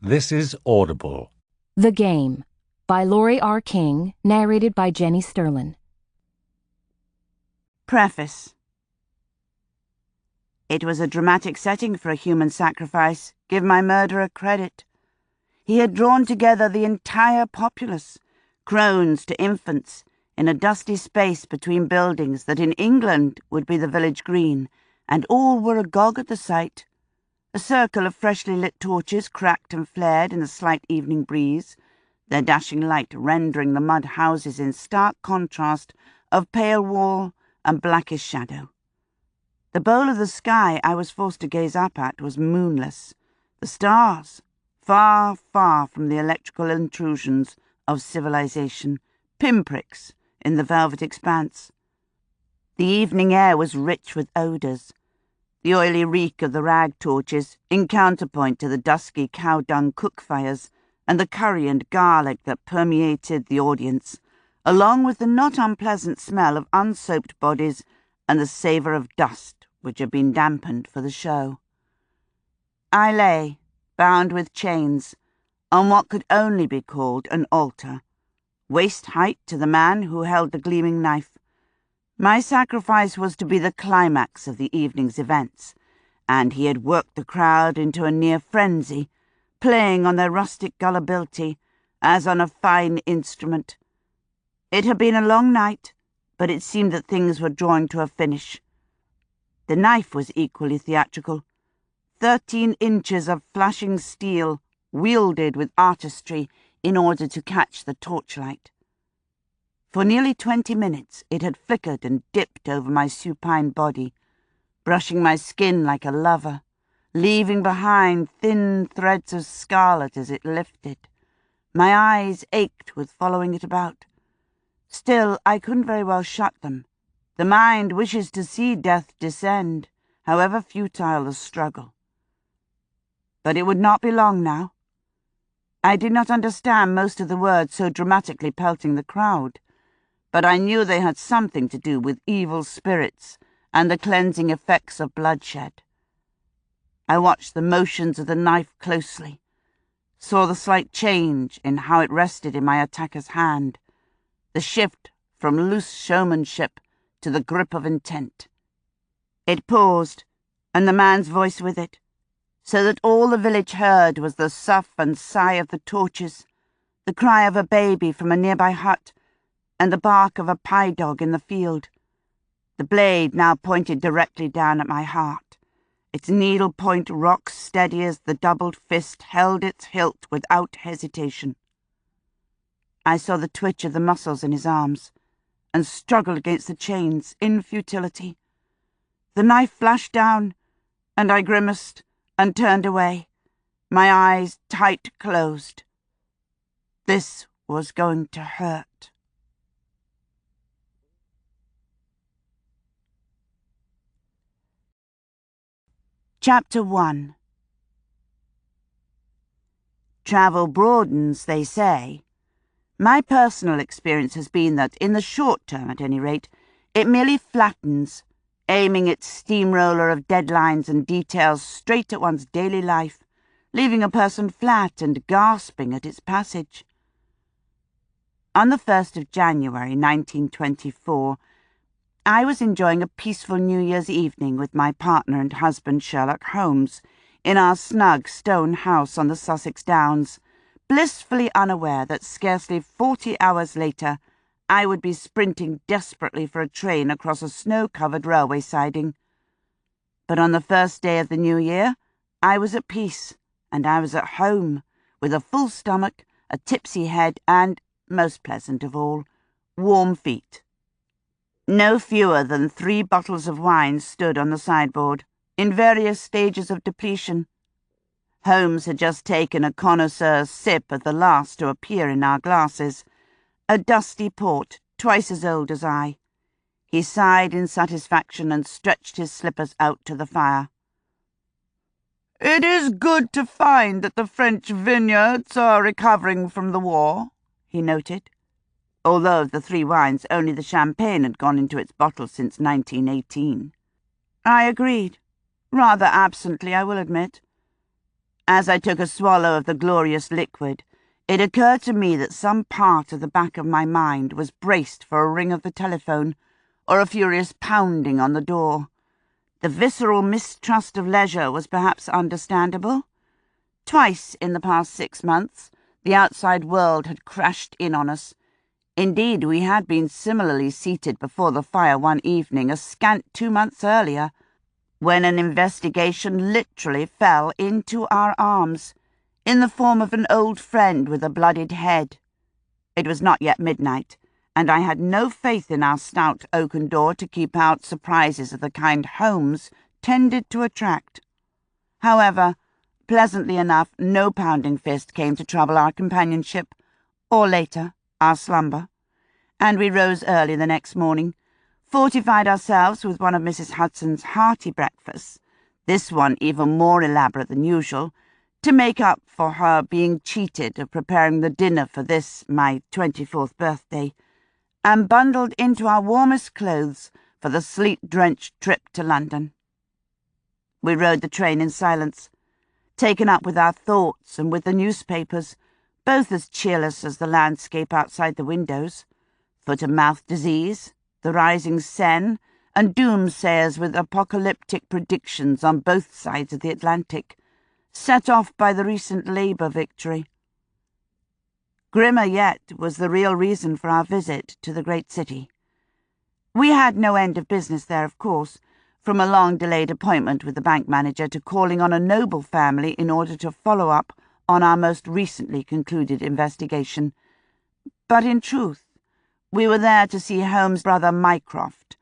This is Audible. The Game by Laurie R. King, narrated by Jenny Sterlin. Preface. It was a dramatic setting for a human sacrifice, give my murderer credit. He had drawn together the entire populace, crones to infants, in a dusty space between buildings that in England would be the village green, and all were agog at the sight. A circle of freshly lit torches cracked and flared in the slight evening breeze, their dashing light rendering the mud houses in stark contrast of pale wall and blackish shadow. The bowl of the sky I was forced to gaze up at was moonless, the stars, far, far from the electrical intrusions of civilization, pinpricks in the velvet expanse. The evening air was rich with odours, the oily reek of the rag torches in counterpoint to the dusky cow-dung cook fires and the curry and garlic that permeated the audience, along with the not unpleasant smell of unsoaped bodies and the savour of dust which had been dampened for the show. I lay, bound with chains, on what could only be called an altar, waist height to the man who held the gleaming knife. My sacrifice was to be the climax of the evening's events, and he had worked the crowd into a near frenzy, playing on their rustic gullibility as on a fine instrument. It had been a long night, but it seemed that things were drawing to a finish. The knife was equally theatrical. 13 inches of flashing steel, wielded with artistry in order to catch the torchlight. For nearly 20 minutes it had flickered and dipped over my supine body, brushing my skin like a lover, leaving behind thin threads of scarlet as it lifted. My eyes ached with following it about. Still, I couldn't very well shut them. The mind wishes to see death descend, however futile the struggle. But it would not be long now. I did not understand most of the words so dramatically pelting the crowd, but I knew they had something to do with evil spirits and the cleansing effects of bloodshed. I watched the motions of the knife closely, saw the slight change in how it rested in my attacker's hand, the shift from loose showmanship to the grip of intent. It paused, and the man's voice with it, so that all the village heard was the sough and sigh of the torches, the cry of a baby from a nearby hut, and the bark of a pie dog in the field. The blade now pointed directly down at my heart, its needle point rock steady as the doubled fist held its hilt without hesitation. I saw the twitch of the muscles in his arms, and struggled against the chains in futility. The knife flashed down, and I grimaced and turned away, my eyes tight closed. This was going to hurt. Chapter 1. Travel broadens, they say. My personal experience has been that, in the short term at any rate, it merely flattens, aiming its steamroller of deadlines and details straight at one's daily life, leaving a person flat and gasping at its passage. On the 1st of January 1924, I was enjoying a peaceful New Year's evening with my partner and husband Sherlock Holmes in our snug stone house on the Sussex Downs, blissfully unaware that scarcely 40 hours later I would be sprinting desperately for a train across a snow-covered railway siding. But on the first day of the new year, I was at peace, and I was at home, with a full stomach, a tipsy head, and, most pleasant of all, warm feet. No fewer than 3 bottles of wine stood on the sideboard, in various stages of depletion. Holmes had just taken a connoisseur's sip of the last to appear in our glasses, a dusty port twice as old as I. He sighed in satisfaction and stretched his slippers out to the fire. "It is good to find that the French vineyards are recovering from the war," he noted. Although of the 3 wines only the champagne had gone into its bottle since 1918. I agreed, rather absently I will admit. As I took a swallow of the glorious liquid, it occurred to me that some part of the back of my mind was braced for a ring of the telephone or a furious pounding on the door. The visceral mistrust of leisure was perhaps understandable. Twice in the past 6 months, the outside world had crashed in on us. Indeed, we had been similarly seated before the fire one evening, a scant 2 months earlier, when an investigation literally fell into our arms, in the form of an old friend with a bloodied head. It was not yet midnight, and I had no faith in our stout oaken door to keep out surprises of the kind Holmes tended to attract. However, pleasantly enough, no pounding fist came to trouble our companionship, or later, our slumber, and we rose early the next morning, fortified ourselves with one of Mrs. Hudson's hearty breakfasts, this one even more elaborate than usual, to make up for her being cheated of preparing the dinner for this, my 24th birthday, and bundled into our warmest clothes for the sleet-drenched trip to London. We rode the train in silence, taken up with our thoughts and with the newspapers, both as cheerless as the landscape outside the windows. Foot-and-mouth disease, the rising Seine, and doomsayers with apocalyptic predictions on both sides of the Atlantic, set off by the recent Labour victory. Grimmer yet was the real reason for our visit to the great city. We had no end of business there, of course, from a long-delayed appointment with the bank manager to calling on a noble family in order to follow up on our most recently concluded investigation. But in truth, we were there to see Holmes' brother Mycroft,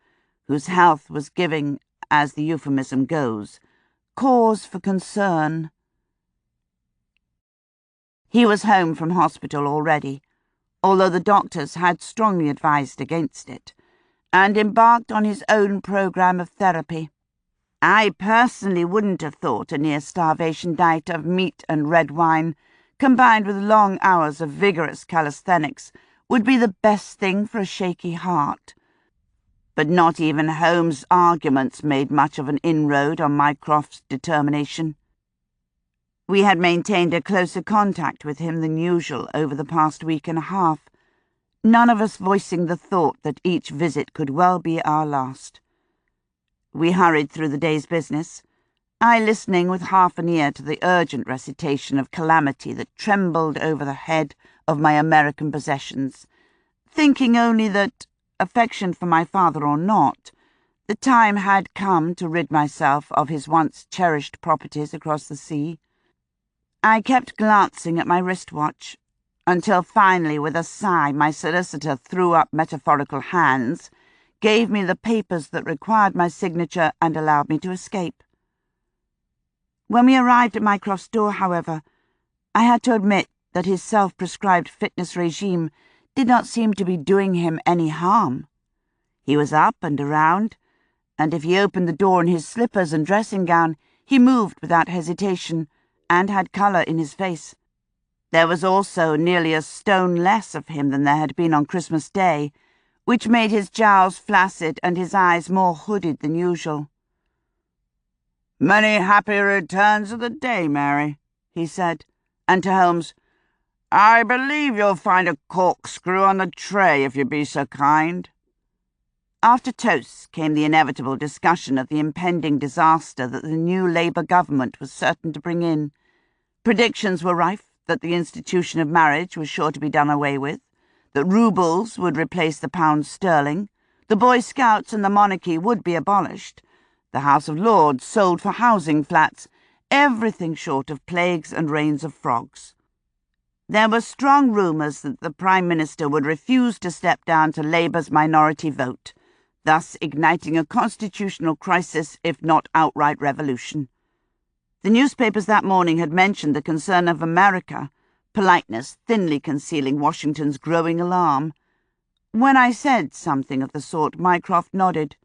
whose health was giving, as the euphemism goes, cause for concern. He was home from hospital already, although the doctors had strongly advised against it, and embarked on his own program of therapy. I personally wouldn't have thought a near-starvation diet of meat and red wine, combined with long hours of vigorous calisthenics, would be the best thing for a shaky heart. But not even Holmes' arguments made much of an inroad on Mycroft's determination. We had maintained a closer contact with him than usual over the past week and a half, none of us voicing the thought that each visit could well be our last. We hurried through the day's business, I listening with half an ear to the urgent recitation of calamity that trembled over the head of my American possessions, thinking only that, affection for my father or not, the time had come to rid myself of his once cherished properties across the sea. I kept glancing at my wristwatch, until finally, with a sigh, my solicitor threw up metaphorical hands, gave me the papers that required my signature, and allowed me to escape. When we arrived at Mycroft's door, however, I had to admit that his self-prescribed fitness regime did not seem to be doing him any harm. He was up and around, and if he opened the door in his slippers and dressing gown, he moved without hesitation, and had colour in his face. There was also nearly a stone less of him than there had been on Christmas Day, which made his jowls flaccid and his eyes more hooded than usual. "Many happy returns of the day, Mary," he said, and to Holmes, "I believe you'll find a corkscrew on the tray if you be so kind." After toasts came the inevitable discussion of the impending disaster that the new Labour government was certain to bring in. Predictions were rife that the institution of marriage was sure to be done away with, that roubles would replace the pound sterling, the Boy Scouts and the monarchy would be abolished, the House of Lords sold for housing flats, everything short of plagues and rains of frogs. There were strong rumours that the Prime Minister would refuse to step down to Labour's minority vote, thus igniting a constitutional crisis, if not outright revolution. The newspapers that morning had mentioned the concern of America, politeness thinly concealing Washington's growing alarm. When I said something of the sort, Mycroft nodded.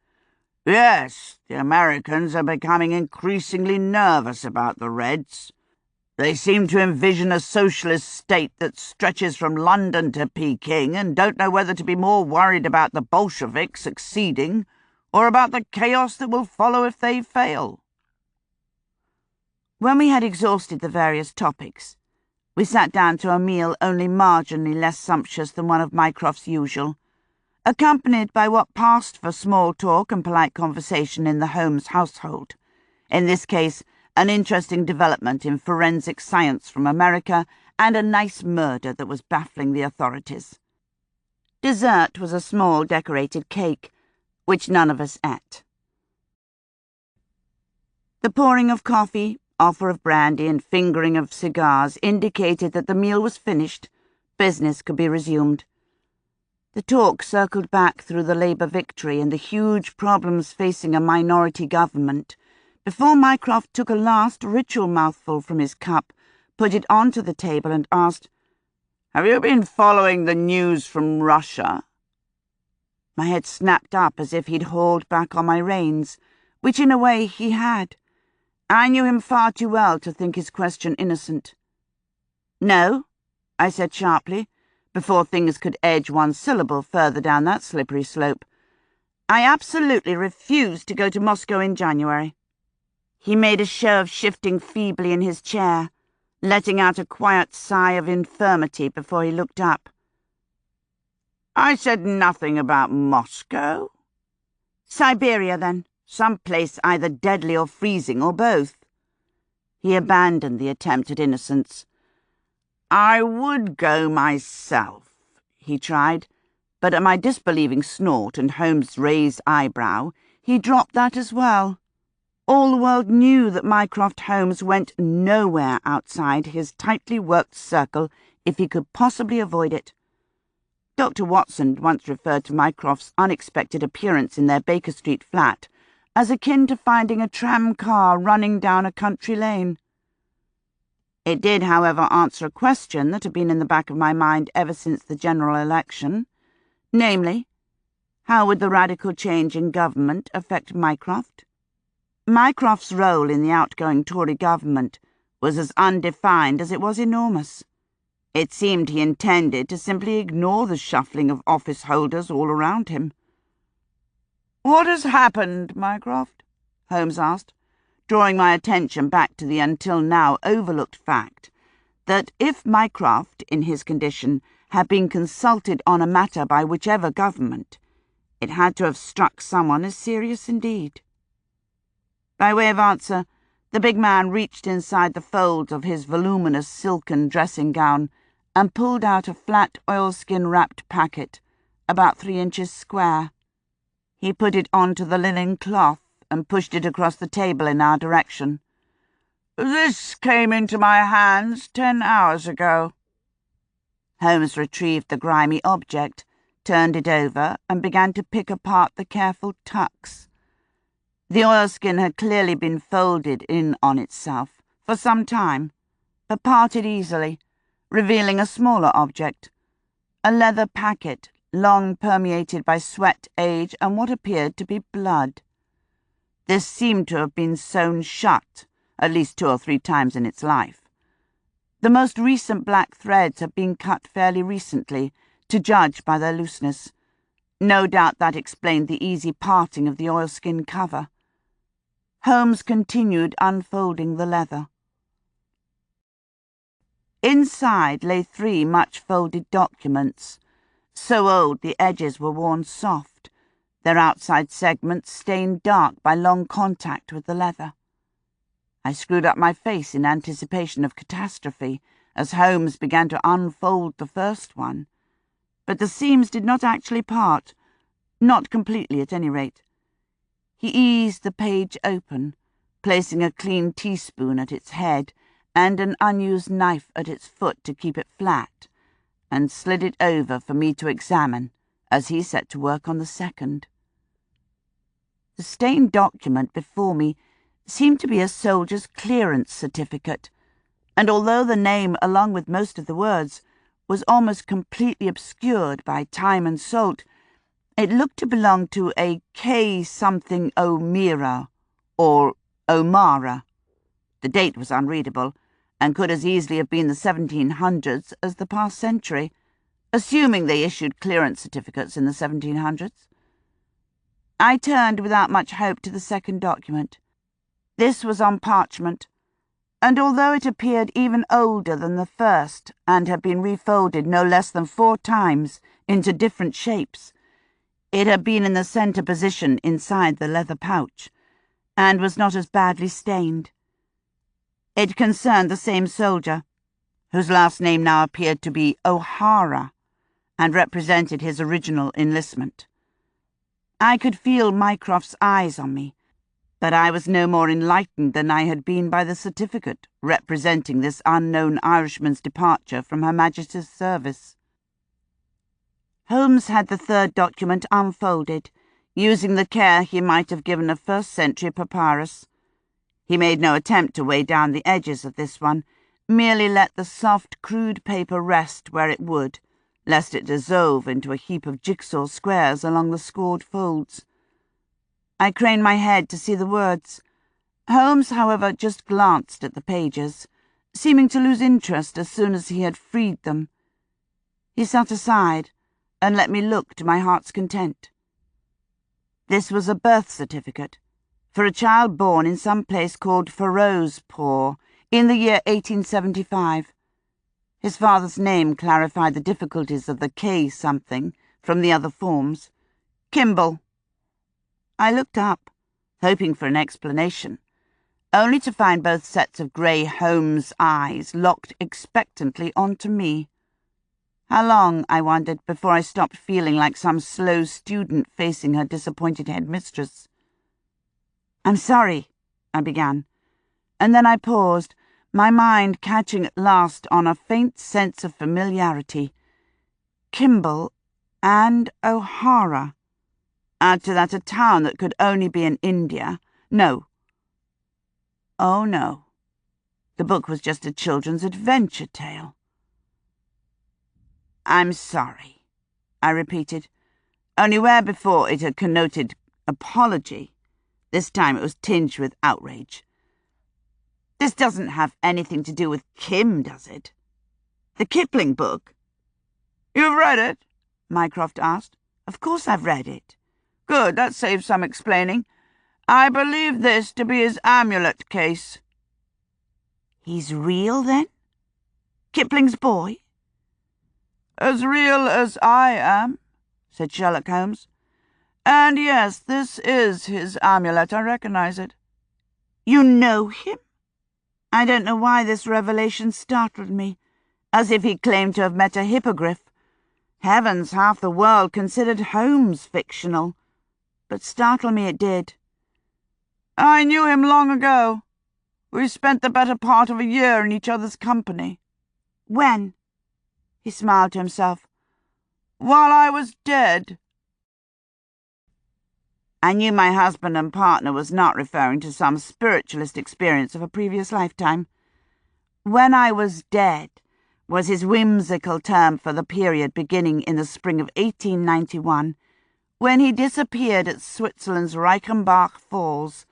"Yes, the Americans are becoming increasingly nervous about the Reds. They seem to envision a socialist state that stretches from London to Peking and don't know whether to be more worried about the Bolsheviks succeeding or about the chaos that will follow if they fail." When we had exhausted the various topics, we sat down to a meal only marginally less sumptuous than one of Mycroft's usual, accompanied by what passed for small talk and polite conversation in the Holmes household. In this case, an interesting development in forensic science from America and a nice murder that was baffling the authorities. Dessert was a small decorated cake, which none of us ate. The pouring of coffee, offer of brandy, and fingering of cigars indicated that the meal was finished, business could be resumed. The talk circled back through the Labour victory and the huge problems facing a minority government, before Mycroft took a last ritual mouthful from his cup, put it onto the table and asked, "Have you been following the news from Russia?" My head snapped up as if he'd hauled back on my reins, which in a way he had. I knew him far too well to think his question innocent. "No," I said sharply, before things could edge one syllable further down that slippery slope. "I absolutely refuse to go to Moscow in January." He made a show of shifting feebly in his chair, letting out a quiet sigh of infirmity before he looked up. "I said nothing about Moscow." "Siberia, then. Some place either deadly or freezing, or both." He abandoned the attempt at innocence. "I would go myself," he tried, but at my disbelieving snort and Holmes' raised eyebrow, he dropped that as well. All the world knew that Mycroft Holmes went nowhere outside his tightly worked circle if he could possibly avoid it. Dr. Watson once referred to Mycroft's unexpected appearance in their Baker Street flat as akin to finding a tram car running down a country lane. It did, however, answer a question that had been in the back of my mind ever since the general election, namely, how would the radical change in government affect Mycroft? Mycroft's role in the outgoing Tory government was as undefined as it was enormous. It seemed he intended to simply ignore the shuffling of office holders all around him. "What has happened, Mycroft?" Holmes asked, drawing my attention back to the until now overlooked fact that if Mycroft, in his condition, had been consulted on a matter by whichever government, it had to have struck someone as serious indeed. By way of answer, the big man reached inside the folds of his voluminous silken dressing gown and pulled out a flat oilskin-wrapped packet, about 3 inches square. He put it onto the linen cloth and pushed it across the table in our direction. "This came into my hands 10 hours ago." Holmes retrieved the grimy object, turned it over, and began to pick apart the careful tucks. The oilskin had clearly been folded in on itself for some time, but parted easily, revealing a smaller object, a leather packet long permeated by sweat, age, and what appeared to be blood. This seemed to have been sewn shut at least 2 or 3 times in its life. The most recent black threads had been cut fairly recently, to judge by their looseness. No doubt that explained the easy parting of the oilskin cover. Holmes continued unfolding the leather. Inside lay 3 much-folded documents, so old the edges were worn soft, their outside segments stained dark by long contact with the leather. I screwed up my face in anticipation of catastrophe as Holmes began to unfold the first one, but the seams did not actually part, not completely at any rate. He eased the page open, placing a clean teaspoon at its head and an unused knife at its foot to keep it flat, and slid it over for me to examine as he set to work on the second. The stained document before me seemed to be a soldier's clearance certificate, and although the name, along with most of the words, was almost completely obscured by time and salt, it looked to belong to a K. something O'Meara, or O'Mara. The date was unreadable, and could as easily have been the 1700s as the past century, assuming they issued clearance certificates in the 1700s. I turned without much hope to the second document. This was on parchment, and although it appeared even older than the first and had been refolded no less than 4 times into different shapes, it had been in the center position inside the leather pouch, and was not as badly stained. It concerned the same soldier, whose last name now appeared to be O'Hara, and represented his original enlistment. I could feel Mycroft's eyes on me, but I was no more enlightened than I had been by the certificate representing this unknown Irishman's departure from Her Majesty's service. Holmes had the 3rd document unfolded, using the care he might have given a 1st-century papyrus. He made no attempt to weigh down the edges of this one, merely let the soft, crude paper rest where it would, lest it dissolve into a heap of jigsaw squares along the scored folds. I craned my head to see the words. Holmes, however, just glanced at the pages, seeming to lose interest as soon as he had freed them. He sat aside and let me look to my heart's content. This was a birth certificate for a child born in some place called Ferozepore in the year 1875. His father's name clarified the difficulties of the K something from the other forms. Kimball. I looked up, hoping for an explanation, only to find both sets of grey Holmes eyes locked expectantly onto me. How long, I wondered, before I stopped feeling like some slow student facing her disappointed headmistress. "I'm sorry," I began, and then I paused, my mind catching at last on a faint sense of familiarity. Kimball and O'Hara. Add to that a town that could only be in India. No. Oh, no. The book was just a children's adventure tale. "I'm sorry," I repeated, only where before it had connoted apology, this time it was tinged with outrage. "This doesn't have anything to do with Kim, does it? The Kipling book?" "You've read it?" Mycroft asked. "Of course I've read it." "Good, that saves some explaining. I believe this to be his amulet case." "He's real, then? Kipling's boy?" "As real as I am," said Sherlock Holmes. "And yes, this is his amulet. I recognize it." "You know him?" I don't know why this revelation startled me, as if he claimed to have met a hippogriff. Heavens, half the world considered Holmes fictional, but startle me it did. "I knew him long ago. We spent the better part of a year in each other's company." "When?" He smiled to himself. "While I was dead." I knew my husband and partner was not referring to some spiritualist experience of a previous lifetime. "When I was dead" was his whimsical term for the period beginning in the spring of 1891, when he disappeared at Switzerland's Reichenbach Falls,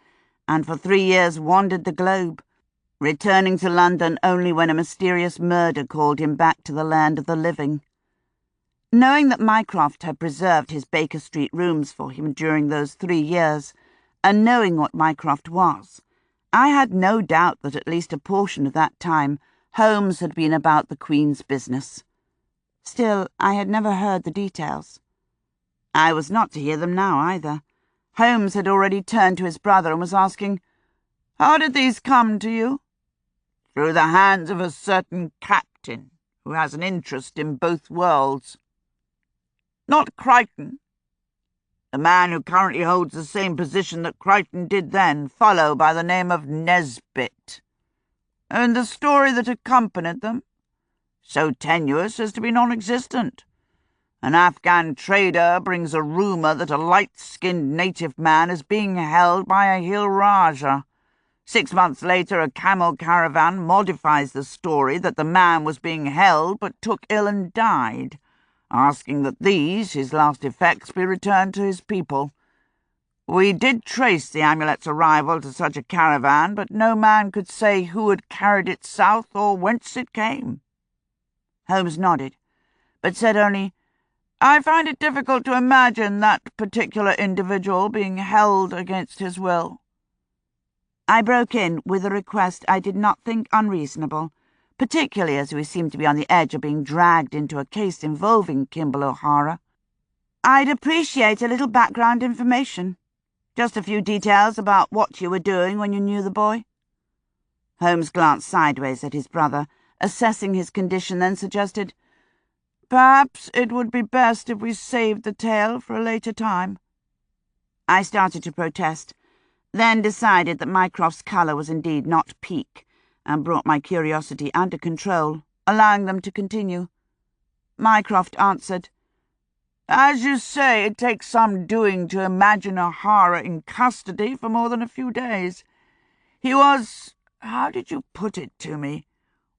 and for 3 years wandered the globe, returning to London only when a mysterious murder called him back to the land of the living. Knowing that Mycroft had preserved his Baker Street rooms for him during those 3 years, and knowing what Mycroft was, I had no doubt that at least a portion of that time Holmes had been about the Queen's business. Still, I had never heard the details. I was not to hear them now either. Holmes had already turned to his brother and was asking, "How did these come to you?" "Through the hands of a certain captain who has an interest in both worlds." "Not Crichton?" "The man who currently holds the same position that Crichton did then, follow by the name of Nesbit." "And the story that accompanied them?" "So tenuous as to be non-existent. An Afghan trader brings a rumour that a light-skinned native man is being held by a hill Rajah. 6 months later, a camel caravan modifies the story that the man was being held but took ill and died, asking that these, his last effects, be returned to his people. We did trace the amulet's arrival to such a caravan, but no man could say who had carried it south or whence it came." Holmes nodded, but said only, "I find it difficult to imagine that particular individual being held against his will." I broke in with a request I did not think unreasonable, particularly as we seemed to be on the edge of being dragged into a case involving Kimball O'Hara. I'd appreciate a little background information. Just a few details about what you were doing when you knew the boy. Holmes glanced sideways at his brother, assessing his condition, then suggested, "Perhaps it would be best if we saved the tale for a later time." I started to protest, then decided that Mycroft's colour was indeed not pique, and brought my curiosity under control, allowing them to continue. Mycroft answered, "As you say, it takes some doing to imagine O'Hara in custody for more than a few days. He was, how did you put it to me?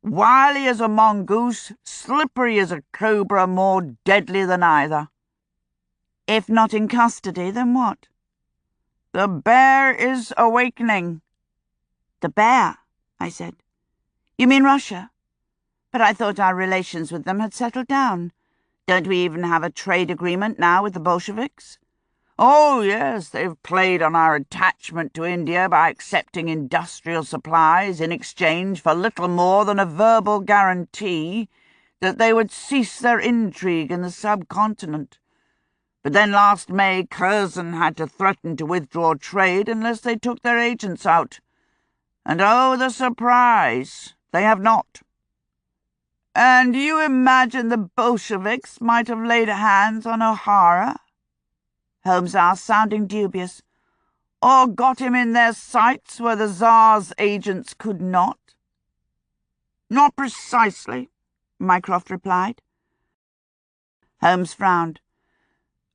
Wily as a mongoose, slippery as a cobra, more deadly than either." "If not in custody, then what?" "The bear is awakening." "The bear?" I said. "You mean Russia? But I thought our relations with them had settled down. Don't we even have a trade agreement now with the Bolsheviks?" "Oh, yes, they've played on our attachment to India by accepting industrial supplies in exchange for little more than a verbal guarantee that they would cease their intrigue in the subcontinent. But then last May, Curzon had to threaten to withdraw trade unless they took their agents out. And oh, the surprise! They have not." "And you imagine the Bolsheviks might have laid hands on O'Hara?" Holmes asked, sounding dubious. "Or got him in their sights where the Tsar's agents could not?" "Not precisely," Mycroft replied. Holmes frowned.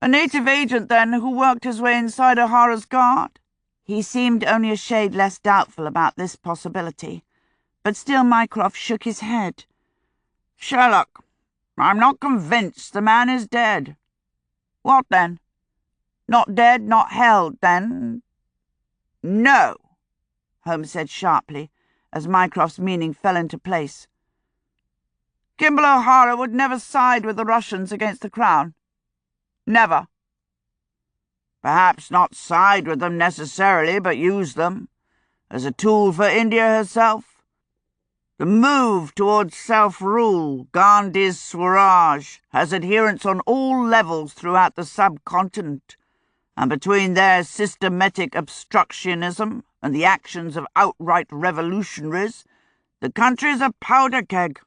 "A native agent, then, who worked his way inside O'Hara's guard?" He seemed only a shade less doubtful about this possibility, but still Mycroft shook his head. "Sherlock, I'm not convinced the man is dead." "What then? Not dead, not held, then?" "No," Holmes said sharply, as Mycroft's meaning fell into place. "Kimball O'Hara would never side with the Russians against the Crown?" "Never." "Perhaps not side with them necessarily, but use them as a tool for India herself? The move towards self-rule, Gandhi's Swaraj, has adherents on all levels throughout the subcontinent, and between their systematic obstructionism and the actions of outright revolutionaries, the country's a powder keg.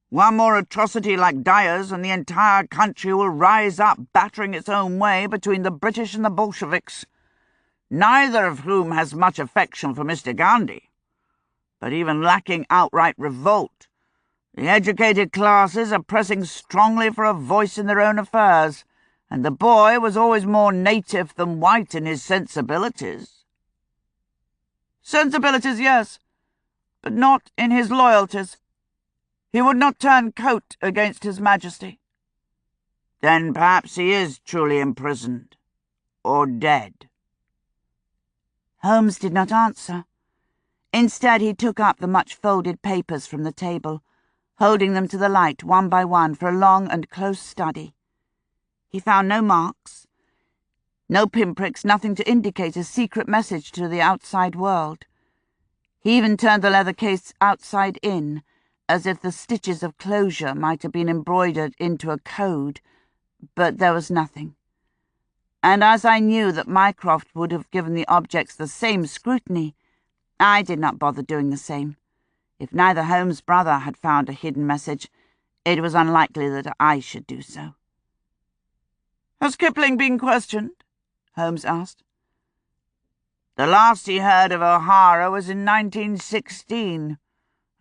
One more atrocity like Dyer's and the entire country will rise up battering its own way between the British and the Bolsheviks, neither of whom has much affection for Mr. Gandhi. But even lacking outright revolt, the educated classes are pressing strongly for a voice in their own affairs, and the boy was always more native than white in his sensibilities." "Sensibilities, yes, but not in his loyalties. He would not turn coat against His Majesty." "Then perhaps he is truly imprisoned, or dead." Holmes did not answer. Instead, he took up the much-folded papers from the table, holding them to the light one by one for a long and close study. He found no marks, no pinpricks, nothing to indicate a secret message to the outside world. He even turned the leather case outside in, as if the stitches of closure might have been embroidered into a code, but there was nothing. And as I knew that Mycroft would have given the objects the same scrutiny, I did not bother doing the same. If neither Holmes' brother had found a hidden message, it was unlikely that I should do so. "Has Kipling been questioned?" Holmes asked. "The last he heard of O'Hara was in 1916.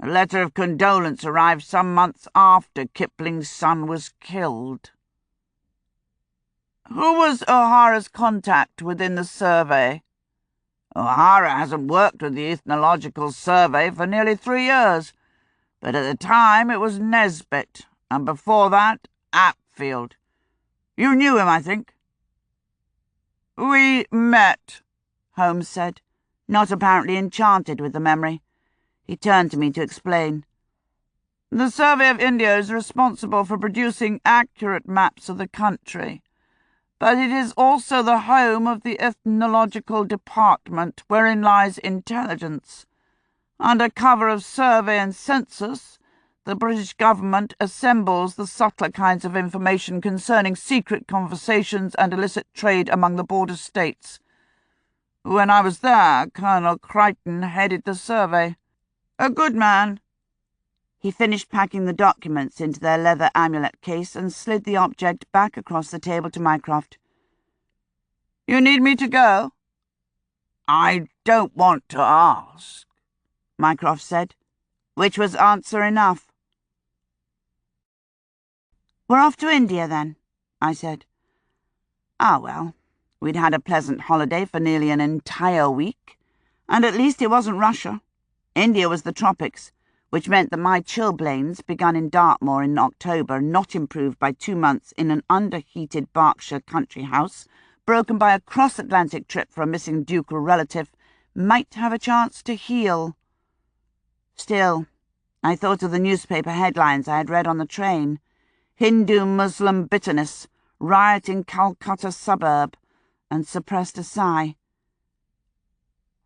A letter of condolence arrived some months after Kipling's son was killed." "Who was O'Hara's contact within the survey?" "O'Hara hasn't worked with the Ethnological Survey for nearly 3 years, but at the time it was Nesbitt, and before that, Apfield. You knew him, I think?" "We met," Holmes said, not apparently enchanted with the memory. He turned to me to explain. "The Survey of India is responsible for producing accurate maps of the country. but it is also the home of the ethnological department, wherein lies intelligence. Under cover of survey and census, the British government assembles the subtler kinds of information concerning secret conversations and illicit trade among the border states. When I was there, Colonel Crichton headed the survey. A good man. He finished packing the documents into their leather amulet case and slid the object back across the table to Mycroft. You need me to go? I don't want to ask, Mycroft said, which was answer enough. We're off to India, then, I said. Ah, well, we'd had a pleasant holiday for nearly an entire week, and at least it wasn't Russia. India was the tropics, which meant that my chilblains, begun in Dartmoor in October, not improved by 2 months in an underheated Berkshire country house, broken by a cross-Atlantic trip for a missing ducal relative, might have a chance to heal. Still, I thought of the newspaper headlines I had read on the train. Hindu-Muslim bitterness, riot in Calcutta suburb, and suppressed a sigh.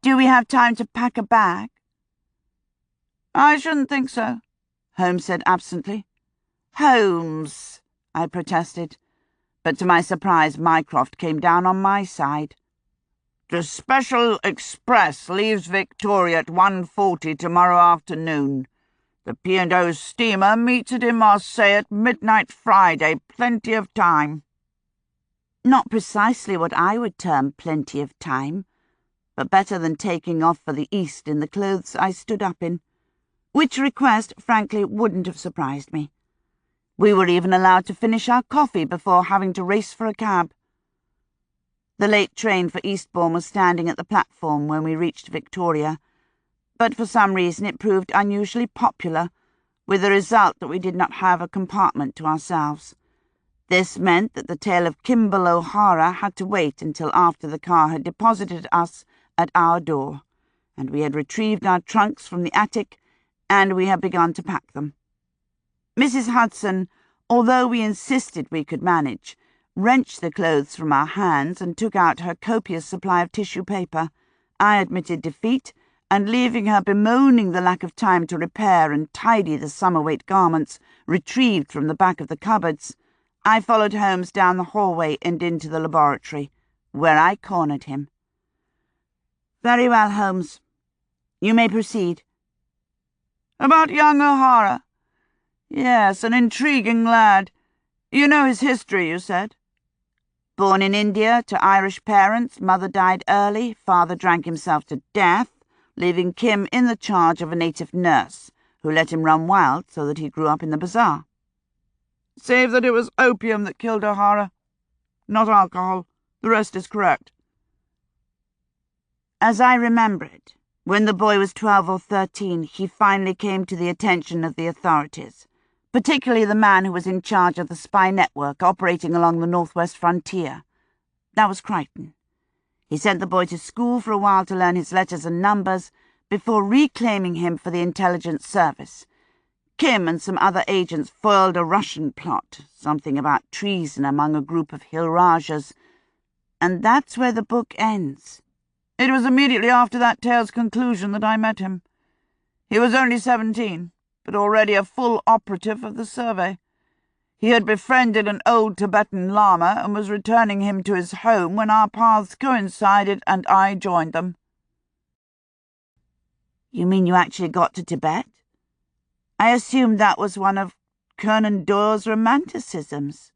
Do we have time to pack a bag? I shouldn't think so, Holmes said absently. Holmes, I protested, but to my surprise Mycroft came down on my side. The special express leaves Victoria at 1:40 tomorrow afternoon. The P&O steamer meets it in Marseille at midnight Friday. Plenty of time. Not precisely what I would term plenty of time, but better than taking off for the East in the clothes I stood up in, which request, frankly, wouldn't have surprised me. We were even allowed to finish our coffee before having to race for a cab. The late train for Eastbourne was standing at the platform when we reached Victoria, but for some reason it proved unusually popular, with the result that we did not have a compartment to ourselves. This meant that the tale of Kimball O'Hara had to wait until after the car had deposited us at our door, and we had retrieved our trunks from the attic, and we had begun to pack them. Mrs. Hudson, although we insisted we could manage, wrenched the clothes from our hands and took out her copious supply of tissue paper. I admitted defeat, and leaving her bemoaning the lack of time to repair and tidy the summer-weight garments retrieved from the back of the cupboards, I followed Holmes down the hallway and into the laboratory, where I cornered him. Very well, Holmes. You may proceed. About young O'Hara? Yes, an intriguing lad. You know his history, you said? Born in India to Irish parents, mother died early, father drank himself to death, leaving Kim in the charge of a native nurse, who let him run wild so that he grew up in the bazaar. Save that it was opium that killed O'Hara, not alcohol. The rest is correct. As I remember it, when the boy was 12 or 13, he finally came to the attention of the authorities, particularly the man who was in charge of the spy network operating along the northwest frontier. That was Crichton. He sent the boy to school for a while to learn his letters and numbers before reclaiming him for the intelligence service. Kim and some other agents foiled a Russian plot, something about treason among a group of Hill Rajas, and that's where the book ends. It was immediately after that tale's conclusion that I met him. He was only 17, but already a full operative of the survey. He had befriended an old Tibetan Lama and was returning him to his home when our paths coincided and I joined them. You mean you actually got to Tibet? I assumed that was one of Conan Doyle's romanticisms.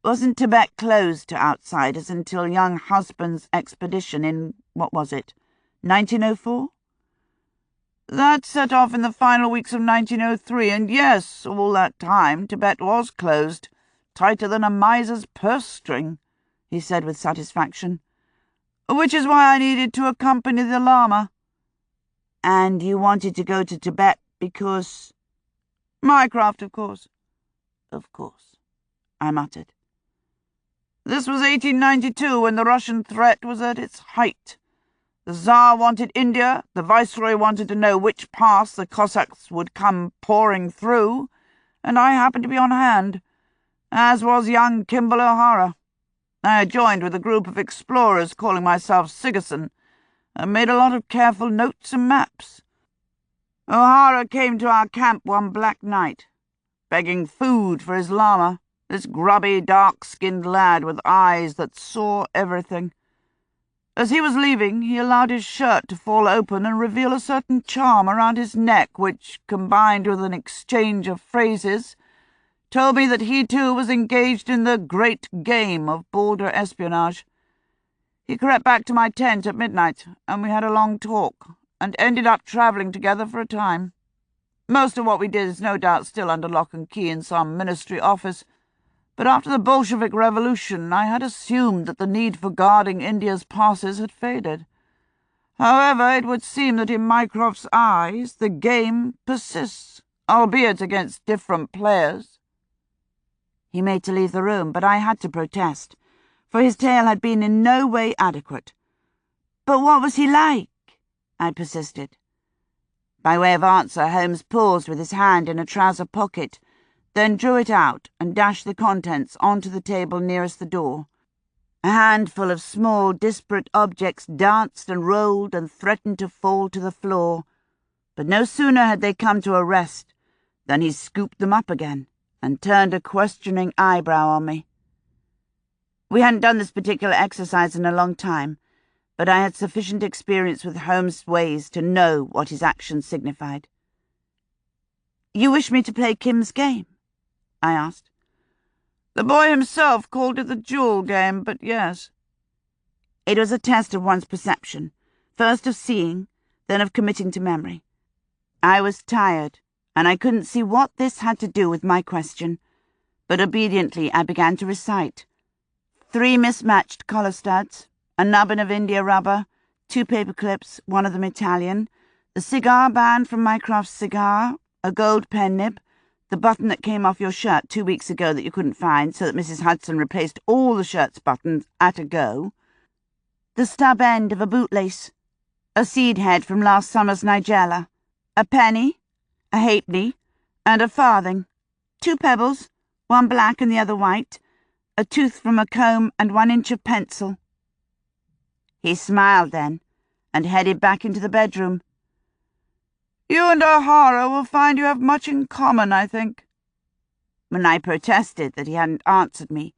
Wasn't Tibet closed to outsiders until young husband's expedition in, what was it, 1904? That set off in the final weeks of 1903, and yes, all that time Tibet was closed, tighter than a miser's purse string, he said with satisfaction. Which is why I needed to accompany the Lama. And you wanted to go to Tibet because... Mycroft, of course. Of course, I muttered. This was 1892, when the Russian threat was at its height. The Tsar wanted India, the Viceroy wanted to know which pass the Cossacks would come pouring through, and I happened to be on hand, as was young Kimball O'Hara. I had joined with a group of explorers calling myself Sigerson, and made a lot of careful notes and maps. O'Hara came to our camp one black night, begging food for his llama, this grubby, dark-skinned lad with eyes that saw everything. As he was leaving, he allowed his shirt to fall open and reveal a certain charm around his neck which, combined with an exchange of phrases, told me that he too was engaged in the great game of border espionage. He crept back to my tent at midnight, and we had a long talk, and ended up travelling together for a time. Most of what we did is no doubt still under lock and key in some ministry office, but after the Bolshevik Revolution I had assumed that the need for guarding India's passes had faded. However, it would seem that in Mycroft's eyes the game persists, albeit against different players. He made to leave the room, but I had to protest, for his tale had been in no way adequate. "But what was he like?" I persisted. By way of answer, Holmes paused with his hand in a trouser pocket, then drew it out and dashed the contents onto the table nearest the door. A handful of small, disparate objects danced and rolled and threatened to fall to the floor, but no sooner had they come to a rest than he scooped them up again and turned a questioning eyebrow on me. We hadn't done this particular exercise in a long time, but I had sufficient experience with Holmes' ways to know what his actions signified. "You wish me to play Kim's game?" I asked. "The boy himself called it the jewel game, but yes." It was a test of one's perception, first of seeing, then of committing to memory. I was tired, and I couldn't see what this had to do with my question, but obediently I began to recite. 3 mismatched collar studs, a nubbin of India rubber, 2 paper clips, one of them Italian, the cigar band from Mycroft's cigar, a gold pen nib, the button that came off your shirt 2 weeks ago that you couldn't find, so that Mrs. Hudson replaced all the shirt's buttons at a go, the stub end of a bootlace, a seed head from last summer's Nigella, a penny, a halfpenny, and a farthing, 2 pebbles, one black and the other white, a tooth from a comb, and 1 inch of pencil. He smiled then, and headed back into the bedroom. "You and O'Hara will find you have much in common, I think." When I protested that he hadn't answered me,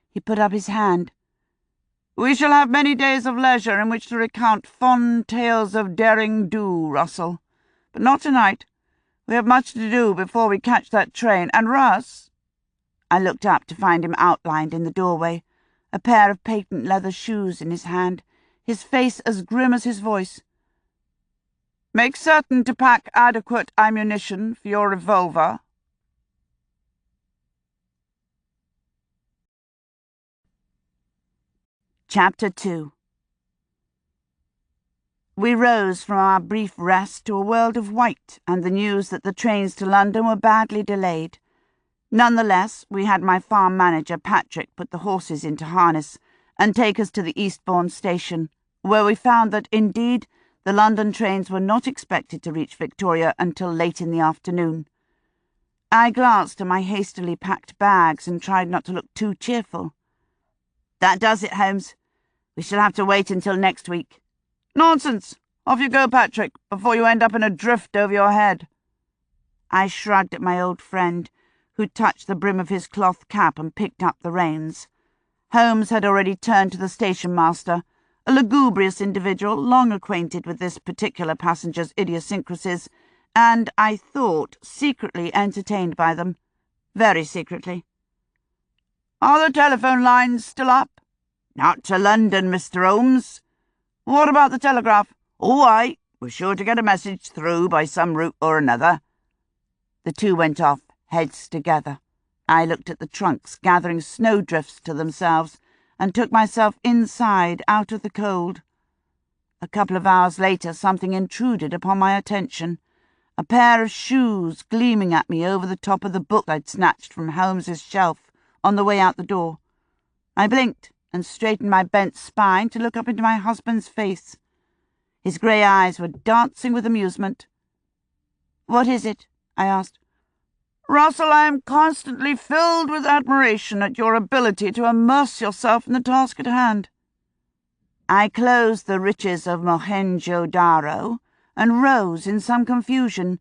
he put up his hand. "We shall have many days of leisure in which to recount fond tales of derring-do, Russell. But not tonight. We have much to do before we catch that train, and Russ—" I looked up to find him outlined in the doorway, a pair of patent leather shoes in his hand, his face as grim as his voice. "Make certain to pack adequate ammunition for your revolver." Chapter 2. We rose from our brief rest to a world of white and the news that the trains to London were badly delayed. Nonetheless, we had my farm manager, Patrick, put the horses into harness and take us to the Eastbourne station, where we found that, indeed, the London trains were not expected to reach Victoria until late in the afternoon. I glanced at my hastily packed bags and tried not to look too cheerful. "That does it, Holmes. We shall have to wait until next week." "Nonsense! Off you go, Patrick, before you end up in a drift over your head." I shrugged at my old friend, who touched the brim of his cloth cap and picked up the reins. Holmes had already turned to the station-master, a lugubrious individual long acquainted with this particular passenger's idiosyncrasies, and, I thought, secretly entertained by them. Very secretly. "Are the telephone lines still up?" "Not to London, Mr. Holmes." "What about the telegraph?" "All right. We're sure to get a message through by some route or another." The two went off, heads together. I looked at the trunks gathering snowdrifts to themselves, and took myself inside out of the cold. A couple of hours later something intruded upon my attention, a pair of shoes gleaming at me over the top of the book I'd snatched from Holmes's shelf on the way out the door. I blinked and straightened my bent spine to look up into my husband's face. His grey eyes were dancing with amusement. "What is it?" I asked. Russell, I am constantly filled with admiration at your ability to immerse yourself in the task at hand." I closed the riches of Mohenjo-Daro and rose in some confusion,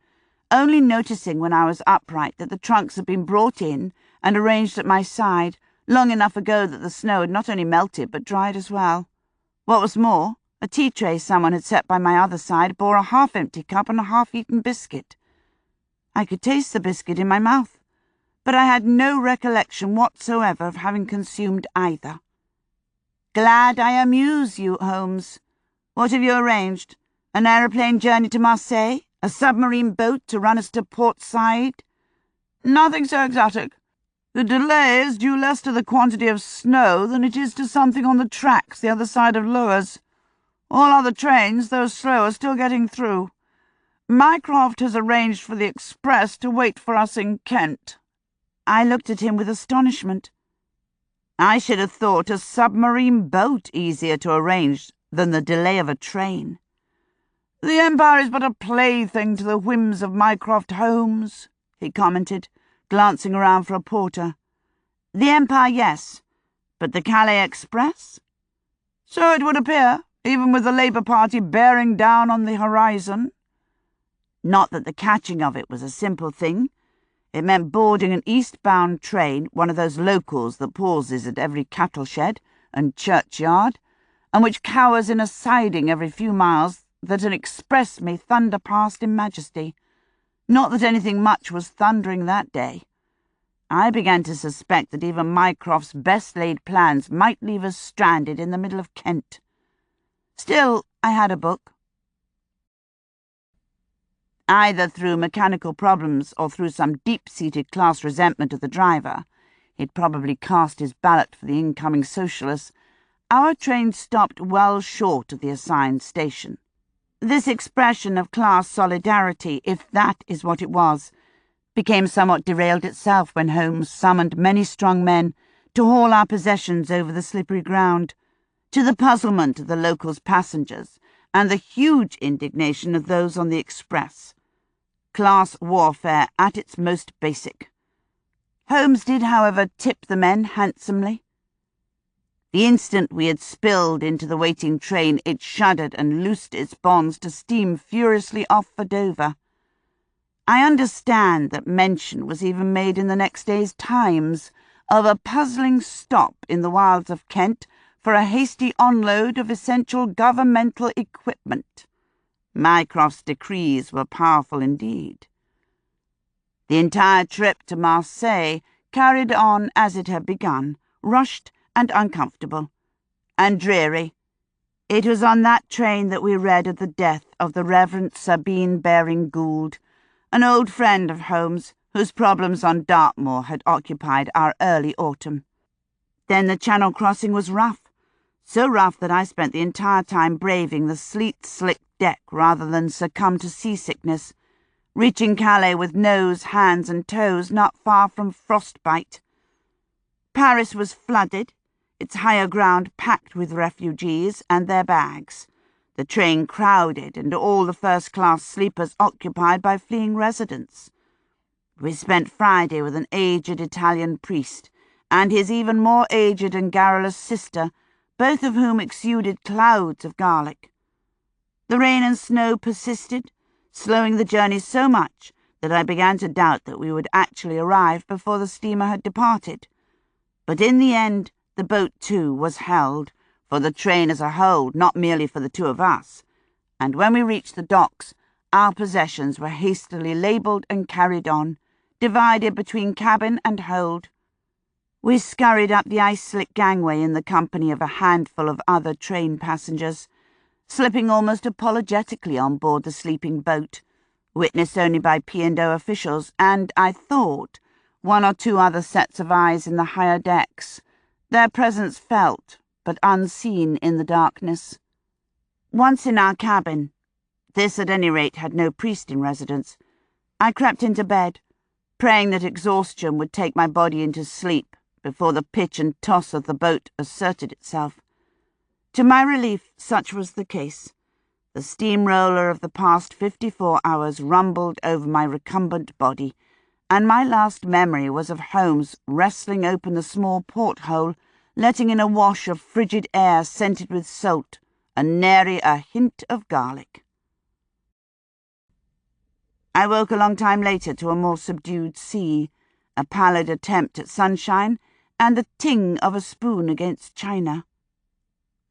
only noticing when I was upright that the trunks had been brought in and arranged at my side long enough ago that the snow had not only melted but dried as well. What was more, a tea tray someone had set by my other side bore a half-empty cup and a half-eaten biscuit. I could taste the biscuit in my mouth, but I had no recollection whatsoever of having consumed either. "Glad I amuse you, Holmes. What have you arranged? An aeroplane journey to Marseille? A submarine boat to run us to Port Said?" "Nothing so exotic. The delay is due less to the quantity of snow than it is to something on the tracks the other side of Lewes. All other trains, though slow, are still getting through. Mycroft has arranged for the express to wait for us in Kent." I looked at him with astonishment. I should have thought a submarine boat easier to arrange than the delay of a train. "The Empire is but a plaything to the whims of Mycroft Holmes," he commented, glancing around for a porter. "The Empire, yes, but the Calais Express?" "So it would appear, even with the Labour Party bearing down on the horizon." Not that the catching of it was a simple thing. It meant boarding an eastbound train, one of those locals that pauses at every cattle shed and churchyard, and which cowers in a siding every few miles that an express may thunder past in majesty. Not that anything much was thundering that day. I began to suspect that even Mycroft's best-laid plans might leave us stranded in the middle of Kent. Still, I had a book. Either through mechanical problems or through some deep-seated class resentment of the driver, he'd probably cast his ballot for the incoming socialists, our train stopped well short of the assigned station. This expression of class solidarity, if that is what it was, became somewhat derailed itself when Holmes summoned many strong men to haul our possessions over the slippery ground, to the puzzlement of the locals' passengers and the huge indignation of those on the express. Class warfare at its most basic. Holmes did, however, tip the men handsomely. The instant we had spilled into the waiting train, it shuddered and loosed its bonds to steam furiously off for Dover. I understand that mention was even made in the next day's Times of a puzzling stop in the wilds of Kent for a hasty onload of essential governmental equipment. Mycroft's decrees were powerful indeed. The entire trip to Marseille carried on as it had begun, rushed and uncomfortable, and dreary. It was on that train that we read of the death of the Reverend Sabine Baring-Gould, an old friend of Holmes, whose problems on Dartmoor had occupied our early autumn. Then the Channel crossing was rough, so rough that I spent the entire time braving the sleet-slick deck rather than succumb to seasickness, reaching Calais with nose, hands and toes not far from frostbite. Paris was flooded, its higher ground packed with refugees and their bags, the train crowded and all the first-class sleepers occupied by fleeing residents. We spent Friday with an aged Italian priest and his even more aged and garrulous sister, both of whom exuded clouds of garlic. The rain and snow persisted, slowing the journey so much that I began to doubt that we would actually arrive before the steamer had departed. But in the end, the boat, too, was held, for the train as a whole, not merely for the two of us, and when we reached the docks, our possessions were hastily labelled and carried on, divided between cabin and hold. We scurried up the ice-slick gangway in the company of a handful of other train passengers, slipping almost apologetically on board the sleeping boat, witnessed only by P&O officials and, I thought, one or two other sets of eyes in the higher decks, their presence felt but unseen in the darkness. Once in our cabin, this at any rate had no priest in residence, I crept into bed, praying that exhaustion would take my body into sleep before the pitch and toss of the boat asserted itself. To my relief, such was the case. The steamroller of the past 54 hours rumbled over my recumbent body, and my last memory was of Holmes wrestling open the small porthole, letting in a wash of frigid air scented with salt, and nary a hint of garlic. I woke a long time later to a more subdued sea, a pallid attempt at sunshine, and the ting of a spoon against china.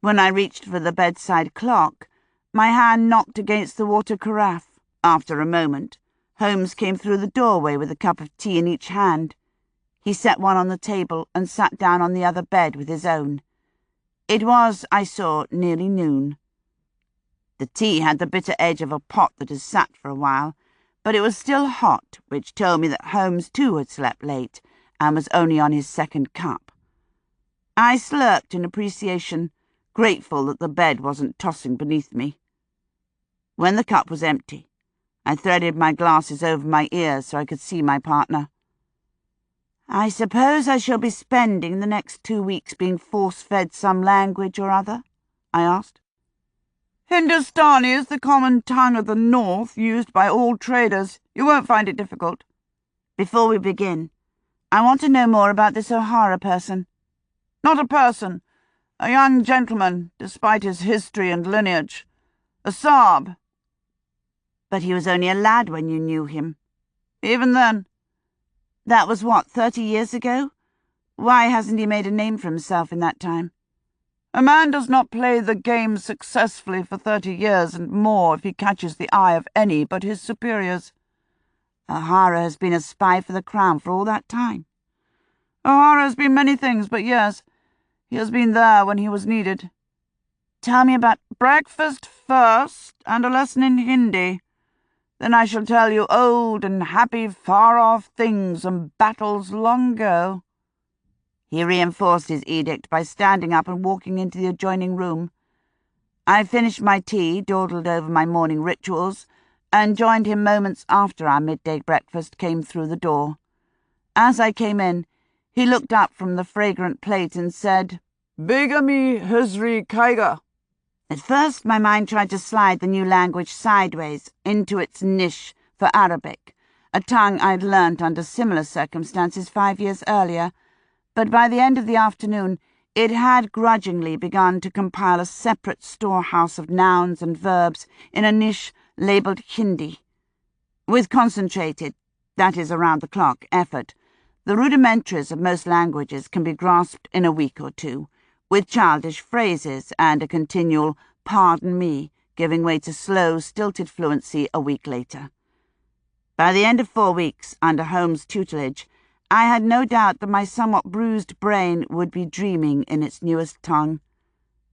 When I reached for the bedside clock, my hand knocked against the water carafe. After a moment, Holmes came through the doorway with a cup of tea in each hand. He set one on the table and sat down on the other bed with his own. It was, I saw, nearly noon. The tea had the bitter edge of a pot that has sat for a while, but it was still hot, which told me that Holmes too had slept late and was only on his second cup. I slurped in appreciation, grateful that the bed wasn't tossing beneath me. When the cup was empty, I threaded my glasses over my ears so I could see my partner. "I suppose I shall be spending the next 2 weeks being force-fed some language or other?" I asked. "Hindustani is the common tongue of the north, used by all traders. You won't find it difficult." "Before we begin, I want to know more about this O'Hara person." "Not a person. A young gentleman, despite his history and lineage. A Saab." "But he was only a lad when you knew him." "Even then." "That was what, 30 years ago? Why hasn't he made a name for himself in that time?" "A man does not play the game successfully for 30 years and more if he catches the eye of any but his superiors." "O'Hara has been a spy for the Crown for all that time?" "O'Hara has been many things, but yes, he has been there when he was needed." "Tell me about—" "Breakfast first, and a lesson in Hindi. Then I shall tell you old and happy far-off things and battles long ago." He reinforced his edict by standing up and walking into the adjoining room. I finished my tea, dawdled over my morning rituals, and joined him moments after our midday breakfast came through the door. As I came in, he looked up from the fragrant plate and said, "Begami Hizri Kaiga." At first my mind tried to slide the new language sideways into its niche for Arabic, a tongue I'd learnt under similar circumstances 5 years earlier, but by the end of the afternoon it had grudgingly begun to compile a separate storehouse of nouns and verbs in a niche labelled Hindi. With concentrated, that is around-the-clock, effort, the rudimentaries of most languages can be grasped in a week or two, with childish phrases and a continual "pardon me" giving way to slow, stilted fluency a week later. By the end of 4 weeks, under Holmes' tutelage, I had no doubt that my somewhat bruised brain would be dreaming in its newest tongue.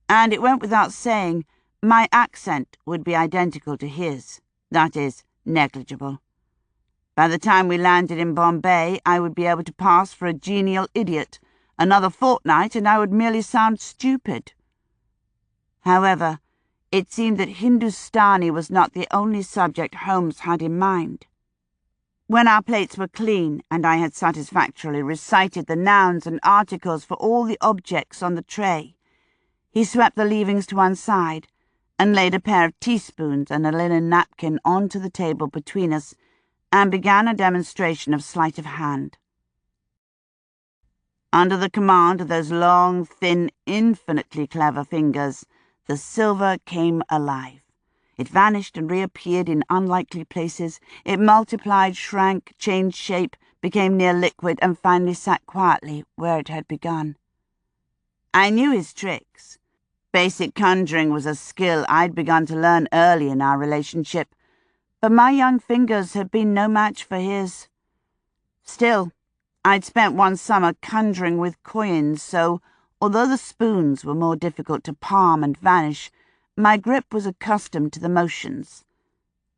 And it went without saying, my accent would be identical to his, that is, negligible. By the time we landed in Bombay, I would be able to pass for a genial idiot. Another fortnight and I would merely sound stupid. However, it seemed that Hindustani was not the only subject Holmes had in mind. When our plates were clean and I had satisfactorily recited the nouns and articles for all the objects on the tray, he swept the leavings to one side and laid a pair of teaspoons and a linen napkin onto the table between us and began a demonstration of sleight of hand. Under the command of those long, thin, infinitely clever fingers, the silver came alive. It vanished and reappeared in unlikely places. It multiplied, shrank, changed shape, became near liquid, and finally sat quietly where it had begun. I knew his tricks. Basic conjuring was a skill I'd begun to learn early in our relationship, but my young fingers had been no match for his. Still, I'd spent one summer conjuring with coins, so, although the spoons were more difficult to palm and vanish, my grip was accustomed to the motions.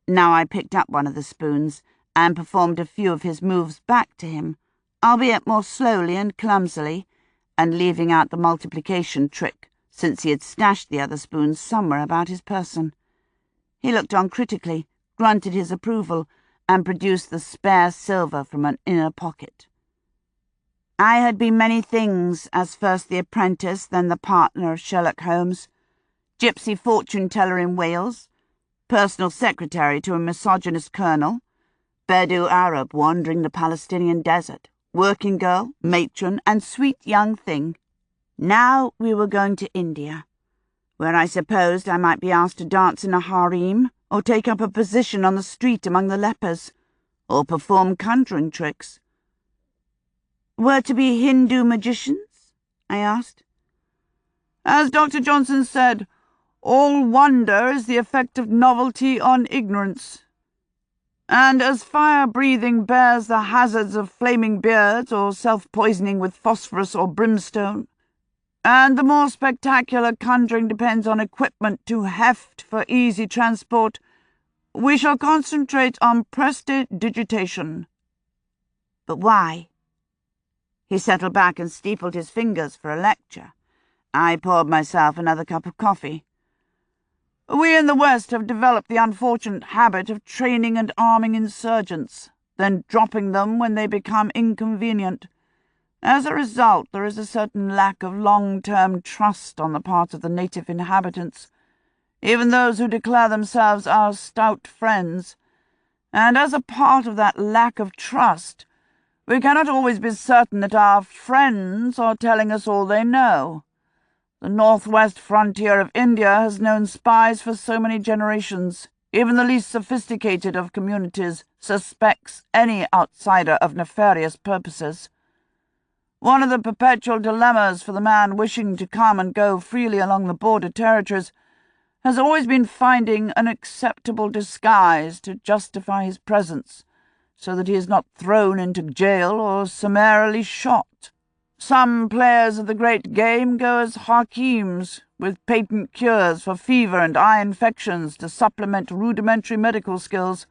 Now I picked up one of the spoons and performed a few of his moves back to him, albeit more slowly and clumsily, and leaving out the multiplication trick, since he had stashed the other spoons somewhere about his person. He looked on critically, grunted his approval, and produced the spare silver from an inner pocket. I had been many things, as first the apprentice, then the partner of Sherlock Holmes, gypsy fortune-teller in Wales, personal secretary to a misogynist colonel, Bedou Arab wandering the Palestinian desert, working girl, matron, and sweet young thing. Now we were going to India, where I supposed I might be asked to dance in a harem, or take up a position on the street among the lepers, or perform conjuring tricks. Were to be Hindu magicians? I asked. As Dr. Johnson said, all wonder is the effect of novelty on ignorance. And as fire-breathing bears the hazards of flaming beards or self-poisoning with phosphorus or brimstone, and the more spectacular conjuring depends on equipment too heft for easy transport, we shall concentrate on prestidigitation. But why? He settled back and steepled his fingers for a lecture. I poured myself another cup of coffee. We in the West have developed the unfortunate habit of training and arming insurgents, then dropping them when they become inconvenient. As a result, there is a certain lack of long-term trust on the part of the native inhabitants, even those who declare themselves our stout friends. And as a part of that lack of trust, we cannot always be certain that our friends are telling us all they know. The northwest frontier of India has known spies for so many generations. Even the least sophisticated of communities suspects any outsider of nefarious purposes. One of the perpetual dilemmas for the man wishing to come and go freely along the border territories has always been finding an acceptable disguise to justify his presence, so that he is not thrown into jail or summarily shot. Some players of the great game go as hakims, with patent cures for fever and eye infections to supplement rudimentary medical skills.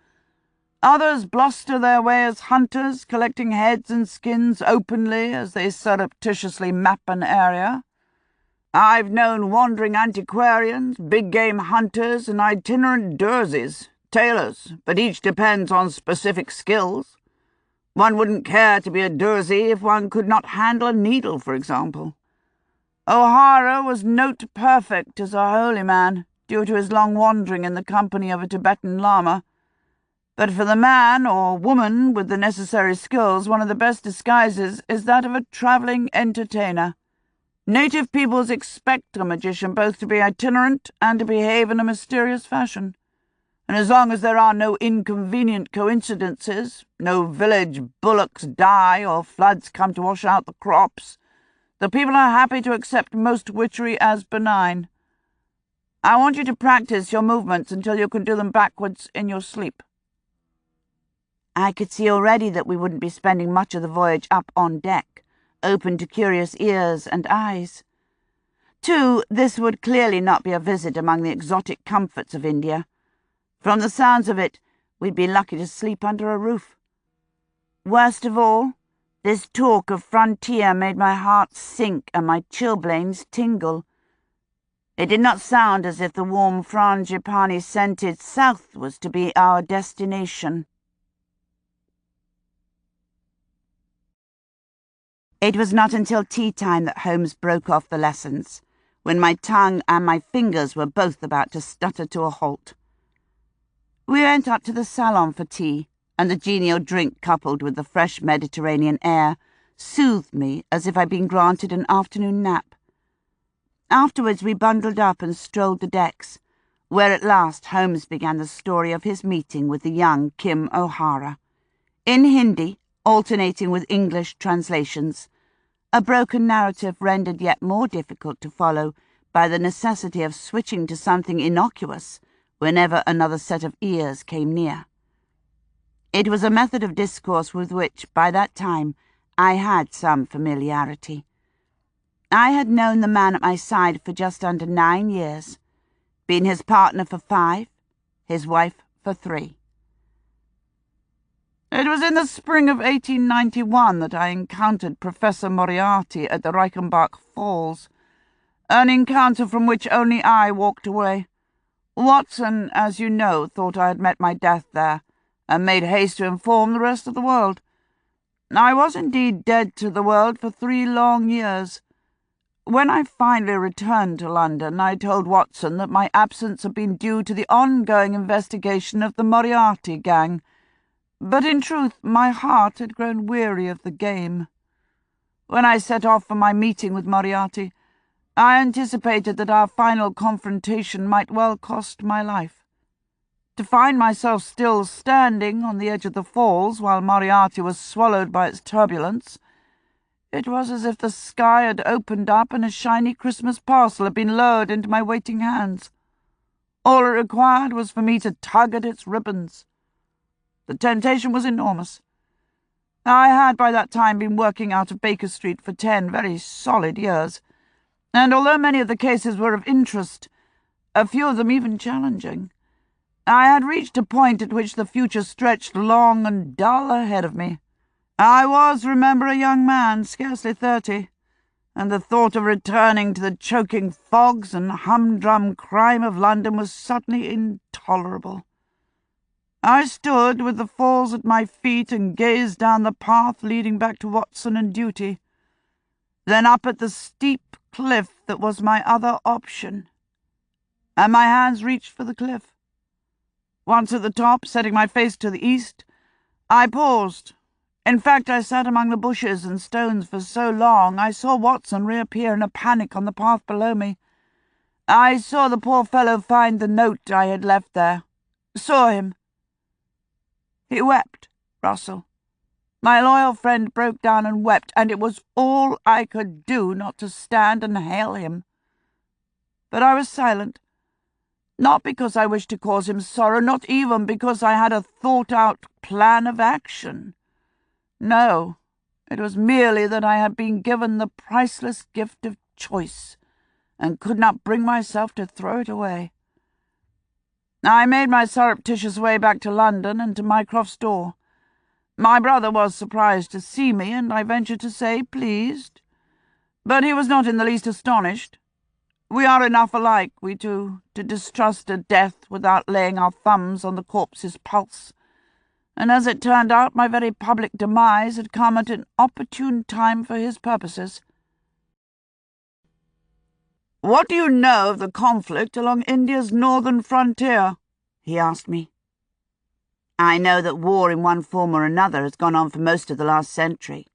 Others bluster their way as hunters, collecting heads and skins openly as they surreptitiously map an area. I've known wandering antiquarians, big-game hunters, and itinerant derzies, tailors, but each depends on specific skills. One wouldn't care to be a derzi if one could not handle a needle, for example. O'Hara was note-perfect as a holy man, due to his long wandering in the company of a Tibetan lama. But for the man or woman with the necessary skills, one of the best disguises is that of a travelling entertainer. Native peoples expect a magician both to be itinerant and to behave in a mysterious fashion. And as long as there are no inconvenient coincidences, no village bullocks die or floods come to wash out the crops, the people are happy to accept most witchery as benign. I want you to practice your movements until you can do them backwards in your sleep. I could see already that we wouldn't be spending much of the voyage up on deck, open to curious ears and eyes. Too, this would clearly not be a visit among the exotic comforts of India. From the sounds of it, we'd be lucky to sleep under a roof. Worst of all, this talk of frontier made my heart sink and my chilblains tingle. It did not sound as if the warm frangipani-scented south was to be our destination. It was not until tea-time that Holmes broke off the lessons, when my tongue and my fingers were both about to stutter to a halt. We went up to the salon for tea, and the genial drink coupled with the fresh Mediterranean air soothed me as if I'd been granted an afternoon nap. Afterwards we bundled up and strolled the decks, where at last Holmes began the story of his meeting with the young Kim O'Hara. In Hindi, alternating with English translations, a broken narrative rendered yet more difficult to follow by the necessity of switching to something innocuous whenever another set of ears came near. It was a method of discourse with which, by that time, I had some familiarity. I had known the man at my side for just under 9 years, been his partner for 5, his wife for 3. It was in the spring of 1891 that I encountered Professor Moriarty at the Reichenbach Falls, an encounter from which only I walked away. Watson, as you know, thought I had met my death there, and made haste to inform the rest of the world. I was indeed dead to the world for 3 long years. When I finally returned to London, I told Watson that my absence had been due to the ongoing investigation of the Moriarty gang, But in truth, my heart had grown weary of the game. When I set off for my meeting with Moriarty, I anticipated that our final confrontation might well cost my life. To find myself still standing on the edge of the falls while Moriarty was swallowed by its turbulence, it was as if the sky had opened up and a shiny Christmas parcel had been lowered into my waiting hands. All it required was for me to tug at its ribbons. The temptation was enormous. I had by that time been working out of Baker Street for 10 very solid years, and although many of the cases were of interest, a few of them even challenging, I had reached a point at which the future stretched long and dull ahead of me. I was, remember, a young man, scarcely 30, and the thought of returning to the choking fogs and humdrum crime of London was suddenly intolerable. I stood with the falls at my feet and gazed down the path leading back to Watson and Duty, then up at the steep cliff that was my other option, and my hands reached for the cliff. Once at the top, setting my face to the east, I paused. In fact, I sat among the bushes and stones for so long I saw Watson reappear in a panic on the path below me. I saw the poor fellow find the note I had left there. Saw him. He wept, Russell. My loyal friend broke down and wept, and it was all I could do not to stand and hail him. But I was silent, not because I wished to cause him sorrow, not even because I had a thought-out plan of action. No, it was merely that I had been given the priceless gift of choice, and could not bring myself to throw it away. I made my surreptitious way back to London and to Mycroft's door. My brother was surprised to see me, and I ventured to say pleased. But he was not in the least astonished. We are enough alike, we two, to distrust a death without laying our thumbs on the corpse's pulse. And as it turned out, my very public demise had come at an opportune time for his purposes. "What do you know of the conflict along India's northern frontier?" he asked me. "I know that war in one form or another has gone on for most of the last century,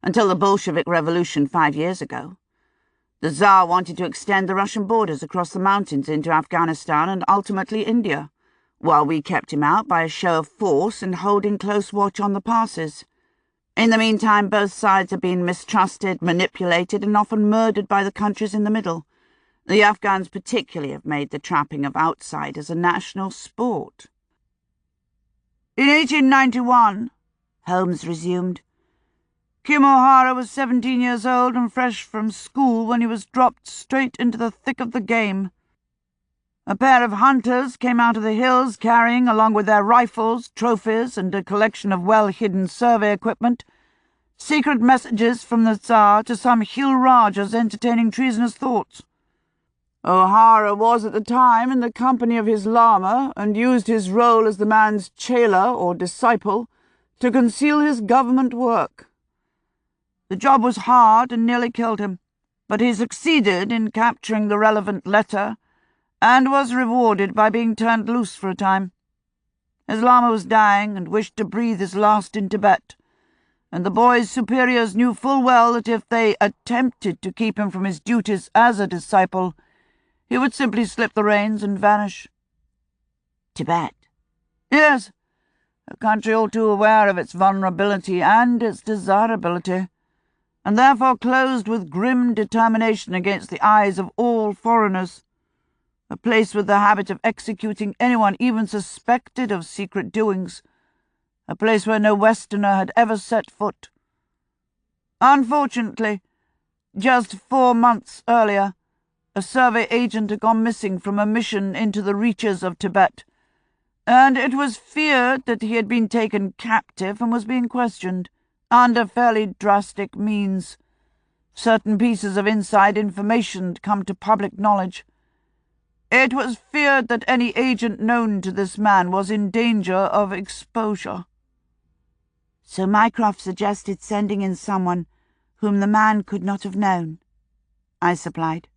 until the Bolshevik Revolution 5 years ago. The Tsar wanted to extend the Russian borders across the mountains into Afghanistan and ultimately India, while we kept him out by a show of force and holding close watch on the passes. In the meantime, both sides have been mistrusted, manipulated, and often murdered by the countries in the middle. The Afghans particularly have made the trapping of outsiders a national sport." "In 1891, Holmes resumed, "Kim O'Hara was 17 years old and fresh from school when he was dropped straight into the thick of the game. A pair of hunters came out of the hills carrying, along with their rifles, trophies, and a collection of well-hidden survey equipment, secret messages from the Tsar to some hill Rajas entertaining treasonous thoughts. O'Hara was at the time in the company of his lama and used his role as the man's chela or disciple to conceal his government work. The job was hard and nearly killed him, but he succeeded in capturing the relevant letter and was rewarded by being turned loose for a time. His lama was dying and wished to breathe his last in Tibet, and the boy's superiors knew full well that if they attempted to keep him from his duties as a disciple, he would simply slip the reins and vanish." "Tibet?" "Yes, a country all too aware of its vulnerability and its desirability, and therefore closed with grim determination against the eyes of all foreigners. A place with the habit of executing anyone even suspected of secret doings. A place where no Westerner had ever set foot. Unfortunately, just 4 months earlier, a survey agent had gone missing from a mission into the reaches of Tibet, and it was feared that he had been taken captive and was being questioned, under fairly drastic means. Certain pieces of inside information had come to public knowledge. It was feared that any agent known to this man was in danger of exposure." "So Mycroft suggested sending in someone whom the man could not have known," I supplied.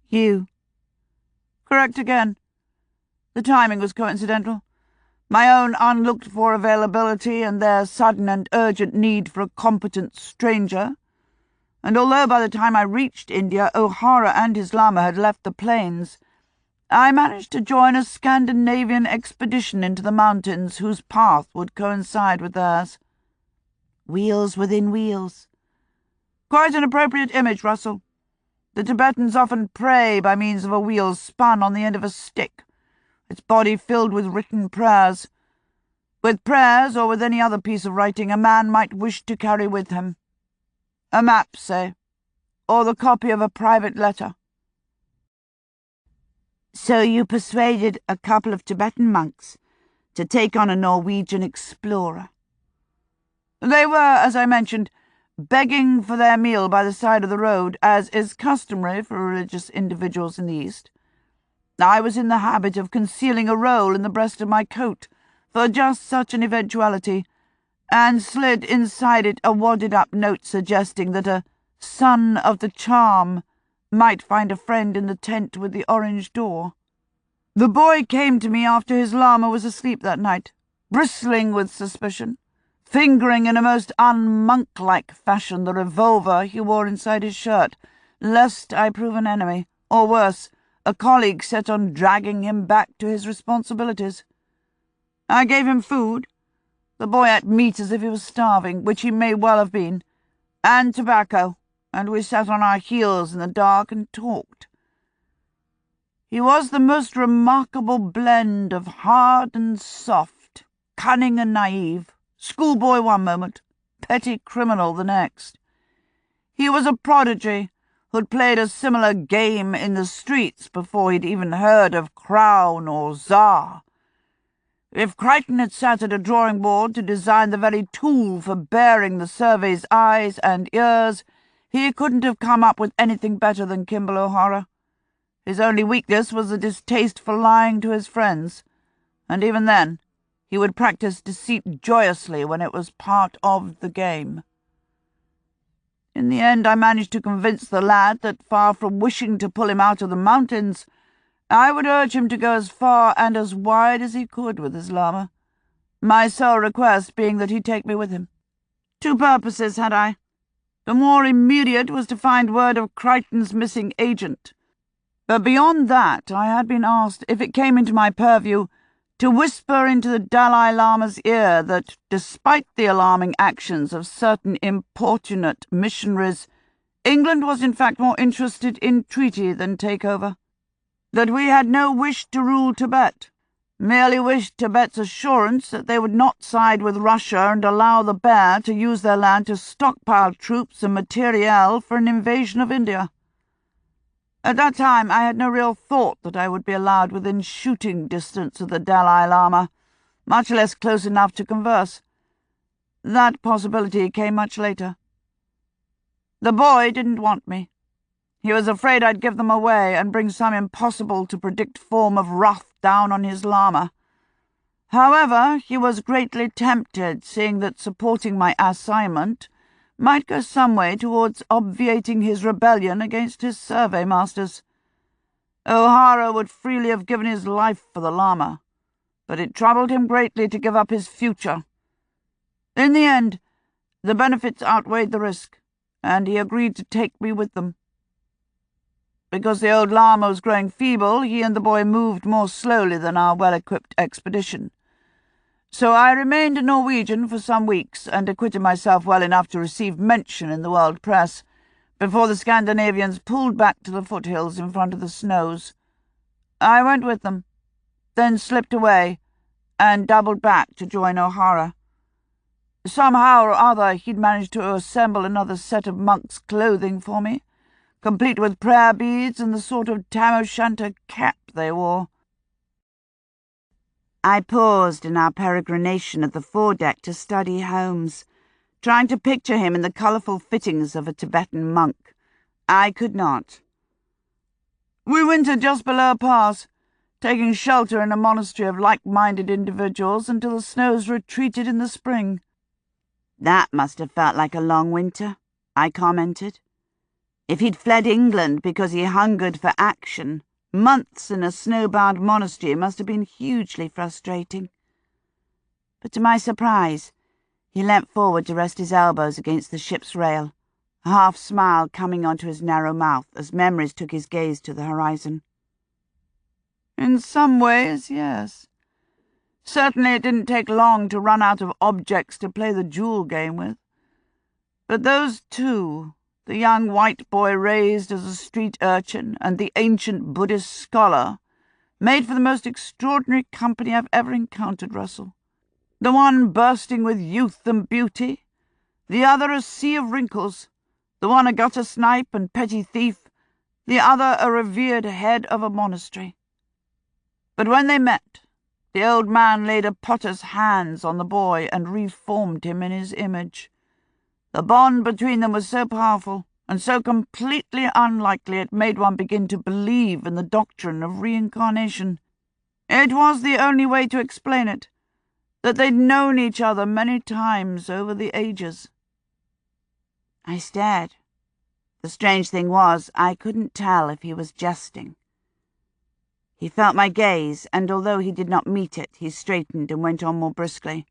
"You?" "Correct again. The timing was coincidental. My own unlooked-for availability and their sudden and urgent need for a competent stranger. And although by the time I reached India, O'Hara and his Lama had left the plains, I managed to join a Scandinavian expedition into the mountains whose path would coincide with theirs. Wheels within wheels. Quite an appropriate image, Russell. The Tibetans often pray by means of a wheel spun on the end of a stick, its body filled with written prayers. With prayers, or with any other piece of writing a man might wish to carry with him. A map, say, or the copy of a private letter. So you persuaded a couple of Tibetan monks to take on a Norwegian explorer. They were, as I mentioned, begging for their meal by the side of the road, as is customary for religious individuals in the East. I was in the habit of concealing a roll in the breast of my coat for just such an eventuality, and slid inside it a wadded-up note suggesting that a son of the charm might find a friend in the tent with the orange door. The boy came to me after his Lama was asleep that night, bristling with suspicion, fingering in a most un-monk-like fashion the revolver he wore inside his shirt, lest I prove an enemy, or worse, a colleague set on dragging him back to his responsibilities. I gave him food. The boy ate meat as if he was starving, which he may well have been, and tobacco, and we sat on our heels in the dark and talked. He was the most remarkable blend of hard and soft, cunning and naive, schoolboy one moment, petty criminal the next. He was a prodigy who'd played a similar game in the streets before he'd even heard of crown or czar. If Crichton had sat at a drawing board to design the very tool for bearing the survey's eyes and ears, he couldn't have come up with anything better than Kimball O'Hara. His only weakness was a distaste for lying to his friends, and even then he would practice deceit joyously when it was part of the game. In the end I managed to convince the lad that, far from wishing to pull him out of the mountains, I would urge him to go as far and as wide as he could with his Lama, my sole request being that he take me with him. Two purposes had I. The more immediate was to find word of Crichton's missing agent, but beyond that I had been asked, if it came into my purview, to whisper into the Dalai Lama's ear that, despite the alarming actions of certain importunate missionaries, England was in fact more interested in treaty than takeover. That we had no wish to rule Tibet, merely wished Tibet's assurance that they would not side with Russia and allow the Bear to use their land to stockpile troops and materiel for an invasion of India. At that time I had no real thought that I would be allowed within shooting distance of the Dalai Lama, much less close enough to converse. That possibility came much later. The boy didn't want me. He was afraid I'd give them away and bring some impossible-to-predict form of wrath down on his Lama. However, he was greatly tempted, seeing that supporting my assignment might go some way towards obviating his rebellion against his survey masters. O'Hara would freely have given his life for the Lama, but it troubled him greatly to give up his future. In the end, the benefits outweighed the risk, and he agreed to take me with them. Because the old Lama was growing feeble, he and the boy moved more slowly than our well-equipped expedition. So I remained a Norwegian for some weeks and acquitted myself well enough to receive mention in the world press before the Scandinavians pulled back to the foothills in front of the snows. I went with them, then slipped away and doubled back to join O'Hara. Somehow or other he'd managed to assemble another set of monk's clothing for me, complete with prayer beads and the sort of tam-o'-shanter cap they wore. I paused in our peregrination at the foredeck to study Holmes, trying to picture him in the colourful fittings of a Tibetan monk. I could not. We wintered just below a pass, taking shelter in a monastery of like-minded individuals until the snows retreated in the spring. That must have felt like a long winter, I commented. If he'd fled England because he hungered for action, months in a snowbound monastery must have been hugely frustrating. but to my surprise, he leant forward to rest his elbows against the ship's rail, a half-smile coming onto his narrow mouth as memories took his gaze to the horizon. "In some ways, yes. Certainly it didn't take long to run out of objects to play the jewel game with. But those two, the young white boy raised as a street urchin and the ancient Buddhist scholar, made for the most extraordinary company I've ever encountered, Russell. The one bursting with youth and beauty, the other a sea of wrinkles, the one a gutter snipe and petty thief, the other a revered head of a monastery. But when they met, the old man laid a potter's hands on the boy and reformed him in his image. The bond between them was so powerful and so completely unlikely it made one begin to believe in the doctrine of reincarnation. It was the only way to explain it, that they'd known each other many times over the ages." I stared. The strange thing was, I couldn't tell if he was jesting. He felt my gaze, and although he did not meet it, he straightened and went on more briskly.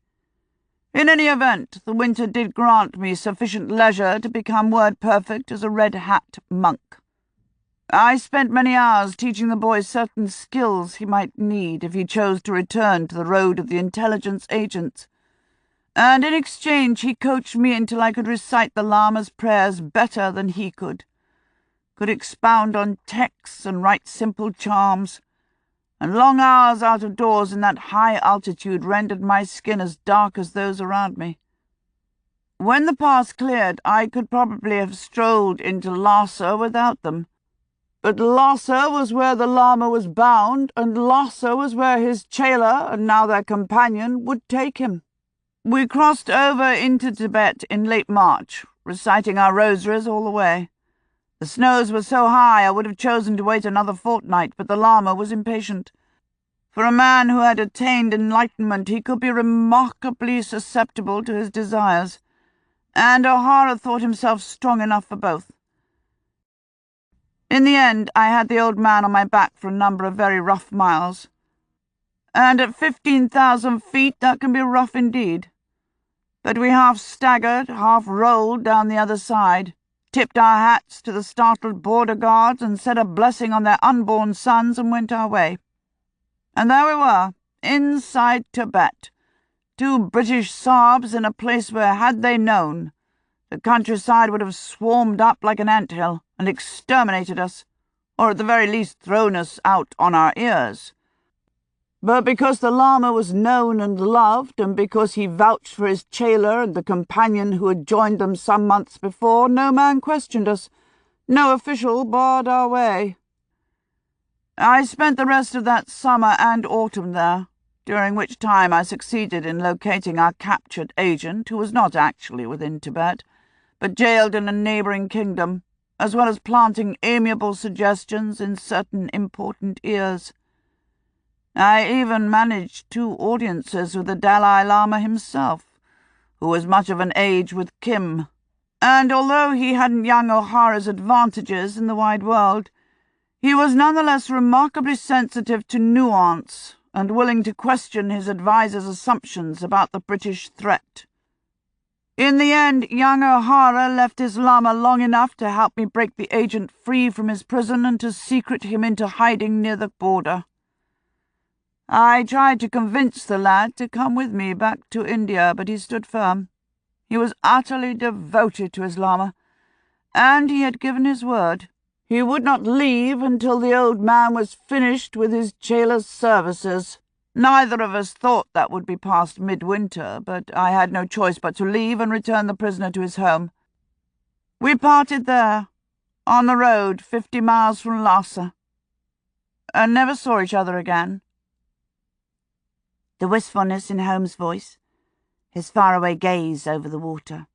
"In any event, the winter did grant me sufficient leisure to become word-perfect as a red-hat monk. I spent many hours teaching the boy certain skills he might need if he chose to return to the road of the intelligence agents, and in exchange he coached me until I could recite the Lama's prayers better than he could expound on texts and write simple charms, and long hours out of doors in that high altitude rendered my skin as dark as those around me. When the pass cleared, I could probably have strolled into Lhasa without them. But Lhasa was where the Lama was bound, and Lhasa was where his chela, and now their companion, would take him. We crossed over into Tibet in late March, reciting our rosaries all the way. The snows were so high I would have chosen to wait another fortnight, but the Lama was impatient. For a man who had attained enlightenment, he could be remarkably susceptible to his desires, and O'Hara thought himself strong enough for both. In the end, I had the old man on my back for a number of very rough miles, and at 15,000 feet that can be rough indeed. But we half staggered, half rolled down the other side, tipped our hats to the startled border guards and said a blessing on their unborn sons and went our way. And there we were, inside Tibet, two British Saabs in a place where, had they known, the countryside would have swarmed up like an anthill and exterminated us, or at the very least thrown us out on our ears. But because the Lama was known and loved, and because he vouched for his chela and the companion who had joined them some months before, no man questioned us. No official barred our way. I spent the rest of that summer and autumn there, during which time I succeeded in locating our captured agent, who was not actually within Tibet, but jailed in a neighbouring kingdom, as well as planting amiable suggestions in certain important ears. I even managed 2 audiences with the Dalai Lama himself, who was much of an age with Kim, and although he hadn't young O'Hara's advantages in the wide world, he was nonetheless remarkably sensitive to nuance and willing to question his advisor's assumptions about the British threat. In the end, young O'Hara left his Lama long enough to help me break the agent free from his prison and to secret him into hiding near the border. I tried to convince the lad to come with me back to India, but he stood firm. He was utterly devoted to his Lama, and he had given his word. He would not leave until the old man was finished with his chela's services. Neither of us thought that would be past midwinter, but I had no choice but to leave and return the prisoner to his home. We parted there, on the road 50 miles from Lhasa, and never saw each other again. The wistfulness in Holmes' voice, his faraway gaze over the water,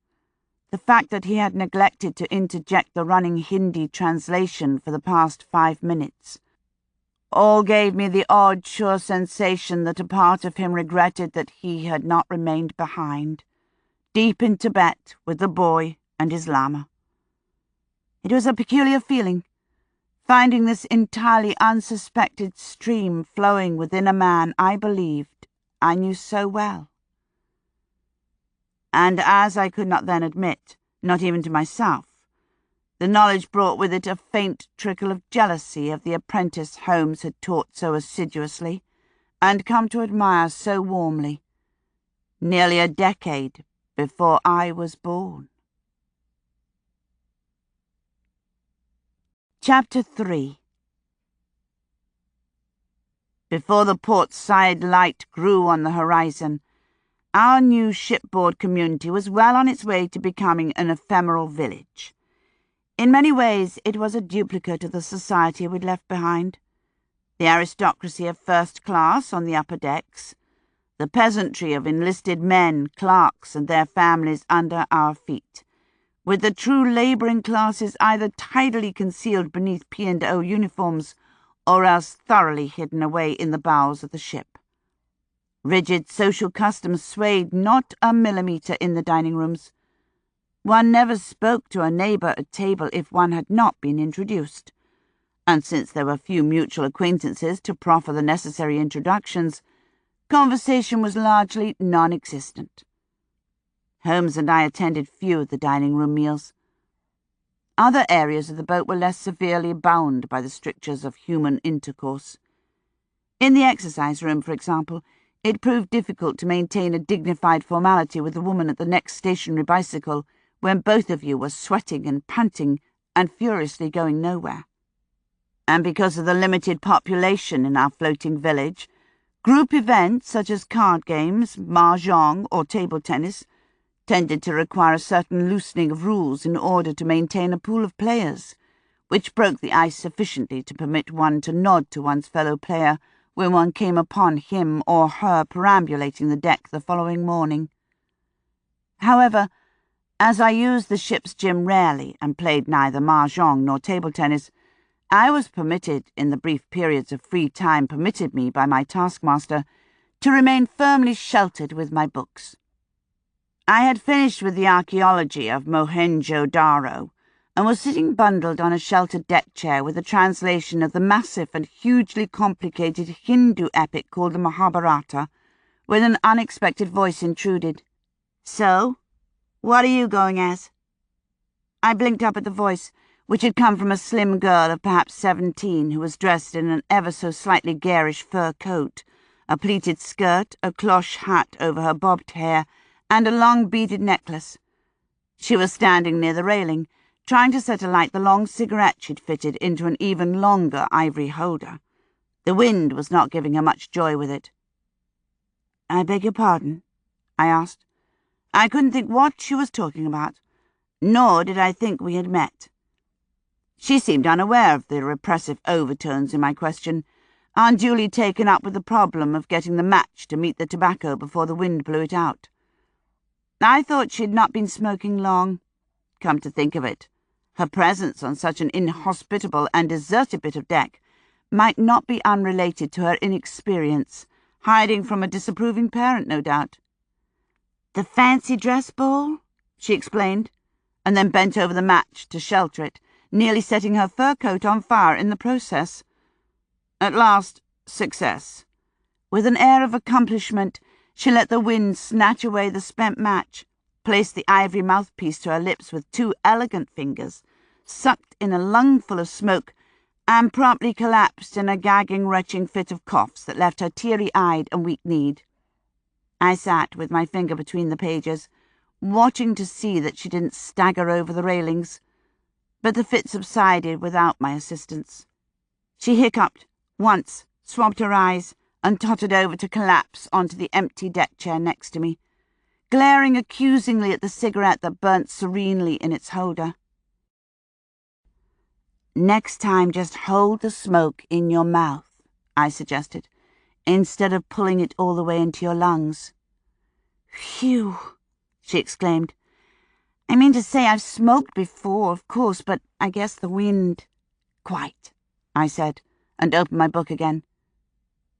the fact that he had neglected to interject the running Hindi translation for the past 5 minutes, all gave me the odd, sure sensation that a part of him regretted that he had not remained behind, deep in Tibet with the boy and his Lama. It was a peculiar feeling, finding this entirely unsuspected stream flowing within a man I believed I knew so well. and as I could not then admit, not even to myself, the knowledge brought with it a faint trickle of jealousy of the apprentice Holmes had taught so assiduously, and come to admire so warmly, nearly a decade before I was born. Chapter 3. Before the port side light grew on the horizon, our new shipboard community was well on its way to becoming an ephemeral village. In many ways, it was a duplicate of the society we'd left behind. The aristocracy of first class on the upper decks, the peasantry of enlisted men, clerks, and their families under our feet, with the true labouring classes either tidily concealed beneath P&O uniforms or else thoroughly hidden away in the bowels of the ship. Rigid social customs swayed not a millimetre in the dining rooms. One never spoke to a neighbour at table if one had not been introduced, and since there were few mutual acquaintances to proffer the necessary introductions, conversation was largely non-existent. Holmes and I attended few of the dining-room meals. Other areas of the boat were less severely bound by the strictures of human intercourse. In the exercise room, for example, it proved difficult to maintain a dignified formality with the woman at the next stationary bicycle when both of you were sweating and panting and furiously going nowhere. And because of the limited population in our floating village, group events such as card games, mahjong, or table tennis tended to require a certain loosening of rules in order to maintain a pool of players, which broke the ice sufficiently to permit one to nod to one's fellow player when one came upon him or her perambulating the deck the following morning. However, as I used the ship's gym rarely and played neither mahjong nor table tennis, I was permitted, in the brief periods of free time permitted me by my taskmaster, to remain firmly sheltered with my books. I had finished with the archaeology of Mohenjo-Daro and was sitting bundled on a sheltered deck chair with a translation of the massive and hugely complicated Hindu epic called the Mahabharata, when an unexpected voice intruded. "So, what are you going as?" I blinked up at the voice, which had come from a slim girl of perhaps 17 who was dressed in an ever so slightly garish fur coat, a pleated skirt, a cloche hat over her bobbed hair, and a long beaded necklace. She was standing near the railing, trying to set alight the long cigarette she'd fitted into an even longer ivory holder. The wind was not giving her much joy with it. "I beg your pardon?" I asked. I couldn't think what she was talking about, nor did I think we had met. She seemed unaware of the repressive overtones in my question, unduly taken up with the problem of getting the match to meet the tobacco before the wind blew it out. I thought she had not been smoking long. Come to think of it, her presence on such an inhospitable and deserted bit of deck might not be unrelated to her inexperience, hiding from a disapproving parent, no doubt. "The fancy dress ball?" she explained, and then bent over the match to shelter it, nearly setting her fur coat on fire in the process. At last, success. With an air of accomplishment, she let the wind snatch away the spent match, placed the ivory mouthpiece to her lips with 2 elegant fingers, sucked in a lungful of smoke, and promptly collapsed in a gagging, retching fit of coughs that left her teary-eyed and weak-kneed. I sat with my finger between the pages, watching to see that she didn't stagger over the railings, but the fit subsided without my assistance. She hiccuped once, swabbed her eyes, and tottered over to collapse onto the empty deck chair next to me, glaring accusingly at the cigarette that burnt serenely in its holder. "Next time just hold the smoke in your mouth," I suggested, "instead of pulling it all the way into your lungs." "Phew," she exclaimed. "I mean to say I've smoked before, of course, but I guess the wind—" "Quite," I said, and opened my book again.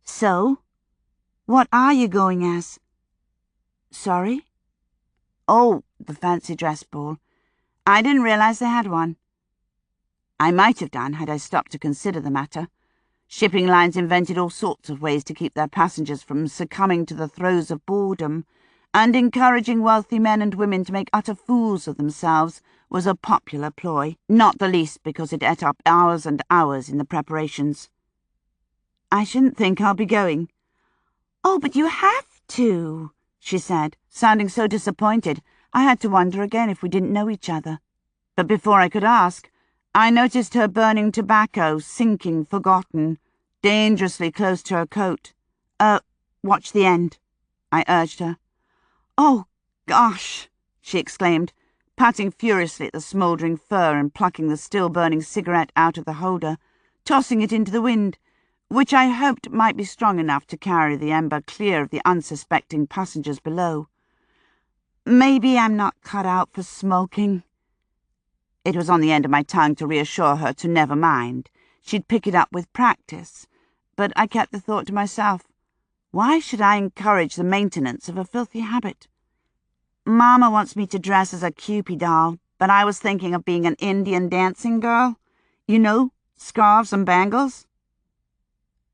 "So, what are you going as?" "Sorry?" "Oh, the fancy dress ball. I didn't realize they had one." I might have done had I stopped to consider the matter. Shipping lines invented all sorts of ways to keep their passengers from succumbing to the throes of boredom, and encouraging wealthy men and women to make utter fools of themselves was a popular ploy, not the least because it ate up hours and hours in the preparations. "I shouldn't think I'll be going." "Oh, but you have to," she said, sounding so disappointed I had to wonder again if we didn't know each other. But before I could ask, I noticed her burning tobacco, sinking, forgotten, dangerously close to her coat. Watch the end," I urged her. "Oh, gosh," she exclaimed, patting furiously at the smouldering fur and plucking the still-burning cigarette out of the holder, tossing it into the wind, which I hoped might be strong enough to carry the ember clear of the unsuspecting passengers below. "Maybe I'm not cut out for smoking." It was on the end of my tongue to reassure her to never mind. She'd pick it up with practice, but I kept the thought to myself. Why should I encourage the maintenance of a filthy habit? "Mama wants me to dress as a Cupid doll, but I was thinking of being an Indian dancing girl. You know, scarves and bangles."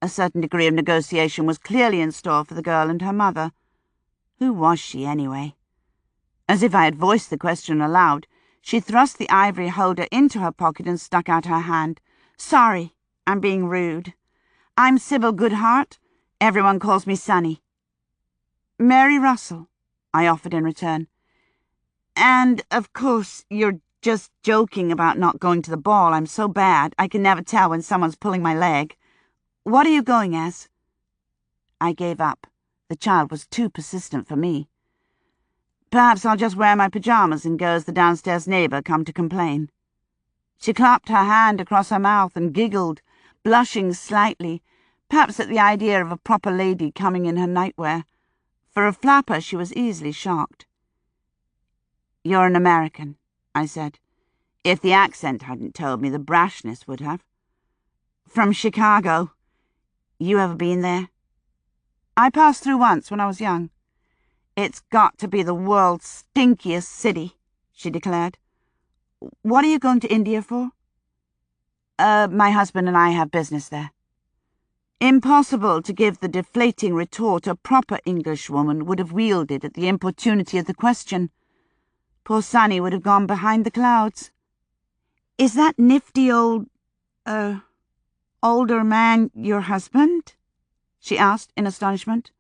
A certain degree of negotiation was clearly in store for the girl and her mother. Who was she, anyway? As if I had voiced the question aloud, she thrust the ivory holder into her pocket and stuck out her hand. "Sorry, I'm being rude. I'm Sybil Goodhart. Everyone calls me Sonny." "Mary Russell," I offered in return. "And, of course, you're just joking about not going to the ball. I'm so bad, I can never tell when someone's pulling my leg. What are you going as?" I gave up. The child was too persistent for me. "Perhaps I'll just wear my pajamas and go as the downstairs neighbour come to complain." She clapped her hand across her mouth and giggled, blushing slightly, perhaps at the idea of a proper lady coming in her nightwear. For a flapper, she was easily shocked. "You're an American," I said. If the accent hadn't told me, the brashness would have. "From Chicago. You ever been there?" "I passed through once when I was young." "It's got to be the world's stinkiest city," she declared. "What are you going to India for?" My husband and I have business there." Impossible to give the deflating retort a proper Englishwoman would have wielded at the importunity of the question. Poor Sonny would have gone behind the clouds. "Is that nifty old, older man your husband?" she asked in astonishment.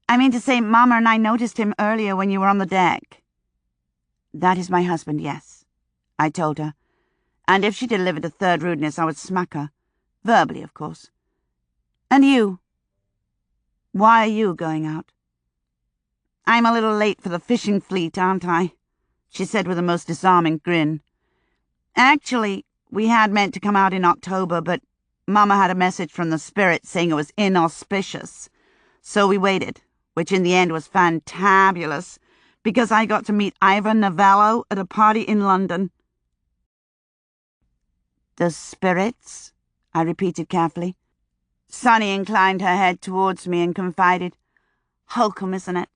"I mean to say, Mama and I noticed him earlier when you were on the deck." "That is my husband, yes," I told her, and if she delivered a third rudeness I would smack her. Verbally, of course. "And you? Why are you going out?" "I'm a little late for the fishing fleet, aren't I?" she said with a most disarming grin. "Actually, we had meant to come out in October, but Mama had a message from the spirits saying it was inauspicious. So we waited, which in the end was fantabulous, because I got to meet Ivan Novello at a party in London." "The spirits?" I repeated carefully. Sonny inclined her head towards me and confided, "Hokum, isn't it?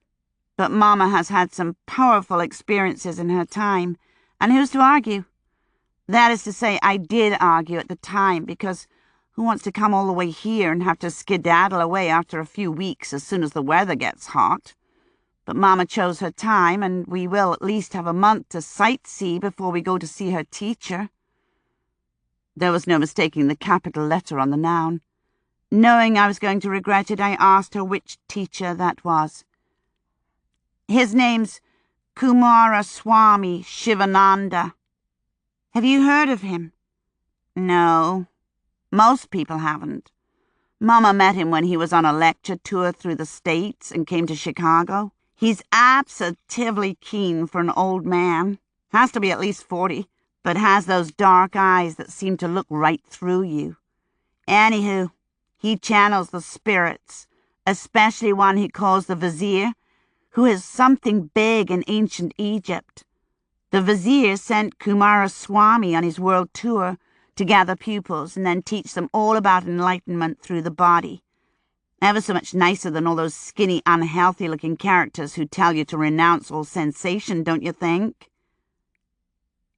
But Mama has had some powerful experiences in her time, and who's to argue? That is to say, I did argue at the time, because who wants to come all the way here and have to skedaddle away after a few weeks as soon as the weather gets hot? But Mama chose her time, and we will at least have a month to sightsee before we go to see her teacher." There was no mistaking the capital letter on the noun. Knowing I was going to regret it, I asked her which teacher that was. "His name's Kumaraswamy Shivananda. Have you heard of him?" "No. Most people haven't. Mama met him when he was on a lecture tour through the States and came to Chicago. He's absolutely keen for an old man. Has to be at least 40, but has those dark eyes that seem to look right through you. Anywho, he channels the spirits, especially one he calls the Vizier, who is something big in ancient Egypt. The Vizier sent Kumaraswamy on his world tour to gather pupils and then teach them all about enlightenment through the body. Ever so much nicer than all those skinny, unhealthy-looking characters who tell you to renounce all sensation, don't you think?"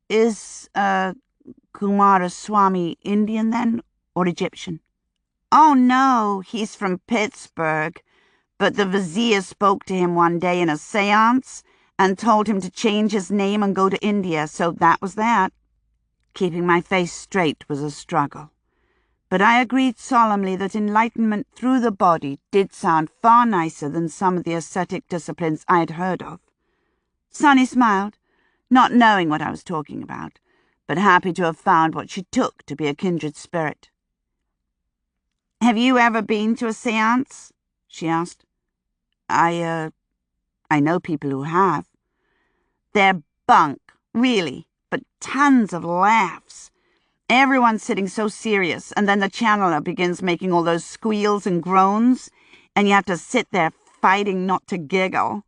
"Is, Kumaraswamy Indian, then, or Egyptian?" "Oh, no, he's from Pittsburgh, but the vizier spoke to him one day in a séance and told him to change his name and go to India, so that was that. Keeping my face straight was a struggle, but I agreed solemnly that enlightenment through the body did sound far nicer than some of the ascetic disciplines I had heard of. Sonny smiled, not knowing what I was talking about, but happy to have found what she took to be a kindred spirit. "Have you ever been to a séance?" she asked. I know people who have. They're bunk, really, but tons of laughs. Everyone's sitting so serious, and then the channeler begins making all those squeals and groans, and you have to sit there fighting not to giggle.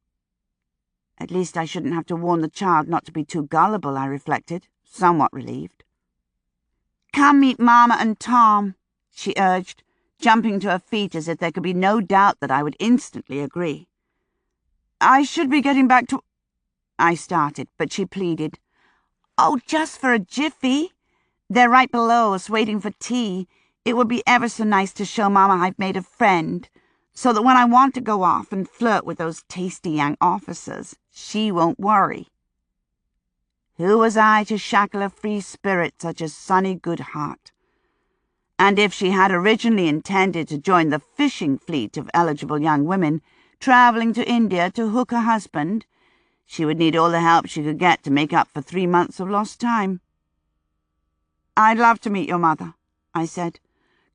At least I shouldn't have to warn the child not to be too gullible, I reflected, somewhat relieved. "Come meet Mama and Tom," she urged, jumping to her feet as if there could be no doubt that I would instantly agree. "I should be getting back to—" I started, but she pleaded. "Oh, just for a jiffy. They're right below us waiting for tea. It would be ever so nice to show Mama I've made a friend, so that when I want to go off and flirt with those tasty young officers, she won't worry." Who was I to shackle a free spirit such as Sunny Goodheart? And if she had originally intended to join the fishing fleet of eligible young women travelling to India to hook her husband, she would need all the help she could get to make up for 3 months of lost time. "I'd love to meet your mother," I said,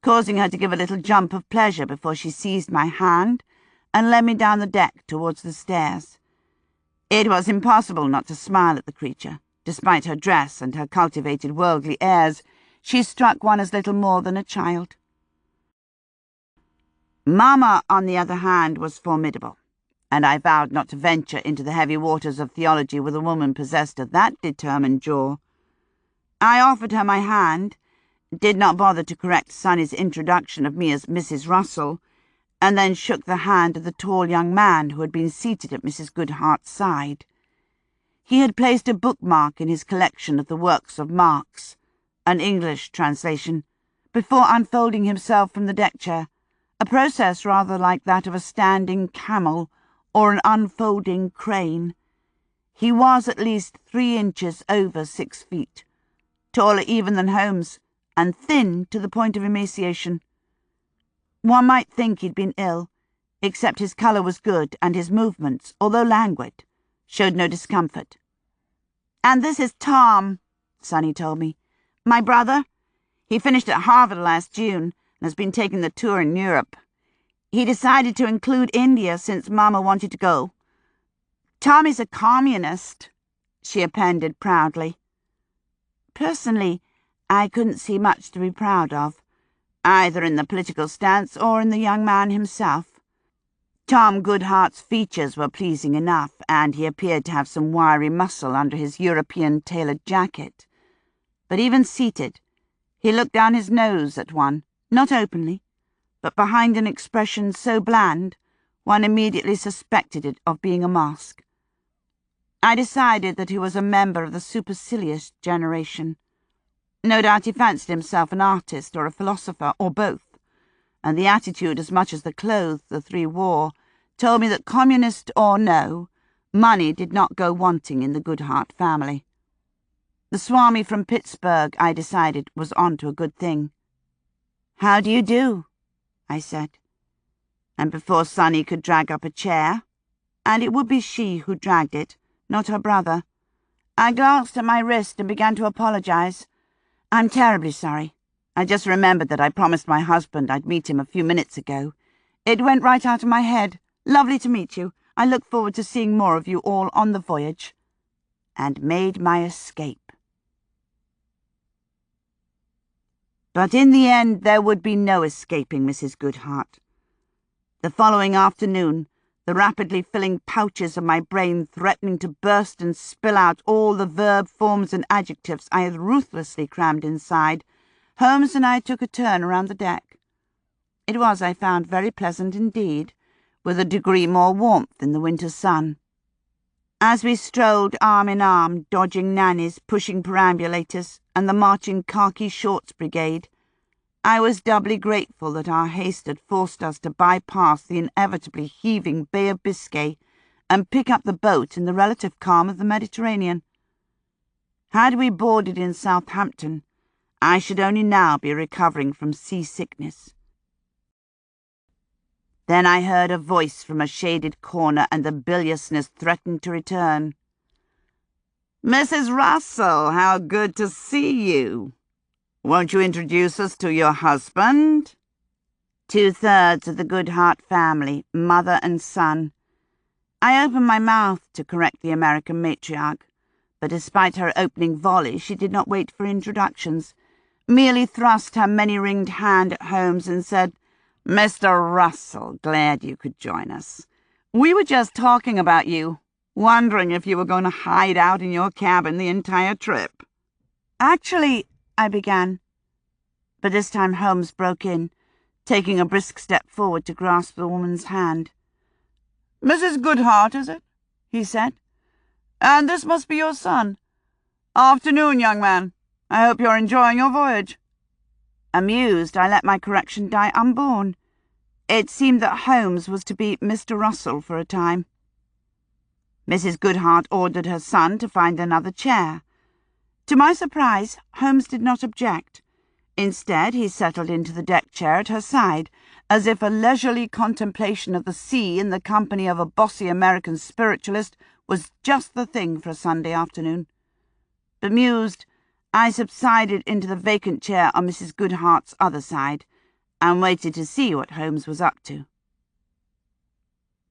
causing her to give a little jump of pleasure before she seized my hand and led me down the deck towards the stairs. It was impossible not to smile at the creature. Despite her dress and her cultivated worldly airs, she struck one as little more than a child. Mama, on the other hand, was formidable, and I vowed not to venture into the heavy waters of theology with a woman possessed of that determined jaw. I offered her my hand, did not bother to correct Sonny's introduction of me as Mrs. Russell, and then shook the hand of the tall young man who had been seated at Mrs. Goodhart's side. He had placed a bookmark in his collection of the works of Marx, an English translation, before unfolding himself from the deck chair, a process rather like that of a standing camel or an unfolding crane. He was at least 3 inches over 6 feet, taller even than Holmes, and thin to the point of emaciation. One might think he'd been ill, except his colour was good and his movements, although languid, showed no discomfort. "And this is Tom," Sonny told me. "My brother. He finished at Harvard last June and has been taking the tour in Europe. He decided to include India since Mama wanted to go. Tommy's a communist," she appended proudly. Personally, I couldn't see much to be proud of, either in the political stance or in the young man himself. Tom Goodhart's features were pleasing enough, and he appeared to have some wiry muscle under his European tailored jacket. But even seated, he looked down his nose at one, not openly, but behind an expression so bland one immediately suspected it of being a mask. I decided that he was a member of the supercilious generation. No doubt he fancied himself an artist or a philosopher, or both, and the attitude as much as the clothes the three wore told me that, communist or no, money did not go wanting in the Goodhart family. The Swami from Pittsburgh, I decided, was on to a good thing. "How do you do?" I said. And before Sonny could drag up a chair, and it would be she who dragged it, not her brother, I glanced at my wrist and began to apologize. "I'm terribly sorry. I just remembered that I promised my husband I'd meet him a few minutes ago. It went right out of my head. Lovely to meet you. I look forward to seeing more of you all on the voyage." And made my escape. But in the end there would be no escaping Mrs. Goodhart. The following afternoon, the rapidly filling pouches of my brain threatening to burst and spill out all the verb forms and adjectives I had ruthlessly crammed inside, Holmes and I took a turn around the deck. It was, I found, very pleasant indeed, with a degree more warmth in the winter sun. As we strolled arm in arm, dodging nannies, pushing perambulators, and the marching khaki shorts brigade, I was doubly grateful that our haste had forced us to bypass the inevitably heaving Bay of Biscay and pick up the boat in the relative calm of the Mediterranean. Had we boarded in Southampton, I should only now be recovering from seasickness. Then I heard a voice from a shaded corner, and the biliousness threatened to return. "Mrs. Russell, how good to see you. Won't you introduce us to your husband?" 2/3 of the Goodhart family, mother and son. I opened my mouth to correct the American matriarch, but despite her opening volley, she did not wait for introductions, merely thrust her many-ringed hand at Holmes and said, "Mr. Russell, glad you could join us. We were just talking about you, wondering if you were going to hide out in your cabin the entire trip." "Actually," I began, but this time Holmes broke in, taking a brisk step forward to grasp the woman's hand. "Mrs. Goodhart, is it?" he said. "And this must be your son. Afternoon, young man. I hope you're enjoying your voyage." Amused, I let my correction die unborn. It seemed that Holmes was to be Mr. Russell for a time. Mrs. Goodhart ordered her son to find another chair. To my surprise, Holmes did not object. Instead, he settled into the deck chair at her side, as if a leisurely contemplation of the sea in the company of a bossy American spiritualist was just the thing for a Sunday afternoon. Bemused, I subsided into the vacant chair on Mrs. Goodhart's other side, and waited to see what Holmes was up to.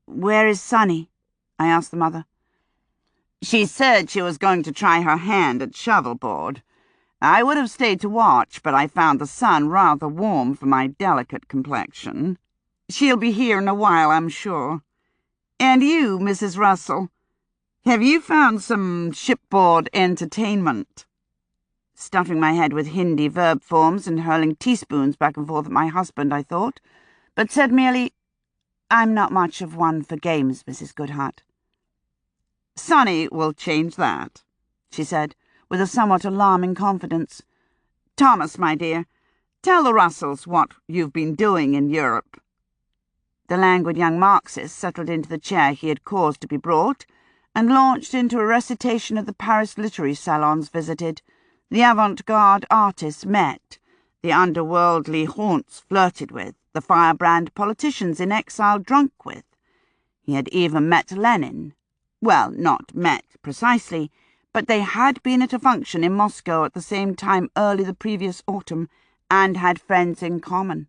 "Where is Sonny?" I asked the mother. "She said she was going to try her hand at shovelboard. I would have stayed to watch, but I found the sun rather warm for my delicate complexion. She'll be here in a while, I'm sure. And you, Mrs. Russell, have you found some shipboard entertainment?" Stuffing my head with Hindi verb forms and hurling teaspoons back and forth at my husband, I thought, but said merely, "I'm not much of one for games, Mrs. Goodhart." "Sonny will change that," she said, with a somewhat alarming confidence. "Thomas, my dear, tell the Russells what you've been doing in Europe." The languid young Marxist settled into the chair he had caused to be brought, and launched into a recitation of the Paris literary salons visited, the avant-garde artists met, the underworldly haunts flirted with, the firebrand politicians in exile drunk with. He had even met Lenin. Well, not met precisely, but they had been at a function in Moscow at the same time early the previous autumn, and had friends in common.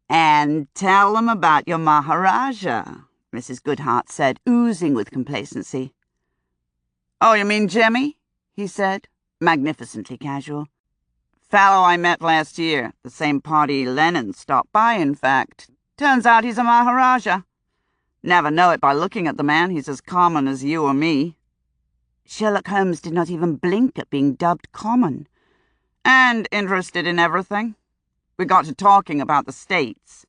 "And tell them about your Maharaja," Mrs. Goodhart said, oozing with complacency. "Oh, you mean Jimmy?" he said, magnificently casual. "Fellow I met last year, the same party Lenin stopped by, in fact. Turns out he's a Maharaja. Never know it by looking at the man. He's as common as you or me." Sherlock Holmes did not even blink at being dubbed common. "And interested in everything. We got to talking about the States.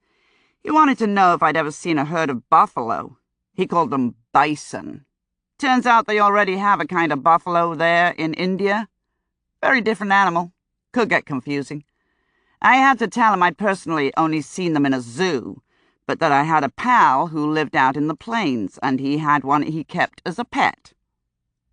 He wanted to know if I'd ever seen a herd of buffalo. He called them bison. Turns out they already have a kind of buffalo there in India. Very different animal. Could get confusing. I had to tell him I'd personally only seen them in a zoo, but that I had a pal who lived out in the plains, and he had one he kept as a pet.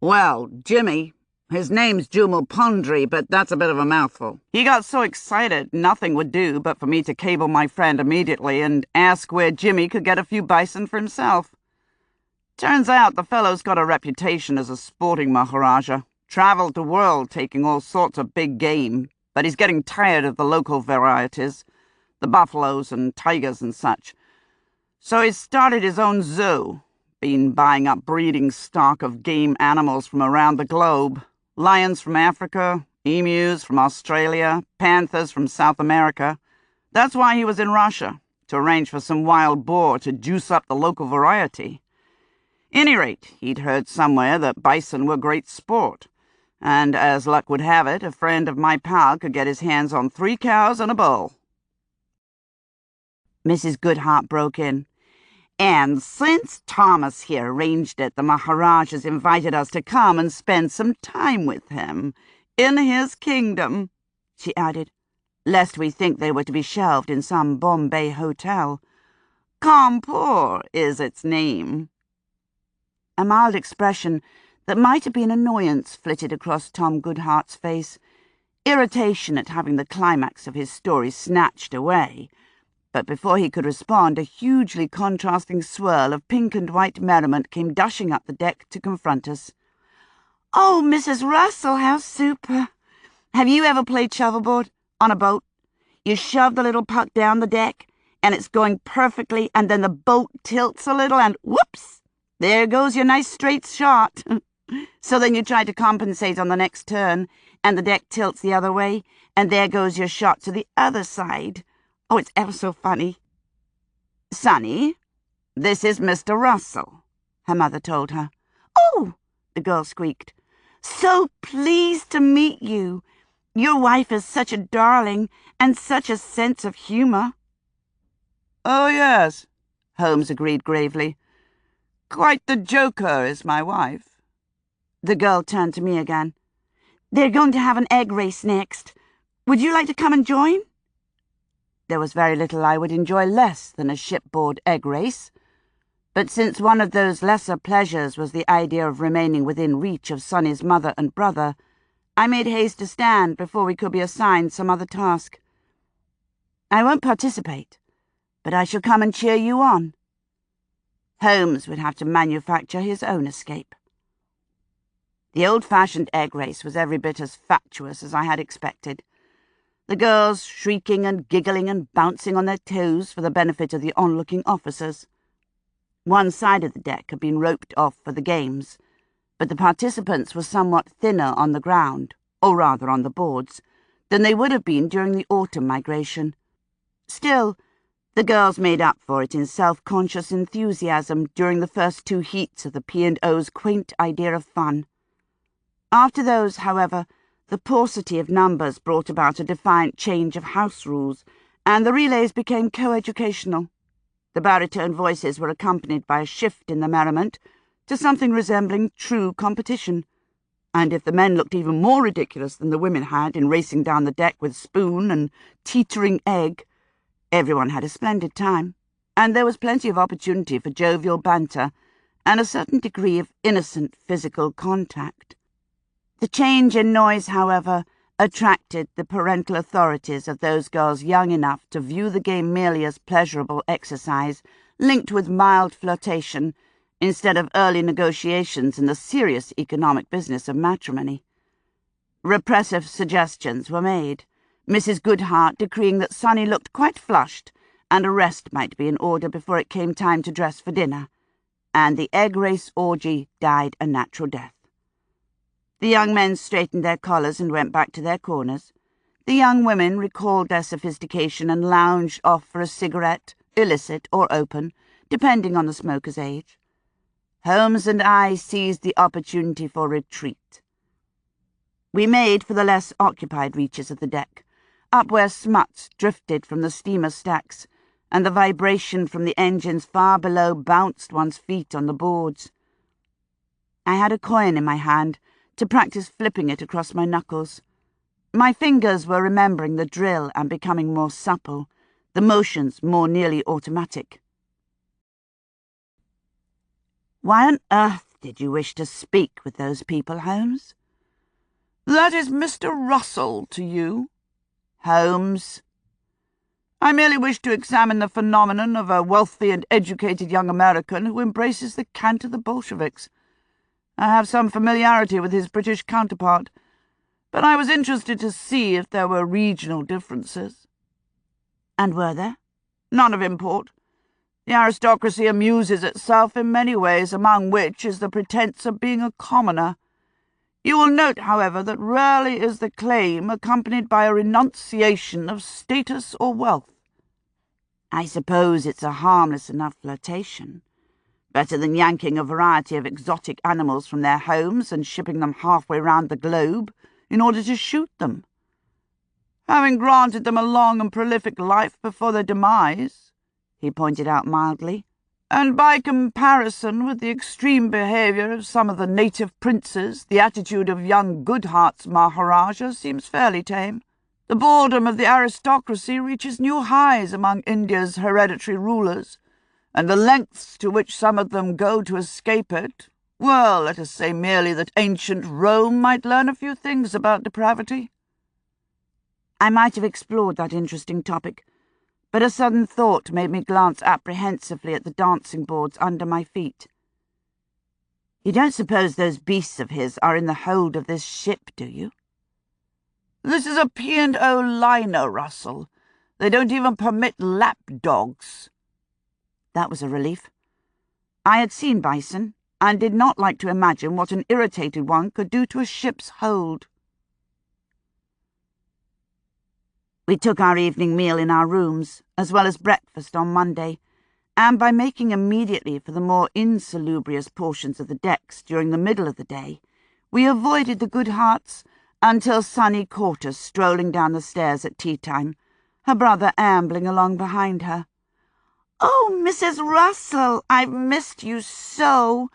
Well, Jimmy, his name's Jumal Pondri, but that's a bit of a mouthful. He got so excited nothing would do but for me to cable my friend immediately and ask where Jimmy could get a few bison for himself. Turns out the fellow's got a reputation as a sporting Maharaja. Travelled the world taking all sorts of big game, but he's getting tired of the local varieties, the buffaloes and tigers and such. So he's started his own zoo, been buying up breeding stock of game animals from around the globe, lions from Africa, emus from Australia, panthers from South America. That's why he was in Russia, to arrange for some wild boar to juice up the local variety. Any rate, he'd heard somewhere that bison were great sport, and as luck would have it, a friend of my pal could get his hands on 3 cows and a bull. Mrs. Goodhart broke in. "And since Thomas here arranged it, the Maharaj has invited us to come and spend some time with him in his kingdom," she added. lest we think they were to be shelved in some Bombay hotel. Cawnpore is its name. A mild expression that might have been annoyance flitted across Tom Goodhart's face, irritation at having the climax of his story snatched away. But before he could respond, a hugely contrasting swirl of pink and white merriment came dashing up the deck to confront us. "Oh, Mrs. Russell, how super! Have you ever played shovelboard on a boat? You shove the little puck down the deck, and it's going perfectly, and then the boat tilts a little, and whoops! There goes your nice straight shot. So then you try to compensate on the next turn, and the deck tilts the other way, and there goes your shot to the other side. Oh, it's ever so funny." "Sonny, this is Mr. Russell," her mother told her. "Oh," the girl squeaked. "So pleased to meet you. Your wife is such a darling, and such a sense of humour." "Oh, yes," Holmes agreed gravely. "Quite the joker is my wife." The girl turned to me again. "They're going to have an egg race next. Would you like to come and join?" There was very little I would enjoy less than a shipboard egg race, but since one of those lesser pleasures was the idea of remaining within reach of Sonny's mother and brother, I made haste to stand before we could be assigned some other task. "I won't participate, but I shall come and cheer you on." Holmes would have to manufacture his own escape. The old-fashioned egg race was every bit as fatuous as I had expected. The girls shrieking and giggling and bouncing on their toes for the benefit of the onlooking officers. One side of the deck had been roped off for the games, but the participants were somewhat thinner on the ground, or rather on the boards, than they would have been during the autumn migration. Still, the girls made up for it in self-conscious enthusiasm during the first two heats of the P&O's quaint idea of fun. After those, however, the paucity of numbers brought about a defiant change of house rules, and the relays became co-educational. The baritone voices were accompanied by a shift in the merriment to something resembling true competition, and if the men looked even more ridiculous than the women had in racing down the deck with spoon and teetering egg, everyone had a splendid time, and there was plenty of opportunity for jovial banter and a certain degree of innocent physical contact. The change in noise, however, attracted the parental authorities of those girls young enough to view the game merely as pleasurable exercise linked with mild flirtation instead of early negotiations in the serious economic business of matrimony. Repressive suggestions were made, Mrs. Goodhart decreeing that Sonny looked quite flushed and a rest might be in order before it came time to dress for dinner, and the egg race orgy died a natural death. The young men straightened their collars and went back to their corners. The young women recalled their sophistication and lounged off for a cigarette, illicit or open, depending on the smoker's age. Holmes and I seized the opportunity for retreat. We made for the less occupied reaches of the deck, up where smuts drifted from the steamer stacks, and the vibration from the engines far below bounced one's feet on the boards. I had a coin in my hand, to practice flipping it across my knuckles. My fingers were remembering the drill and becoming more supple, the motions more nearly automatic. "Why on earth did you wish to speak with those people, Holmes?" "That is Mr. Russell to you." "Holmes." "I merely wish to examine the phenomenon of a wealthy and educated young American who embraces the cant of the Bolsheviks. I have some familiarity with his British counterpart, but I was interested to see if there were regional differences." "And were there?" "None of import. The aristocracy amuses itself in many ways, among which is the pretence of being a commoner. You will note, however, that rarely is the claim accompanied by a renunciation of status or wealth." "I suppose it's a harmless enough flirtation. Better than yanking a variety of exotic animals from their homes and shipping them halfway round the globe in order to shoot them." "Having granted them a long and prolific life before their demise," he pointed out mildly, "and by comparison with the extreme behaviour of some of the native princes, the attitude of young Goodhart's Maharaja seems fairly tame." The boredom of the aristocracy reaches new highs among India's hereditary rulers, and the lengths to which some of them go to escape it, well, let us say merely that ancient Rome might learn a few things about depravity." I might have explored that interesting topic, but a sudden thought made me glance apprehensively at the dancing boards under my feet. "You don't suppose those beasts of his are in the hold of this ship, do you?" "This is a P&O liner, Russell. They don't even permit lap dogs." That was a relief. I had seen bison, and did not like to imagine what an irritated one could do to a ship's hold. We took our evening meal in our rooms, as well as breakfast on Monday, and by making immediately for the more insalubrious portions of the decks during the middle of the day, we avoided the good hearts until Sunny caught us strolling down the stairs at tea-time, her brother ambling along behind her. "Oh, Mrs. Russell, I've missed you so.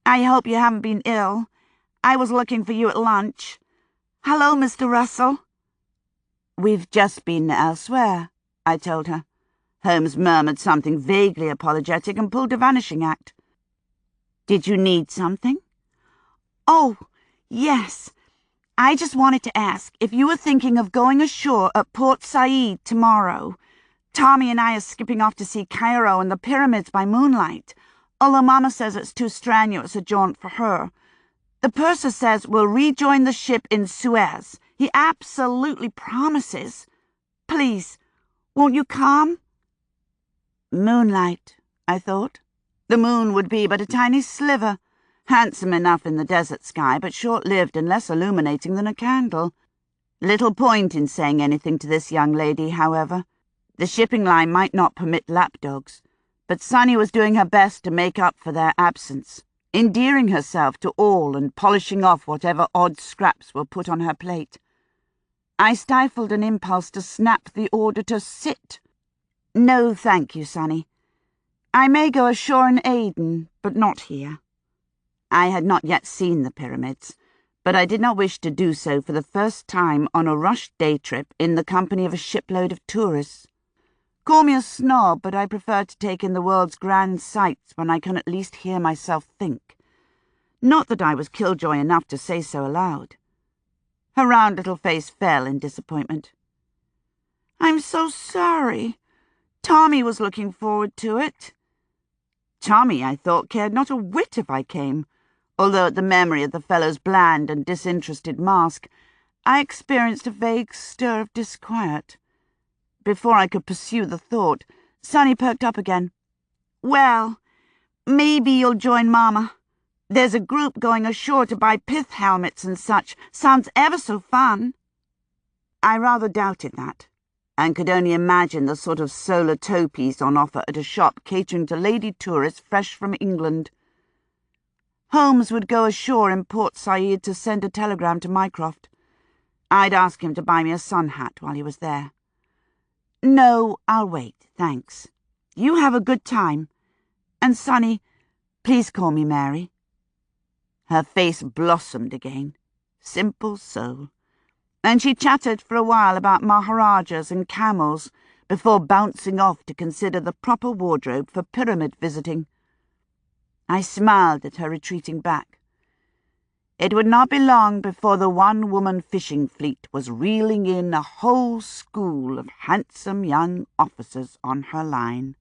I hope you haven't been ill. I was looking for you at lunch. Hello, Mr. Russell." "We've just been elsewhere," I told her. Holmes murmured something vaguely apologetic and pulled a vanishing act. "Did you need something?" "Oh, yes. I just wanted to ask if you were thinking of going ashore at Port Said tomorrow. Tommy and I are skipping off to see Cairo and the pyramids by moonlight, although Mama says it's too strenuous a jaunt for her. The purser says we'll rejoin the ship in Suez. He absolutely promises. Please, won't you come?" Moonlight, I thought. The moon would be but a tiny sliver, handsome enough in the desert sky, but short-lived and less illuminating than a candle. Little point in saying anything to this young lady, however. The shipping line might not permit lapdogs, but Sunny was doing her best to make up for their absence, endearing herself to all and polishing off whatever odd scraps were put on her plate. I stifled an impulse to snap the order to sit. "No, thank you, Sunny. I may go ashore in Aden, but not here." I had not yet seen the pyramids, but I did not wish to do so for the first time on a rushed day trip in the company of a shipload of tourists. Call me a snob, but I prefer to take in the world's grand sights when I can at least hear myself think. Not that I was killjoy enough to say so aloud. Her round little face fell in disappointment. "I'm so sorry. Tommy was looking forward to it." Tommy, I thought, cared not a whit if I came, although at the memory of the fellow's bland and disinterested mask, I experienced a vague stir of disquiet. Before I could pursue the thought, Sunny perked up again. "Well, maybe you'll join Mama. There's a group going ashore to buy pith helmets and such. Sounds ever so fun." I rather doubted that, and could only imagine the sort of solar topies on offer at a shop catering to lady tourists fresh from England. Holmes would go ashore in Port Said to send a telegram to Mycroft. I'd ask him to buy me a sun hat while he was there. "No, I'll wait, thanks. You have a good time. And, Sunny, please call me Mary." Her face blossomed again. Simple soul. And she chattered for a while about Maharajas and camels before bouncing off to consider the proper wardrobe for pyramid visiting. I smiled at her retreating back. It would not be long before the one-woman fishing fleet was reeling in a whole school of handsome young officers on her line.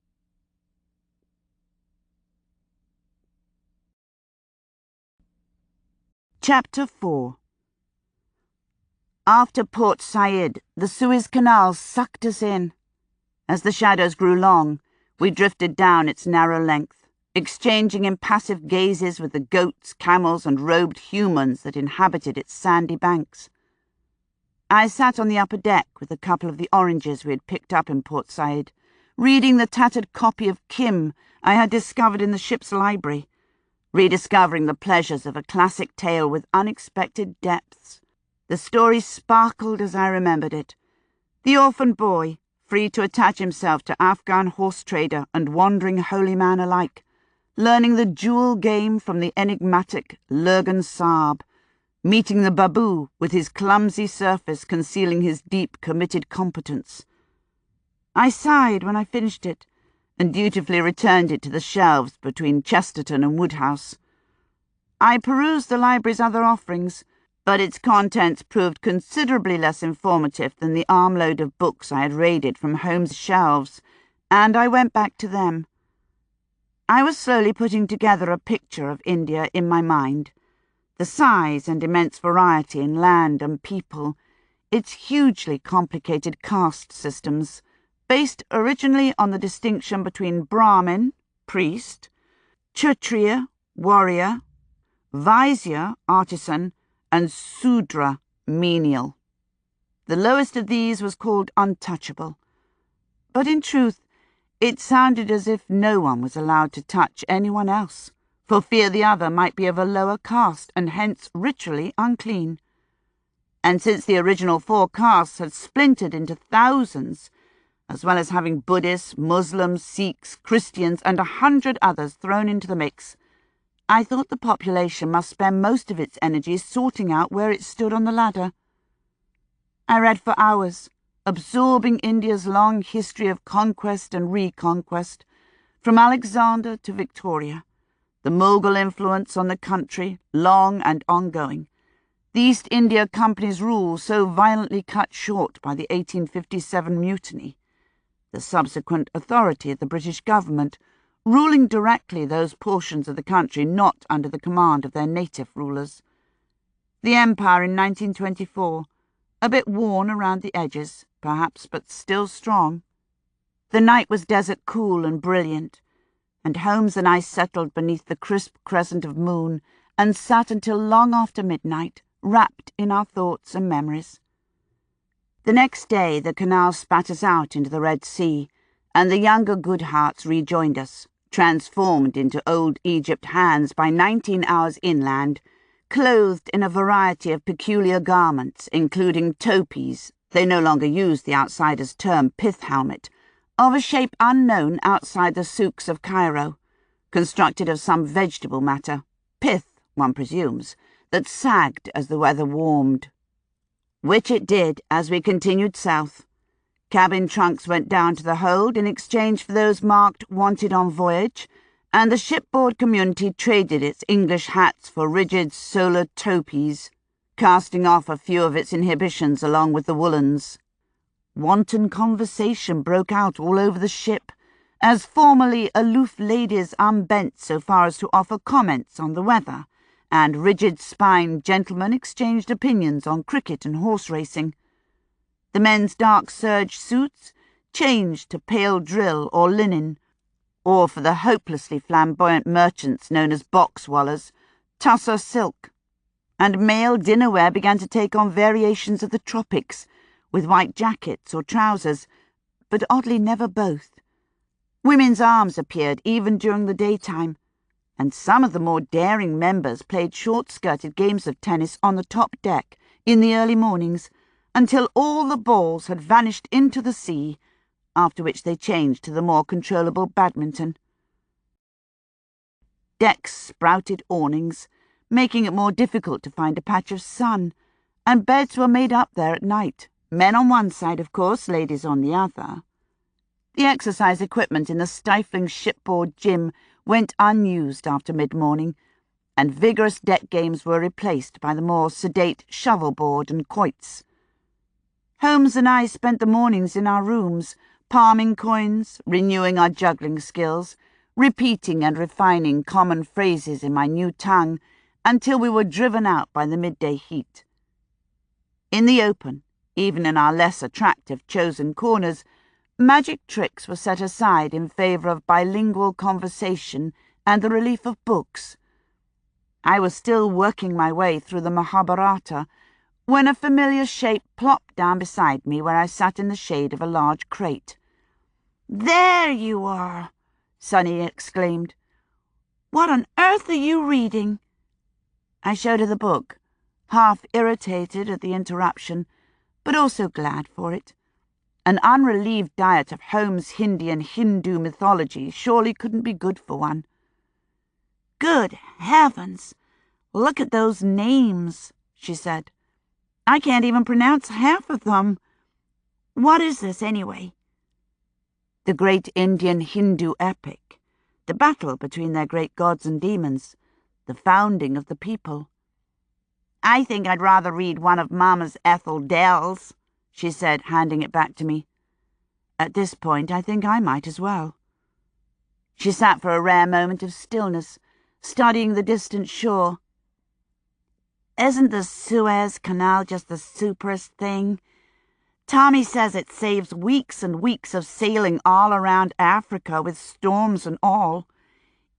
Chapter 4. After Port Said, the Suez Canal sucked us in. As the shadows grew long, we drifted down its narrow length, exchanging impassive gazes with the goats, camels, and robed humans that inhabited its sandy banks. I sat on the upper deck with a couple of the oranges we had picked up in Port Said, reading the tattered copy of Kim I had discovered in the ship's library, rediscovering the pleasures of a classic tale with unexpected depths. The story sparkled as I remembered it. The orphan boy, free to attach himself to Afghan horse trader and wandering holy man alike, learning the jewel game from the enigmatic Lurgan Saab, meeting the baboo with his clumsy surface concealing his deep, committed competence. I sighed when I finished it, and dutifully returned it to the shelves between Chesterton and Woodhouse. I perused the library's other offerings, but its contents proved considerably less informative than the armload of books I had raided from Holmes' shelves, and I went back to them. I was slowly putting together a picture of India in my mind. The size and immense variety in land and people, its hugely complicated caste systems, based originally on the distinction between Brahmin, priest, Kshatriya, warrior, Vaisya, artisan, and Sudra, menial. The lowest of these was called untouchable. But in truth, it sounded as if no one was allowed to touch anyone else, for fear the other might be of a lower caste and hence ritually unclean. And since the original 4 castes had splintered into thousands, as well as having Buddhists, Muslims, Sikhs, Christians, and 100 others thrown into the mix, I thought the population must spend most of its energy sorting out where it stood on the ladder. I read for hours, absorbing India's long history of conquest and reconquest, from Alexander to Victoria, the Mughal influence on the country, long and ongoing, the East India Company's rule so violently cut short by the 1857 mutiny, the subsequent authority of the British government, ruling directly those portions of the country not under the command of their native rulers. The Empire in 1924, a bit worn around the edges, perhaps, but still strong. The night was desert cool and brilliant, and Holmes and I settled beneath the crisp crescent of moon and sat until long after midnight, wrapped in our thoughts and memories. The next day the canal spat us out into the Red Sea, and the younger Goodharts rejoined us, transformed into old Egypt hands by 19 hours inland, clothed in a variety of peculiar garments, including topis — they no longer used the outsider's term pith helmet — of a shape unknown outside the souks of Cairo, constructed of some vegetable matter, pith, one presumes, that sagged as the weather warmed. Which it did as we continued south. Cabin trunks went down to the hold in exchange for those marked "Wanted on Voyage," and the shipboard community traded its English hats for rigid solar topis, casting off a few of its inhibitions along with the woolens. Wanton conversation broke out all over the ship, as formerly aloof ladies unbent so far as to offer comments on the weather, and rigid-spined gentlemen exchanged opinions on cricket and horse racing. The men's dark serge suits changed to pale drill or linen, or for the hopelessly flamboyant merchants known as box-wallers, tussar silk, and male dinnerwear began to take on variations of the tropics, with white jackets or trousers, but oddly never both. Women's arms appeared even during the daytime, and some of the more daring members played short-skirted games of tennis on the top deck in the early mornings, until all the balls had vanished into the sea, after which they changed to the more controllable badminton. Decks sprouted awnings, making it more difficult to find a patch of sun, and beds were made up there at night, men on one side, of course, ladies on the other. The exercise equipment in the stifling shipboard gym went unused after mid-morning, and vigorous deck games were replaced by the more sedate shovelboard and quoits. Holmes and I spent the mornings in our rooms, palming coins, renewing our juggling skills, repeating and refining common phrases in my new tongue, until we were driven out by the midday heat. In the open, even in our less attractive chosen corners, magic tricks were set aside in favour of bilingual conversation and the relief of books. I was still working my way through the Mahabharata when a familiar shape plopped down beside me where I sat in the shade of a large crate. "There you are!" Sonny exclaimed. "What on earth are you reading?" I showed her the book, half irritated at the interruption, but also glad for it. An unrelieved diet of Holmes' Hindi and Hindu mythology surely couldn't be good for one. "Good heavens! Look at those names," she said. "I can't even pronounce half of them. What is this, anyway?" "The great Indian Hindu epic, the battle between their great gods and demons, the founding of the people." "I think I'd rather read one of Mama's Ethel Dells," she said, handing it back to me. At this point, I think I might as well. She sat for a rare moment of stillness, studying the distant shore. "Isn't the Suez Canal just the superest thing? Tommy says it saves weeks and weeks of sailing all around Africa with storms and all.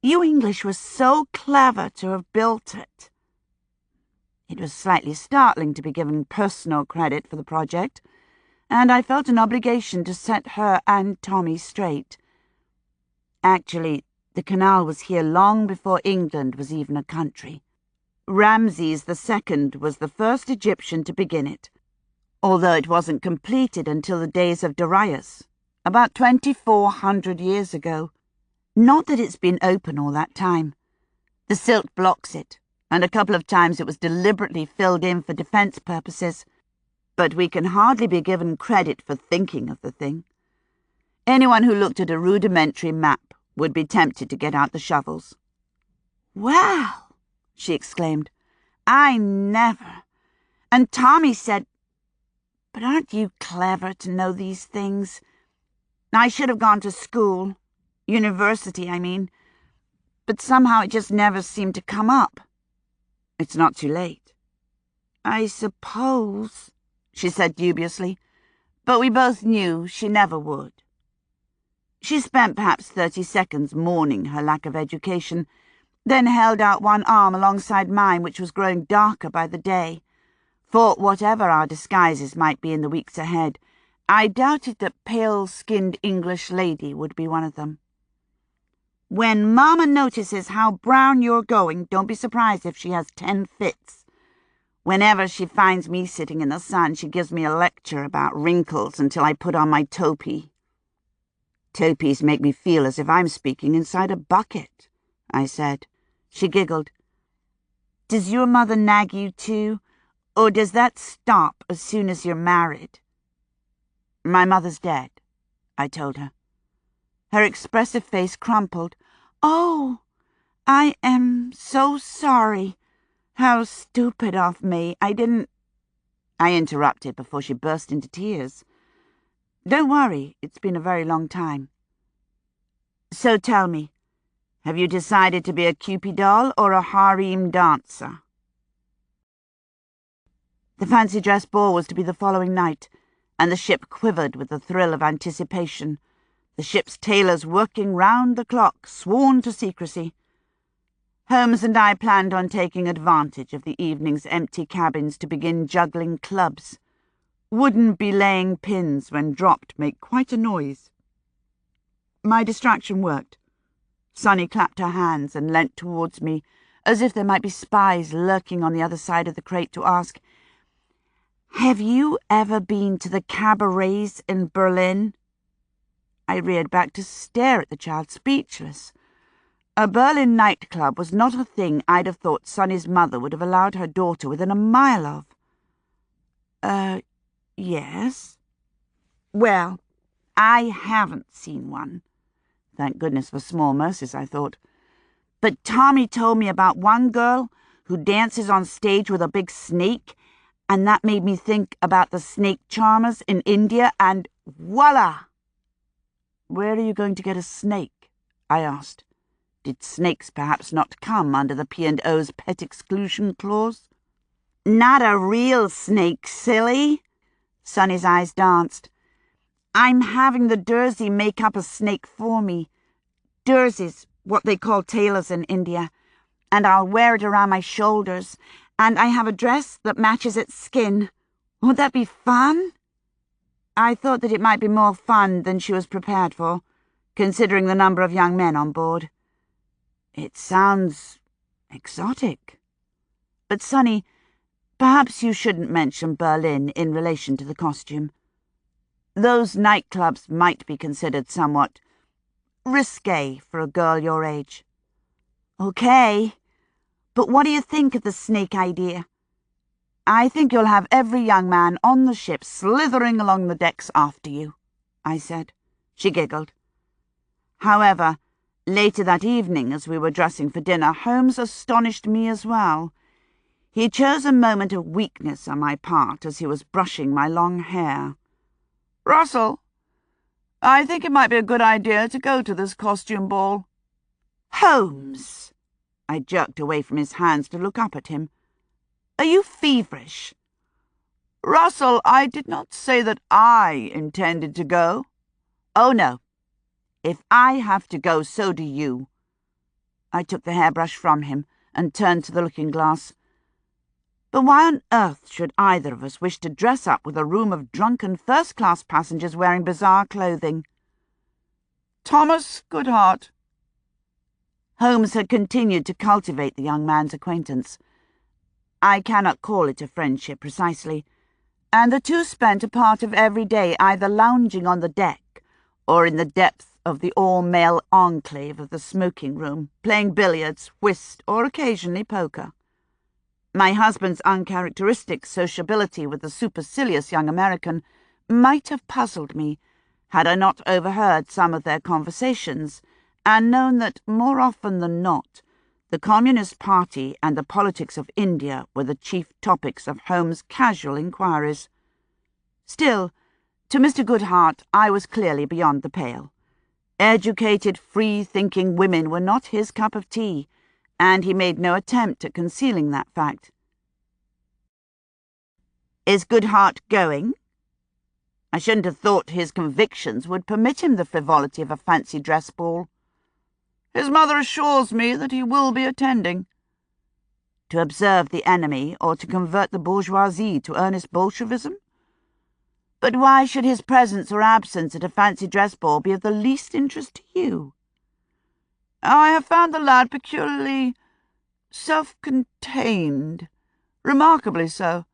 You English were so clever to have built it." It was slightly startling to be given personal credit for the project, and I felt an obligation to set her and Tommy straight. Actually, the canal was here long before England was even a country. Ramses II was the first Egyptian to begin it, although it wasn't completed until the days of Darius, about 2,400 years ago. Not that it's been open all that time. The silt blocks it, and a couple of times it was deliberately filled in for defense purposes, but we can hardly be given credit for thinking of the thing. Anyone who looked at a rudimentary map would be tempted to get out the shovels. "Wow!" she exclaimed. "I never. And Tommy said, but aren't you clever to know these things? I should have gone to school, university, I mean, but somehow it just never seemed to come up." "It's not too late." "I suppose," she said dubiously, but we both knew she never would. She spent perhaps 30 seconds mourning her lack of education, then held out one arm alongside mine, which was growing darker by the day. For whatever our disguises might be in the weeks ahead, I doubted that pale-skinned English lady would be one of them. "When Mama notices how brown you're going, don't be surprised if she has 10 fits. Whenever she finds me sitting in the sun, she gives me a lecture about wrinkles until I put on my topi." "Topies make me feel as if I'm speaking inside a bucket," I said. She giggled. "Does your mother nag you too, or does that stop as soon as you're married?" "My mother's dead," I told her. Her expressive face crumpled. "Oh, I am so sorry. How stupid of me. I didn't—" I interrupted before she burst into tears. "Don't worry, it's been a very long time. So tell me, have you decided to be a Cupid doll or a harem dancer?" The fancy dress ball was to be the following night, and the ship quivered with the thrill of anticipation. The ship's tailors working round the clock, sworn to secrecy. Holmes and I planned on taking advantage of the evening's empty cabins to begin juggling clubs. Wooden belaying pins, when dropped, make quite a noise. My distraction worked. Sunny clapped her hands and leant towards me, as if there might be spies lurking on the other side of the crate to ask, "Have you ever been to the cabarets in Berlin?" I reared back to stare at the child, speechless. A Berlin nightclub was not a thing I'd have thought Sunny's mother would have allowed her daughter within a mile of. Yes. Well, I haven't seen one. Thank goodness for small mercies, I thought. But Tommy told me about one girl who dances on stage with a big snake, and that made me think about the snake charmers in India, and voila! "Where are you going to get a snake?" I asked. Did snakes perhaps not come under the P&O's pet exclusion clause? "Not a real snake, silly." Sunny's eyes danced. "I'm having the Durzi make up a snake for me. Durzi's what they call tailors in India, and I'll wear it around my shoulders, and I have a dress that matches its skin. Would that be fun?" I thought that it might be more fun than she was prepared for, considering the number of young men on board. "It sounds exotic. But, Sunny, perhaps you shouldn't mention Berlin in relation to the costume. Those nightclubs might be considered somewhat risque for a girl your age." "Okay, but what do you think of the snake idea?" I think you'll have every young man on the ship slithering along the decks after you, I said. She giggled. However, later that evening, as we were dressing for dinner, Holmes astonished me as well. He chose a moment of weakness on my part as he was brushing my long hair. "Russell, I think it might be a good idea to go to this costume ball." "Holmes!" I jerked away from his hands to look up at him. "Are you feverish?" "Russell, I did not say that I intended to go." "Oh, no. If I have to go, so do you." I took the hairbrush from him and turned to the looking-glass. But why on earth should either of us wish to dress up with a room of drunken first-class passengers wearing bizarre clothing? "Thomas Goodhart." Holmes had continued to cultivate the young man's acquaintance. I cannot call it a friendship precisely, and the two spent a part of every day either lounging on the deck or in the depth of the all-male enclave of the smoking-room, playing billiards, whist, or occasionally poker. My husband's uncharacteristic sociability with the supercilious young American might have puzzled me had I not overheard some of their conversations and known that, more often than not, the Communist Party and the politics of India were the chief topics of Holmes' casual inquiries. Still, to Mr. Goodhart, I was clearly beyond the pale. Educated, free-thinking women were not his cup of tea, and he made no attempt at concealing that fact. "Is Goodhart going?" I shouldn't have thought his convictions would permit him the frivolity of a fancy dress ball. "His mother assures me that he will be attending." To observe the enemy or to convert the bourgeoisie to earnest Bolshevism? But why should his presence or absence at a fancy dress ball be of the least interest to you? "I have found the lad peculiarly self-contained. Remarkably so.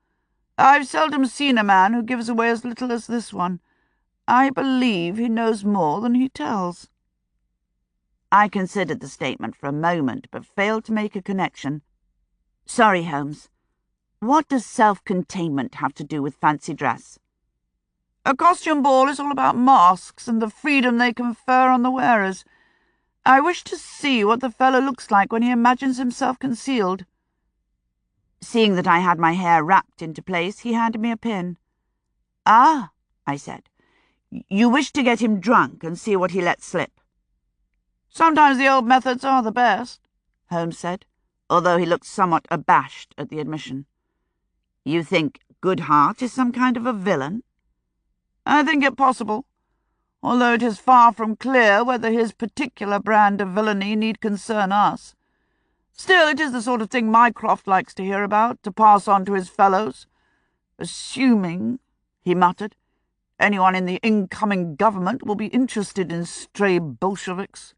I've seldom seen a man who gives away as little as this one. I believe he knows more than he tells." I considered the statement for a moment, but failed to make a connection. "Sorry, Holmes. What does self-containment have to do with fancy dress?" "A costume ball is all about masks and the freedom they confer on the wearers. I wish to see what the fellow looks like when he imagines himself concealed." Seeing that I had my hair wrapped into place, he handed me a pin. "Ah," I said, "you wish to get him drunk and see what he lets slip." "Sometimes the old methods are the best," Holmes said, although he looked somewhat abashed at the admission. "You think Goodhart is some kind of a villain?" "I think it possible, although it is far from clear whether his particular brand of villainy need concern us. Still, it is the sort of thing Mycroft likes to hear about, to pass on to his fellows. Assuming," he muttered, "anyone in the incoming government will be interested in stray Bolsheviks."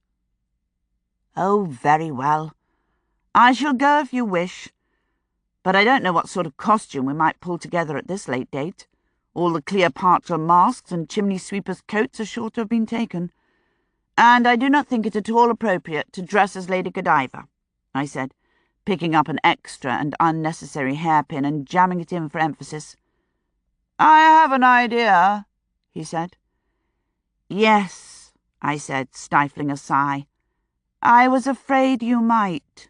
"Oh, very well. I shall go if you wish. But I don't know what sort of costume we might pull together at this late date. All the Cleopatra masks and chimney-sweepers' coats are sure to have been taken. And I do not think it at all appropriate to dress as Lady Godiva," I said, picking up an extra and unnecessary hairpin and jamming it in for emphasis. "I have an idea," he said. "Yes," I said, stifling a sigh. "I was afraid you might."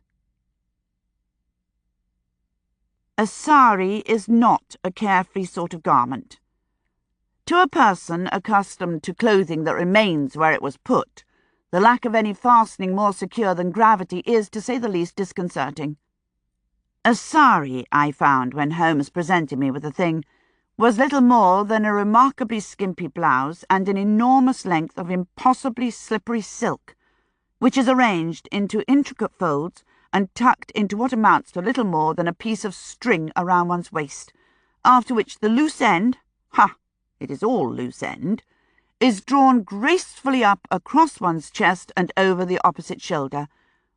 A sari is not a carefree sort of garment. To a person accustomed to clothing that remains where it was put, the lack of any fastening more secure than gravity is, to say the least, disconcerting. A sari, I found when Holmes presented me with the thing, was little more than a remarkably skimpy blouse and an enormous length of impossibly slippery silk, which is arranged into intricate folds and tucked into what amounts to little more than a piece of string around one's waist, after which the loose end, it is all loose end, is drawn gracefully up across one's chest and over the opposite shoulder,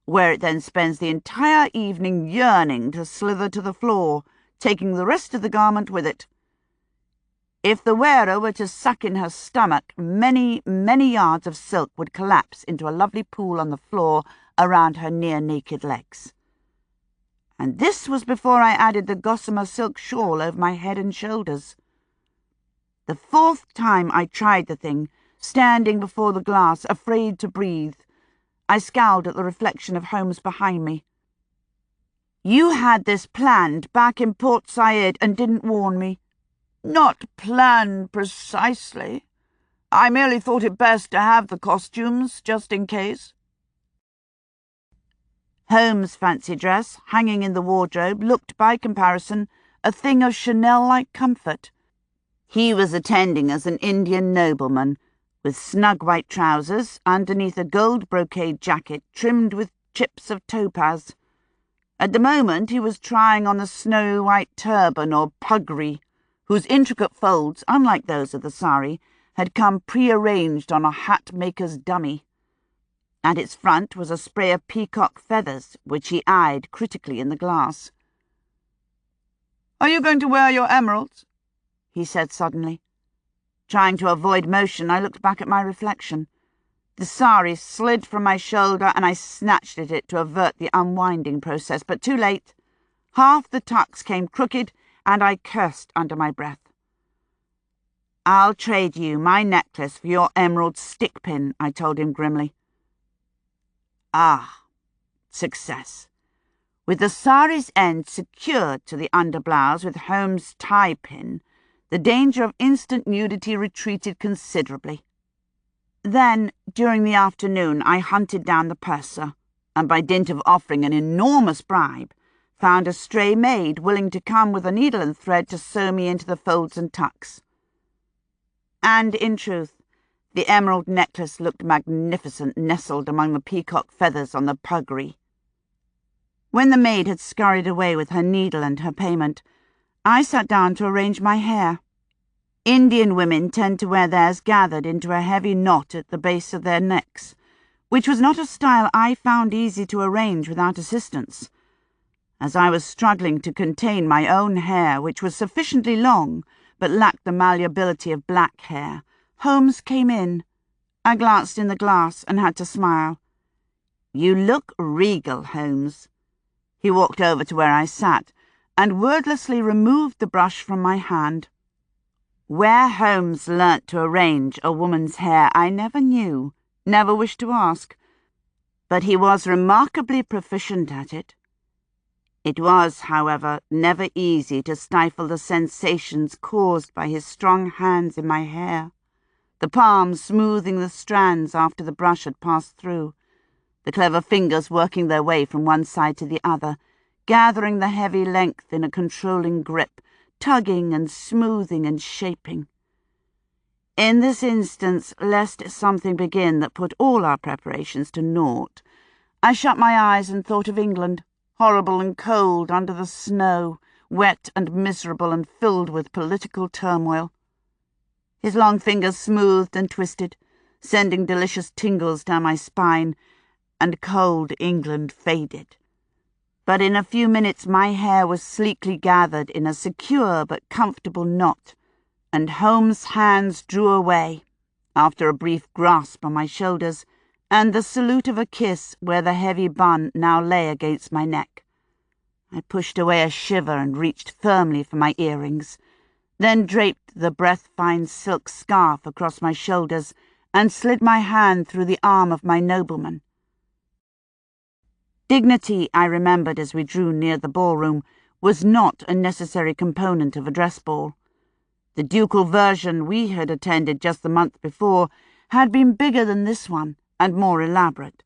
where it then spends the entire evening yearning to slither to the floor, taking the rest of the garment with it. If the wearer were to suck in her stomach, many, many yards of silk would collapse into a lovely pool on the floor around her near-naked legs. and this was before I added the gossamer silk shawl over my head and shoulders. The fourth time I tried the thing, standing before the glass, afraid to breathe, I scowled at the reflection of Holmes behind me. "You had this planned back in Port Said and didn't warn me." "Not planned precisely. I merely thought it best to have the costumes, just in case." Holmes' fancy dress, hanging in the wardrobe, looked, by comparison, a thing of Chanel-like comfort. He was attending as an Indian nobleman, with snug white trousers underneath a gold brocade jacket trimmed with chips of topaz. At the moment he was trying on a snow-white turban or puggree, whose intricate folds, unlike those of the sari, had come pre-arranged on a hat-maker's dummy. At its front was a spray of peacock feathers, which he eyed critically in the glass. "Are you going to wear your emeralds?" he said suddenly. Trying to avoid motion, I looked back at my reflection. The sari slid from my shoulder, and I snatched at it to avert the unwinding process, but too late. Half the tucks came crooked, and I cursed under my breath. "I'll trade you my necklace for your emerald stick-pin," I told him grimly. Ah, success. With the sari's end secured to the underblouse with Holmes' tie-pin, the danger of instant nudity retreated considerably. Then, during the afternoon, I hunted down the purser, and by dint of offering an enormous bribe, found a stray maid willing to come with a needle and thread to sew me into the folds and tucks. And, in truth, the emerald necklace looked magnificent nestled among the peacock feathers on the puggree. When the maid had scurried away with her needle and her payment, I sat down to arrange my hair. Indian women tend to wear theirs gathered into a heavy knot at the base of their necks, which was not a style I found easy to arrange without assistance. As I was struggling to contain my own hair, which was sufficiently long, but lacked the malleability of black hair, Holmes came in. I glanced in the glass and had to smile. "You look regal, Holmes." He walked over to where I sat, and wordlessly removed the brush from my hand. Where Holmes learnt to arrange a woman's hair I never knew, never wished to ask, but he was remarkably proficient at it. It was, however, never easy to stifle the sensations caused by his strong hands in my hair, the palms smoothing the strands after the brush had passed through, the clever fingers working their way from one side to the other, gathering the heavy length in a controlling grip, tugging and smoothing and shaping. In this instance, lest something begin that put all our preparations to naught, I shut my eyes and thought of England, horrible and cold under the snow, wet and miserable and filled with political turmoil. His long fingers smoothed and twisted, sending delicious tingles down my spine, and cold England faded. But in a few minutes my hair was sleekly gathered in a secure but comfortable knot, and Holmes' hands drew away, after a brief grasp on my shoulders, and the salute of a kiss where the heavy bun now lay against my neck. I pushed away a shiver and reached firmly for my earrings, then draped the breath-fine silk scarf across my shoulders and slid my hand through the arm of my nobleman. Dignity, I remembered as we drew near the ballroom, was not a necessary component of a dress ball. The ducal version we had attended just the month before had been bigger than this one and more elaborate,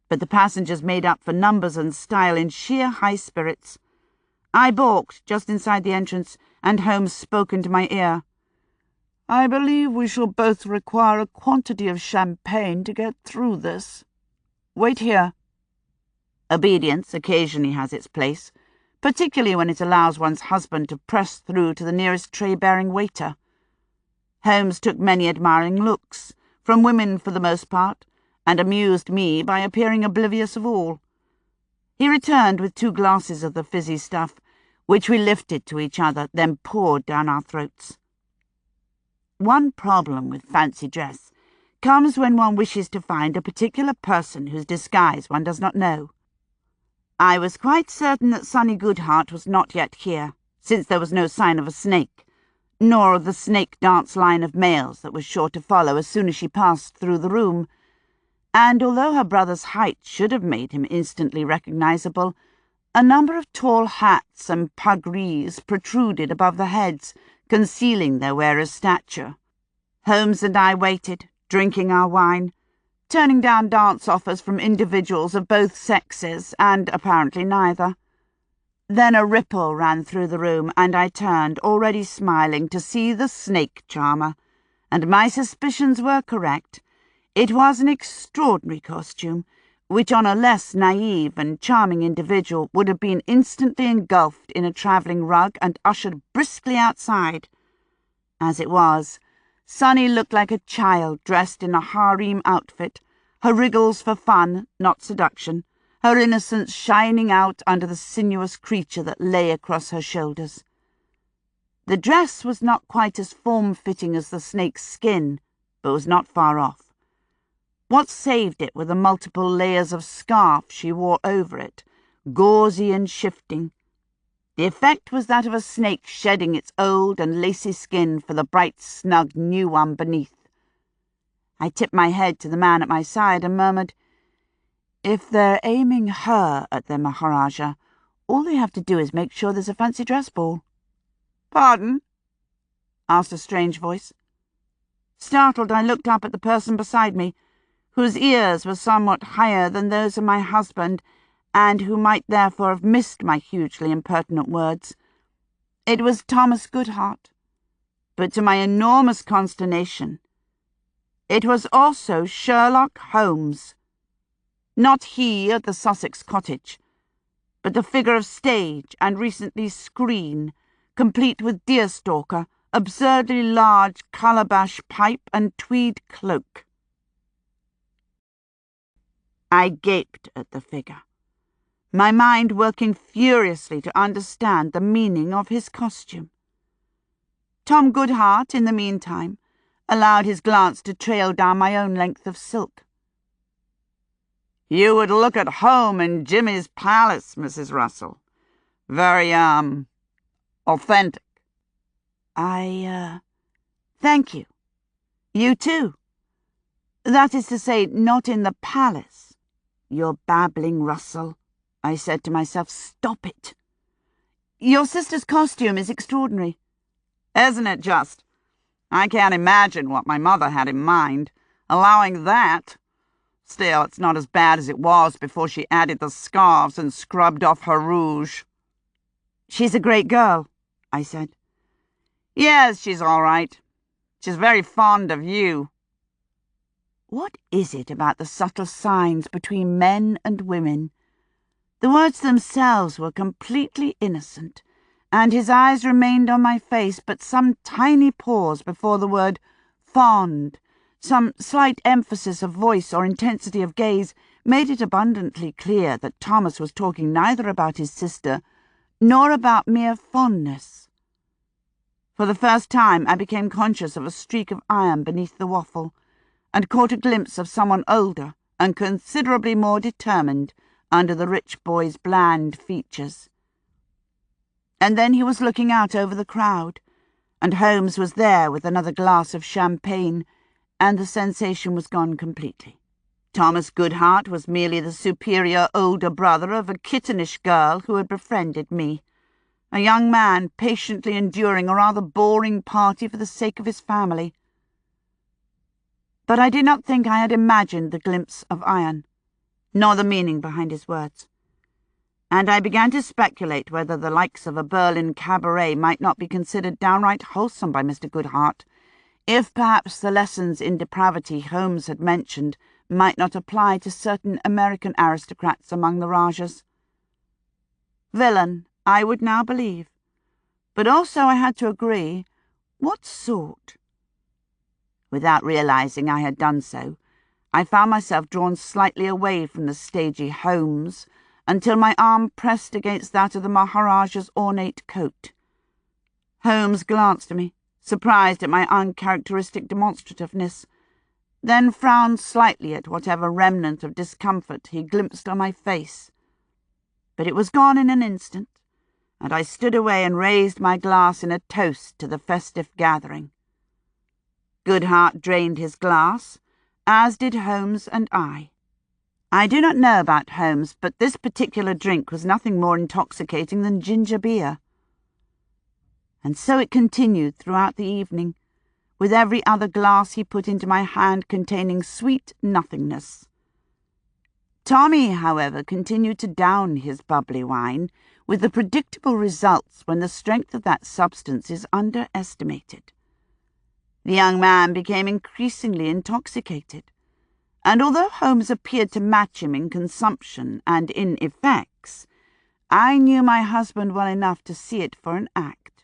but the passengers made up for numbers and style in sheer high spirits. I balked just inside the entrance, and Holmes spoke into my ear. "I believe we shall both require a quantity of champagne to get through this. Wait here." Obedience occasionally has its place, particularly when it allows one's husband to press through to the nearest tray-bearing waiter. Holmes took many admiring looks, from women for the most part, and amused me by appearing oblivious of all. He returned with 2 glasses of the fizzy stuff, which we lifted to each other, then poured down our throats. One problem with fancy dress comes when one wishes to find a particular person whose disguise one does not know. I was quite certain that Sonny Goodhart was not yet here, since there was no sign of a snake, nor of the snake dance line of males that was sure to follow as soon as she passed through the room, and although her brother's height should have made him instantly recognizable, a number of tall hats and pugrees protruded above the heads, concealing their wearer's stature. Holmes and I waited, drinking our wine, turning down dance offers from individuals of both sexes, and apparently neither. Then a ripple ran through the room, and I turned, already smiling, to see the snake charmer, and my suspicions were correct. It was an extraordinary costume, which on a less naive and charming individual would have been instantly engulfed in a travelling rug and ushered briskly outside. As it was, Sonny looked like a child dressed in a harem outfit, her wriggles for fun, not seduction, her innocence shining out under the sinuous creature that lay across her shoulders. The dress was not quite as form-fitting as the snake's skin, but was not far off. What saved it were the multiple layers of scarf she wore over it, gauzy and shifting. The effect was that of a snake shedding its old and lacy skin for the bright, snug new one beneath. I tipped my head to the man at my side and murmured, "If they're aiming her at the Maharaja, all they have to do is make sure there's a fancy dress ball." "Pardon?" asked a strange voice. Startled, I looked up at the person beside me, whose ears were somewhat higher than those of my husband, and who might therefore have missed my hugely impertinent words. It was Thomas Goodhart, but to my enormous consternation, it was also Sherlock Holmes. Not he at the Sussex cottage, but the figure of stage and recently screen, complete with deerstalker, absurdly large calabash pipe and tweed cloak. I gaped at the figure, my mind working furiously to understand the meaning of his costume. Tom Goodhart, in the meantime, allowed his glance to trail down my own length of silk. "You would look at home in Jimmy's palace, Mrs. Russell. Very, authentic." Thank you. You too. That is to say, not in the palace. You're babbling, Russell, I said to myself. Stop it. Your sister's costume is extraordinary. Isn't it just? I can't imagine what my mother had in mind, allowing that. Still, it's not as bad as it was before she added the scarves and scrubbed off her rouge. She's a great girl, I said. Yes, she's all right. She's very fond of you. What is it about the subtle signs between men and women? The words themselves were completely innocent, and his eyes remained on my face, but some tiny pause before the word fond, some slight emphasis of voice or intensity of gaze, made it abundantly clear that Thomas was talking neither about his sister nor about mere fondness. For the first time I became conscious of a streak of iron beneath the waffle, and caught a glimpse of someone older and considerably more determined under the rich boy's bland features. And then he was looking out over the crowd, and Holmes was there with another glass of champagne, and the sensation was gone completely. Thomas Goodhart was merely the superior older brother of a kittenish girl who had befriended me, a young man patiently enduring a rather boring party for the sake of his family. But I did not think I had imagined the glimpse of iron, nor the meaning behind his words, and I began to speculate whether the likes of a Berlin cabaret might not be considered downright wholesome by Mr. Goodhart, if perhaps the lessons in depravity Holmes had mentioned might not apply to certain American aristocrats among the Rajas. Villain, I would now believe, but also I had to agree, what sort? Without realizing I had done so, I found myself drawn slightly away from the stagey Holmes until my arm pressed against that of the Maharaja's ornate coat. Holmes glanced at me, surprised at my uncharacteristic demonstrativeness, then frowned slightly at whatever remnant of discomfort he glimpsed on my face. but it was gone in an instant, and I stood away and raised my glass in a toast to the festive gathering. Goodhart drained his glass, as did Holmes and I. I do not know about Holmes, but this particular drink was nothing more intoxicating than ginger beer. And so it continued throughout the evening, with every other glass he put into my hand containing sweet nothingness. Tommy, however, continued to down his bubbly wine, with the predictable results when the strength of that substance is underestimated. The young man became increasingly intoxicated, and although Holmes appeared to match him in consumption and in effects, I knew my husband well enough to see it for an act.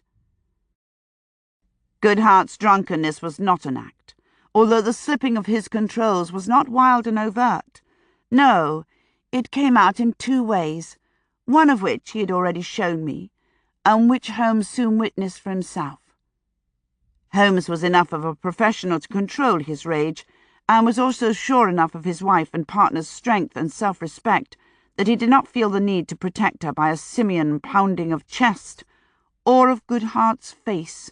Goodhart's drunkenness was not an act, although the slipping of his controls was not wild and overt. No, it came out in two ways, one of which he had already shown me, and which Holmes soon witnessed for himself. Holmes was enough of a professional to control his rage, and was also sure enough of his wife and partner's strength and self-respect that he did not feel the need to protect her by a simian pounding of chest or of Goodhart's face.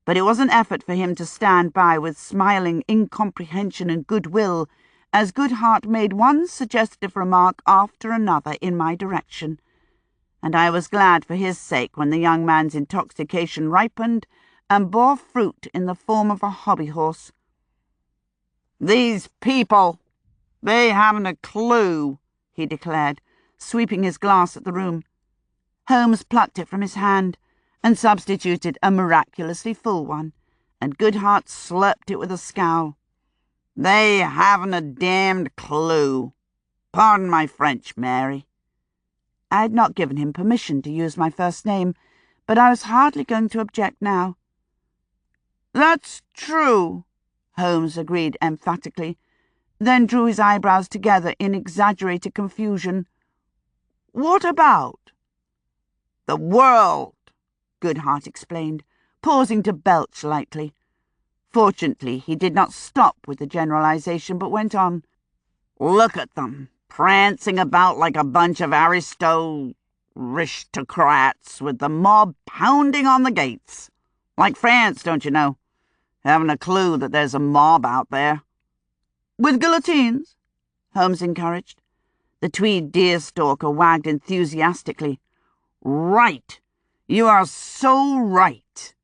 But it was an effort for him to stand by with smiling incomprehension and goodwill as Goodhart made one suggestive remark after another in my direction, and I was glad for his sake when the young man's intoxication ripened and bore fruit in the form of a hobby-horse. "These people, they haven't a clue," he declared, sweeping his glass at the room. Holmes plucked it from his hand and substituted a miraculously full one, and Goodhart slurped it with a scowl. "They haven't a damned clue. Pardon my French, Mary." I had not given him permission to use my first name, but I was hardly going to object now. "That's true," Holmes agreed emphatically, then drew his eyebrows together in exaggerated confusion. "What about?" "The world," Goodhart explained, pausing to belch lightly. Fortunately, he did not stop with the generalization, but went on. "Look at them, prancing about like a bunch of aristocrats with the mob pounding on the gates. Like France, don't you know? Haven't a clue that there's a mob out there." "With guillotines?" Holmes encouraged. The tweed deerstalker wagged enthusiastically. "Right. You are so right."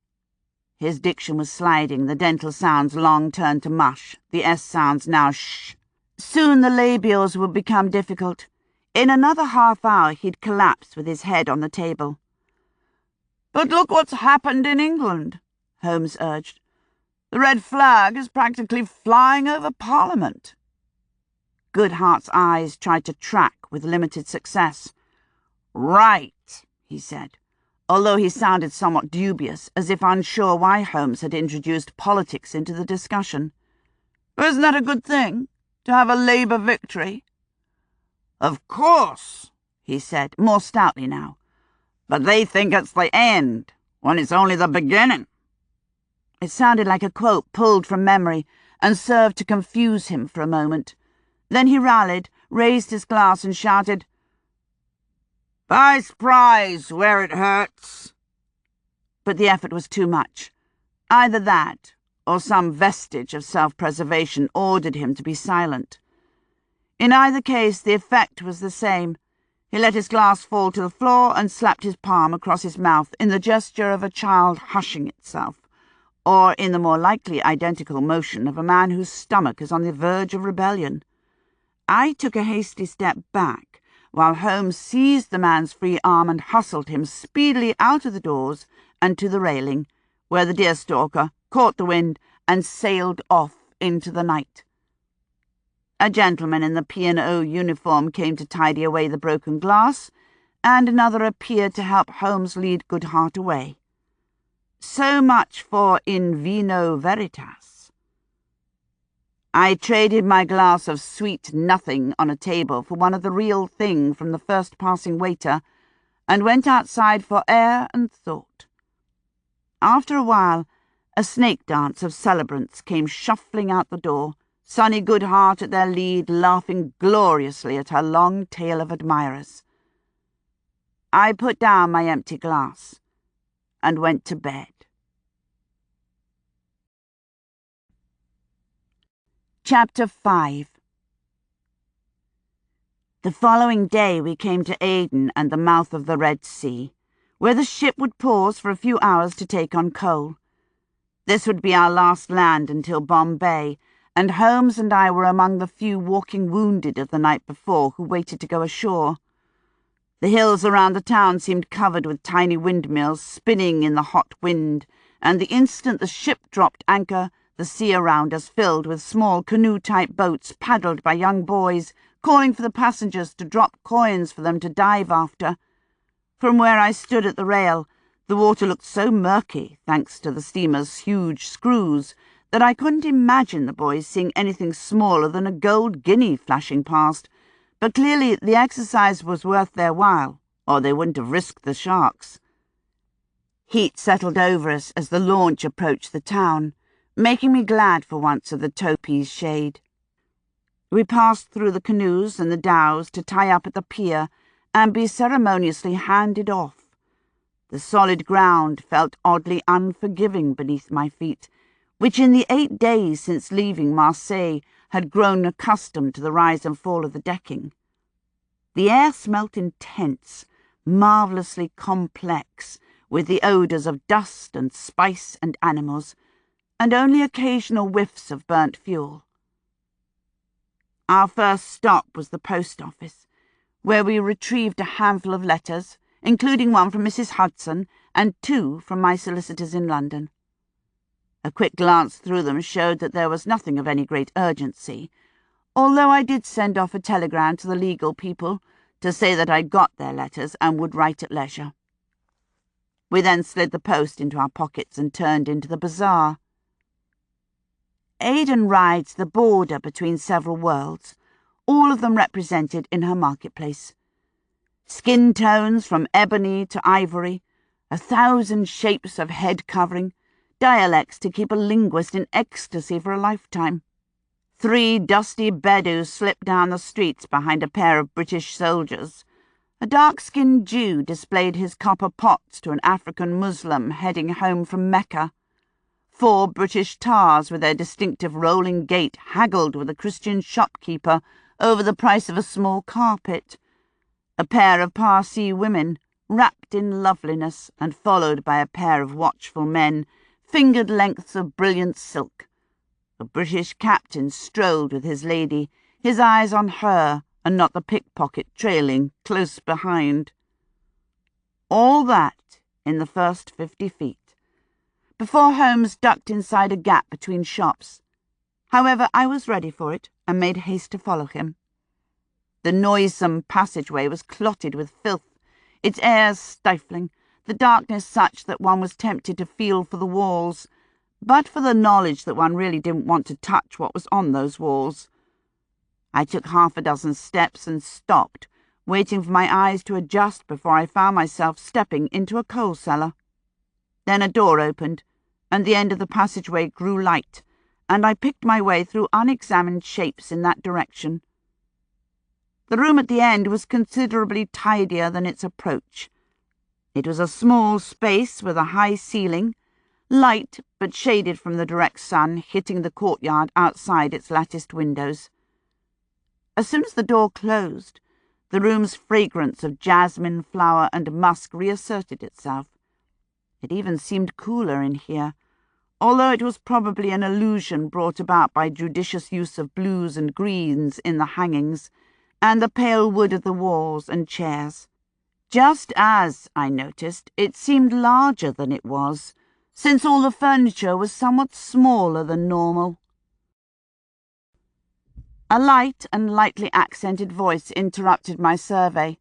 His diction was sliding, the dental sounds long turned to mush, the S sounds now shh. Soon the labials would become difficult. In another half-hour he'd collapse with his head on the table. "But look what's happened in England," Holmes urged. "The red flag is practically flying over Parliament." Goodhart's eyes tried to track with limited success. "Right," he said, although he sounded somewhat dubious, as if unsure why Holmes had introduced politics into the discussion. "Isn't that a good thing, to have a Labour victory?" "Of course," he said, more stoutly now. "But they think it's the end, when it's only the beginning." It sounded like a quote pulled from memory, and served to confuse him for a moment. Then he rallied, raised his glass, and shouted, "Vice prize where it hurts." But the effort was too much. Either that, or some vestige of self-preservation ordered him to be silent. In either case, the effect was the same. He let his glass fall to the floor and slapped his palm across his mouth in the gesture of a child hushing itself, or in the more likely identical motion of a man whose stomach is on the verge of rebellion. I took a hasty step back, while Holmes seized the man's free arm and hustled him speedily out of the doors and to the railing, where the deerstalker caught the wind and sailed off into the night. A gentleman in the P&O uniform came to tidy away the broken glass, and another appeared to help Holmes lead Goodhart away. So much for in vino veritas. I traded my glass of sweet nothing on a table for one of the real thing from the first passing waiter, and went outside for air and thought. After a while, a snake dance of celebrants came shuffling out the door, Sonny Goodhart at their lead, laughing gloriously at her long tail of admirers. I put down my empty glass and went to bed. Chapter 5. The following day we came to Aden and the mouth of the Red Sea, where the ship would pause for a few hours to take on coal. This would be our last land until Bombay, and Holmes and I were among the few walking wounded of the night before who waited to go ashore. The hills around the town seemed covered with tiny windmills spinning in the hot wind, and the instant the ship dropped anchor, the sea around us filled with small canoe-type boats paddled by young boys, calling for the passengers to drop coins for them to dive after. From where I stood at the rail, the water looked so murky, thanks to the steamer's huge screws, that I couldn't imagine the boys seeing anything smaller than a gold guinea flashing past, but clearly the exercise was worth their while, or they wouldn't have risked the sharks. Heat settled over us as the launch approached the town, making me glad for once of the topi's shade. We passed through the canoes and the dhows to tie up at the pier and be ceremoniously handed off. The solid ground felt oddly unforgiving beneath my feet, which in the 8 days since leaving Marseille had grown accustomed to the rise and fall of the decking. The air smelt intense, marvellously complex, with the odours of dust and spice and animals, and only occasional whiffs of burnt fuel. Our first stop was the post office, where we retrieved a handful of letters, including one from Mrs. Hudson and 2 from my solicitors in London. A quick glance through them showed that there was nothing of any great urgency, although I did send off a telegram to the legal people to say that I'd got their letters and would write at leisure. We then slid the post into our pockets and turned into the bazaar. Aden rides the border between several worlds, all of them represented in her marketplace. Skin tones from ebony to ivory, 1,000 shapes of head covering, dialects to keep a linguist in ecstasy for a lifetime. 3 dusty Bedouins slipped down the streets behind a pair of British soldiers. A dark-skinned Jew displayed his copper pots to an African Muslim heading home from Mecca. 4 British tars with their distinctive rolling gait haggled with a Christian shopkeeper over the price of a small carpet. A pair of Parsi women, wrapped in loveliness and followed by a pair of watchful men, fingered lengths of brilliant silk. A British captain strolled with his lady, his eyes on her and not the pickpocket trailing close behind. All that in the first 50 feet, before Holmes ducked inside a gap between shops. However, I was ready for it and made haste to follow him. The noisome passageway was clotted with filth, its air stifling, the darkness such that one was tempted to feel for the walls, but for the knowledge that one really didn't want to touch what was on those walls. I took 6 steps and stopped, waiting for my eyes to adjust before I found myself stepping into a coal cellar. Then a door opened, and the end of the passageway grew light, and I picked my way through unexamined shapes in that direction. The room at the end was considerably tidier than its approach. It was a small space with a high ceiling, light but shaded from the direct sun hitting the courtyard outside its latticed windows. As soon as the door closed, the room's fragrance of jasmine, flower, and musk reasserted itself. It even seemed cooler in here, although it was probably an illusion brought about by judicious use of blues and greens in the hangings, and the pale wood of the walls and chairs. Just as, I noticed, it seemed larger than it was, since all the furniture was somewhat smaller than normal. A light and lightly accented voice interrupted my survey.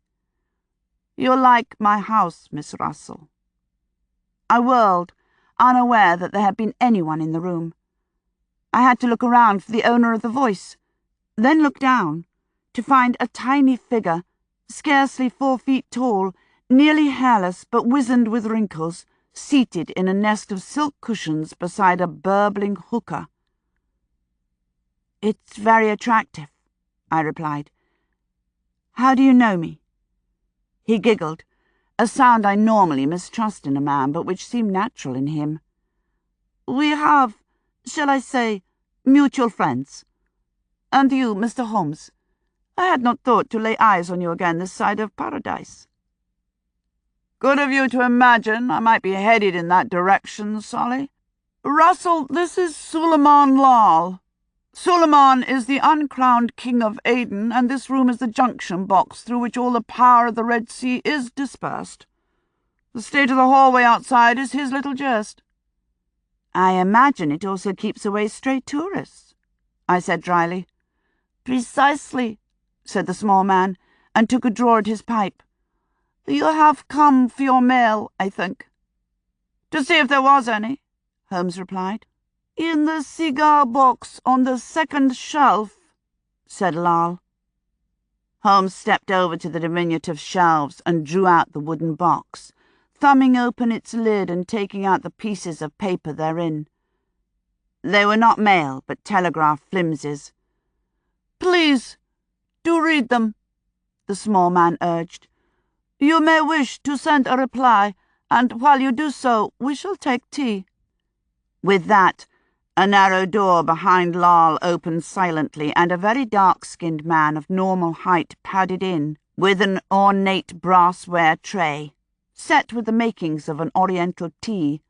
"You're like my house, Miss Russell." I whirled, unaware that there had been anyone in the room. I had to look around for the owner of the voice, then look down, to find a tiny figure, scarcely 4 feet tall, nearly hairless but wizened with wrinkles, seated in a nest of silk cushions beside a burbling hookah. "It's very attractive," I replied. "How do you know me?" He giggled, a sound I normally mistrust in a man, but which seemed natural in him. "We have, shall I say, mutual friends. And you, Mr. Holmes, I had not thought to lay eyes on you again this side of paradise." "Good of you to imagine I might be headed in that direction, Solly. Russell, this is Suleiman Lal. Suleiman is the uncrowned king of Aden, and this room is the junction box through which all the power of the Red Sea is dispersed. The state of the hallway outside is his little jest." "I imagine it also keeps away stray tourists," I said dryly. "Precisely," said the small man, and took a draw at his pipe. "You have come for your mail, I think." "To see if there was any," Holmes replied. "In the cigar box on the second shelf," said Lal. Holmes stepped over to the diminutive shelves and drew out the wooden box, thumbing open its lid and taking out the pieces of paper therein. They were not mail, but telegraph flimsies. "Please, do read them," the small man urged. "You may wish to send a reply, and while you do so, we shall take tea." With that, a narrow door behind Lal opened silently, and a very dark-skinned man of normal height padded in with an ornate brassware tray, set with the makings of an oriental tea.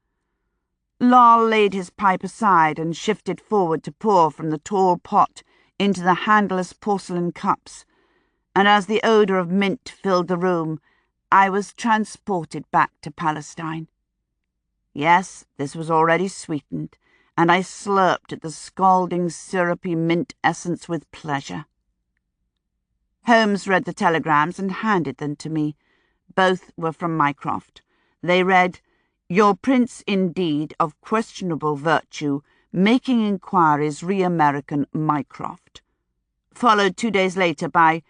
Lal laid his pipe aside and shifted forward to pour from the tall pot into the handless porcelain cups, and as the odour of mint filled the room, I was transported back to Palestine. Yes, this was already sweetened, and I slurped at the scalding, syrupy mint essence with pleasure. Holmes read the telegrams and handed them to me. Both were from Mycroft. They read, "Your prince indeed of questionable virtue, making inquiries re-American Mycroft." Followed 2 days later by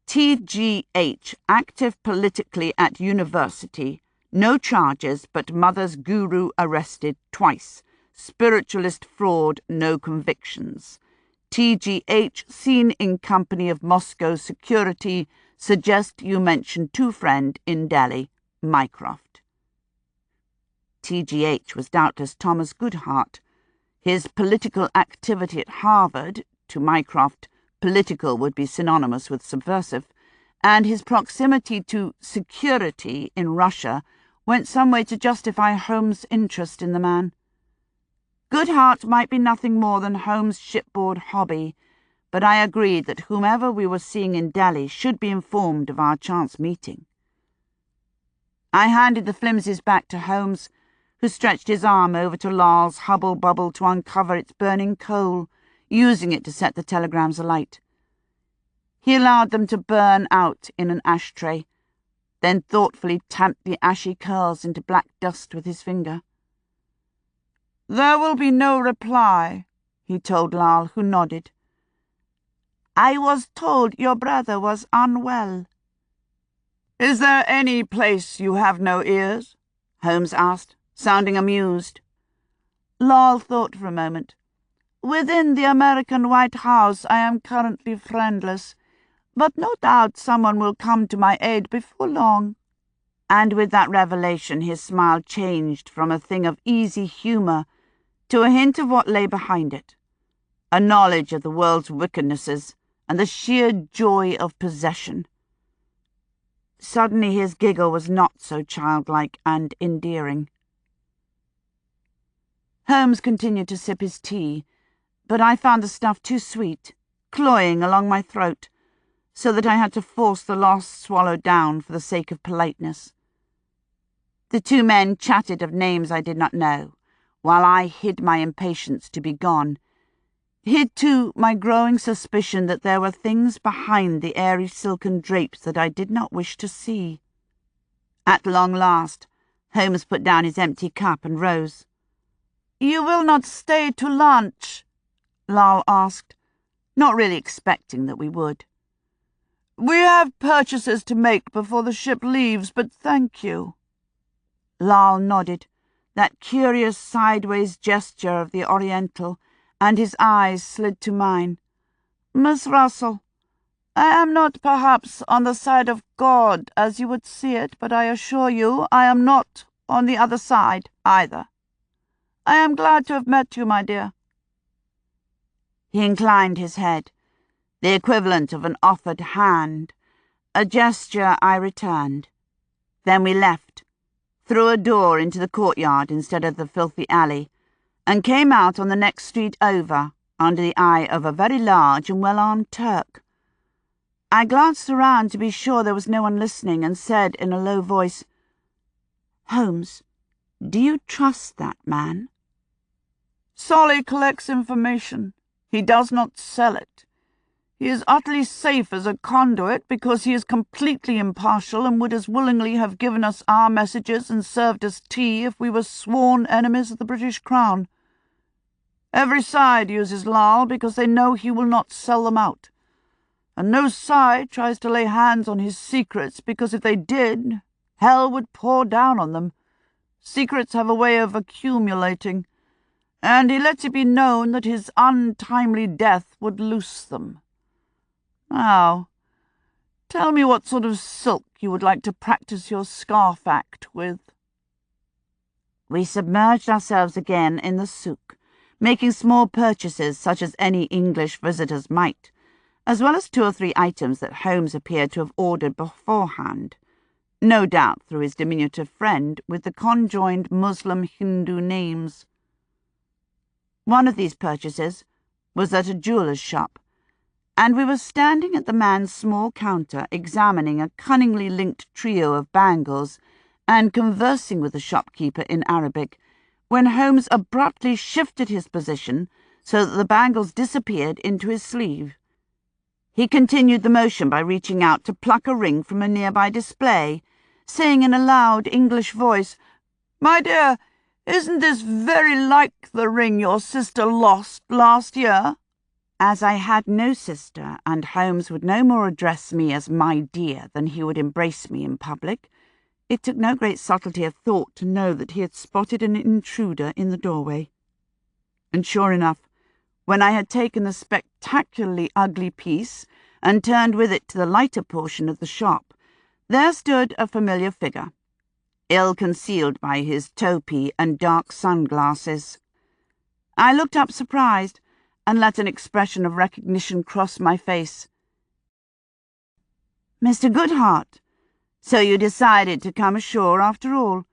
"T.G.H. active politically at university. No charges, but mother's guru arrested twice. Spiritualist fraud, no convictions. T.G.H. seen in company of Moscow security. Suggest you mention two friend in Delhi, Mycroft." T.G.H. was doubtless Thomas Goodhart. His political activity at Harvard, to Mycroft, political would be synonymous with subversive, and his proximity to security in Russia went some way to justify Holmes' interest in the man. Goodhart might be nothing more than Holmes' shipboard hobby, but I agreed that whomever we were seeing in Delhi should be informed of our chance meeting. I handed the flimsies back to Holmes, who stretched his arm over to Lal's hubble-bubble to uncover its burning coal, using it to set the telegrams alight. He allowed them to burn out in an ashtray, then thoughtfully tamped the ashy curls into black dust with his finger. "There will be no reply," he told Lal, who nodded. "I was told your brother was unwell." "Is there any place you have no ears?" Holmes asked, sounding amused. Lal thought for a moment. "Within the American White House I am currently friendless, but no doubt someone will come to my aid before long." And with that revelation his smile changed from a thing of easy humour to a hint of what lay behind it, a knowledge of the world's wickednesses and the sheer joy of possession. Suddenly his giggle was not so childlike and endearing. Holmes continued to sip his tea, but I found the stuff too sweet, cloying along my throat, so that I had to force the last swallow down for the sake of politeness. The two men chatted of names I did not know, while I hid my impatience to be gone, hid too my growing suspicion that there were things behind the airy silken drapes that I did not wish to see. At long last, Holmes put down his empty cup and rose. "You will not stay to lunch?" Lal asked, not really expecting that we would. "We have purchases to make before the ship leaves, but thank you." Lal nodded, that curious sideways gesture of the Oriental, and his eyes slid to mine. "Miss Russell, I am not perhaps on the side of God as you would see it, but I assure you I am not on the other side either. I am glad to have met you, my dear." He inclined his head, the equivalent of an offered hand, a gesture I returned. Then we left, through a door into the courtyard instead of the filthy alley, and came out on the next street over, under the eye of a very large and well-armed Turk. I glanced around to be sure there was no one listening, and said in a low voice, "Holmes, do you trust that man?" "Solly collects information. He does not sell it. He is utterly safe as a conduit because he is completely impartial and would as willingly have given us our messages and served us tea if we were sworn enemies of the British Crown. Every side uses Lal because they know he will not sell them out. And no side tries to lay hands on his secrets because if they did, hell would pour down on them. Secrets have a way of accumulating, and he lets it be known that his untimely death would loose them. Now, tell me what sort of silk you would like to practice your scarf act with." We submerged ourselves again in the souk, making small purchases such as any English visitors might, as well as 2 or 3 items that Holmes appeared to have ordered beforehand, no doubt through his diminutive friend with the conjoined Muslim-Hindu names. One of these purchases was at a jeweller's shop, and we were standing at the man's small counter examining a cunningly linked trio of bangles and conversing with the shopkeeper in Arabic, when Holmes abruptly shifted his position so that the bangles disappeared into his sleeve. He continued the motion by reaching out to pluck a ring from a nearby display, saying in a loud English voice, "My dear, isn't this very like the ring your sister lost last year?" As I had no sister, and Holmes would no more address me as "my dear" than he would embrace me in public, it took no great subtlety of thought to know that he had spotted an intruder in the doorway. And sure enough, when I had taken the spectacularly ugly piece and turned with it to the lighter portion of the shop, there stood a familiar figure, ill-concealed by his topi and dark sunglasses. I looked up surprised, and let an expression of recognition cross my face. "Mr. Goodhart, so you decided to come ashore after all.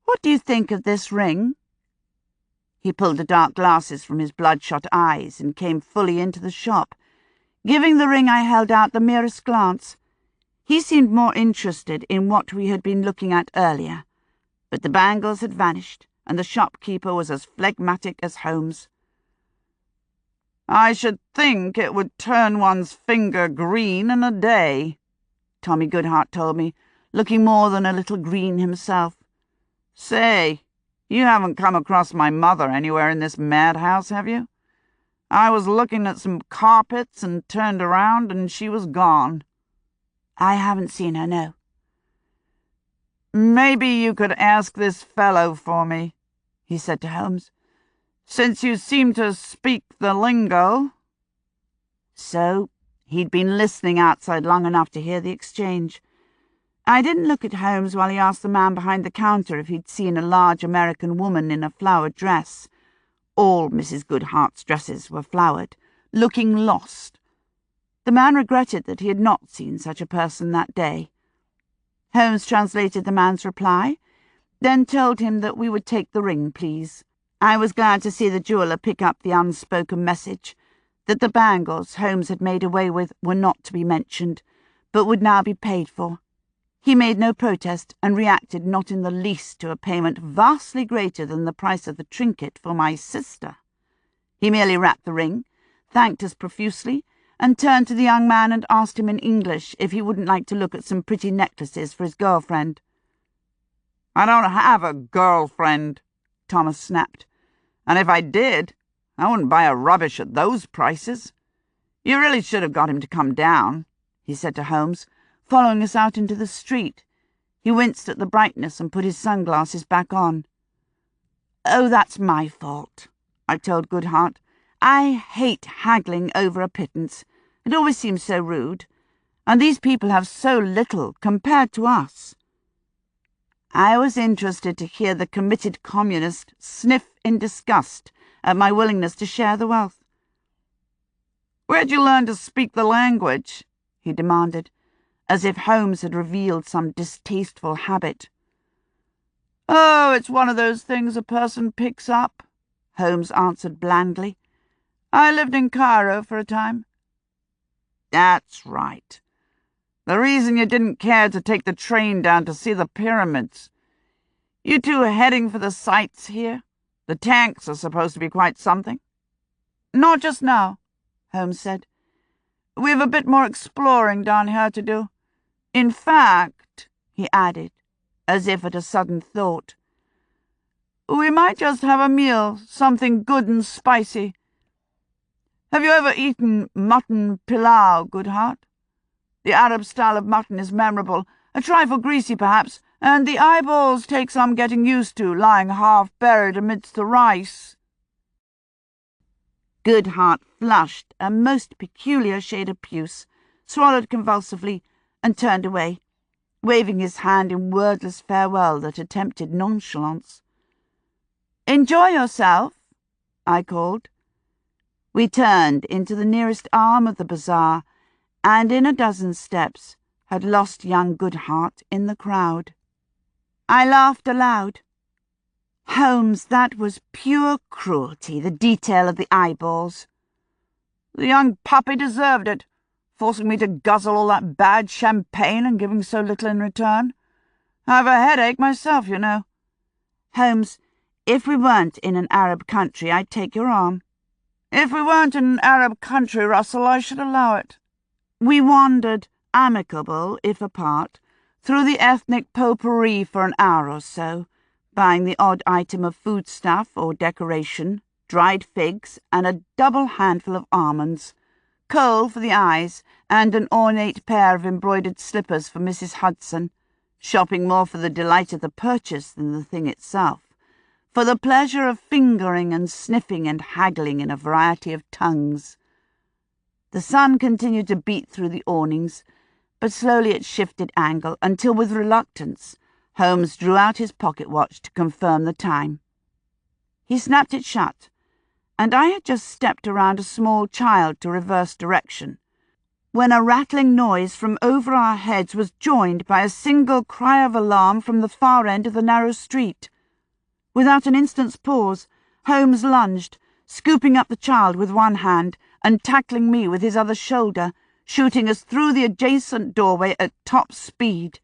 What do you think of this ring?" He pulled the dark glasses from his bloodshot eyes and came fully into the shop, giving the ring I held out the merest glance. He seemed more interested in what we had been looking at earlier, but the bangles had vanished, and the shopkeeper was as phlegmatic as Holmes. "I should think it would turn one's finger green in a day," Tommy Goodhart told me, looking more than a little green himself. "Say, you haven't come across my mother anywhere in this madhouse, have you? I was looking at some carpets and turned around and she was gone." "I haven't seen her, no." "Maybe you could ask this fellow for me," he said to Holmes, "since you seem to speak the lingo." So he'd been listening outside long enough to hear the exchange. I didn't look at Holmes while he asked the man behind the counter if he'd seen a large American woman in a flowered dress. All Mrs. Goodhart's dresses were flowered, looking lost. The man regretted that he had not seen such a person that day. Holmes translated the man's reply, then told him that we would take the ring, please. I was glad to see the jeweller pick up the unspoken message, that the bangles Holmes had made away with were not to be mentioned, but would now be paid for. He made no protest, and reacted not in the least to a payment vastly greater than the price of the trinket for my sister. He merely wrapped the ring, thanked us profusely, and turned to the young man and asked him in English if he wouldn't like to look at some pretty necklaces for his girlfriend. "I don't have a girlfriend," Thomas snapped. "And if I did, I wouldn't buy a rubbish at those prices. You really should have got him to come down," he said to Holmes, following us out into the street. He winced at the brightness and put his sunglasses back on. "Oh, that's my fault," I told Goodhart. "I hate haggling over a pittance. It always seems so rude, and these people have so little compared to us. I was interested to hear the committed communist sniff in disgust at my willingness to share the wealth. "Where'd you learn to speak the language?" he demanded, as if Holmes had revealed some distasteful habit. "Oh, it's one of those things a person picks up," Holmes answered blandly. "I lived in Cairo for a time." "That's right. The reason you didn't care to take the train down to see the pyramids. You two are heading for the sights here? The tanks are supposed to be quite something." "Not just now," Holmes said. "We've a bit more exploring down here to do. In fact," he added, as if at a sudden thought, "we might just have a meal, something good and spicy. Have you ever eaten mutton pilau, Goodhart? The Arab style of mutton is memorable, a trifle greasy perhaps, and the eyeballs take some getting used to, lying half buried amidst the rice." Goodhart flushed a most peculiar shade of puce, swallowed convulsively, and turned away, waving his hand in wordless farewell that attempted nonchalance. "Enjoy yourself," I called. We turned into the nearest arm of the bazaar, and in a dozen steps had lost young Goodhart in the crowd. I laughed aloud. "Holmes, that was pure cruelty, the detail of the eyeballs." "The young puppy deserved it, forcing me to guzzle all that bad champagne and giving so little in return. I have a headache myself, you know." "Holmes, if we weren't in an Arab country, I'd take your arm." "If we weren't in an Arab country, Russell, I should allow it." We wandered, amicable if apart, through the ethnic potpourri for an hour or so, buying the odd item of foodstuff or decoration, dried figs and a double handful of almonds, coal for the eyes, and an ornate pair of embroidered slippers for Mrs. Hudson, shopping more for the delight of the purchase than the thing itself, for the pleasure of fingering and sniffing and haggling in a variety of tongues. The sun continued to beat through the awnings, but slowly it shifted angle until, with reluctance, Holmes drew out his pocket watch to confirm the time. He snapped it shut, and I had just stepped around a small child to reverse direction, when a rattling noise from over our heads was joined by a single cry of alarm from the far end of the narrow street. Without an instant's pause, Holmes lunged, scooping up the child with one hand and tackling me with his other shoulder, shooting us through the adjacent doorway at top speed.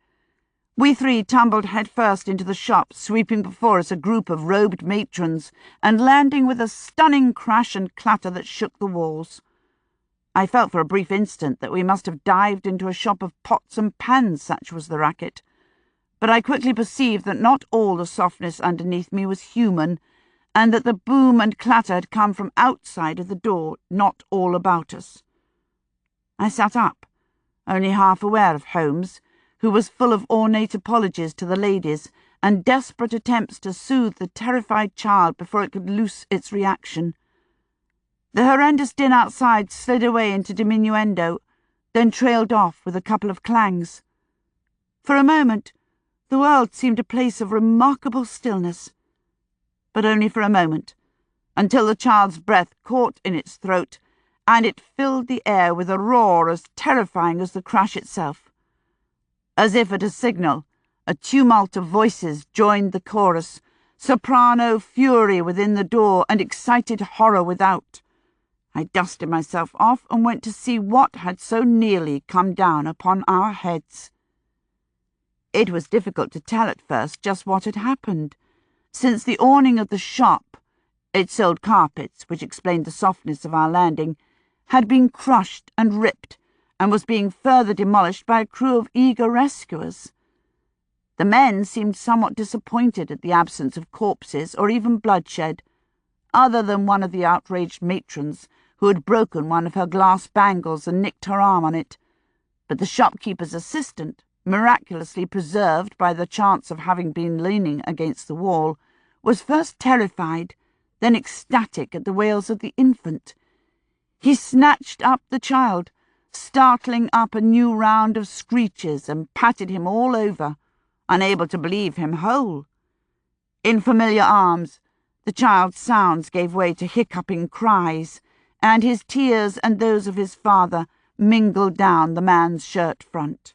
We three tumbled headfirst into the shop, sweeping before us a group of robed matrons, and landing with a stunning crash and clatter that shook the walls. I felt for a brief instant that we must have dived into a shop of pots and pans, such was the racket. But I quickly perceived that not all the softness underneath me was human, and that the boom and clatter had come from outside of the door, not all about us. I sat up, only half aware of Holmes, who was full of ornate apologies to the ladies and desperate attempts to soothe the terrified child before it could loose its reaction. The horrendous din outside slid away into diminuendo, then trailed off with a couple of clangs. For a moment, the world seemed a place of remarkable stillness, but only for a moment, until the child's breath caught in its throat, and it filled the air with a roar as terrifying as the crash itself. As if at a signal, a tumult of voices joined the chorus, soprano fury within the door and excited horror without. I dusted myself off and went to see what had so nearly come down upon our heads. It was difficult to tell at first just what had happened, since the awning of the shop — it sold carpets, which explained the softness of our landing — had been crushed and ripped, and was being further demolished by a crew of eager rescuers. The men seemed somewhat disappointed at the absence of corpses or even bloodshed, other than one of the outraged matrons who had broken one of her glass bangles and nicked her arm on it, but the shopkeeper's assistant, miraculously preserved by the chance of having been leaning against the wall, was first terrified, then ecstatic at the wails of the infant. He snatched up the child, startling up a new round of screeches, and patted him all over, unable to believe him whole. In familiar arms, the child's sounds gave way to hiccuping cries, and his tears and those of his father mingled down the man's shirt front.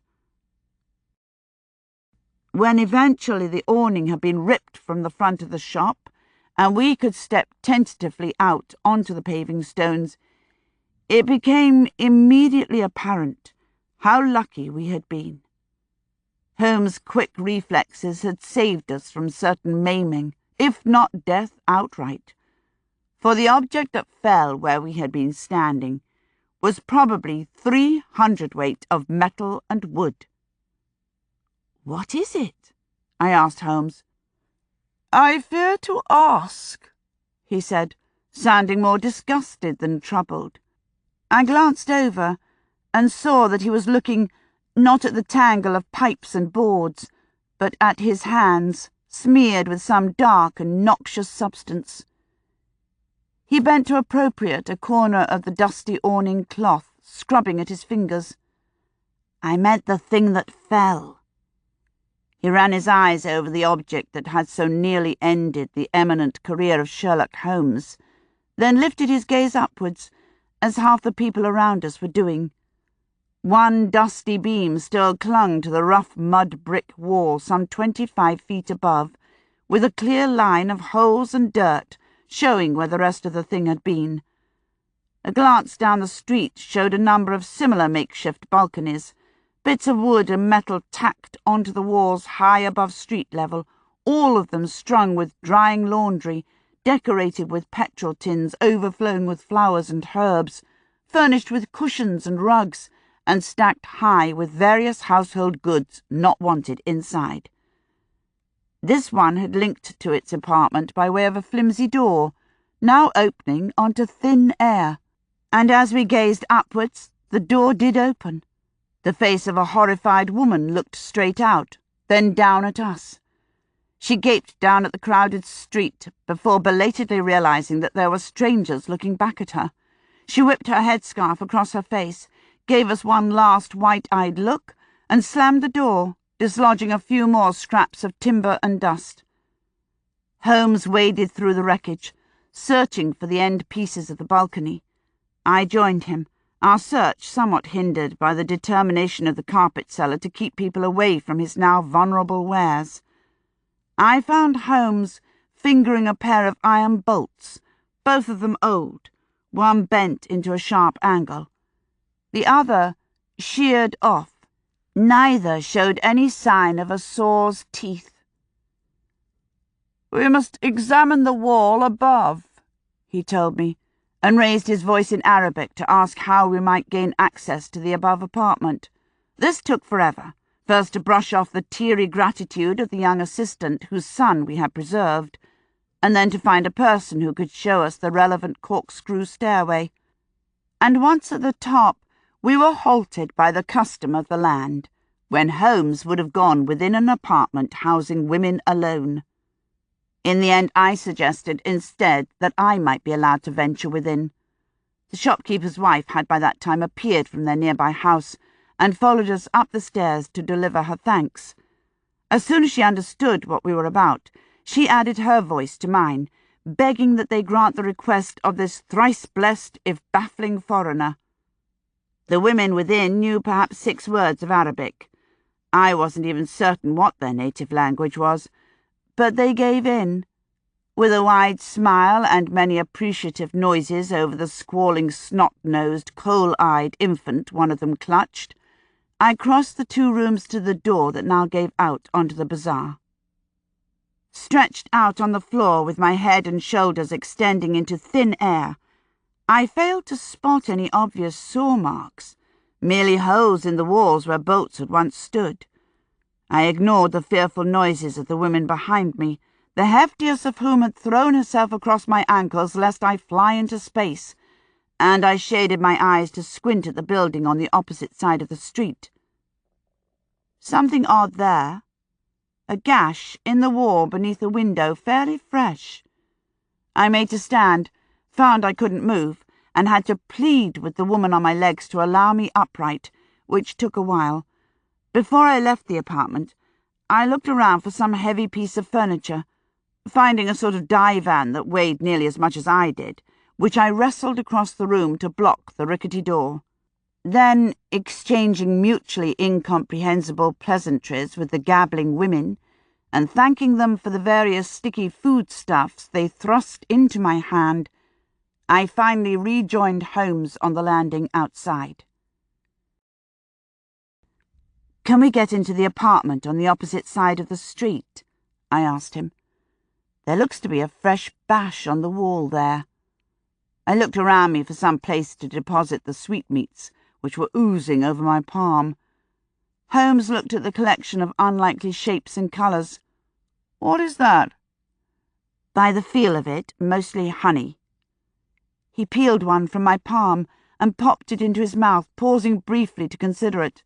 When eventually the awning had been ripped from the front of the shop, and we could step tentatively out onto the paving stones, it became immediately apparent how lucky we had been. Holmes' quick reflexes had saved us from certain maiming, if not death outright, for the object that fell where we had been standing was probably 300 weight of metal and wood. "What is it?" I asked Holmes. "I fear to ask," he said, sounding more disgusted than troubled. I glanced over and saw that he was looking not at the tangle of pipes and boards, but at his hands, smeared with some dark and noxious substance. He bent to appropriate a corner of the dusty awning cloth, scrubbing at his fingers. "I meant the thing that fell." He ran his eyes over the object that had so nearly ended the eminent career of Sherlock Holmes, then lifted his gaze upwards, as half the people around us were doing. One dusty beam still clung to the rough mud brick wall some 25 feet above, with a clear line of holes and dirt showing where the rest of the thing had been. A glance down the street showed a number of similar makeshift balconies, bits of wood and metal tacked onto the walls high above street level, all of them strung with drying laundry, decorated with petrol tins overflowing with flowers and herbs, furnished with cushions and rugs, and stacked high with various household goods not wanted inside. This one had linked to its apartment by way of a flimsy door, now opening onto thin air, and as we gazed upwards, the door did open. The face of a horrified woman looked straight out, then down at us. She gaped down at the crowded street before belatedly realizing that there were strangers looking back at her. She whipped her headscarf across her face, gave us one last white-eyed look, and slammed the door, dislodging a few more scraps of timber and dust. Holmes waded through the wreckage, searching for the end pieces of the balcony. I joined him, our search somewhat hindered by the determination of the carpet seller to keep people away from his now vulnerable wares. I found Holmes fingering a pair of iron bolts, both of them old, one bent into a sharp angle. The other sheared off. Neither showed any sign of a saw's teeth. "We must examine the wall above," he told me, and raised his voice in Arabic to ask how we might gain access to the above apartment. This took forever, first to brush off the teary gratitude of the young assistant whose son we had preserved, and then to find a person who could show us the relevant corkscrew stairway. And once at the top, we were halted by the custom of the land, when Holmes would have gone within an apartment housing women alone. In the end, I suggested instead that I might be allowed to venture within. The shopkeeper's wife had by that time appeared from their nearby house, and followed us up the stairs to deliver her thanks. As soon as she understood what we were about, she added her voice to mine, begging that they grant the request of this thrice-blessed if baffling foreigner. The women within knew perhaps 6 words of Arabic. I wasn't even certain what their native language was, but they gave in. With a wide smile and many appreciative noises over the squalling, snot-nosed, coal-eyed infant one of them clutched, I crossed the 2 rooms to the door that now gave out onto the bazaar. Stretched out on the floor with my head and shoulders extending into thin air, I failed to spot any obvious saw marks, merely holes in the walls where bolts had once stood. I ignored the fearful noises of the women behind me, the heftiest of whom had thrown herself across my ankles lest I fly into space, and I shaded my eyes to squint at the building on the opposite side of the street. Something odd there. A gash in the wall beneath a window, fairly fresh. I made to stand, found I couldn't move, and had to plead with the woman on my legs to allow me upright, which took a while. Before I left the apartment, I looked around for some heavy piece of furniture, finding a sort of divan that weighed nearly as much as I did, which I wrestled across the room to block the rickety door. Then, exchanging mutually incomprehensible pleasantries with the gabbling women, and thanking them for the various sticky foodstuffs they thrust into my hand, I finally rejoined Holmes on the landing outside. "Can we get into the apartment on the opposite side of the street?" I asked him. "There looks to be a fresh bash on the wall there." I looked around me for some place to deposit the sweetmeats, which were oozing over my palm. Holmes looked at the collection of unlikely shapes and colours. "What is that?" "By the feel of it, mostly honey." He peeled one from my palm and popped it into his mouth, pausing briefly to consider it.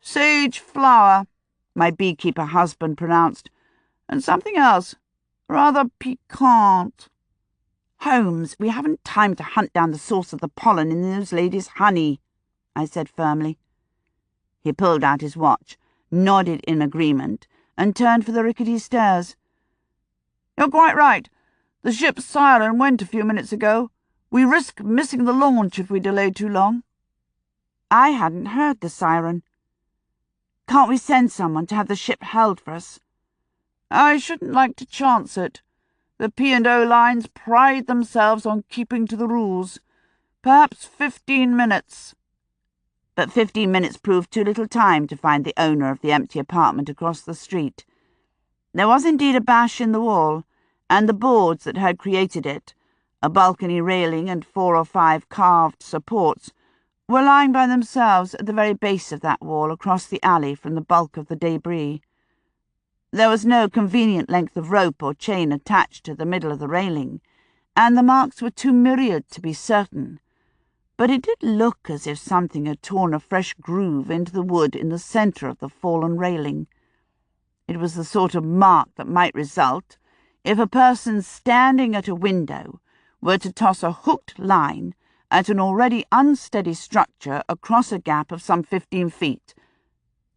"Sage flower," my beekeeper husband pronounced, "and something else, rather piquant." "Holmes, we haven't time to hunt down the source of the pollen in those ladies' honey," I said firmly. He pulled out his watch, nodded in agreement, and turned for the rickety stairs. "You're quite right. The ship's siren went a few minutes ago. We risk missing the launch if we delay too long." I hadn't heard the siren. "Can't we send someone to have the ship held for us?" "I shouldn't like to chance it. The P&O lines pride themselves on keeping to the rules. Perhaps 15 minutes. But 15 minutes proved too little time to find the owner of the empty apartment across the street. There was indeed a bash in the wall, and the boards that had created it, a balcony railing and 4 or 5 carved supports, were lying by themselves at the very base of that wall across the alley from the bulk of the debris. There was no convenient length of rope or chain attached to the middle of the railing, and the marks were too myriad to be certain, but it did look as if something had torn a fresh groove into the wood in the centre of the fallen railing. It was the sort of mark that might result if a person standing at a window were to toss a hooked line at an already unsteady structure across a gap of some 15 feet,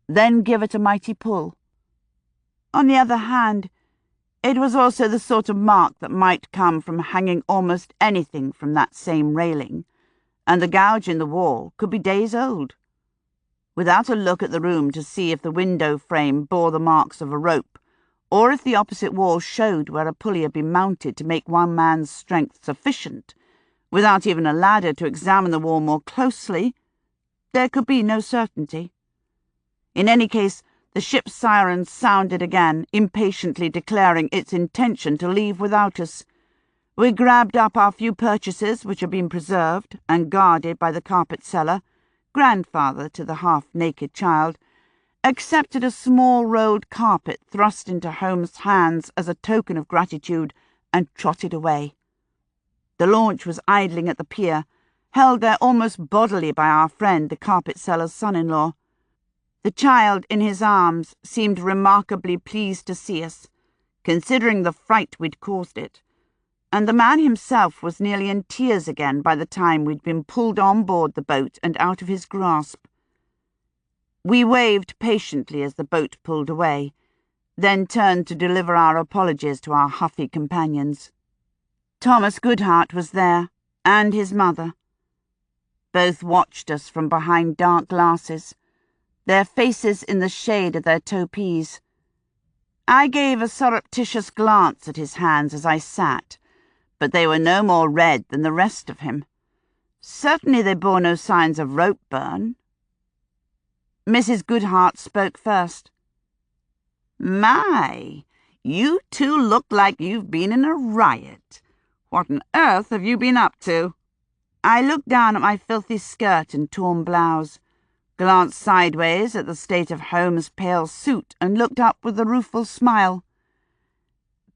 then give it a mighty pull. On the other hand, it was also the sort of mark that might come from hanging almost anything from that same railing, and the gouge in the wall could be days old. Without a look at the room to see if the window frame bore the marks of a rope, or if the opposite wall showed where a pulley had been mounted to make one man's strength sufficient, without even a ladder to examine the wall more closely, there could be no certainty. In any case, the ship's siren sounded again, impatiently declaring its intention to leave without us. We grabbed up our few purchases, which had been preserved and guarded by the carpet seller, grandfather to the half-naked child, accepted a small rolled carpet thrust into Holmes' hands as a token of gratitude, and trotted away. The launch was idling at the pier, held there almost bodily by our friend, the carpet seller's son-in-law. The child in his arms seemed remarkably pleased to see us, considering the fright we'd caused it, and the man himself was nearly in tears again by the time we'd been pulled on board the boat and out of his grasp. We waved patiently as the boat pulled away, then turned to deliver our apologies to our huffy companions. Thomas Goodhart was there, and his mother. Both watched us from behind dark glasses, their faces in the shade of their topees. I gave a surreptitious glance at his hands as I sat, but they were no more red than the rest of him. Certainly they bore no signs of rope burn. Mrs. Goodhart spoke first. "My, you two look like you've been in a riot. What on earth have you been up to?" I looked down at my filthy skirt and torn blouse, glanced sideways at the state of Holmes' pale suit, and looked up with a rueful smile.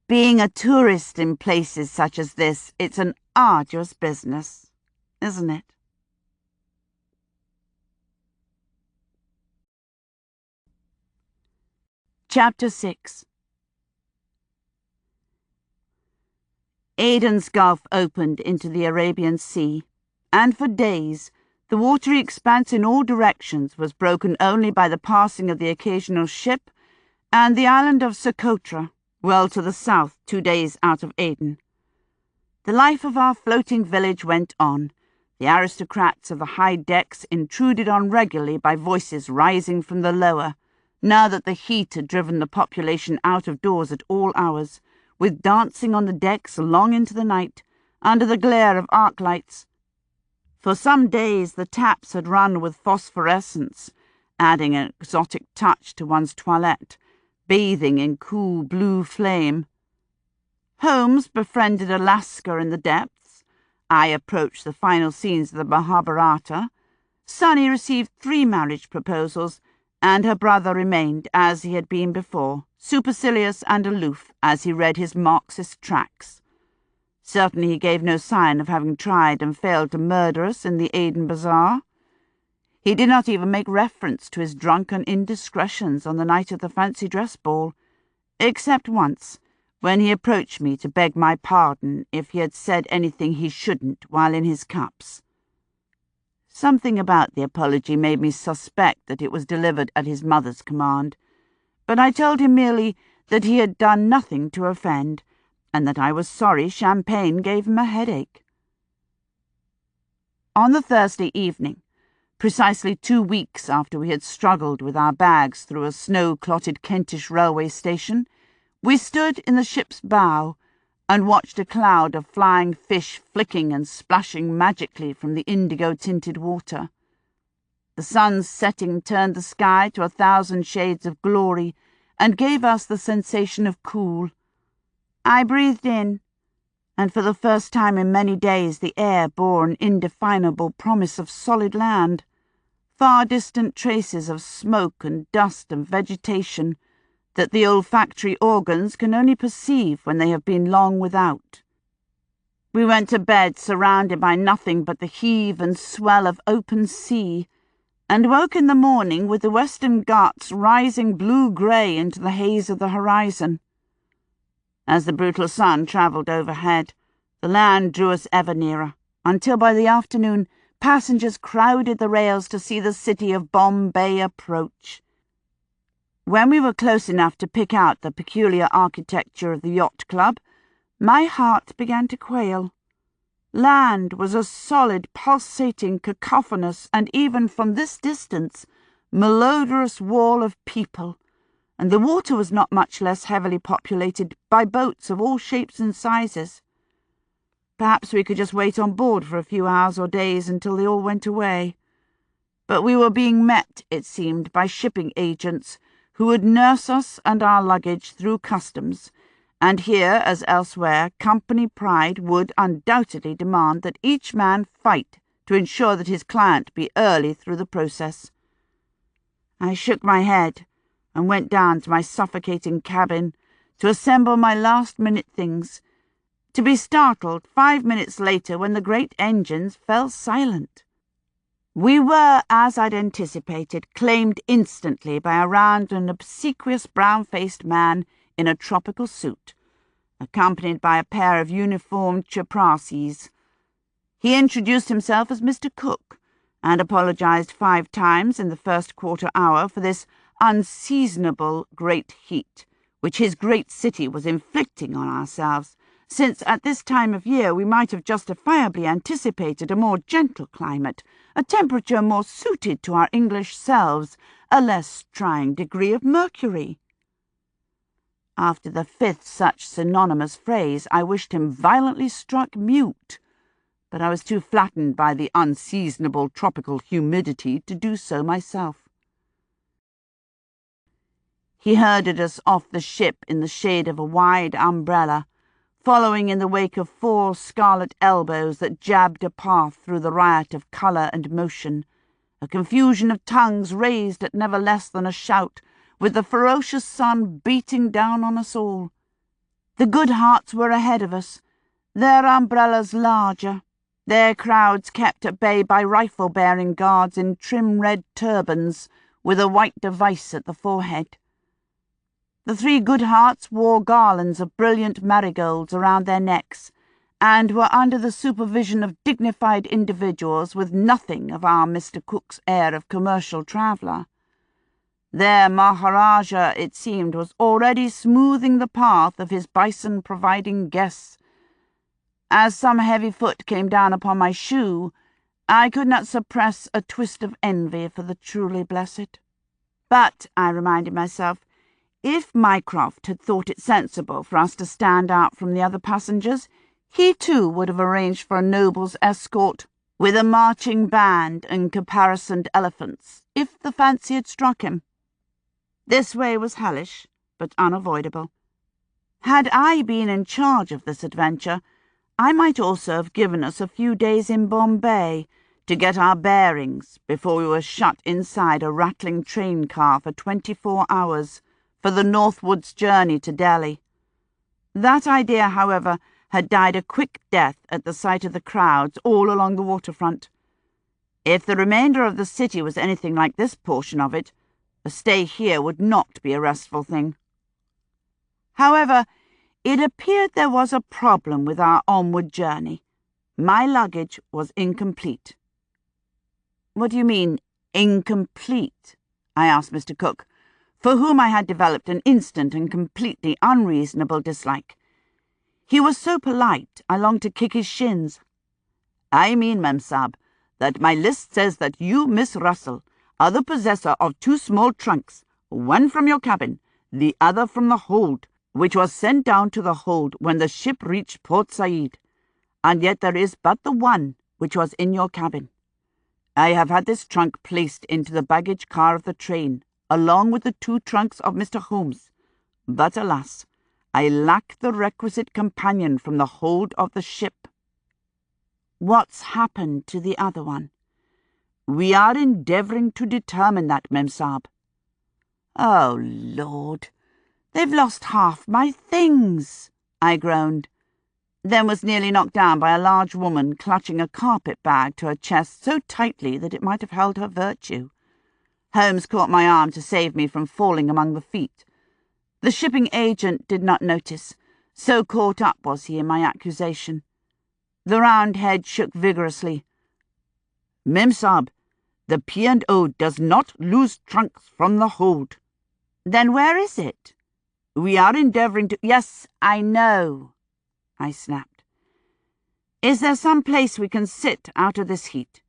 "Being a tourist in places such as this, it's an arduous business, isn't it?" Chapter 6. Aden's Gulf opened into the Arabian Sea, and for days the watery expanse in all directions was broken only by the passing of the occasional ship and the island of Socotra, well to the south, 2 days out of Aden. The life of our floating village went on. The aristocrats of the high decks intruded on regularly by voices rising from the lower, now that the heat had driven the population out of doors at all hours, with dancing on the decks long into the night, under the glare of arc lights. For some days the taps had run with phosphorescence, adding an exotic touch to one's toilette, bathing in cool blue flame. Holmes befriended Alaska in the depths. I approached the final scenes of the Mahabharata. Sunny received 3 marriage proposals, and her brother remained, as he had been before, supercilious and aloof as he read his Marxist tracts. Certainly he gave no sign of having tried and failed to murder us in the Aden Bazaar. He did not even make reference to his drunken indiscretions on the night of the fancy dress ball, except once, when he approached me to beg my pardon if he had said anything he shouldn't while in his cups. Something about the apology made me suspect that it was delivered at his mother's command, but I told him merely that he had done nothing to offend, and that I was sorry champagne gave him a headache. On the Thursday evening, precisely 2 weeks after we had struggled with our bags through a snow-clotted Kentish railway station, we stood in the ship's bow and watched a cloud of flying fish flicking and splashing magically from the indigo-tinted water. The sun's setting turned the sky to 1,000 shades of glory and gave us the sensation of cool. I breathed in, and for the first time in many days the air bore an indefinable promise of solid land, far distant traces of smoke and dust and vegetation that the olfactory organs can only perceive when they have been long without. We went to bed surrounded by nothing but the heave and swell of open sea, and woke in the morning with the Western Ghats rising blue-grey into the haze of the horizon. As the brutal sun travelled overhead, the land drew us ever nearer, until by the afternoon passengers crowded the rails to see the city of Bombay approach. When we were close enough to pick out the peculiar architecture of the yacht club, my heart began to quail. Land was a solid, pulsating, cacophonous, and even from this distance, malodorous wall of people, and the water was not much less heavily populated by boats of all shapes and sizes. Perhaps we could just wait on board for a few hours or days until they all went away. But we were being met, it seemed, by shipping agents who would nurse us and our luggage through customs, and here, as elsewhere, company pride would undoubtedly demand that each man fight to ensure that his client be early through the process. I shook my head and went down to my suffocating cabin to assemble my last-minute things, to be startled 5 minutes later when the great engines fell silent. We were, as I'd anticipated, claimed instantly by a round and obsequious brown-faced man in a tropical suit, accompanied by a pair of uniformed chaprassis. He introduced himself as Mr. Cook, and apologized 5 times in the first quarter hour for this unseasonable great heat, which his great city was inflicting on ourselves, since at this time of year we might have justifiably anticipated a more gentle climate, a temperature more suited to our English selves, a less trying degree of mercury. After the 5th such synonymous phrase, I wished him violently struck mute, but I was too flattened by the unseasonable tropical humidity to do so myself. He herded us off the ship in the shade of a wide umbrella, following in the wake of 4 scarlet elbows that jabbed a path through the riot of colour and motion, a confusion of tongues raised at never less than a shout, with the ferocious sun beating down on us all. The good hearts were ahead of us, their umbrellas larger, their crowds kept at bay by rifle-bearing guards in trim red turbans, with a white device at the forehead. The 3 good hearts wore garlands of brilliant marigolds around their necks, and were under the supervision of dignified individuals with nothing of our Mr. Cook's air of commercial traveller. Their Maharaja, it seemed, was already smoothing the path of his bison-providing guests. As some heavy foot came down upon my shoe, I could not suppress a twist of envy for the truly blessed. But, I reminded myself, if Mycroft had thought it sensible for us to stand out from the other passengers, he too would have arranged for a noble's escort, with a marching band and caparisoned elephants, if the fancy had struck him. This way was hellish, but unavoidable. Had I been in charge of this adventure, I might also have given us a few days in Bombay to get our bearings before we were shut inside a rattling train car for 24 hours for the northwards journey to Delhi. That idea, however, had died a quick death at the sight of the crowds all along the waterfront. If the remainder of the city was anything like this portion of it, a stay here would not be a restful thing. However, it appeared there was a problem with our onward journey. My luggage was incomplete. "What do you mean, incomplete?" I asked Mr. Cook, for whom I had developed an instant and completely unreasonable dislike. He was so polite, I longed to kick his shins. "I mean, Mem Sahib, that my list says that you, Miss Russell, are the possessor of 2 small trunks, one from your cabin, the other from the hold, which was sent down to the hold when the ship reached Port Said, and yet there is but the one which was in your cabin. I have had this trunk placed into the baggage car of the train, along with the 2 trunks of Mr. Holmes, but alas, I lack the requisite companion from the hold of the ship." "What's happened to the other one?" "We are endeavouring to determine that, Mem Sahib." "Oh, Lord, they've lost half my things," I groaned, then was nearly knocked down by a large woman clutching a carpet bag to her chest so tightly that it might have held her virtue. Holmes caught my arm to save me from falling among the feet. The shipping agent did not notice, so caught up was he in my accusation. The round head shook vigorously. "Mem Sahib, the P&O does not lose trunks from the hold." "Then where is it?" "We are endeavouring to—" "Yes, I know," I snapped. "Is there some place we can sit out of this heat?"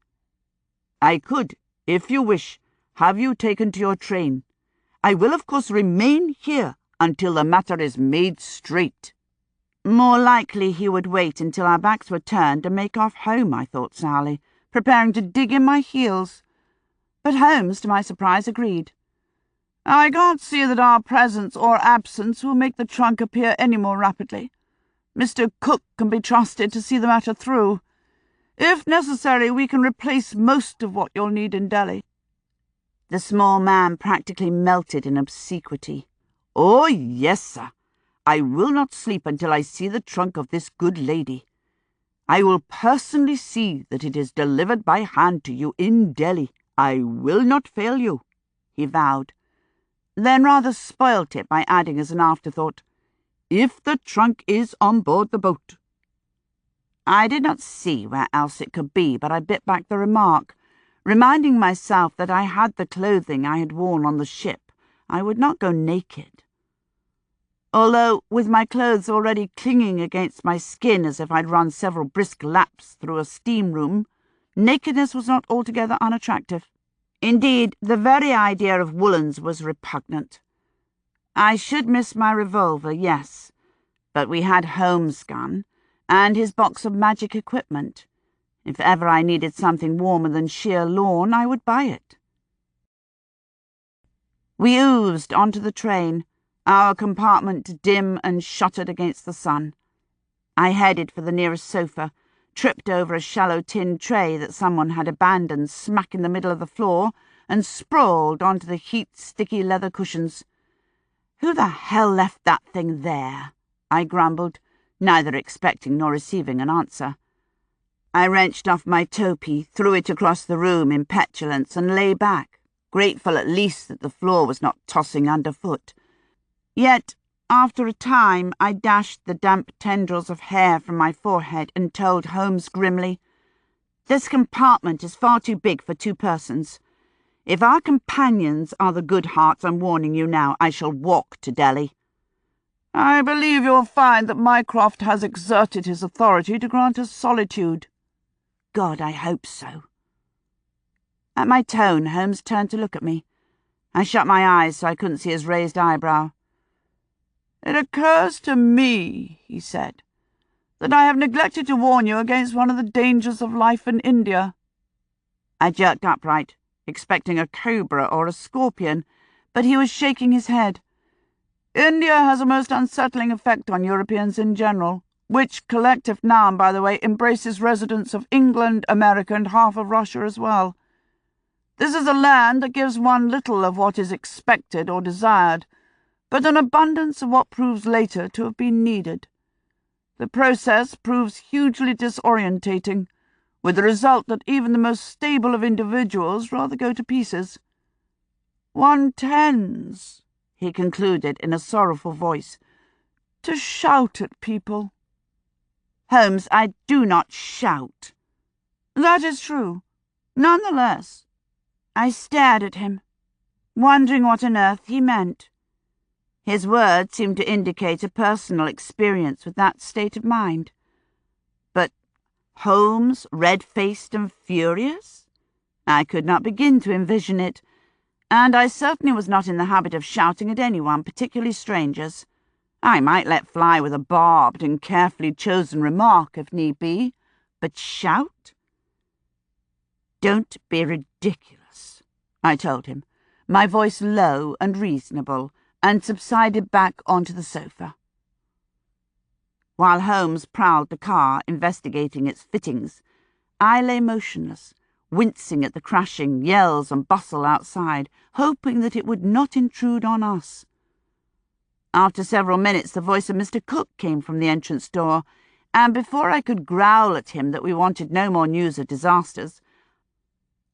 "I could, if you wish, have you taken to your train. I will, of course, remain here until the matter is made straight." More likely he would wait until our backs were turned and make off home, I thought sourly, preparing to dig in my heels. But Holmes, to my surprise, agreed. "I can't see that our presence or absence will make the trunk appear any more rapidly. Mr. Cook can be trusted to see the matter through. If necessary, we can replace most of what you'll need in Delhi." The small man practically melted in obsequity. "Oh, yes, sir. I will not sleep until I see the trunk of this good lady. I will personally see that it is delivered by hand to you in Delhi. I will not fail you," he vowed, then rather spoilt it by adding as an afterthought, "if the trunk is on board the boat." I did not see where else it could be, but I bit back the remark, reminding myself that I had the clothing I had worn on the ship. I would not go naked. Although, with my clothes already clinging against my skin as if I'd run several brisk laps through a steam room, nakedness was not altogether unattractive. Indeed, the very idea of woolens was repugnant. I should miss my revolver, yes, but we had Holmes' gun, and his box of magic equipment. If ever I needed something warmer than sheer lawn, I would buy it. We oozed onto the train, our compartment dim and shuttered against the sun. I headed for the nearest sofa, tripped over a shallow tin tray that someone had abandoned smack in the middle of the floor, and sprawled onto the heat-sticky leather cushions. "Who the hell left that thing there?" I grumbled, neither expecting nor receiving an answer. I wrenched off my topi, threw it across the room in petulance, and lay back, grateful at least that the floor was not tossing underfoot. Yet After a time, I dashed the damp tendrils of hair from my forehead and told Holmes grimly, "This compartment is far too big for 2 persons. If our companions are the good hearts I'm warning you now, I shall walk to Delhi." "I believe you'll find that Mycroft has exerted his authority to grant us solitude." "God, I hope so." At my tone, Holmes turned to look at me. I shut my eyes so I couldn't see his raised eyebrow. "It occurs to me," he said, "that I have neglected to warn you against one of the dangers of life in India." I jerked upright, expecting a cobra or a scorpion, but he was shaking his head. "India has a most unsettling effect on Europeans in general, which collective noun, by the way, embraces residents of England, America, and half of Russia as well. This is a land that gives one little of what is expected or desired, but an abundance of what proves later to have been needed. The process proves hugely disorientating, with the result that even the most stable of individuals rather go to pieces. One tends," he concluded in a sorrowful voice, "to shout at people." "Holmes, I do not shout." "That is true. Nonetheless—" I stared at him, wondering what on earth he meant. His words seemed to indicate a personal experience with that state of mind. But Holmes, red-faced and furious? I could not begin to envision it, and I certainly was not in the habit of shouting at anyone, particularly strangers. I might let fly with a barbed and carefully chosen remark if need be, but shout? "Don't be ridiculous," I told him, my voice low and reasonable, and subsided back onto the sofa. While Holmes prowled the car, investigating its fittings, I lay motionless, wincing at the crashing, yells and bustle outside, hoping that it would not intrude on us. After several minutes, the voice of Mr. Cook came from the entrance door, and before I could growl at him that we wanted no more news of disasters,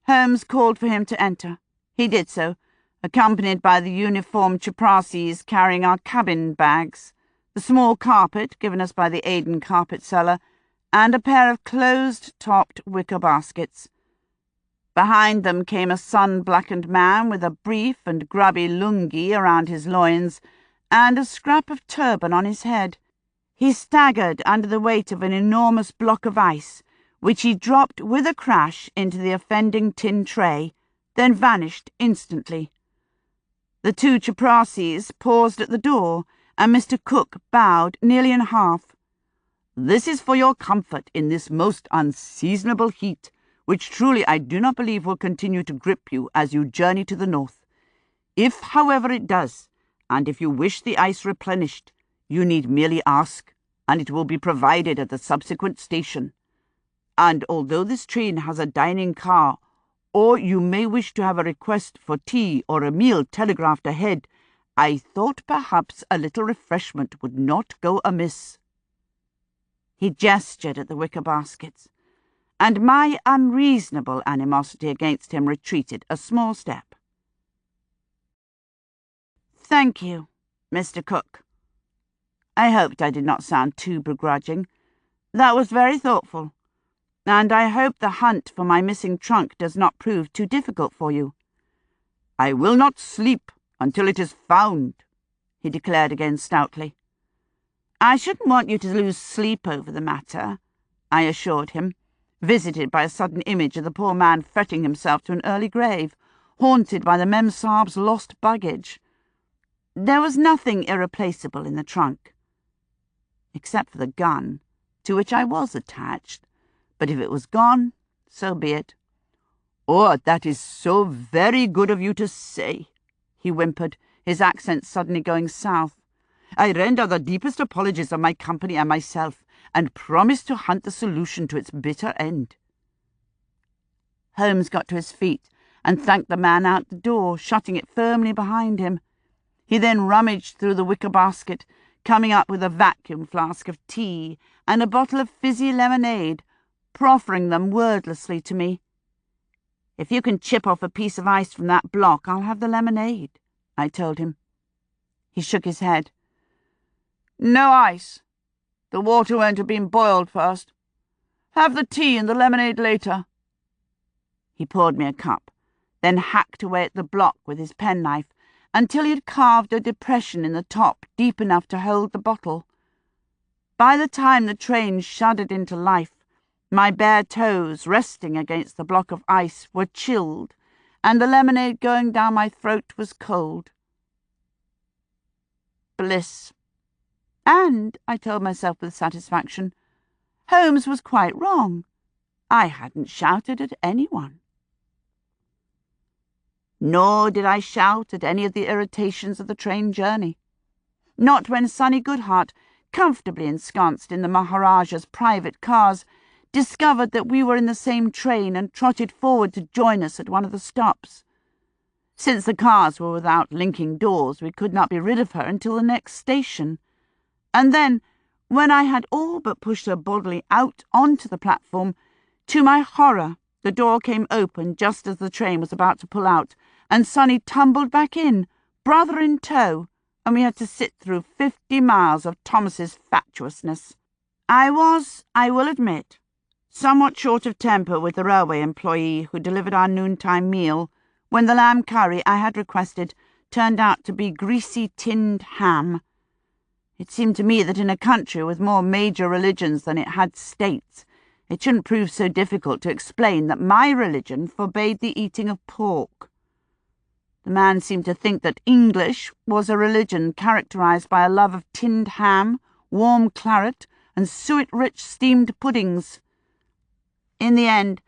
Holmes called for him to enter. He did so, accompanied by the uniformed chaprasis carrying our cabin bags, the small carpet given us by the Aden carpet seller, and a pair of closed-topped wicker baskets. Behind them came a sun-blackened man with a brief and grubby lungi around his loins and a scrap of turban on his head. He staggered under the weight of an enormous block of ice, which he dropped with a crash into the offending tin tray, then vanished instantly. The 2 chaprasis paused at the door, and Mr. Cook bowed nearly in half. "This is for your comfort in this most unseasonable heat, which truly I do not believe will continue to grip you as you journey to the north. If, however, it does, and if you wish the ice replenished, you need merely ask, and it will be provided at the subsequent station. And although this train has a dining car, or you may wish to have a request for tea or a meal telegraphed ahead, I thought perhaps a little refreshment would not go amiss." He gestured at the wicker baskets, and my unreasonable animosity against him retreated a small step. "Thank you, Mr. Cook." I hoped I did not sound too begrudging. That was very thoughtful. "And I hope the hunt for my missing trunk does not prove too difficult for you." "I will not sleep until it is found," he declared again stoutly. "I shouldn't want you to lose sleep over the matter," I assured him, visited by a sudden image of the poor man fretting himself to an early grave, haunted by the Memsahib's lost baggage. There was nothing irreplaceable in the trunk, except for the gun, to which I was attached. But if it was gone, so be it. "Oh, that is so very good of you to say," he whimpered, his accent suddenly going south. "I render the deepest apologies of my company and myself, and promise to hunt the solution to its bitter end." Holmes got to his feet and thanked the man out the door, shutting it firmly behind him. He then rummaged through the wicker basket, coming up with a vacuum flask of tea and a bottle of fizzy lemonade, proffering them wordlessly to me. "If you can chip off a piece of ice from that block, I'll have the lemonade," I told him. He shook his head. No ice. The water won't have been boiled first. Have the tea and the lemonade later." He poured me a cup, then hacked away at the block with his penknife until he had carved a depression in the top deep enough to hold the bottle. By the time the train shuddered into life, my bare toes, resting against the block of ice, were chilled, and the lemonade going down my throat was cold. Bliss. And, I told myself with satisfaction, Holmes was quite wrong. I hadn't shouted at anyone. Nor did I shout at any of the irritations of the train journey. Not when Sonny Goodhart, comfortably ensconced in the Maharaja's private cars, discovered that we were in the same train and trotted forward to join us at one of the stops. Since the cars were without linking doors, we could not be rid of her until the next station. And then, when I had all but pushed her bodily out onto the platform, to my horror, the door came open just as the train was about to pull out, and Sonny tumbled back in, brother in tow, and we had to sit through 50 miles of Thomas's fatuousness. I was, I will admit, somewhat short of temper with the railway employee who delivered our noontime meal when the lamb curry I had requested turned out to be greasy tinned ham. It seemed to me that in a country with more major religions than it had states, it shouldn't prove so difficult to explain that my religion forbade the eating of pork. The man seemed to think that English was a religion characterized by a love of tinned ham, warm claret, and suet-rich steamed puddings. In the end,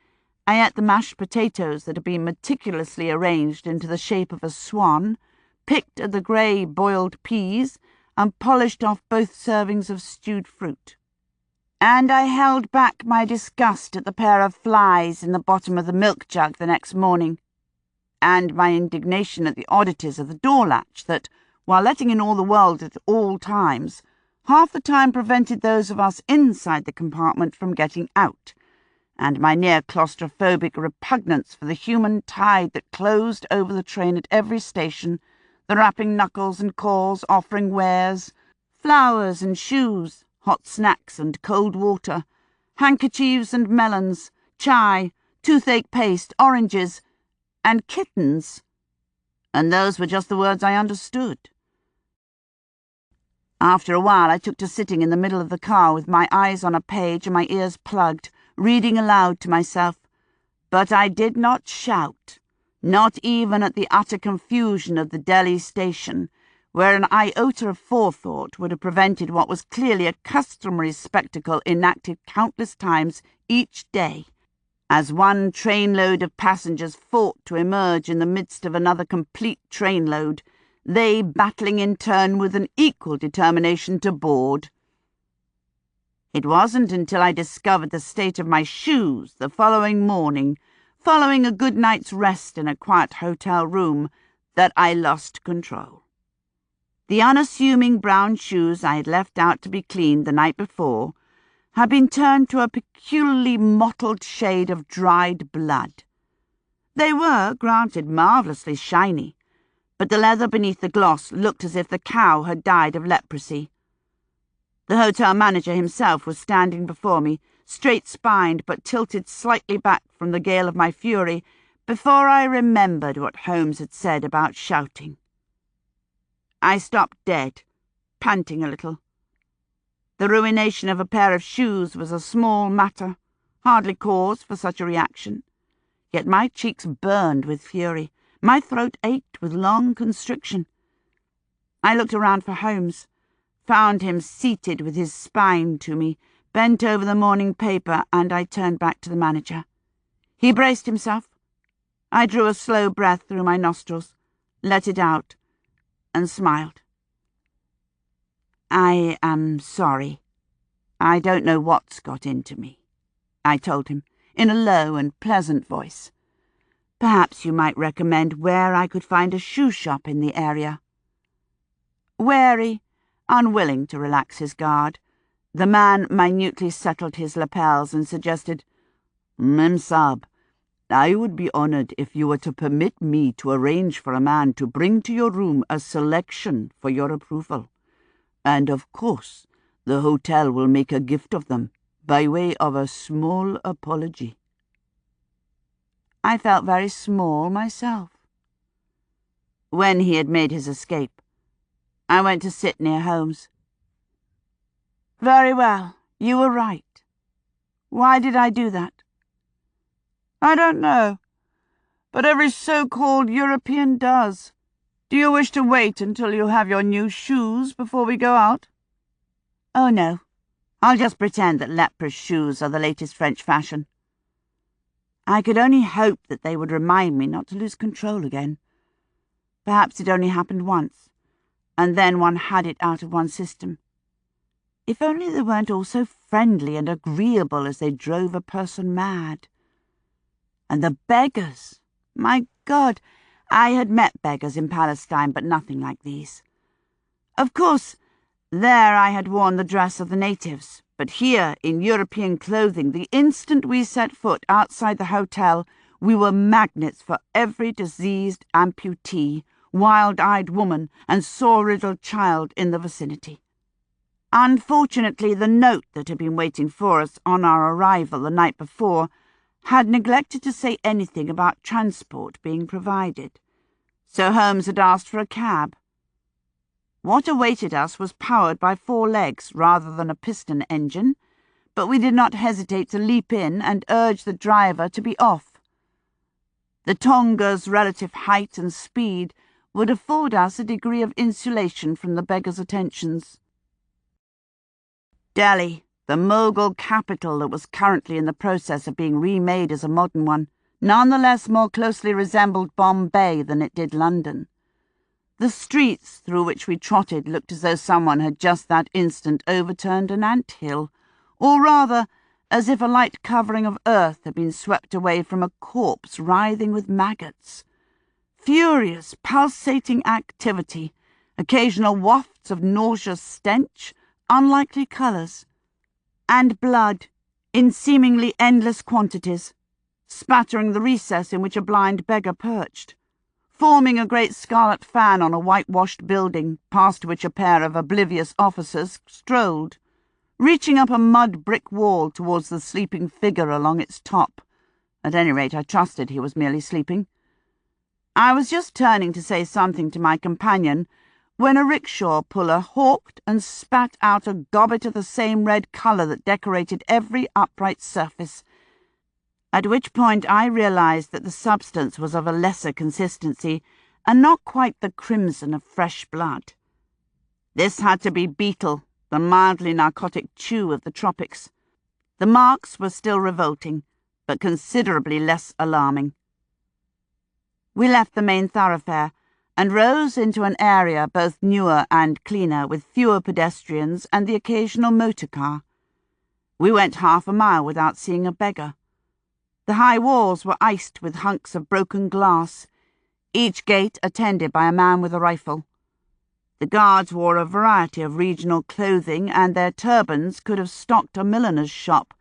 I ate the mashed potatoes that had been meticulously arranged into the shape of a swan, picked at the grey boiled peas, and polished off both servings of stewed fruit. And I held back my disgust at the pair of flies in the bottom of the milk jug the next morning, and my indignation at the oddities of the door latch that, while letting in all the world at all times, half the time prevented those of us inside the compartment from getting out, and my near claustrophobic repugnance for the human tide that closed over the train at every station, the rapping knuckles and calls offering wares, flowers and shoes, hot snacks and cold water, handkerchiefs and melons, chai, toothache paste, oranges, and kittens. And those were just the words I understood. After a while I took to sitting in the middle of the car with my eyes on a page and my ears plugged, reading aloud to myself. But I did not shout, not even at the utter confusion of the Delhi station, where an iota of forethought would have prevented what was clearly a customary spectacle enacted countless times each day, as one trainload of passengers fought to emerge in the midst of another complete trainload, they battling in turn with an equal determination to board. It wasn't until I discovered the state of my shoes the following morning, following a good night's rest in a quiet hotel room, that I lost control. The unassuming brown shoes I had left out to be cleaned the night before had been turned to a peculiarly mottled shade of dried blood. They were, granted, marvellously shiny, but the leather beneath the gloss looked as if the cow had died of leprosy. The hotel manager himself was standing before me, straight-spined but tilted slightly back from the gale of my fury, before I remembered what Holmes had said about shouting. I stopped dead, panting a little. The ruination of a pair of shoes was a small matter, hardly cause for such a reaction. Yet my cheeks burned with fury, my throat ached with long constriction. I looked around for Holmes, found him seated with his spine to me, bent over the morning paper, and I turned back to the manager. He braced himself. I drew a slow breath through my nostrils, let it out, and smiled. "I am sorry. I don't know what's got into me," I told him, in a low and pleasant voice. "Perhaps you might recommend where I could find a shoe shop in the area." Wary, unwilling to relax his guard, the man minutely settled his lapels and suggested, "Mem Saab, I would be honoured if you were to permit me to arrange for a man to bring to your room a selection for your approval. And of course, the hotel will make a gift of them, by way of a small apology." I felt very small myself. When he had made his escape, I went to sit near Holmes. "Very well, you were right. Why did I do that?" "I don't know, but every so-called European does. Do you wish to wait until you have your new shoes before we go out?" "Oh, no. I'll just pretend that leprous shoes are the latest French fashion." I could only hope that they would remind me not to lose control again. Perhaps it only happened once, and then one had it out of one's system. If only they weren't all so friendly and agreeable as they drove a person mad. And the beggars! My God, I had met beggars in Palestine, but nothing like these. Of course, there I had worn the dress of the natives, but here, in European clothing, the instant we set foot outside the hotel, we were magnets for every diseased amputee, wild-eyed woman, and sore-riddled child in the vicinity. Unfortunately, the note that had been waiting for us on our arrival the night before had neglected to say anything about transport being provided, so Holmes had asked for a cab. What awaited us was powered by 4 legs rather than a piston engine, but we did not hesitate to leap in and urge the driver to be off. The Tonga's relative height and speed would afford us a degree of insulation from the beggar's attentions. Delhi, the Mughal capital that was currently in the process of being remade as a modern one, nonetheless more closely resembled Bombay than it did London. The streets through which we trotted looked as though someone had just that instant overturned an ant-hill, or rather, as if a light covering of earth had been swept away from a corpse writhing with maggots. Furious, pulsating activity, occasional wafts of nauseous stench, unlikely colours, and blood in seemingly endless quantities, spattering the recess in which a blind beggar perched, forming a great scarlet fan on a whitewashed building past which a pair of oblivious officers strolled, reaching up a mud brick wall towards the sleeping figure along its top. At any rate, I trusted he was merely sleeping. I was just turning to say something to my companion when a rickshaw puller hawked and spat out a gobbet of the same red colour that decorated every upright surface, at which point I realised that the substance was of a lesser consistency and not quite the crimson of fresh blood. This had to be beetle, the mildly narcotic chew of the tropics. The marks were still revolting, but considerably less alarming. We left the main thoroughfare and rose into an area both newer and cleaner, with fewer pedestrians and the occasional motor car. We went half a mile without seeing a beggar. The high walls were iced with hunks of broken glass, each gate attended by a man with a rifle. The guards wore a variety of regional clothing, and their turbans could have stocked a milliner's shop,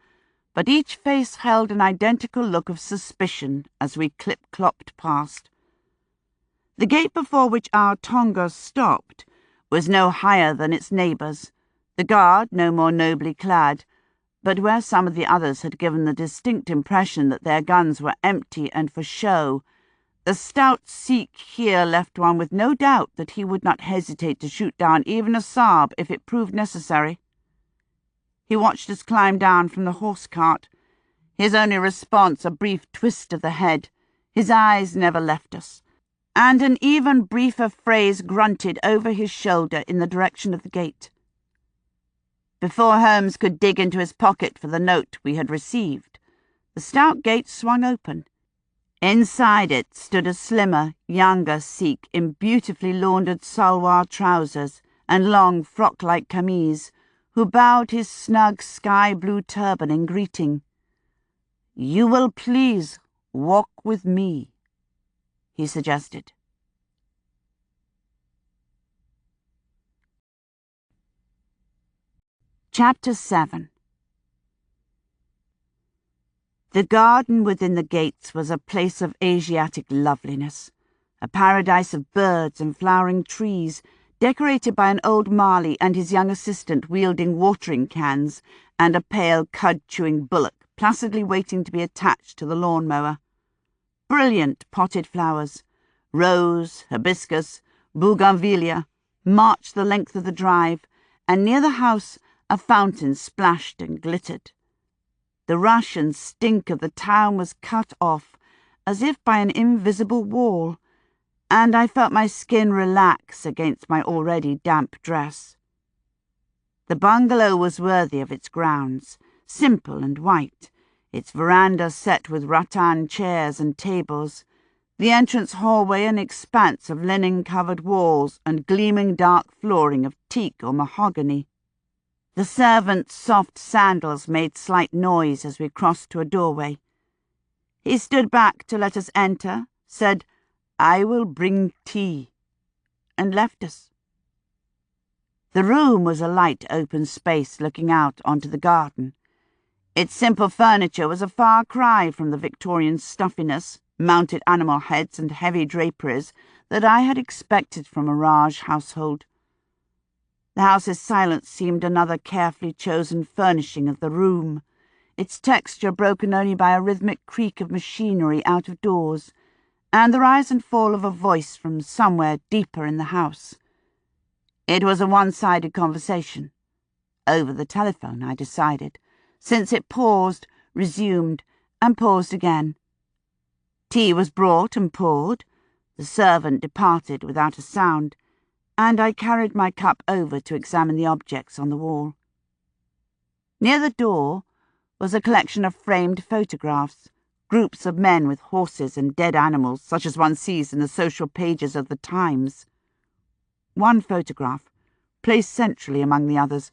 but each face held an identical look of suspicion as we clip-clopped past. The gate before which our Tonga stopped was no higher than its neighbours, the guard no more nobly clad, but where some of the others had given the distinct impression that their guns were empty and for show, the stout Sikh here left one with no doubt that he would not hesitate to shoot down even a Saab if it proved necessary. He watched us climb down from the horse-cart, his only response a brief twist of the head. His eyes never left us, and an even briefer phrase grunted over his shoulder in the direction of the gate. Before Holmes could dig into his pocket for the note we had received, the stout gate swung open. Inside it stood a slimmer, younger Sikh in beautifully laundered salwar trousers and long frock-like camise, who bowed his snug sky-blue turban in greeting. "You will please walk with me," he suggested. Chapter 7. The garden within the gates was a place of Asiatic loveliness, a paradise of birds and flowering trees, decorated by an old Marley and his young assistant wielding watering cans and a pale cud-chewing bullock placidly waiting to be attached to the lawn-mower. Brilliant potted flowers, rose, hibiscus, bougainvillea, marched the length of the drive, and near the house a fountain splashed and glittered. The rush and stink of the town was cut off, as if by an invisible wall, and I felt my skin relax against my already damp dress. The bungalow was worthy of its grounds, simple and white, its veranda set with rattan chairs and tables, the entrance hallway an expanse of linen-covered walls and gleaming dark flooring of teak or mahogany. The servant's soft sandals made slight noise as we crossed to a doorway. He stood back to let us enter, said, "I will bring tea," and left us. The room was a light open space looking out onto the garden. Its simple furniture was a far cry from the Victorian stuffiness, mounted animal heads and heavy draperies that I had expected from a Raj household. The house's silence seemed another carefully chosen furnishing of the room, its texture broken only by a rhythmic creak of machinery out of doors, and the rise and fall of a voice from somewhere deeper in the house. It was a one-sided conversation. Over the telephone, I decided, since it paused, resumed, and paused again. Tea was brought and poured. The servant departed without a sound, and I carried my cup over to examine the objects on the wall. Near the door was a collection of framed photographs, groups of men with horses and dead animals, such as one sees in the social pages of the Times. One photograph, placed centrally among the others,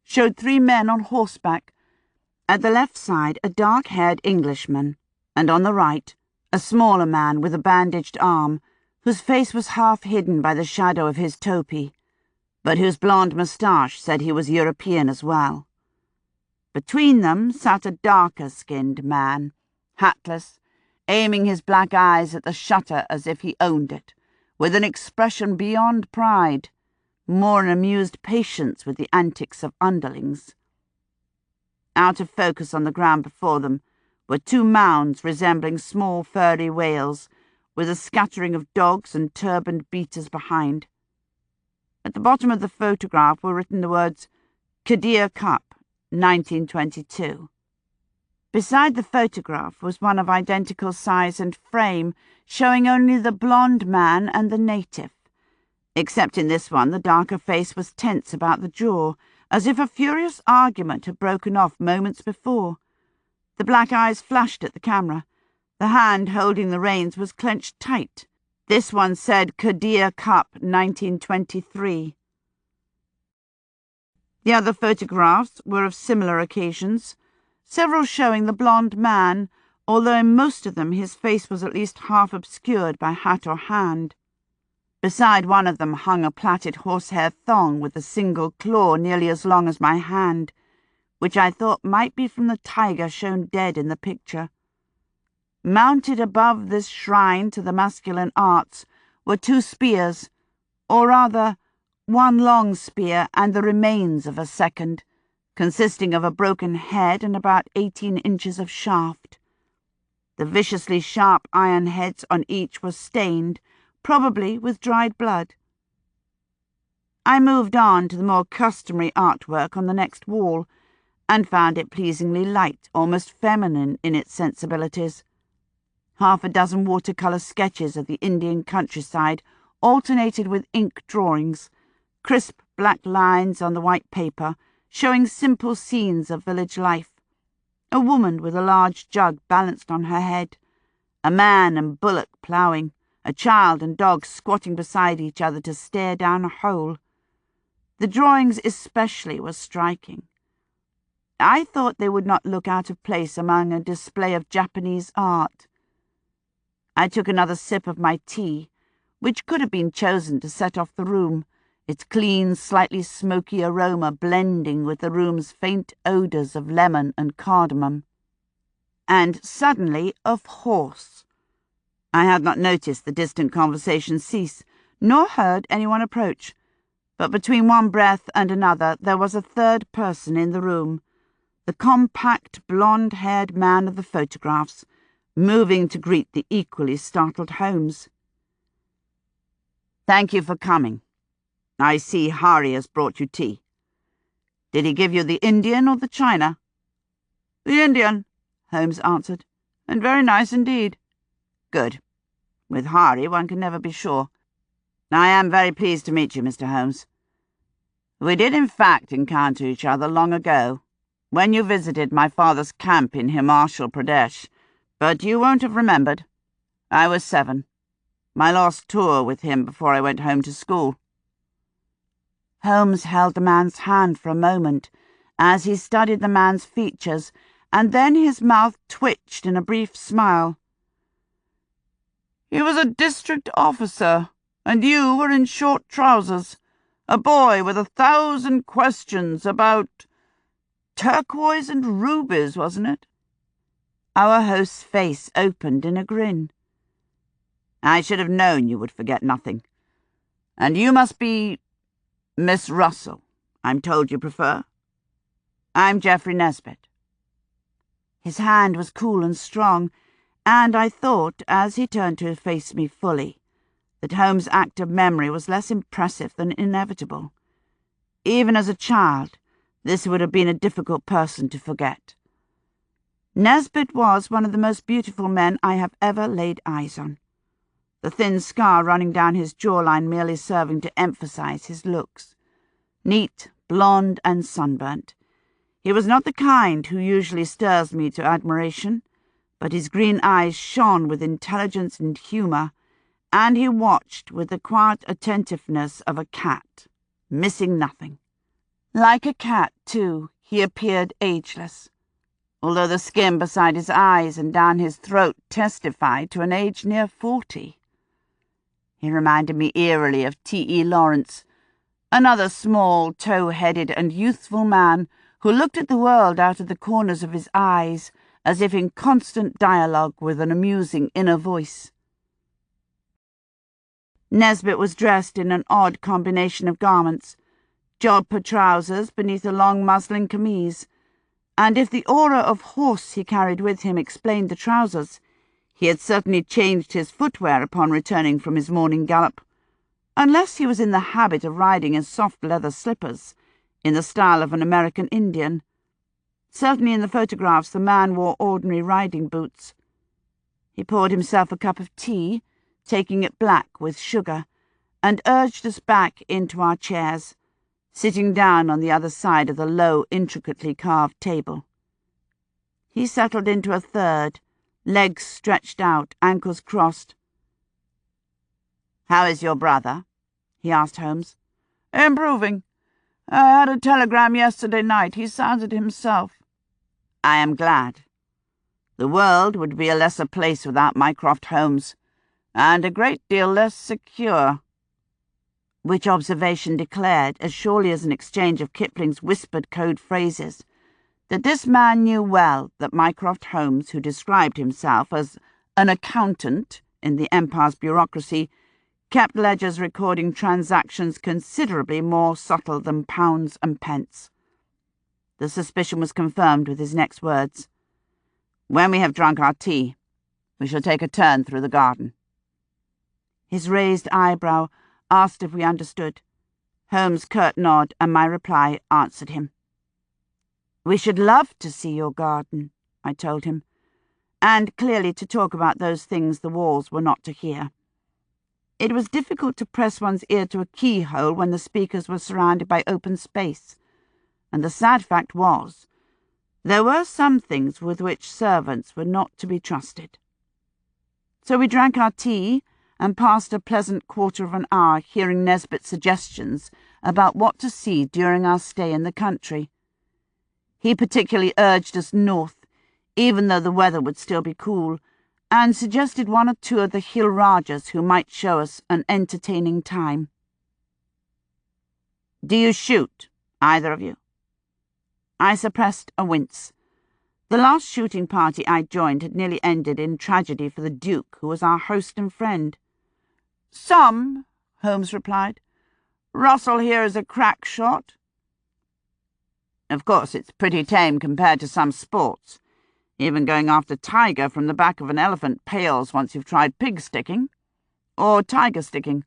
showed 3 men on horseback. At the left side, a dark-haired Englishman, and on the right, a smaller man with a bandaged arm, whose face was half hidden by the shadow of his topi, but whose blonde moustache said he was European as well. Between them sat a darker-skinned man, hatless, aiming his black eyes at the shutter as if he owned it, with an expression beyond pride, more an amused patience with the antics of underlings. Out of focus on the ground before them were 2 mounds resembling small furry whales, with a scattering of dogs and turbaned beaters behind. At the bottom of the photograph were written the words, "Kadir Cup, 1922. Beside the photograph was one of identical size and frame, showing only the blonde man and the native. Except in this one, the darker face was tense about the jaw, as if a furious argument had broken off moments before. The black eyes flashed at the camera. The hand holding the reins was clenched tight. This one said Kadir Cup 1923. The other photographs were of similar occasions, several showing the blonde man, although in most of them his face was at least half obscured by hat or hand. Beside one of them hung a plaited horsehair thong with a single claw nearly as long as my hand, which I thought might be from the tiger shown dead in the picture. Mounted above this shrine to the masculine arts were 2 spears, or rather, 1 long spear and the remains of a second, consisting of a broken head and about 18 inches of shaft. The viciously sharp iron heads on each were stained, probably with dried blood. I moved on to the more customary artwork on the next wall, and found it pleasingly light, almost feminine in its sensibilities. 6 watercolour sketches of the Indian countryside alternated with ink drawings, crisp black lines on the white paper, showing simple scenes of village life. A woman with a large jug balanced on her head, a man and bullock ploughing, a child and dog squatting beside each other to stare down a hole. The drawings especially were striking. I thought they would not look out of place among a display of Japanese art. I took another sip of my tea, which could have been chosen to set off the room, its clean, slightly smoky aroma blending with the room's faint odours of lemon and cardamom. And suddenly of horse. I had not noticed the distant conversation cease, nor heard anyone approach, But between one breath and another there was a third person in the room, the compact, blonde-haired man of the photographs, moving to greet the equally startled Holmes. "Thank you for coming. I see Hari has brought you tea. Did he give you the Indian or the China?" "The Indian," Holmes answered, "and very nice indeed." "Good. With Hari one can never be sure. I am very pleased to meet you, Mr. Holmes. We did in fact encounter each other long ago, when you visited my father's camp in Himachal Pradesh, but you won't have remembered. I was 7. My last tour with him before I went home to school." Holmes held the man's hand for a moment as he studied the man's features, and then his mouth twitched in a brief smile. "He was a district officer, and you were in short trousers, a boy with 1,000 questions about turquoise and rubies, wasn't it?" Our host's face opened in a grin. "I should have known you would forget nothing. And you must be Miss Russell, I'm told you prefer. I'm Geoffrey Nesbit." His hand was cool and strong, and I thought, as he turned to face me fully, that Holmes' active memory was less impressive than inevitable. Even as a child, this would have been a difficult person to forget. Nesbit was one of the most beautiful men I have ever laid eyes on, the thin scar running down his jawline merely serving to emphasize his looks. Neat, blonde, and sunburnt. He was not the kind who usually stirs me to admiration, but his green eyes shone with intelligence and humour, and he watched with the quiet attentiveness of a cat, missing nothing. Like a cat, too, he appeared ageless, although the skin beside his eyes and down his throat testified to an age near 40. He reminded me eerily of T.E. Lawrence, another small, tow-headed and youthful man who looked at the world out of the corners of his eyes as if in constant dialogue with an amusing inner voice. Nesbit was dressed in an odd combination of garments, jodhpur trousers beneath a long muslin camise, and if the aura of horse he carried with him explained the trousers, he had certainly changed his footwear upon returning from his morning gallop, unless he was in the habit of riding in soft leather slippers, in the style of an American Indian. Certainly in the photographs the man wore ordinary riding boots. He poured himself a cup of tea, taking it black with sugar, and urged us back into our chairs, sitting down on the other side of the low, intricately carved table. He settled into a third, legs stretched out, ankles crossed. "How is your brother?" he asked Holmes. "Improving. I had a telegram yesterday night. He sounded himself." "I am glad. The world would be a lesser place without Mycroft Holmes, and a great deal less secure." Which observation declared, as surely as an exchange of Kipling's whispered code phrases, that this man knew well that Mycroft Holmes, who described himself as an accountant in the Empire's bureaucracy, kept ledgers recording transactions considerably more subtle than pounds and pence. The suspicion was confirmed with his next words. "When we have drunk our tea, we shall take a turn through the garden." His raised eyebrow asked if we understood. Holmes' curt nod and my reply answered him. "We should love to see your garden," I told him, and clearly to talk about those things the walls were not to hear. It was difficult to press one's ear to a keyhole when the speakers were surrounded by open space, and the sad fact was, there were some things with which servants were not to be trusted. So we drank our tea and passed a pleasant quarter of an hour hearing Nesbit's suggestions about what to see during our stay in the country. He particularly urged us north, even though the weather would still be cool, and suggested one or two of the hill Rajas who might show us an entertaining time. "Do you shoot, either of you?" I suppressed a wince. The last shooting party I joined had nearly ended in tragedy for the Duke, who was our host and friend. "Some," Holmes replied. Russell here is a crack shot. Of course, it's pretty tame compared to some sports. Even going after tiger from the back of an elephant pales once you've tried pig sticking. Or tiger sticking.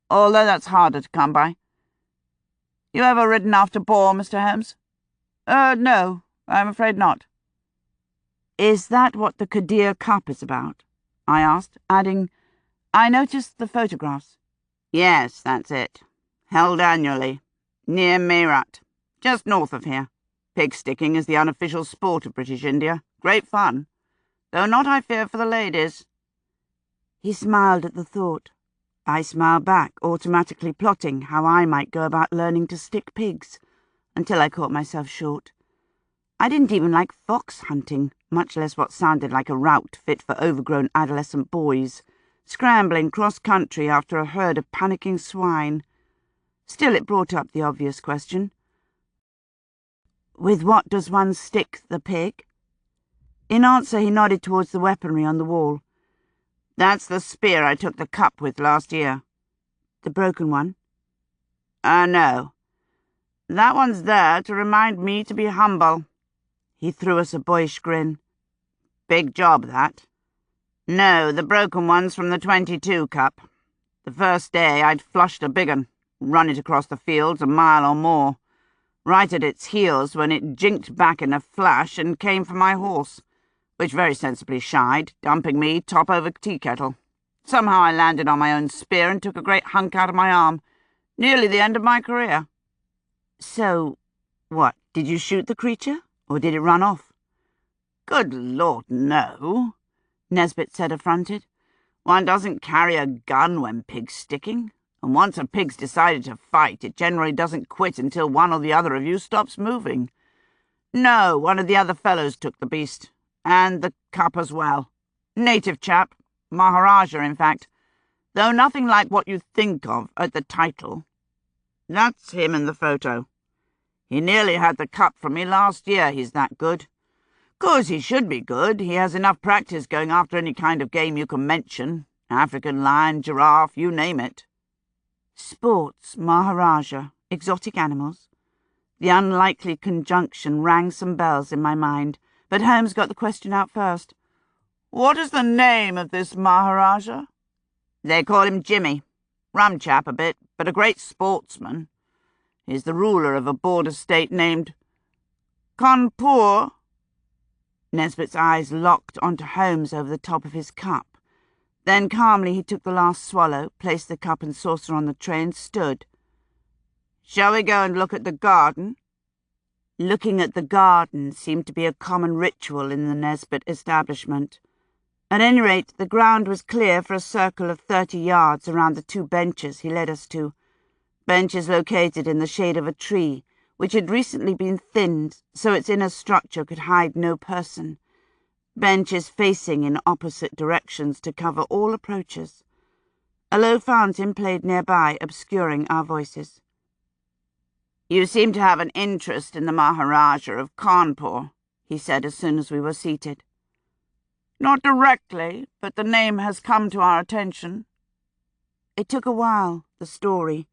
Although that's harder to come by. You ever ridden after boar, Mr. Holmes? No, I'm afraid not. Is that what the Kadir Cup is about? I asked, adding, I noticed the photographs. Yes, that's it. Held annually. Near Meerut. Just north of here. Pig sticking is the unofficial sport of British India. Great fun. Though not, I fear, for the ladies. He smiled at the thought. I smiled back, automatically plotting how I might go about learning to stick pigs, until I caught myself short. I didn't even like fox hunting, much less what sounded like a route fit for overgrown adolescent boys, scrambling cross-country after a herd of panicking swine. Still, it brought up the obvious question. With what does one stick the pig? In answer, he nodded towards the weaponry on the wall. That's the spear I took the cup with last year. The broken one? No. That one's there to remind me to be humble. He threw us a boyish grin. Big job, that. No, the broken one's from the 22 cup. The first day I'd flushed a big un, run it across the fields a mile or more, right at its heels when it jinked back in a flash and came for my horse, which very sensibly shied, dumping me top over tea kettle. Somehow I landed on my own spear and took a great hunk out of my arm. Nearly the end of my career. So, what, did you shoot the creature, or did it run off? Good Lord, no, Nesbit said, affronted. One doesn't carry a gun when pig sticking, and once a pig's decided to fight, it generally doesn't quit until one or the other of you stops moving. No, one of the other fellows took the beast. And the cup as well. Native chap. Maharaja, in fact. Though nothing like what you think of at the title. That's him in the photo. He nearly had the cup from me last year, he's that good. 'Course he should be good. He has enough practice going after any kind of game you can mention. African lion, giraffe, you name it. Sports, Maharaja, exotic animals. The unlikely conjunction rang some bells in my mind. But Holmes got the question out first. What is the name of this Maharaja? They call him Jimmy. Rum chap a bit, but a great sportsman. He's the ruler of a border state named Kanpur. Nesbit's eyes locked onto Holmes over the top of his cup. Then calmly he took the last swallow, placed the cup and saucer on the tray and stood. Shall we go and look at the garden? Looking at the garden seemed to be a common ritual in the Nesbit establishment. At any rate, the ground was clear for a circle of 30 yards around the 2 benches he led us to. Benches located in the shade of a tree, which had recently been thinned so its inner structure could hide no person. Benches facing in opposite directions to cover all approaches. A low fountain played nearby, obscuring our voices. You seem to have an interest in the Maharaja of Kanpur, he said as soon as we were seated. Not directly, but the name has come to our attention. It took a while, the story.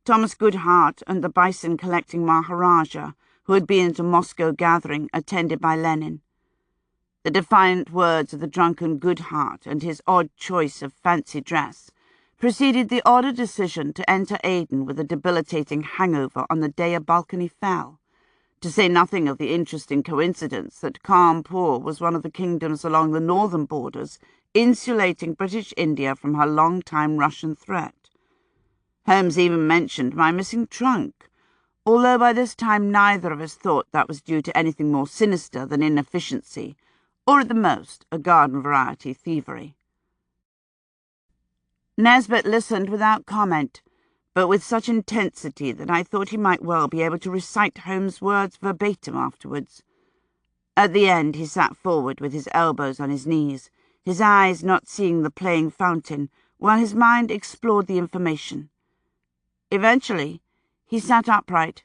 Thomas Goodhart and the bison-collecting Maharaja, who had been at a Moscow gathering attended by Lenin. The defiant words of the drunken Goodhart and his odd choice of fancy dress preceded the odder decision to enter Aden with a debilitating hangover on the day a balcony fell, to say nothing of the interesting coincidence that Kanpur was one of the kingdoms along the northern borders, insulating British India from her long-time Russian threat. Holmes even mentioned my missing trunk, although by this time neither of us thought that was due to anything more sinister than inefficiency, or at the most a garden-variety thievery. Nesbit listened without comment, but with such intensity that I thought he might well be able to recite Holmes' words verbatim afterwards. At the end he sat forward with his elbows on his knees, his eyes not seeing the playing fountain, while his mind explored the information. Eventually, he sat upright.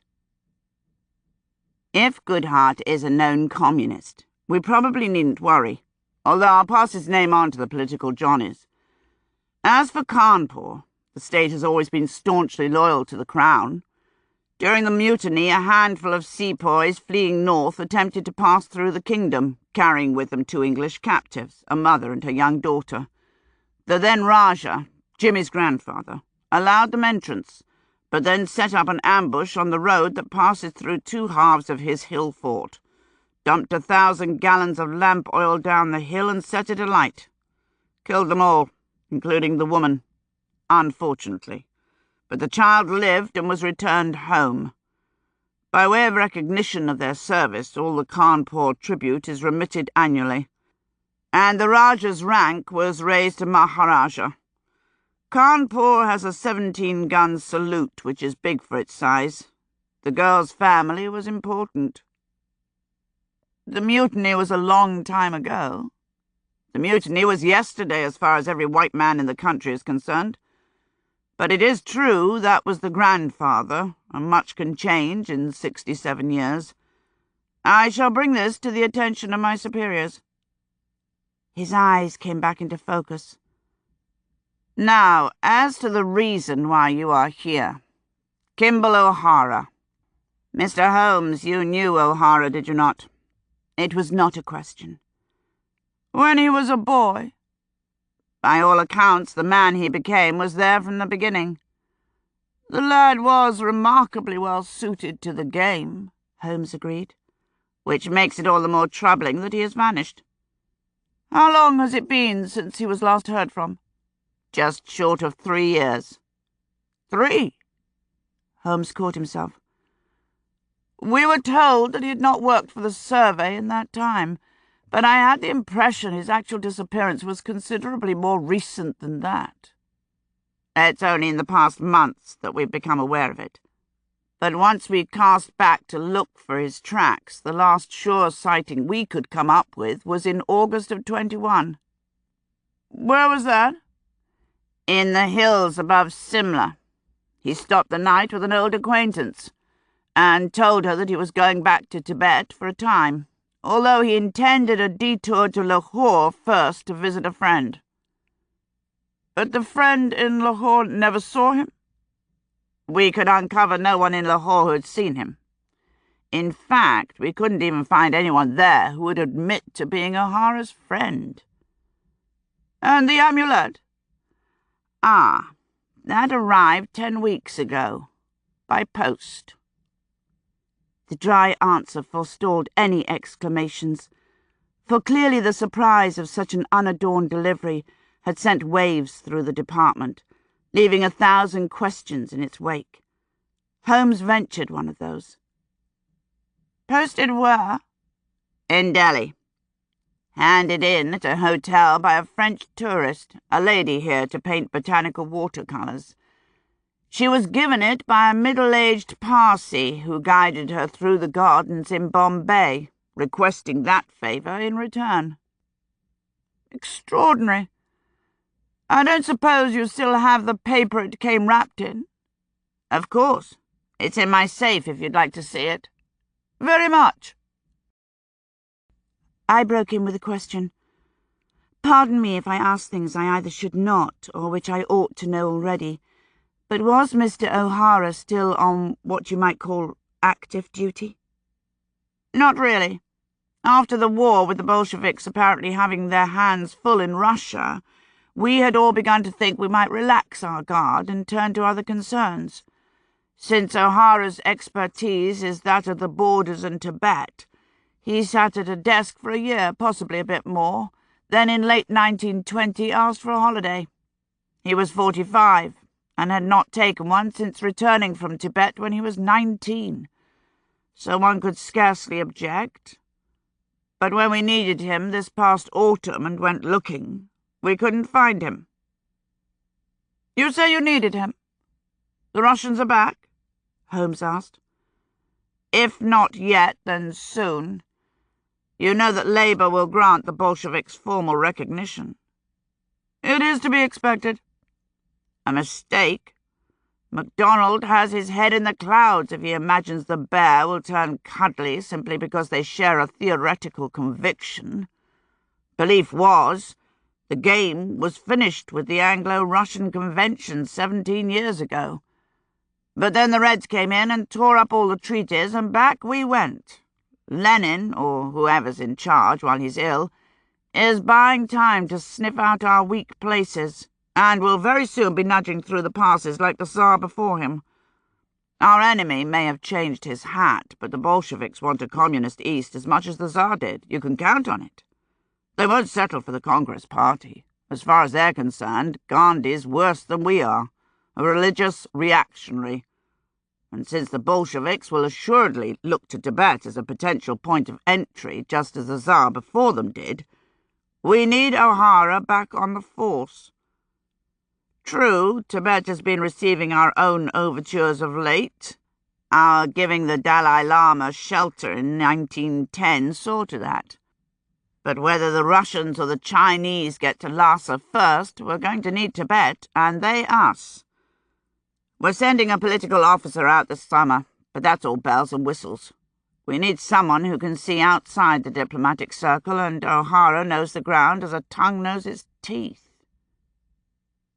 If Goodhart is a known communist, we probably needn't worry, although I'll pass his name on to the political Johnnies. As for Kanpur, The state has always been staunchly loyal to the crown. During the mutiny, a handful of sepoys fleeing north attempted to pass through the kingdom, carrying with them 2 English captives, a mother and her young daughter. The then Rajah, Jimmy's grandfather, allowed them entrance, but then set up an ambush on the road that passes through 2 halves of his hill fort, dumped 1,000 gallons of lamp oil down the hill and set it alight. Killed them all, including the woman, unfortunately. But the child lived and was returned home. By way of recognition of their service, all the Cawnpore tribute is remitted annually, and the Rajah's rank was raised to Maharaja. Cawnpore has a 17-gun salute, which is big for its size. The girl's family was important. The mutiny was a long time ago. The mutiny was yesterday as far as every white man in the country is concerned. But it is true that was the grandfather, and much can change in 67 years. I shall bring this to the attention of my superiors. His eyes came back into focus. Now, as to the reason why you are here. Kimball O'Hara. Mr. Holmes, you knew O'Hara, did you not? It was not a question. When he was a boy. By all accounts, the man he became was there from the beginning. The lad was remarkably well suited to the game, Holmes agreed, which makes it all the more troubling that he has vanished. How long has it been since he was last heard from? Just short of 3 years. 3? Holmes caught himself. We were told that he had not worked for the survey in that time, but I had the impression his actual disappearance was considerably more recent than that. It's only in the past months that we've become aware of it. But once we cast back to look for his tracks, the last sure sighting we could come up with was in August of 21. Where was that? In the hills above Simla. He stopped the night with an old acquaintance and told her that he was going back to Tibet for a time, although he intended a detour to Lahore first to visit a friend. But the friend in Lahore never saw him? We could uncover no one in Lahore who had seen him. In fact, we couldn't even find anyone there who would admit to being O'Hara's friend. And the amulet? Ah, that arrived 10 weeks ago, by post. The dry answer forestalled any exclamations, for clearly the surprise of such an unadorned delivery had sent waves through the department, leaving 1,000 questions in its wake. Holmes ventured one of those. Posted where? In Delhi. Handed in at a hotel by a French tourist, a lady here to paint botanical watercolours. She was given it by a middle-aged Parsi who guided her through the gardens in Bombay, requesting that favour in return. Extraordinary. I don't suppose you still have the paper it came wrapped in? Of course. It's in my safe if you'd like to see it. Very much. I broke in with a question. Pardon me if I ask things I either should not or which I ought to know already, but was Mr. O'Hara still on what you might call active duty? Not really. After the war, with the Bolsheviks apparently having their hands full in Russia, we had all begun to think we might relax our guard and turn to other concerns. Since O'Hara's expertise is that of the borders and Tibet, he sat at a desk for a year, possibly a bit more, then in late 1920 asked for a holiday. He was 45 and had not taken one since returning from Tibet when he was 19. So one could scarcely object. But when we needed him this past autumn and went looking, we couldn't find him. You say you needed him? The Russians are back? Holmes asked. If not yet, then soon. You know that Labour will grant the Bolsheviks formal recognition. It is to be expected. A mistake. MacDonald has his head in the clouds if he imagines the bear will turn cuddly simply because they share a theoretical conviction. Belief was The game was finished with the Anglo-Russian Convention 17 years ago. But then the Reds came in and tore up all the treaties, and back we went. Lenin, or whoever's in charge while he's ill, is buying time to sniff out our weak places, and will very soon be nudging through the passes like the Tsar before him. Our enemy may have changed his hat, but the Bolsheviks want a communist East as much as the Tsar did. You can count on it. They won't settle for the Congress Party. As far as they're concerned, Gandhi's worse than we are, a religious reactionary. And since the Bolsheviks will assuredly look to Tibet as a potential point of entry, just as the Tsar before them did, we need O'Hara back on the force. True, Tibet has been receiving our own overtures of late. Our giving the Dalai Lama shelter in 1910 saw to that. But whether the Russians or the Chinese get to Lhasa first, we're going to need Tibet, and they us. We're sending a political officer out this summer, but that's all bells and whistles. We need someone who can see outside the diplomatic circle, and O'Hara knows the ground as a tongue knows its teeth.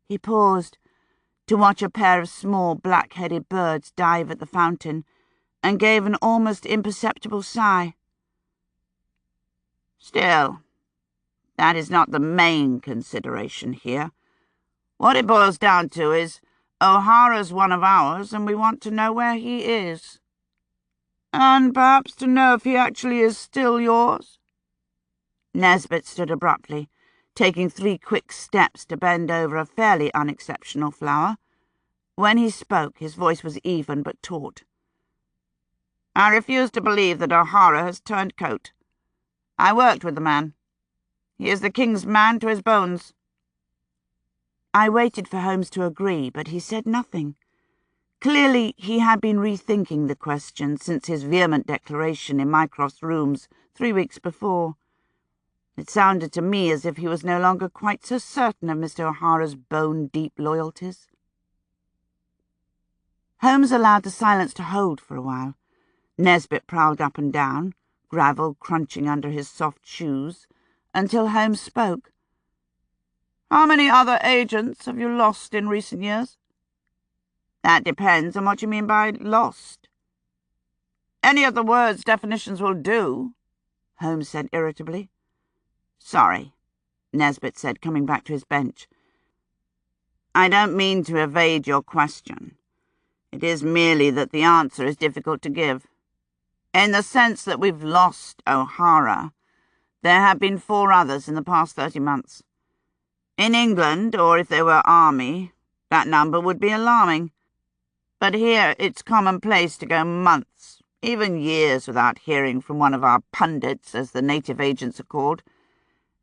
He paused to watch a pair of small black-headed birds dive at the fountain, and gave an almost imperceptible sigh. Still, that is not the main consideration here. What it boils down to is O'Hara's one of ours, and we want to know where he is. And perhaps to know if he actually is still yours. Nesbit stood abruptly, taking 3 quick steps to bend over a fairly unexceptional flower. When he spoke, his voice was even but taut. I refuse to believe that O'Hara has turned coat. I worked with the man. He is the king's man to his bones. I waited for Holmes to agree, but he said nothing. Clearly he had been rethinking the question since his vehement declaration in Mycroft's rooms 3 weeks before. It sounded to me as if he was no longer quite so certain of Mr. O'Hara's bone-deep loyalties. Holmes allowed the silence to hold for a while. Nesbit prowled up and down, gravel crunching under his soft shoes, until Holmes spoke. How many other agents have you lost in recent years? That depends on what you mean by lost. Any of the word's definitions will do, Holmes said irritably. Sorry, Nesbit said, coming back to his bench. I don't mean to evade your question. It is merely that the answer is difficult to give. In the sense that we've lost O'Hara, there have been 4 others in the past 30 months. In England, or if they were army, that number would be alarming. But here it's commonplace to go months, even years, without hearing from one of our pundits, as the native agents are called.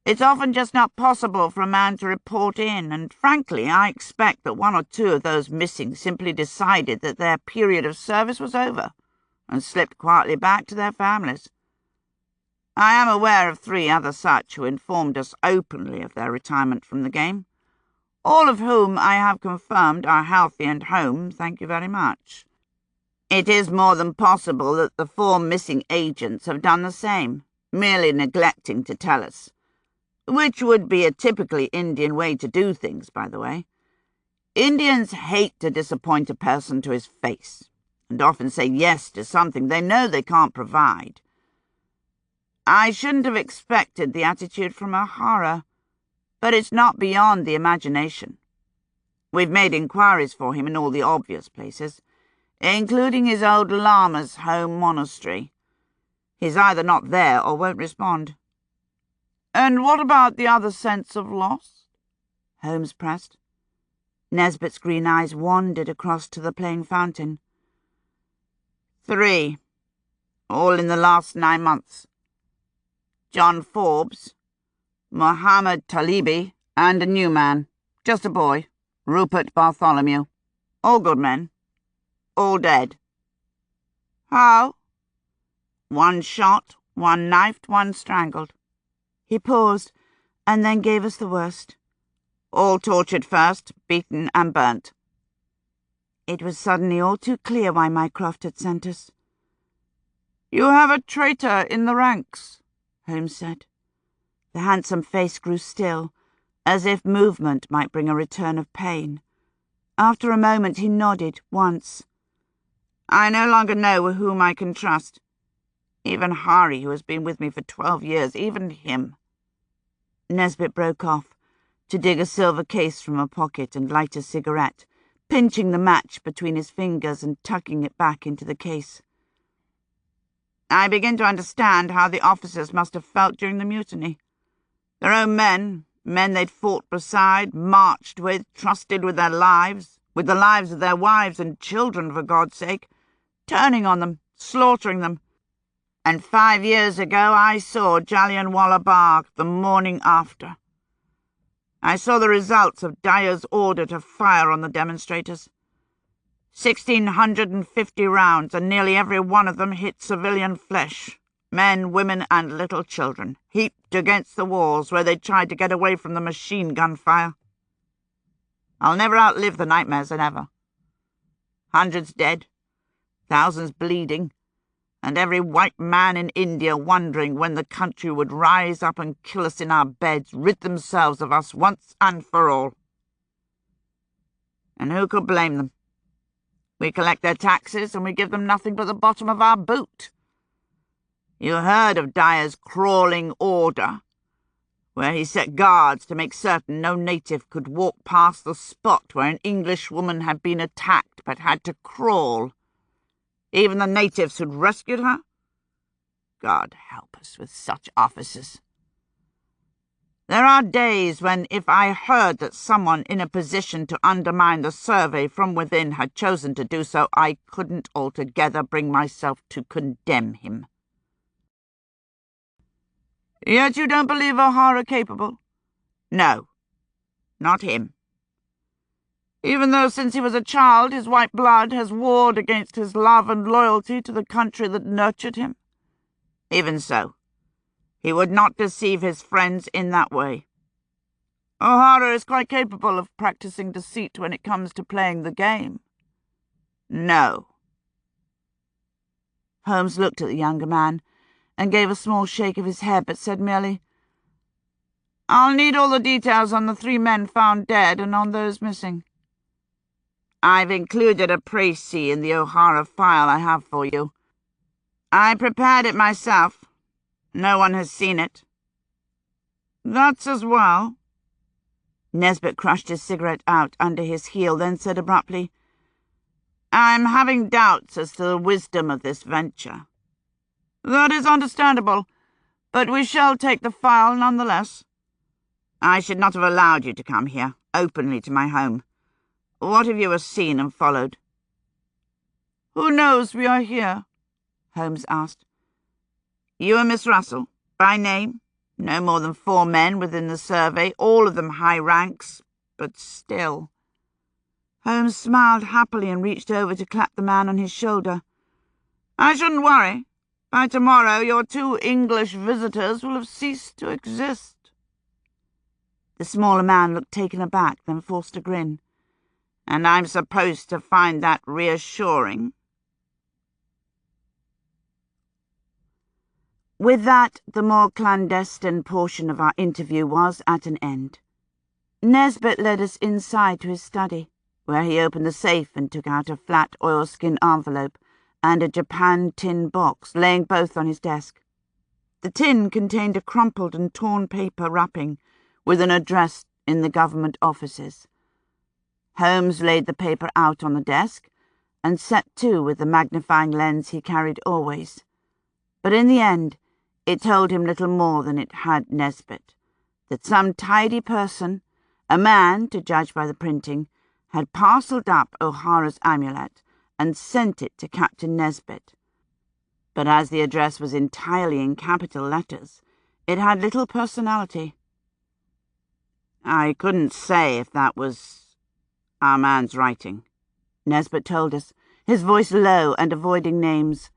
It's often just not possible for a man to report in, and frankly, I expect that 1 or 2 of those missing simply decided that their period of service was over, and slipped quietly back to their families. I am aware of 3 other such who informed us openly of their retirement from the game, all of whom I have confirmed are healthy and home, thank you very much. It is more than possible that the 4 missing agents have done the same, merely neglecting to tell us, which would be a typically Indian way to do things, by the way. Indians hate to disappoint a person to his face, and often say yes to something they know they can't provide. I shouldn't have expected the attitude from O'Hara, but it's not beyond the imagination. We've made inquiries for him in all the obvious places, including his old Lama's home monastery. He's either not there or won't respond. And what about the other sense of loss? Holmes pressed. Nesbit's green eyes wandered across to the playing fountain. 3, all in the last 9 months. John Forbes, Mohammed Talibi, and a new man, just a boy, Rupert Bartholomew. All good men. All dead. How? 1 shot, 1 knifed, 1 strangled. He paused, and then gave us the worst. All tortured first, beaten and burnt. It was suddenly all too clear why Mycroft had sent us. You have a traitor in the ranks, Holmes said. The handsome face grew still, as if movement might bring a return of pain. After a moment he nodded once. "I no longer know whom I can trust. Even Hari, who has been with me for 12 years, even him." Nesbit broke off, to dig a silver case from a pocket and light a cigarette, pinching the match between his fingers and tucking it back into the case. "I begin to understand how the officers must have felt during the mutiny. Their own men they'd fought beside, marched with, trusted with the lives of their wives and children, for God's sake, turning on them, slaughtering them. And 5 years ago I saw Jallianwala Bagh the morning after. I saw the results of Dyer's order to fire on the demonstrators. 1,650 rounds, and nearly every one of them hit civilian flesh. Men, women, and little children, heaped against the walls where they tried to get away from the machine gun fire. I'll never outlive the nightmares than ever. Hundreds dead, thousands bleeding, and every white man in India wondering when the country would rise up and kill us in our beds, rid themselves of us once and for all. And who could blame them? We collect their taxes and we give them nothing but the bottom of our boot. You heard of Dyer's crawling order, where he set guards to make certain no native could walk past the spot where an English woman had been attacked but had to crawl. Even the natives who'd rescued her? God help us with such officers. There are days when, if I heard that someone in a position to undermine the survey from within had chosen to do so, I couldn't altogether bring myself to condemn him. Yet you don't believe O'Hara capable? No, not him. Even though since he was a child his white blood has warred against his love and loyalty to the country that nurtured him? Even so, he would not deceive his friends in that way. O'Hara is quite capable of practicing deceit when it comes to playing the game. No. Holmes looked at the younger man and gave a small shake of his head, but said merely, "I'll need all the details on the 3 men found dead and on those missing. I've included a précis in the O'Hara file I have for you. I prepared it myself. No one has seen it." "That's as well." Nesbit crushed his cigarette out under his heel, then said abruptly, "I'm having doubts as to the wisdom of this venture." "That is understandable, but we shall take the file nonetheless." "I should not have allowed you to come here, openly to my home. What have you seen and followed?" "Who knows we are here?" Holmes asked. "You and Miss Russell, by name? No more than 4 men within the survey, all of them high ranks, but still." Holmes smiled happily and reached over to clap the man on his shoulder. "I shouldn't worry. By tomorrow your 2 English visitors will have ceased to exist." The smaller man looked taken aback, then forced a grin. "And I'm supposed to find that reassuring?" With that, the more clandestine portion of our interview was at an end. Nesbit led us inside to his study, where he opened the safe and took out a flat oilskin envelope and a Japan tin box, laying both on his desk. The tin contained a crumpled and torn paper wrapping with an address in the government offices. Holmes laid the paper out on the desk and set to with the magnifying lens he carried always. But in the end, it told him little more than it had Nesbit, that some tidy person, a man to judge by the printing, had parcelled up O'Hara's amulet and sent it to Captain Nesbit. But as the address was entirely in capital letters, it had little personality. "I couldn't say if that was our man's writing," Nesbit told us, his voice low and avoiding names.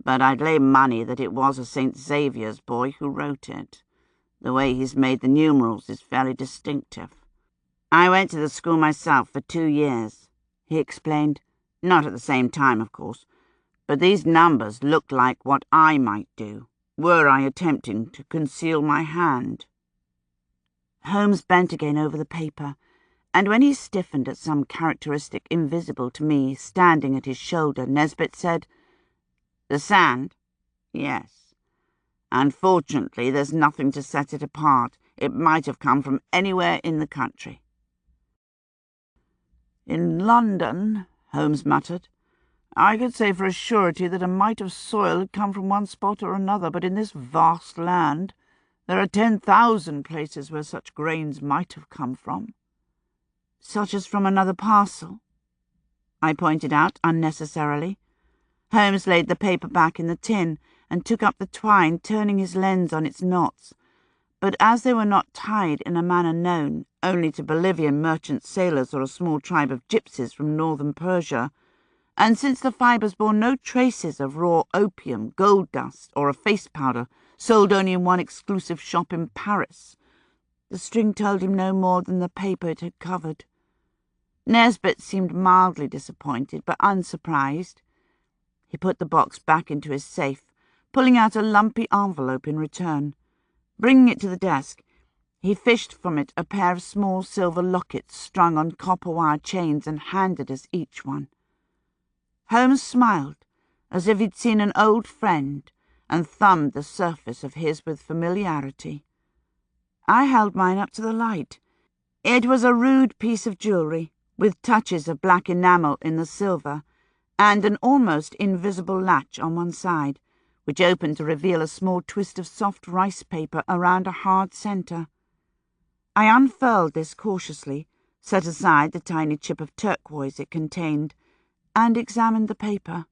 "But I'd lay money that it was a St. Xavier's boy who wrote it. The way he's made the numerals is fairly distinctive. I went to the school myself for 2 years," he explained. "Not at the same time, of course, but these numbers looked like what I might do, were I attempting to conceal my hand." Holmes bent again over the paper, and when he stiffened at some characteristic invisible to me standing at his shoulder, Nesbit said, "The sand? Yes. Unfortunately, there's nothing to set it apart. It might have come from anywhere in the country." "In London," Holmes muttered, "I could say for a surety that a mite of soil had come from one spot or another, but in this vast land there are 10,000 places where such grains might have come from." "Such as from another parcel?" I pointed out unnecessarily. Holmes laid the paper back in the tin and took up the twine, turning his lens on its knots. But as they were not tied in a manner known only to Bolivian merchant sailors or a small tribe of gypsies from northern Persia, and since the fibres bore no traces of raw opium, gold dust, or a face powder sold only in one exclusive shop in Paris, the string told him no more than the paper it had covered. Nesbit seemed mildly disappointed, but unsurprised. He put the box back into his safe, pulling out a lumpy envelope in return. Bringing it to the desk, he fished from it a pair of small silver lockets strung on copper wire chains and handed us each one. Holmes smiled, as if he'd seen an old friend, and thumbed the surface of his with familiarity. I held mine up to the light. It was a rude piece of jewellery, with touches of black enamel in the silver, and an almost invisible latch on one side, which opened to reveal a small twist of soft rice paper around a hard centre. I unfurled this cautiously, set aside the tiny chip of turquoise it contained, and examined the paper.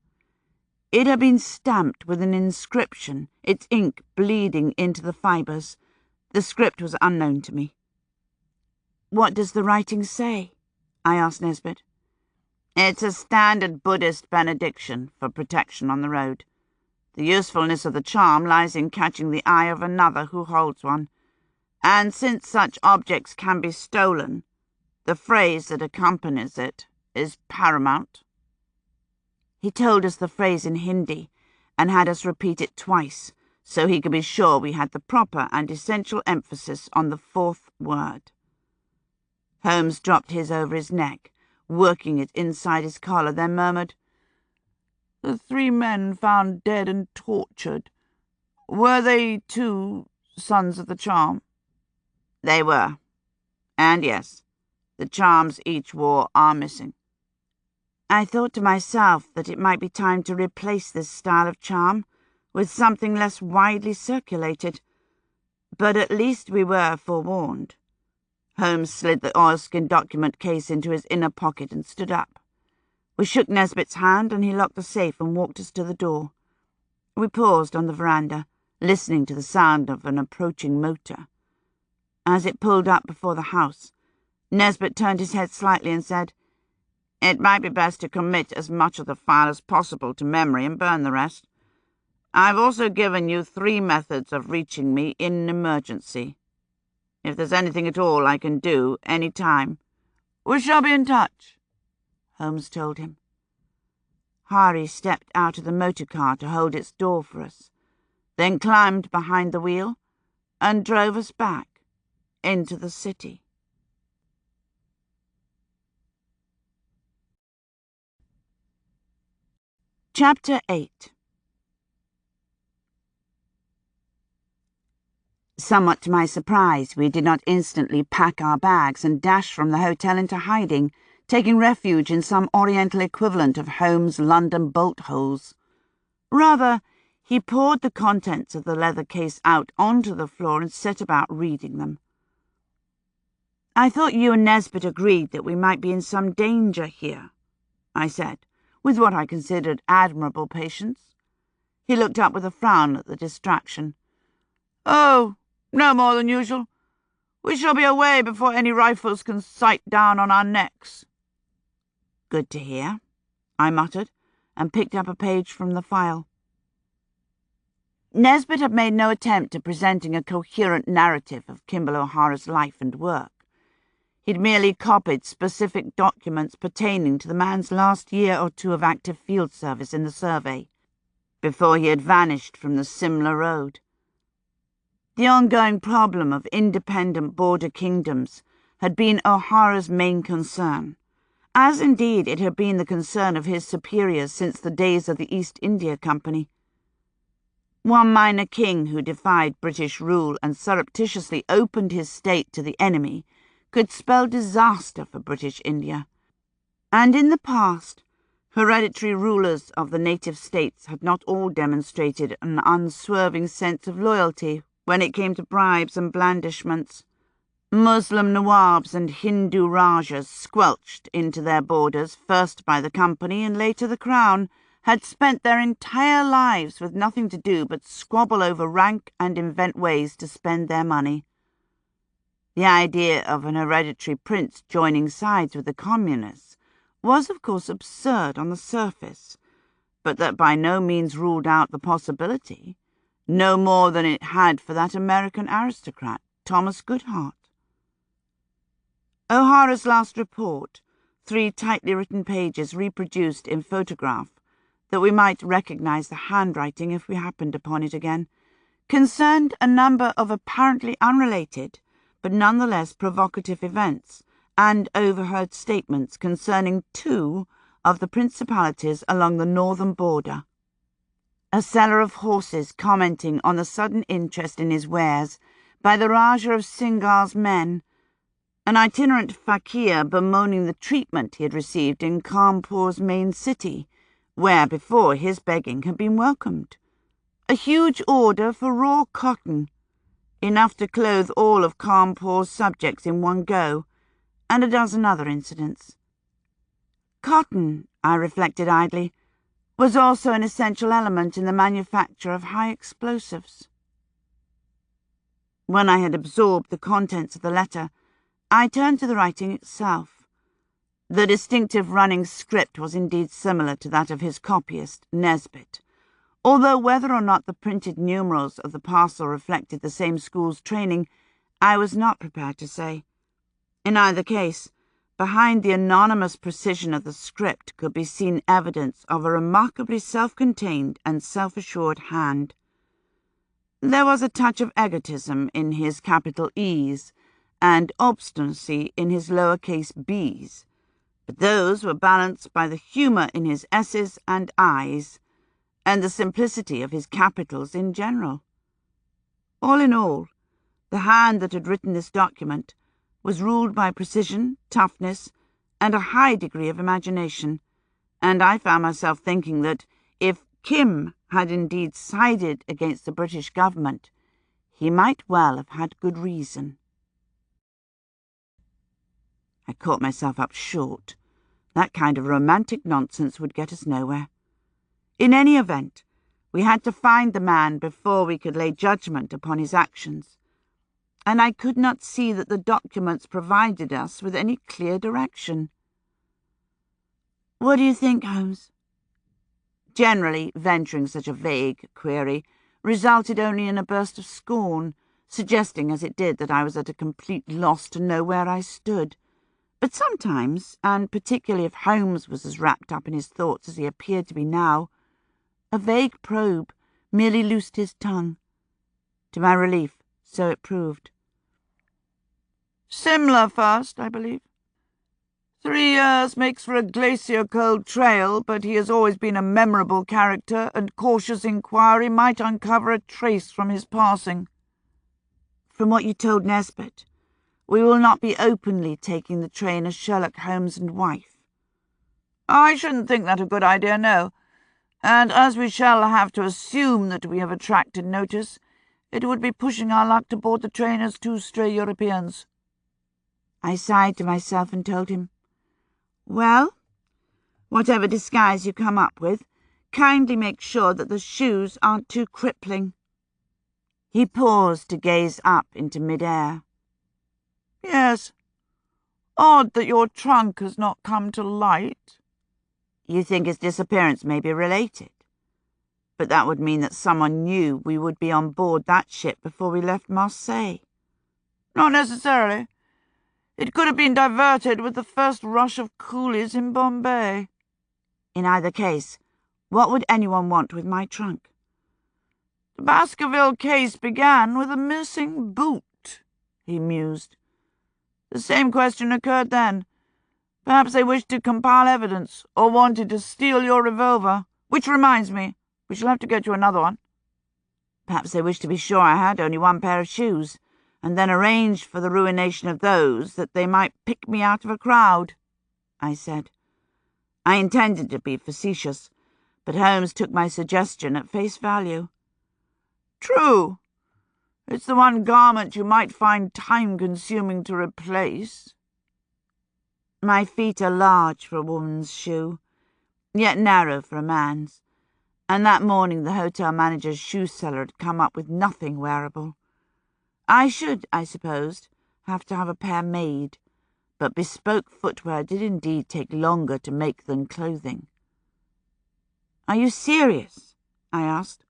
It had been stamped with an inscription, its ink bleeding into the fibres. The script was unknown to me. "What does the writing say?" I asked Nesbit. "It's a standard Buddhist benediction for protection on the road. The usefulness of the charm lies in catching the eye of another who holds one, and since such objects can be stolen, the phrase that accompanies it is paramount." He told us the phrase in Hindi and had us repeat it twice, so he could be sure we had the proper and essential emphasis on the fourth word. Holmes dropped his over his neck, working it inside his collar, then murmured, "The 3 men found dead and tortured. Were they, too, sons of the charm?" "They were. And yes, the charms each wore are missing." I thought to myself that it might be time to replace this style of charm with something less widely circulated, but at least we were forewarned. Holmes slid the oilskin document case into his inner pocket and stood up. We shook Nesbit's hand, and he locked the safe and walked us to the door. We paused on the veranda, listening to the sound of an approaching motor. As it pulled up before the house, Nesbit turned his head slightly and said, "It might be best to commit as much of the file as possible to memory and burn the rest. I've also given you 3 methods of reaching me in an emergency. If there's anything at all I can do, any time." "We shall be in touch," Holmes told him. Hari stepped out of the motor car to hold its door for us, then climbed behind the wheel and drove us back into the city. Chapter 8. Somewhat to my surprise, we did not instantly pack our bags and dash from the hotel into hiding, taking refuge in some oriental equivalent of Holmes' London bolt holes. Rather, he poured the contents of the leather case out onto the floor and set about reading them. "I thought you and Nesbit agreed that we might be in some danger here," I said, with what I considered admirable patience. He looked up with a frown at the distraction. "Oh, no more than usual. We shall be away before any rifles can sight down on our necks." "Good to hear," I muttered, and picked up a page from the file. Nesbit had made no attempt at presenting a coherent narrative of Kimball O'Hara's life and work. He'd merely copied specific documents pertaining to the man's last year or 2 of active field service in the survey, before he had vanished from the Simla road. The ongoing problem of independent border kingdoms had been O'Hara's main concern, as indeed it had been the concern of his superiors since the days of the East India Company. One minor king who defied British rule and surreptitiously opened his state to the enemy could spell disaster for British India. And in the past, hereditary rulers of the native states had not all demonstrated an unswerving sense of loyalty when it came to bribes and blandishments. Muslim Nawabs and Hindu Rajas, squelched into their borders first by the company and later the crown, had spent their entire lives with nothing to do but squabble over rank and invent ways to spend their money. The idea of an hereditary prince joining sides with the communists was of course absurd on the surface, but that by no means ruled out the possibility, no more than it had for that American aristocrat, Thomas Goodhart. O'Hara's last report, 3 tightly written pages reproduced in photograph, that we might recognize the handwriting if we happened upon it again, concerned a number of apparently unrelated, but nonetheless provocative events, and overheard statements concerning 2 of the principalities along the northern border. A seller of horses commenting on the sudden interest in his wares by the Rajah of Singar's men, an itinerant fakir bemoaning the treatment he had received in Kanpur's main city, where before his begging had been welcomed, a huge order for raw cotton, enough to clothe all of Kanpur's subjects in one go, and a dozen other incidents. Cotton, I reflected idly, was also an essential element in the manufacture of high explosives. When I had absorbed the contents of the letter, I turned to the writing itself. The distinctive running script was indeed similar to that of his copyist, Nesbit, although whether or not the printed numerals of the parcel reflected the same school's training, I was not prepared to say. In either case, behind the anonymous precision of the script could be seen evidence of a remarkably self-contained and self-assured hand. There was a touch of egotism in his capital E's, and obstinacy in his lowercase b's, but those were balanced by the humour in his s's and i's, and the simplicity of his capitals in general. All in all, the hand that had written this document was ruled by precision, toughness, and a high degree of imagination, and I found myself thinking that if Kim had indeed sided against the British government, he might well have had good reason. I caught myself up short. That kind of romantic nonsense would get us nowhere. In any event, we had to find the man before we could lay judgment upon his actions, and I could not see that the documents provided us with any clear direction. "What do you think, Holmes?" Generally, venturing such a vague query resulted only in a burst of scorn, suggesting as it did that I was at a complete loss to know where I stood. But sometimes, and particularly if Holmes was as wrapped up in his thoughts as he appeared to be now, a vague probe merely loosed his tongue. To my relief, so it proved. "Simla first, I believe. 3 years makes for a glacier-cold trail, but he has always been a memorable character, and cautious inquiry might uncover a trace from his passing." "From what you told Nesbit, we will not be openly taking the train as Sherlock Holmes and wife." "I shouldn't think that a good idea, no. And as we shall have to assume that we have attracted notice, it would be pushing our luck to board the train as 2 stray Europeans." I sighed to myself and told him, "Well, whatever disguise you come up with, kindly make sure that the shoes aren't too crippling." He paused to gaze up into mid-air. "Yes. Odd that your trunk has not come to light." "You think his disappearance may be related? But that would mean that someone knew we would be on board that ship before we left Marseille." "Not necessarily. It could have been diverted with the first rush of coolies in Bombay." "In either case, what would anyone want with my trunk?" The Baskerville case began with a missing boot, he mused. The same question occurred then. Perhaps they wished to compile evidence, or wanted to steal your revolver. Which reminds me, we shall have to get you another one. Perhaps they wished to be sure I had only one pair of shoes, and then arranged for the ruination of those that they might pick me out of a crowd, I said. I intended to be facetious, but Holmes took my suggestion at face value. True. It's the one garment you might find time-consuming to replace. My feet are large for a woman's shoe, yet narrow for a man's, and that morning the hotel manager's shoe seller had come up with nothing wearable. I should, I supposed, have to have a pair made, but bespoke footwear did indeed take longer to make than clothing. "Are you serious?" I asked,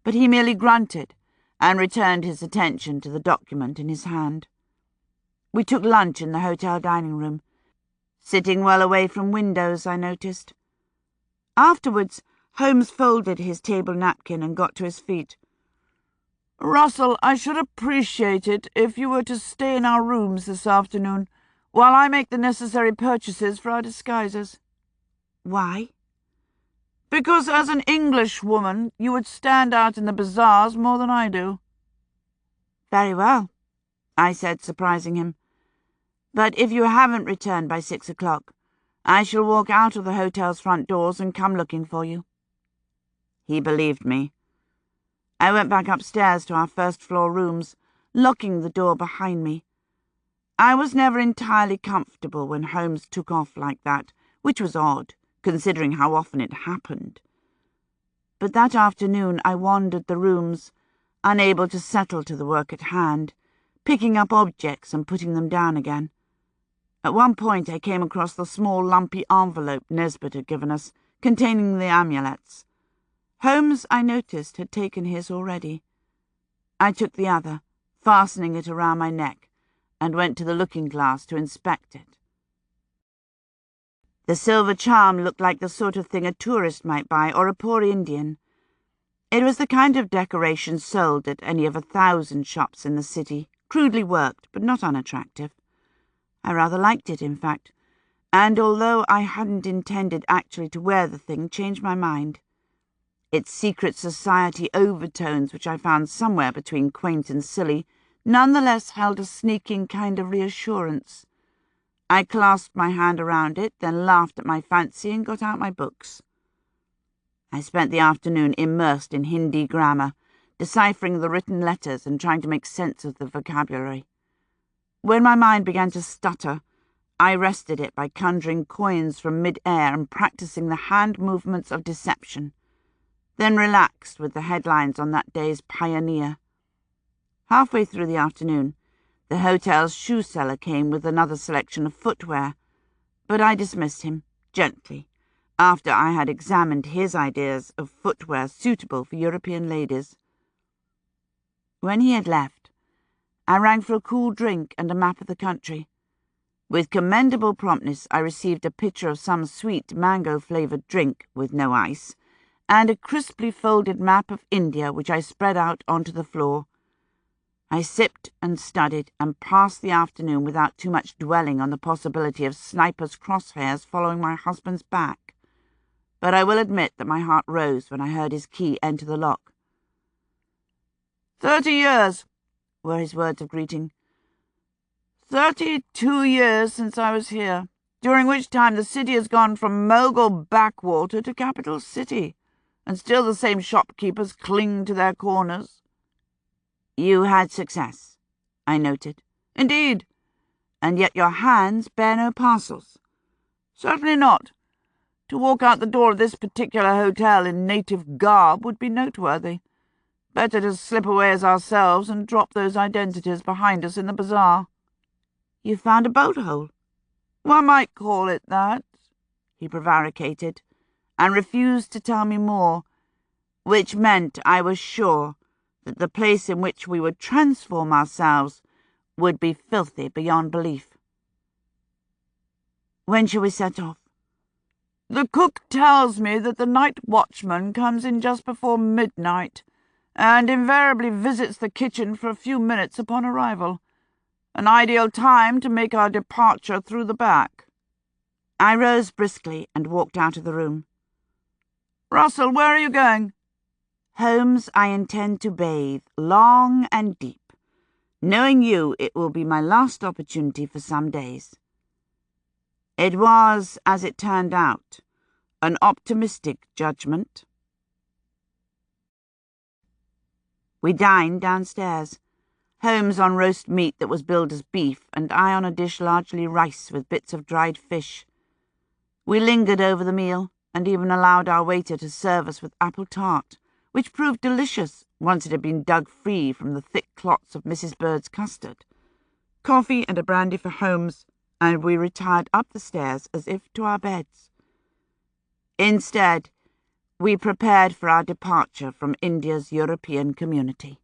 but he merely grunted and returned his attention to the document in his hand. We took lunch in the hotel dining room, sitting well away from windows, I noticed. Afterwards, Holmes folded his table napkin and got to his feet. "Russell, I should appreciate it if you were to stay in our rooms this afternoon, while I make the necessary purchases for our disguises." "Why?" "Because as an Englishwoman you would stand out in the bazaars more than I do." "Very well," I said, surprising him. "But if you haven't returned by 6 o'clock, I shall walk out of the hotel's front doors and come looking for you." He believed me. I went back upstairs to our first-floor rooms, locking the door behind me. I was never entirely comfortable when Holmes took off like that, which was odd, considering how often it happened. But that afternoon I wandered the rooms, unable to settle to the work at hand, picking up objects and putting them down again. At one point I came across the small lumpy envelope Nesbit had given us, containing the amulets. Holmes, I noticed, had taken his already. I took the other, fastening it around my neck, and went to the looking-glass to inspect it. The silver charm looked like the sort of thing a tourist might buy, or a poor Indian. It was the kind of decoration sold at any of 1,000 shops in the city, crudely worked, but not unattractive. I rather liked it, in fact, and although I hadn't intended actually to wear the thing, changed my mind. Its secret society overtones, which I found somewhere between quaint and silly, nonetheless held a sneaking kind of reassurance. I clasped my hand around it, then laughed at my fancy and got out my books. I spent the afternoon immersed in Hindi grammar, deciphering the written letters and trying to make sense of the vocabulary. When my mind began to stutter, I rested it by conjuring coins from mid-air and practicing the hand movements of deception, then relaxed with the headlines on that day's Pioneer. Halfway through the afternoon, the hotel's shoe seller came with another selection of footwear, but I dismissed him, gently, after I had examined his ideas of footwear suitable for European ladies. When he had left, I rang for a cool drink and a map of the country. With commendable promptness, I received a pitcher of some sweet mango-flavoured drink, with no ice, and a crisply folded map of India which I spread out onto the floor. I sipped and studied and passed the afternoon without too much dwelling on the possibility of snipers' crosshairs following my husband's back. But I will admit that my heart rose when I heard his key enter the lock. 30 years, were his words of greeting. 32 years since I was here, during which time the city has gone from mogul backwater to capital city, and still the same shopkeepers cling to their corners. You had success, I noted. Indeed, and yet your hands bear no parcels. Certainly not. To walk out the door of this particular hotel in native garb would be noteworthy. Better to slip away as ourselves and drop those identities behind us in the bazaar. You found a boat hole? One might call it that, he prevaricated, and refused to tell me more, which meant I was sure that the place in which we would transform ourselves would be filthy beyond belief. When shall we set off? The cook tells me that the night watchman comes in just before midnight, and invariably visits the kitchen for a few minutes upon arrival. An ideal time to make our departure through the back." I rose briskly and walked out of the room. "Russell, where are you going?" "Holmes, I intend to bathe long and deep. Knowing you, it will be my last opportunity for some days." It was, as it turned out, an optimistic judgment. We dined downstairs, Holmes on roast meat that was billed as beef, and I on a dish largely rice with bits of dried fish. We lingered over the meal, and even allowed our waiter to serve us with apple tart, which proved delicious once it had been dug free from the thick clots of Mrs. Bird's custard. Coffee and a brandy for Holmes, and we retired up the stairs as if to our beds. Instead, we prepared for our departure from India's European community.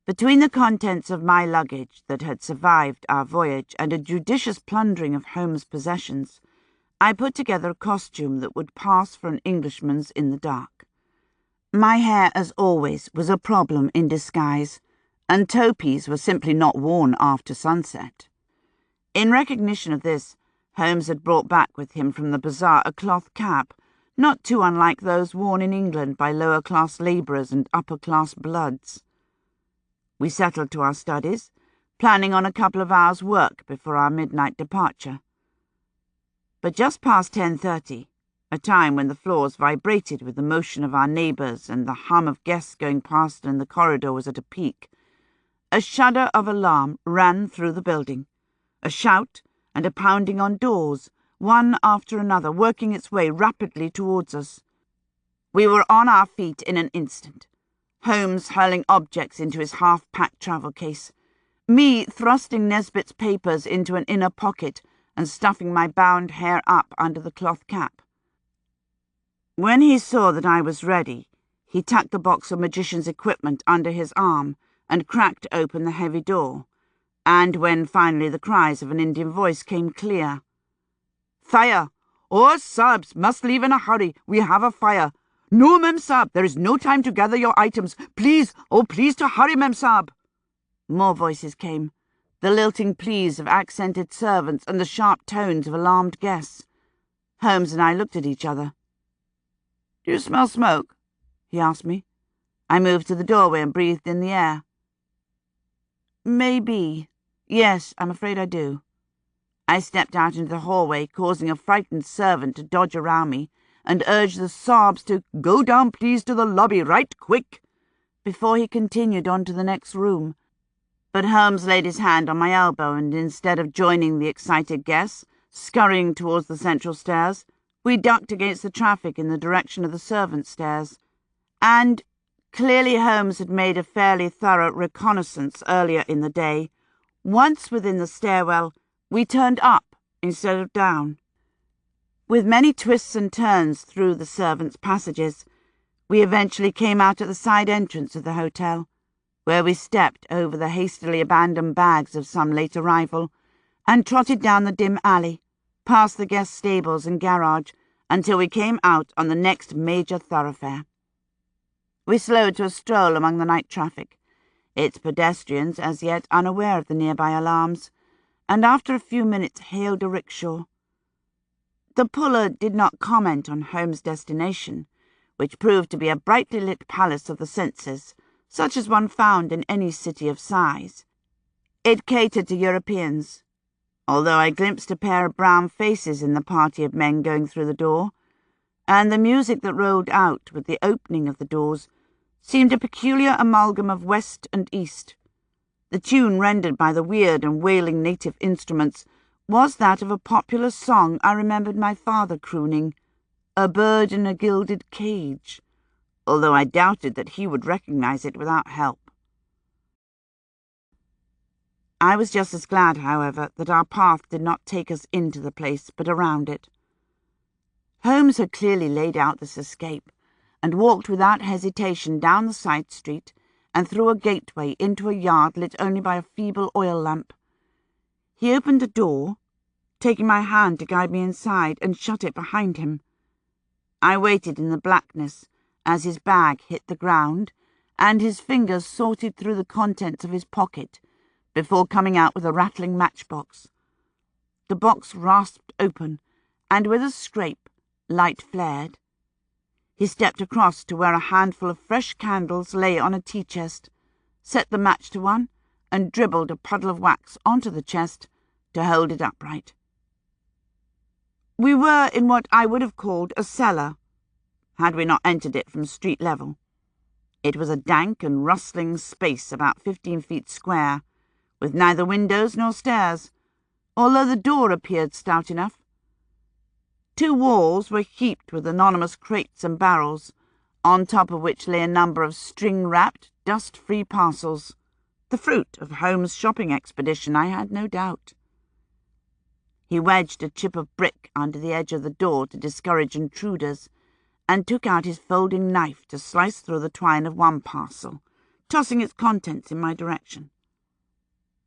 Between the contents of my luggage that had survived our voyage and a judicious plundering of Holmes' possessions, I put together a costume that would pass for an Englishman's in the dark. My hair, as always, was a problem in disguise, and topies were simply not worn after sunset. In recognition of this, Holmes had brought back with him from the bazaar a cloth cap, not too unlike those worn in England by lower-class labourers and upper-class bloods. We settled to our studies, planning on a couple of hours' work before our midnight departure. But just past 10:30, a time when the floors vibrated with the motion of our neighbours and the hum of guests going past in the corridor was at a peak, a shudder of alarm ran through the building, a shout and a pounding on doors, one after another, working its way rapidly towards us. We were on our feet in an instant, Holmes hurling objects into his half-packed travel case, me thrusting Nesbit's papers into an inner pocket and stuffing my bound hair up under the cloth cap. When he saw that I was ready, he tucked the box of magician's equipment under his arm and cracked open the heavy door, and when finally the cries of an Indian voice came clear, "Fire! All subs must leave in a hurry. We have a fire. No, Mem Sab, there is no time to gather your items. Please, oh please to hurry, Mem Sab." More voices came, the lilting pleas of accented servants and the sharp tones of alarmed guests. Holmes and I looked at each other. "Do you smell smoke?" he asked me. I moved to the doorway and breathed in the air. "Maybe. Yes, I'm afraid I do." I stepped out into the hallway, causing a frightened servant to dodge around me and urge the sobs to "go down please to the lobby right quick," before he continued on to the next room. But Holmes laid his hand on my elbow, and instead of joining the excited guests, scurrying towards the central stairs, we ducked against the traffic in the direction of the servants' stairs. And clearly Holmes had made a fairly thorough reconnaissance earlier in the day. Once within the stairwell, we turned up instead of down. With many twists and turns through the servants' passages, we eventually came out at the side entrance of the hotel, where we stepped over the hastily abandoned bags of some late arrival, and trotted down the dim alley, past the guest stables and garage, until we came out on the next major thoroughfare. We slowed to a stroll among the night traffic, its pedestrians as yet unaware of the nearby alarms, and after a few minutes hailed a rickshaw. The puller did not comment on Holmes' destination, which proved to be a brightly lit palace of the senses, such as one found in any city of size. It catered to Europeans, although I glimpsed a pair of brown faces in the party of men going through the door, and the music that rolled out with the opening of the doors seemed a peculiar amalgam of West and East. The tune rendered by the weird and wailing native instruments was that of a popular song I remembered my father crooning, "A Bird in a Gilded Cage," although I doubted that he would recognize it without help. I was just as glad, however, that our path did not take us into the place, but around it. Holmes had clearly laid out this escape, and walked without hesitation down the side street and through a gateway into a yard lit only by a feeble oil lamp. He opened a door, taking my hand to guide me inside, and shut it behind him. I waited in the blackness as his bag hit the ground, and his fingers sorted through the contents of his pocket before coming out with a rattling matchbox. The box rasped open, and with a scrape, light flared. He stepped across to where a handful of fresh candles lay on a tea chest, set the match to one, and dribbled a puddle of wax onto the chest to hold it upright. We were in what I would have called a cellar, had we not entered it from street level. It was a dank and rustling space about 15 feet square, with neither windows nor stairs, although the door appeared stout enough. 2 walls were heaped with anonymous crates and barrels, on top of which lay a number of string-wrapped, dust-free parcels, the fruit of Holmes' shopping expedition, I had no doubt. He wedged a chip of brick under the edge of the door to discourage intruders, and took out his folding knife to slice through the twine of one parcel, tossing its contents in my direction.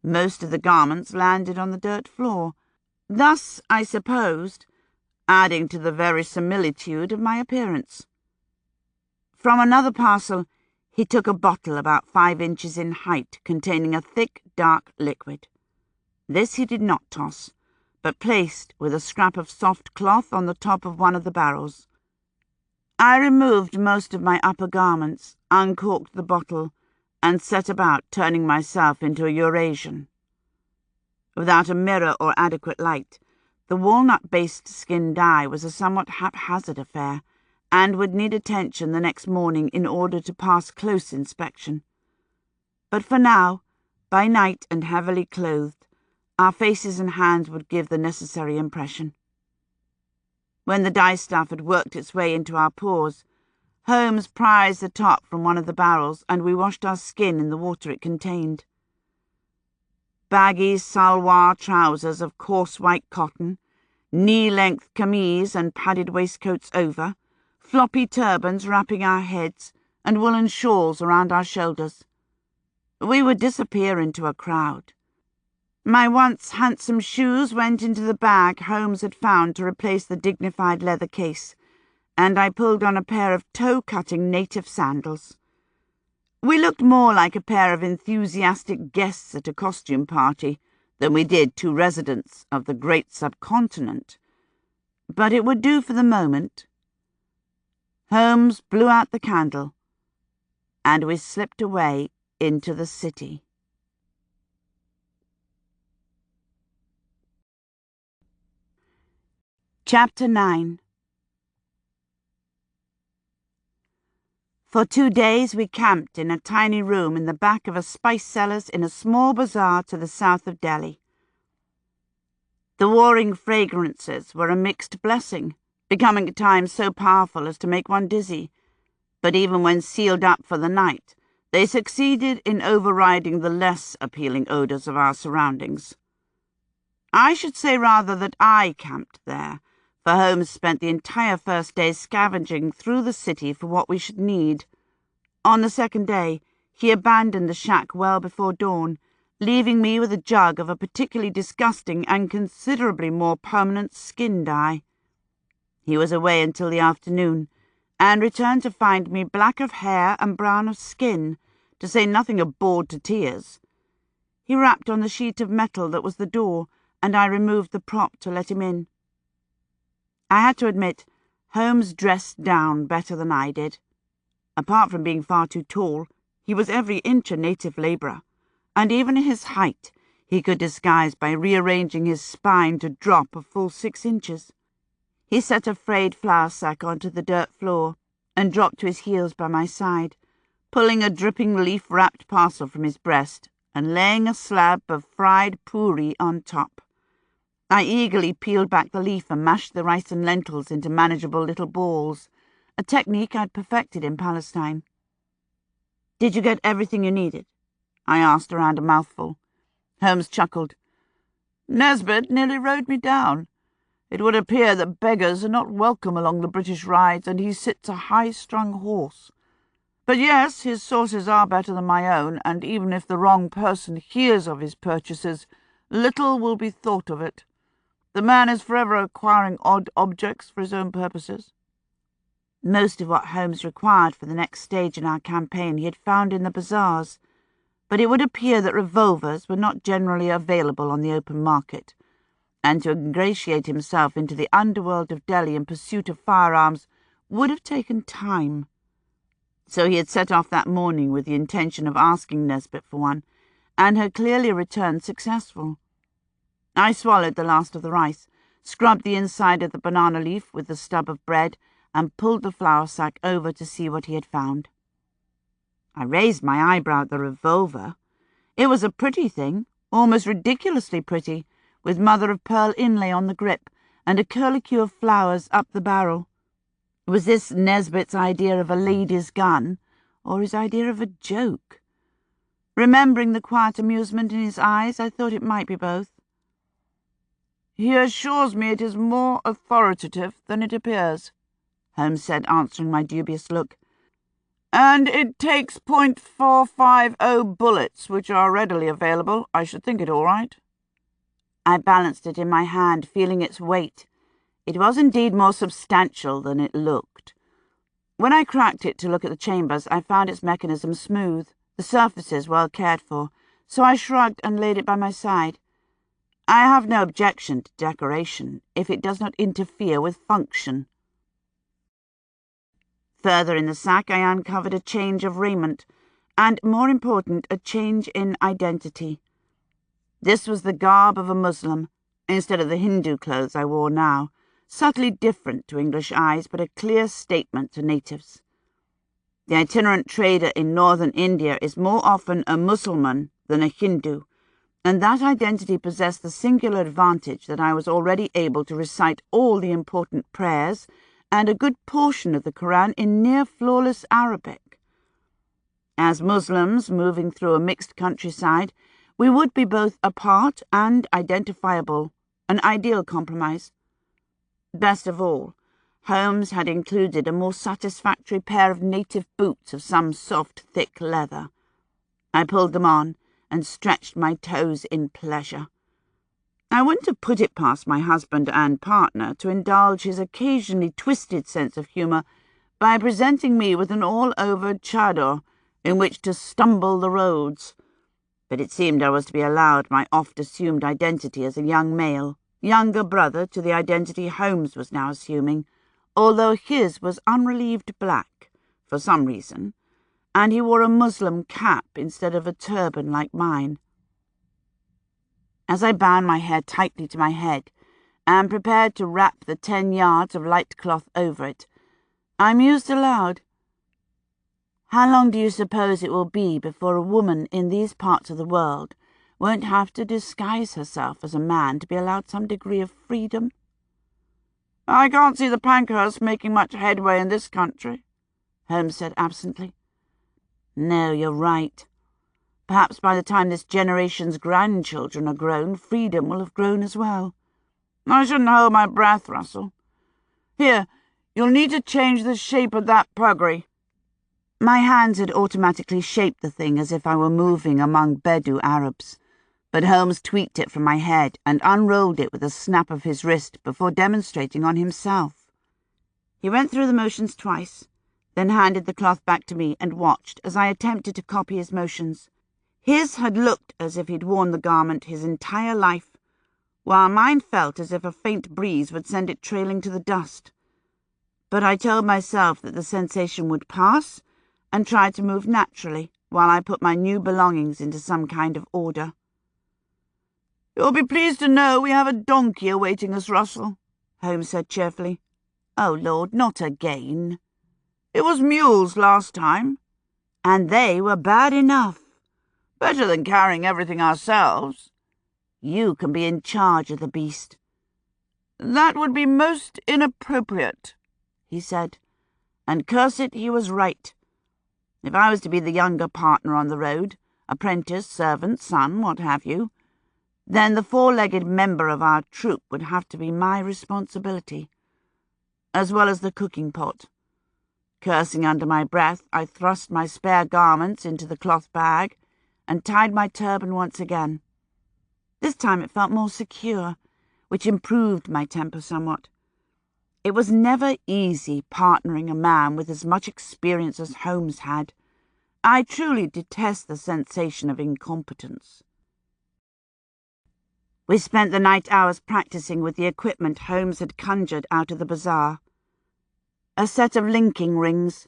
Most of the garments landed on the dirt floor, thus, I supposed, adding to the verisimilitude of my appearance. From another parcel, he took a bottle about 5 inches in height, containing a thick, dark liquid. This he did not toss, but placed with a scrap of soft cloth on the top of one of the barrels. I removed most of my upper garments, uncorked the bottle, and set about turning myself into a Eurasian. Without a mirror or adequate light, the walnut-based skin dye was a somewhat haphazard affair, and would need attention the next morning in order to pass close inspection. But for now, by night and heavily clothed, our faces and hands would give the necessary impression. When the dye stuff had worked its way into our pores, Holmes prized the top from one of the barrels, and we washed our skin in the water it contained. Baggy salwar trousers of coarse white cotton, knee-length camise and padded waistcoats over, floppy turbans wrapping our heads, and woolen shawls around our shoulders. We would disappear into a crowd. My once handsome shoes went into the bag Holmes had found to replace the dignified leather case, and I pulled on a pair of toe-cutting native sandals. We looked more like a pair of enthusiastic guests at a costume party than we did 2 residents of the great subcontinent, but it would do for the moment. Holmes blew out the candle, and we slipped away into the city. Chapter 9. For 2 days we camped in a tiny room in the back of a spice cellars in a small bazaar to the south of Delhi. The warring fragrances were a mixed blessing, becoming at times so powerful as to make one dizzy, but even when sealed up for the night, they succeeded in overriding the less appealing odours of our surroundings. I should say rather that I camped there, for Holmes spent the entire first day scavenging through the city for what we should need. On the second day, he abandoned the shack well before dawn, leaving me with a jug of a particularly disgusting and considerably more permanent skin dye. He was away until the afternoon, and returned to find me black of hair and brown of skin, to say nothing of bored to tears. He rapped on the sheet of metal that was the door, and I removed the prop to let him in. I had to admit, Holmes dressed down better than I did. Apart from being far too tall, he was every inch a native labourer, and even his height he could disguise by rearranging his spine to drop a full 6 inches. He set a frayed flour sack onto the dirt floor, and dropped to his heels by my side, pulling a dripping leaf-wrapped parcel from his breast, and laying a slab of fried puri on top. I eagerly peeled back the leaf and mashed the rice and lentils into manageable little balls, a technique I'd perfected in Palestine. "Did you get everything you needed?" I asked around a mouthful. Holmes chuckled. "Nesbit nearly rode me down. It would appear that beggars are not welcome along the British rides, and he sits a high-strung horse. But yes, his sources are better than my own, and even if the wrong person hears of his purchases, little will be thought of it. The man is forever acquiring odd objects for his own purposes." Most of what Holmes required for the next stage in our campaign he had found in the bazaars, but it would appear that revolvers were not generally available on the open market, and to ingratiate himself into the underworld of Delhi in pursuit of firearms would have taken time. So he had set off that morning with the intention of asking Nesbit for one, and had clearly returned successful. I swallowed the last of the rice, scrubbed the inside of the banana leaf with the stub of bread, and pulled the flour sack over to see what he had found. I raised my eyebrow at the revolver. It was a pretty thing, almost ridiculously pretty, with mother-of-pearl inlay on the grip and a curlicue of flowers up the barrel. Was this Nesbit's idea of a lady's gun, or his idea of a joke? Remembering the quiet amusement in his eyes, I thought it might be both. "He assures me it is more authoritative than it appears," Holmes said, answering my dubious look. "And it takes .450 bullets, which are readily available. I should think it all right." I balanced it in my hand, feeling its weight. It was indeed more substantial than it looked. When I cracked it to look at the chambers, I found its mechanism smooth, the surfaces well cared for, so I shrugged and laid it by my side. I have no objection to decoration, if it does not interfere with function. Further in the sack I uncovered a change of raiment, and, more important, a change in identity. This was the garb of a Muslim, instead of the Hindu clothes I wore now, subtly different to English eyes, but a clear statement to natives. The itinerant trader in northern India is more often a Mussulman than a Hindu, and that identity possessed the singular advantage that I was already able to recite all the important prayers and a good portion of the Quran in near-flawless Arabic. As Muslims moving through a mixed countryside, we would be both apart and identifiable, an ideal compromise. Best of all, Holmes had included a more satisfactory pair of native boots of some soft, thick leather. I pulled them on and stretched my toes in pleasure. I wouldn't have put it past my husband and partner to indulge his occasionally twisted sense of humour by presenting me with an all-over chador in which to stumble the roads, but it seemed I was to be allowed my oft-assumed identity as a young male, younger brother to the identity Holmes was now assuming, although his was unrelieved black, for some reason, and he wore a Muslim cap instead of a turban like mine. As I bound my hair tightly to my head and prepared to wrap the 10 yards of light cloth over it, I mused aloud. How long do you suppose it will be before a woman in these parts of the world won't have to disguise herself as a man to be allowed some degree of freedom? "I can't see the Pankhursts making much headway in this country," Holmes said absently. "No, you're right. Perhaps by the time this generation's grandchildren are grown, freedom will have grown as well. I shouldn't hold my breath, Russell. Here, you'll need to change the shape of that puggree." My hands had automatically shaped the thing as if I were moving among Bedou Arabs, but Holmes tweaked it from my head and unrolled it with a snap of his wrist before demonstrating on himself. He went through the motions twice, then handed the cloth back to me and watched as I attempted to copy his motions. His had looked as if he'd worn the garment his entire life, while mine felt as if a faint breeze would send it trailing to the dust. But I told myself that the sensation would pass and tried to move naturally while I put my new belongings into some kind of order. "You'll be pleased to know we have a donkey awaiting us, Russell," Holmes said cheerfully. "Oh, Lord, not again." "It was mules last time." "And they were bad enough." "Better than carrying everything ourselves." "You can be in charge of the beast." "That would be most inappropriate," he said, and curse it, he was right. If I was to be the younger partner on the road, apprentice, servant, son, what have you, then the 4-legged member of our troop would have to be my responsibility, as well as the cooking pot. Cursing under my breath, I thrust my spare garments into the cloth bag and tied my turban once again. This time it felt more secure, which improved my temper somewhat. It was never easy partnering a man with as much experience as Holmes had. I truly detest the sensation of incompetence. We spent the night hours practicing with the equipment Holmes had conjured out of the bazaar. A set of linking rings,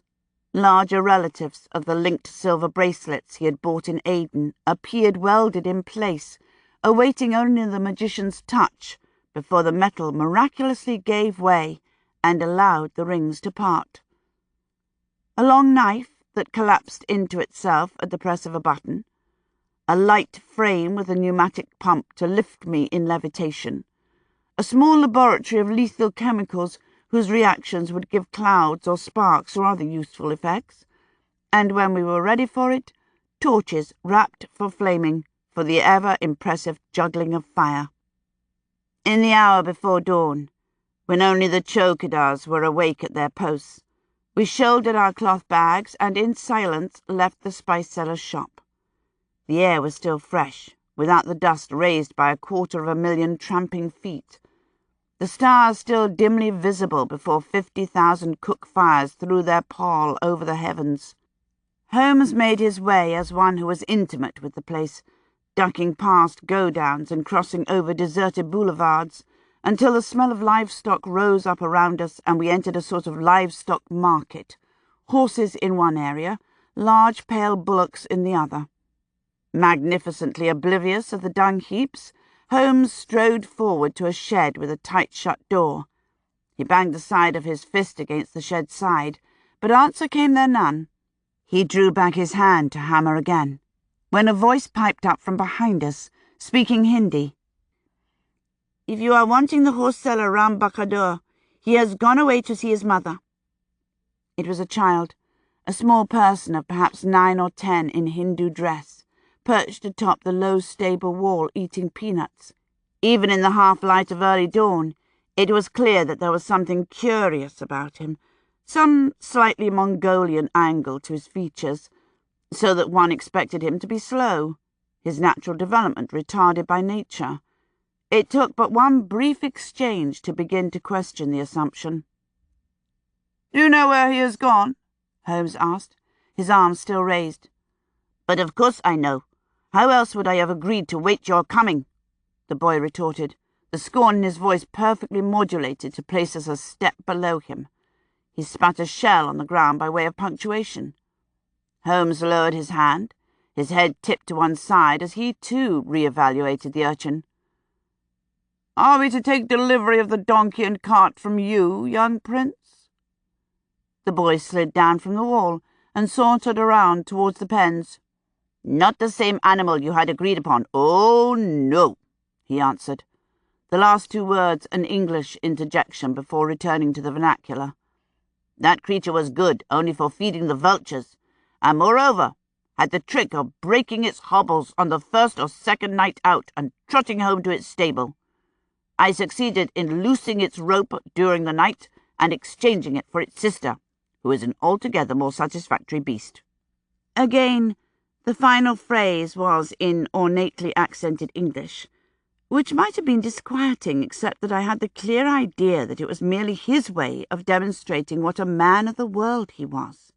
larger relatives of the linked silver bracelets he had bought in Aden, appeared welded in place, awaiting only the magician's touch before the metal miraculously gave way and allowed the rings to part. A long knife that collapsed into itself at the press of a button, a light frame with a pneumatic pump to lift me in levitation, a small laboratory of lethal chemicals whose reactions would give clouds or sparks or other useful effects, and when we were ready for it, torches wrapped for flaming for the ever-impressive juggling of fire. In the hour before dawn, when only the chowkidars were awake at their posts, we shouldered our cloth bags and in silence left the spice seller's shop. The air was still fresh, without the dust raised by 250,000 tramping feet. The stars still dimly visible before 50,000 cook fires threw their pall over the heavens. Holmes made his way as one who was intimate with the place, ducking past go-downs and crossing over deserted boulevards, until the smell of livestock rose up around us and we entered a sort of livestock market, horses in one area, large pale bullocks in the other. Magnificently oblivious of the dung heaps, Holmes strode forward to a shed with a tight-shut door. He banged the side of his fist against the shed's side, but answer came there none. He drew back his hand to hammer again, when a voice piped up from behind us, speaking Hindi. "If you are wanting the horse-seller Ram Bahadur, he has gone away to see his mother." It was a child, a small person of perhaps 9 or 10 in Hindu dress, perched atop the low stable wall eating peanuts. Even in the half-light of early dawn, it was clear that there was something curious about him, some slightly Mongolian angle to his features, so that one expected him to be slow, his natural development retarded by nature. It took but one brief exchange to begin to question the assumption. "Do you know where he has gone?" Holmes asked, his arms still raised. "But of course I know. How else would I have agreed to wait your coming?" the boy retorted, the scorn in his voice perfectly modulated to place us a step below him. He spat a shell on the ground by way of punctuation. Holmes lowered his hand, his head tipped to one side as he too re-evaluated the urchin. "Are we to take delivery of the donkey and cart from you, young prince?" The boy slid down from the wall and sauntered around towards the pens. "Not the same animal you had agreed upon. Oh, no," he answered, the last 2 words an English interjection before returning to the vernacular. "That creature was good only for feeding the vultures, and moreover had the trick of breaking its hobbles on the first or second night out and trotting home to its stable. I succeeded in loosing its rope during the night and exchanging it for its sister, who is an altogether more satisfactory beast." Again, the final phrase was in ornately accented English, which might have been disquieting except that I had the clear idea that it was merely his way of demonstrating what a man of the world he was.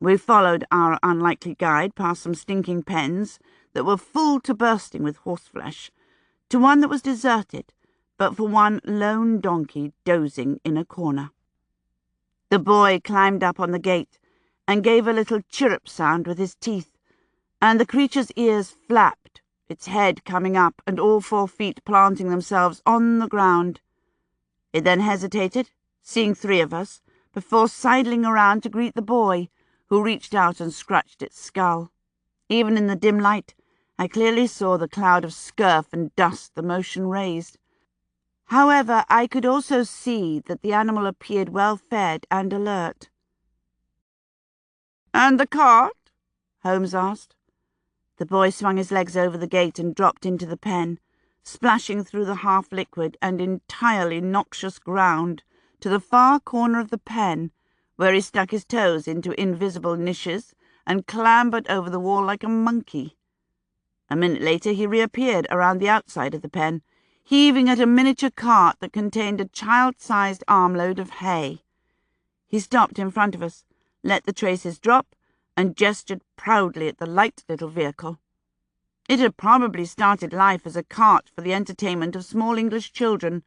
We followed our unlikely guide past some stinking pens that were full to bursting with horseflesh, to one that was deserted, but for one lone donkey dozing in a corner. The boy climbed up on the gate and gave a little chirrup sound with his teeth, and the creature's ears flapped, its head coming up and all 4 feet planting themselves on the ground. It then hesitated, seeing 3 of us, before sidling around to greet the boy, who reached out and scratched its skull. Even in the dim light, I clearly saw the cloud of scurf and dust the motion raised. However, I could also see that the animal appeared well fed and alert. "And the cart?" Holmes asked. The boy swung his legs over the gate and dropped into the pen, splashing through the half-liquid and entirely noxious ground to the far corner of the pen, where he stuck his toes into invisible niches and clambered over the wall like a monkey. A minute later he reappeared around the outside of the pen, heaving at a miniature cart that contained a child-sized armload of hay. He stopped in front of us, let the traces drop, and gestured proudly at the light little vehicle. It had probably started life as a cart for the entertainment of small English children,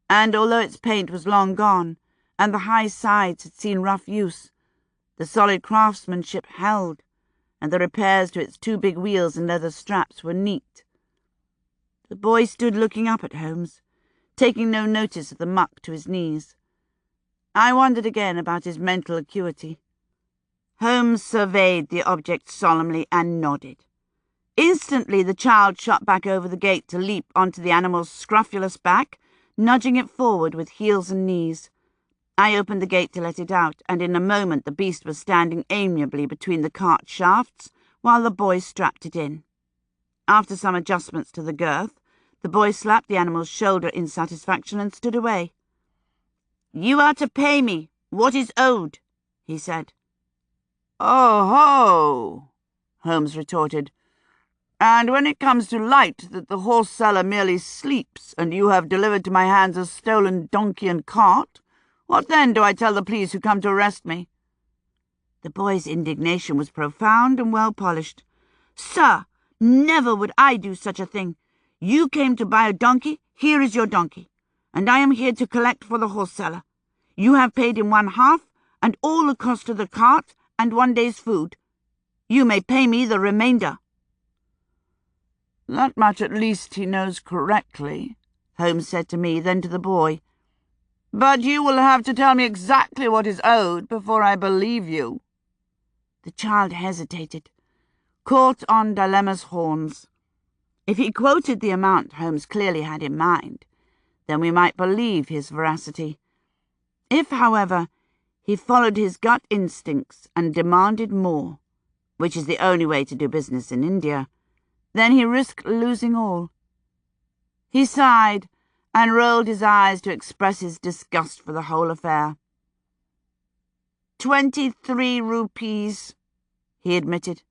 and although its paint was long gone, and the high sides had seen rough use, the solid craftsmanship held, and the repairs to its two big wheels and leather straps were neat. The boy stood looking up at Holmes, taking no notice of the muck to his knees. I wondered again about his mental acuity. Holmes surveyed the object solemnly and nodded. Instantly the child shot back over the gate to leap onto the animal's scrofulous back, nudging it forward with heels and knees. I opened the gate to let it out, and in a moment the beast was standing amiably between the cart shafts while the boy strapped it in. After some adjustments to the girth, the boy slapped the animal's shoulder in satisfaction and stood away. "You are to pay me what is owed," he said. "Oh ho!" Holmes retorted. "And when it comes to light that the horse seller merely sleeps, and you have delivered to my hands a stolen donkey and cart, what then do I tell the police who come to arrest me?" The boy's indignation was profound and well-polished. "Sir, never would I do such a thing. You came to buy a donkey, here is your donkey, and I am here to collect for the horse seller. You have paid him 1/2, and all the cost of the cart and 1 day's food. You may pay me the remainder." "That much at least he knows correctly," Holmes said to me, then to the boy. "But you will have to tell me exactly what is owed before I believe you." The child hesitated, caught on dilemma's horns. If he quoted the amount Holmes clearly had in mind, then we might believe his veracity. If, however, he followed his gut instincts and demanded more, which is the only way to do business in India, then he risked losing all. He sighed and rolled his eyes to express his disgust for the whole affair. 23 rupees, he admitted.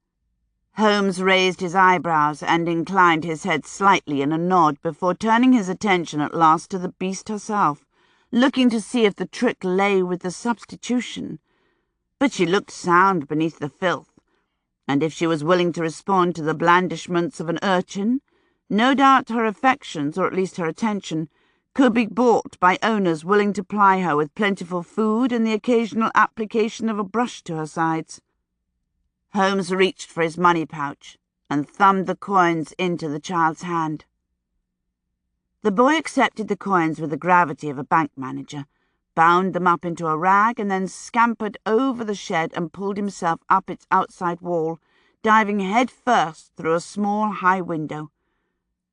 Holmes raised his eyebrows and inclined his head slightly in a nod before turning his attention at last to the beast herself, looking to see if the trick lay with the substitution. But she looked sound beneath the filth, and if she was willing to respond to the blandishments of an urchin, no doubt her affections, or at least her attention, could be bought by owners willing to ply her with plentiful food and the occasional application of a brush to her sides. Holmes reached for his money pouch and thumbed the coins into the child's hand. The boy accepted the coins with the gravity of a bank manager, bound them up into a rag, and then scampered over the shed and pulled himself up its outside wall, diving head first through a small high window.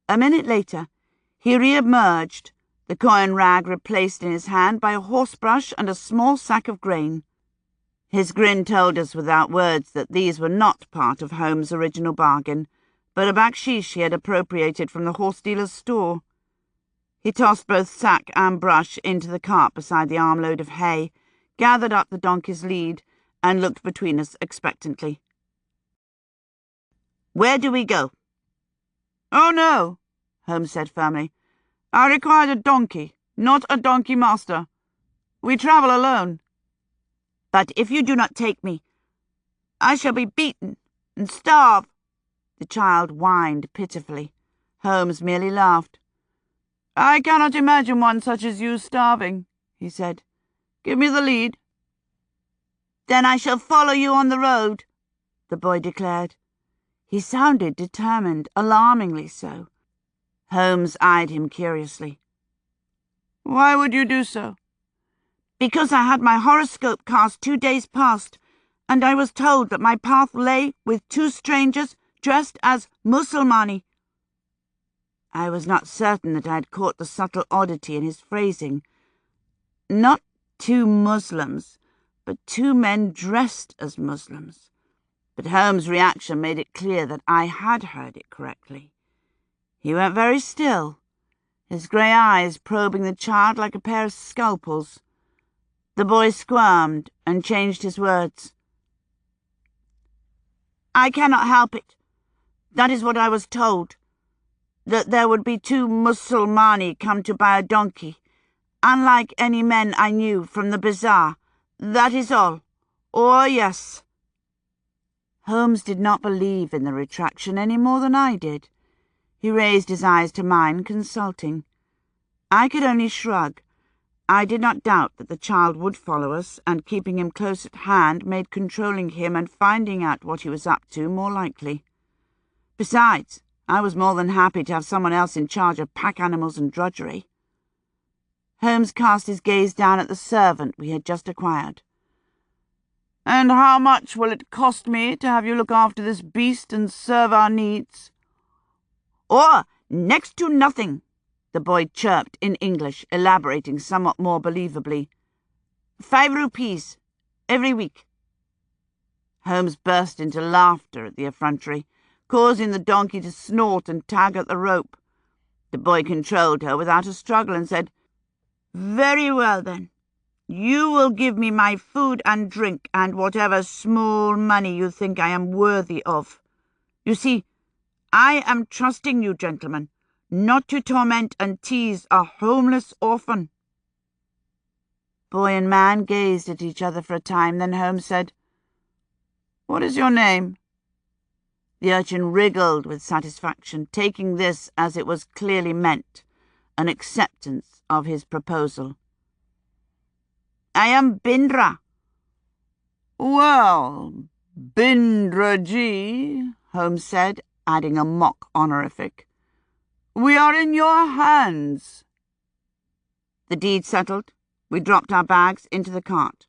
A minute later, he re-emerged, the coin rag replaced in his hand by a horsebrush and a small sack of grain. His grin told us without words that these were not part of Holmes' original bargain, but a baksheesh he had appropriated from the horse-dealer's store. He tossed both sack and brush into the cart beside the armload of hay, gathered up the donkey's lead, and looked between us expectantly. "Where do we go?" "Oh, no," Holmes said firmly. "I required a donkey, not a donkey master. We travel alone." "But if you do not take me, I shall be beaten and starve," the child whined pitifully. Holmes merely laughed. "I cannot imagine one such as you starving," he said. "Give me the lead." "Then I shall follow you on the road," the boy declared. He sounded determined, alarmingly so. Holmes eyed him curiously. "Why would you do so?" "Because I had my horoscope cast 2 days past, and I was told that my path lay with 2 strangers dressed as Mussulmani." I was not certain that I had caught the subtle oddity in his phrasing. Not 2 Muslims, but 2 men dressed as Muslims. But Holmes' reaction made it clear that I had heard it correctly. He went very still, his grey eyes probing the child like a pair of scalpels. The boy squirmed and changed his words. "I cannot help it. That is what I was told. that there would be 2 Mussulmani come to buy a donkey, unlike any men I knew from the bazaar. That is all. Oh, yes." Holmes did not believe in the retraction any more than I did. He raised his eyes to mine, consulting. I could only shrug. I did not doubt that the child would follow us, and keeping him close at hand made controlling him and finding out what he was up to more likely. Besides, I was more than happy to have someone else in charge of pack animals and drudgery. Holmes cast his gaze down at the servant we had just acquired. "And how much will it cost me to have you look after this beast and serve our needs?" "Oh, next to nothing," the boy chirped in English, elaborating somewhat more believably. 5 rupees every week." Holmes burst into laughter at the effrontery, causing the donkey to snort and tag at the rope. The boy controlled her without a struggle and said, "Very well, then. You will give me my food and drink and whatever small money you think I am worthy of. You see, I am trusting you, gentlemen, not to torment and tease a homeless orphan." Boy and man gazed at each other for a time, then Holmes said, "What is your name?" The urchin wriggled with satisfaction, taking this as it was clearly meant, an acceptance of his proposal. "I am Bindra." "Well, Bindraji," Holmes said, adding a mock honorific, "we are in your hands." The deed settled, we dropped our bags into the cart.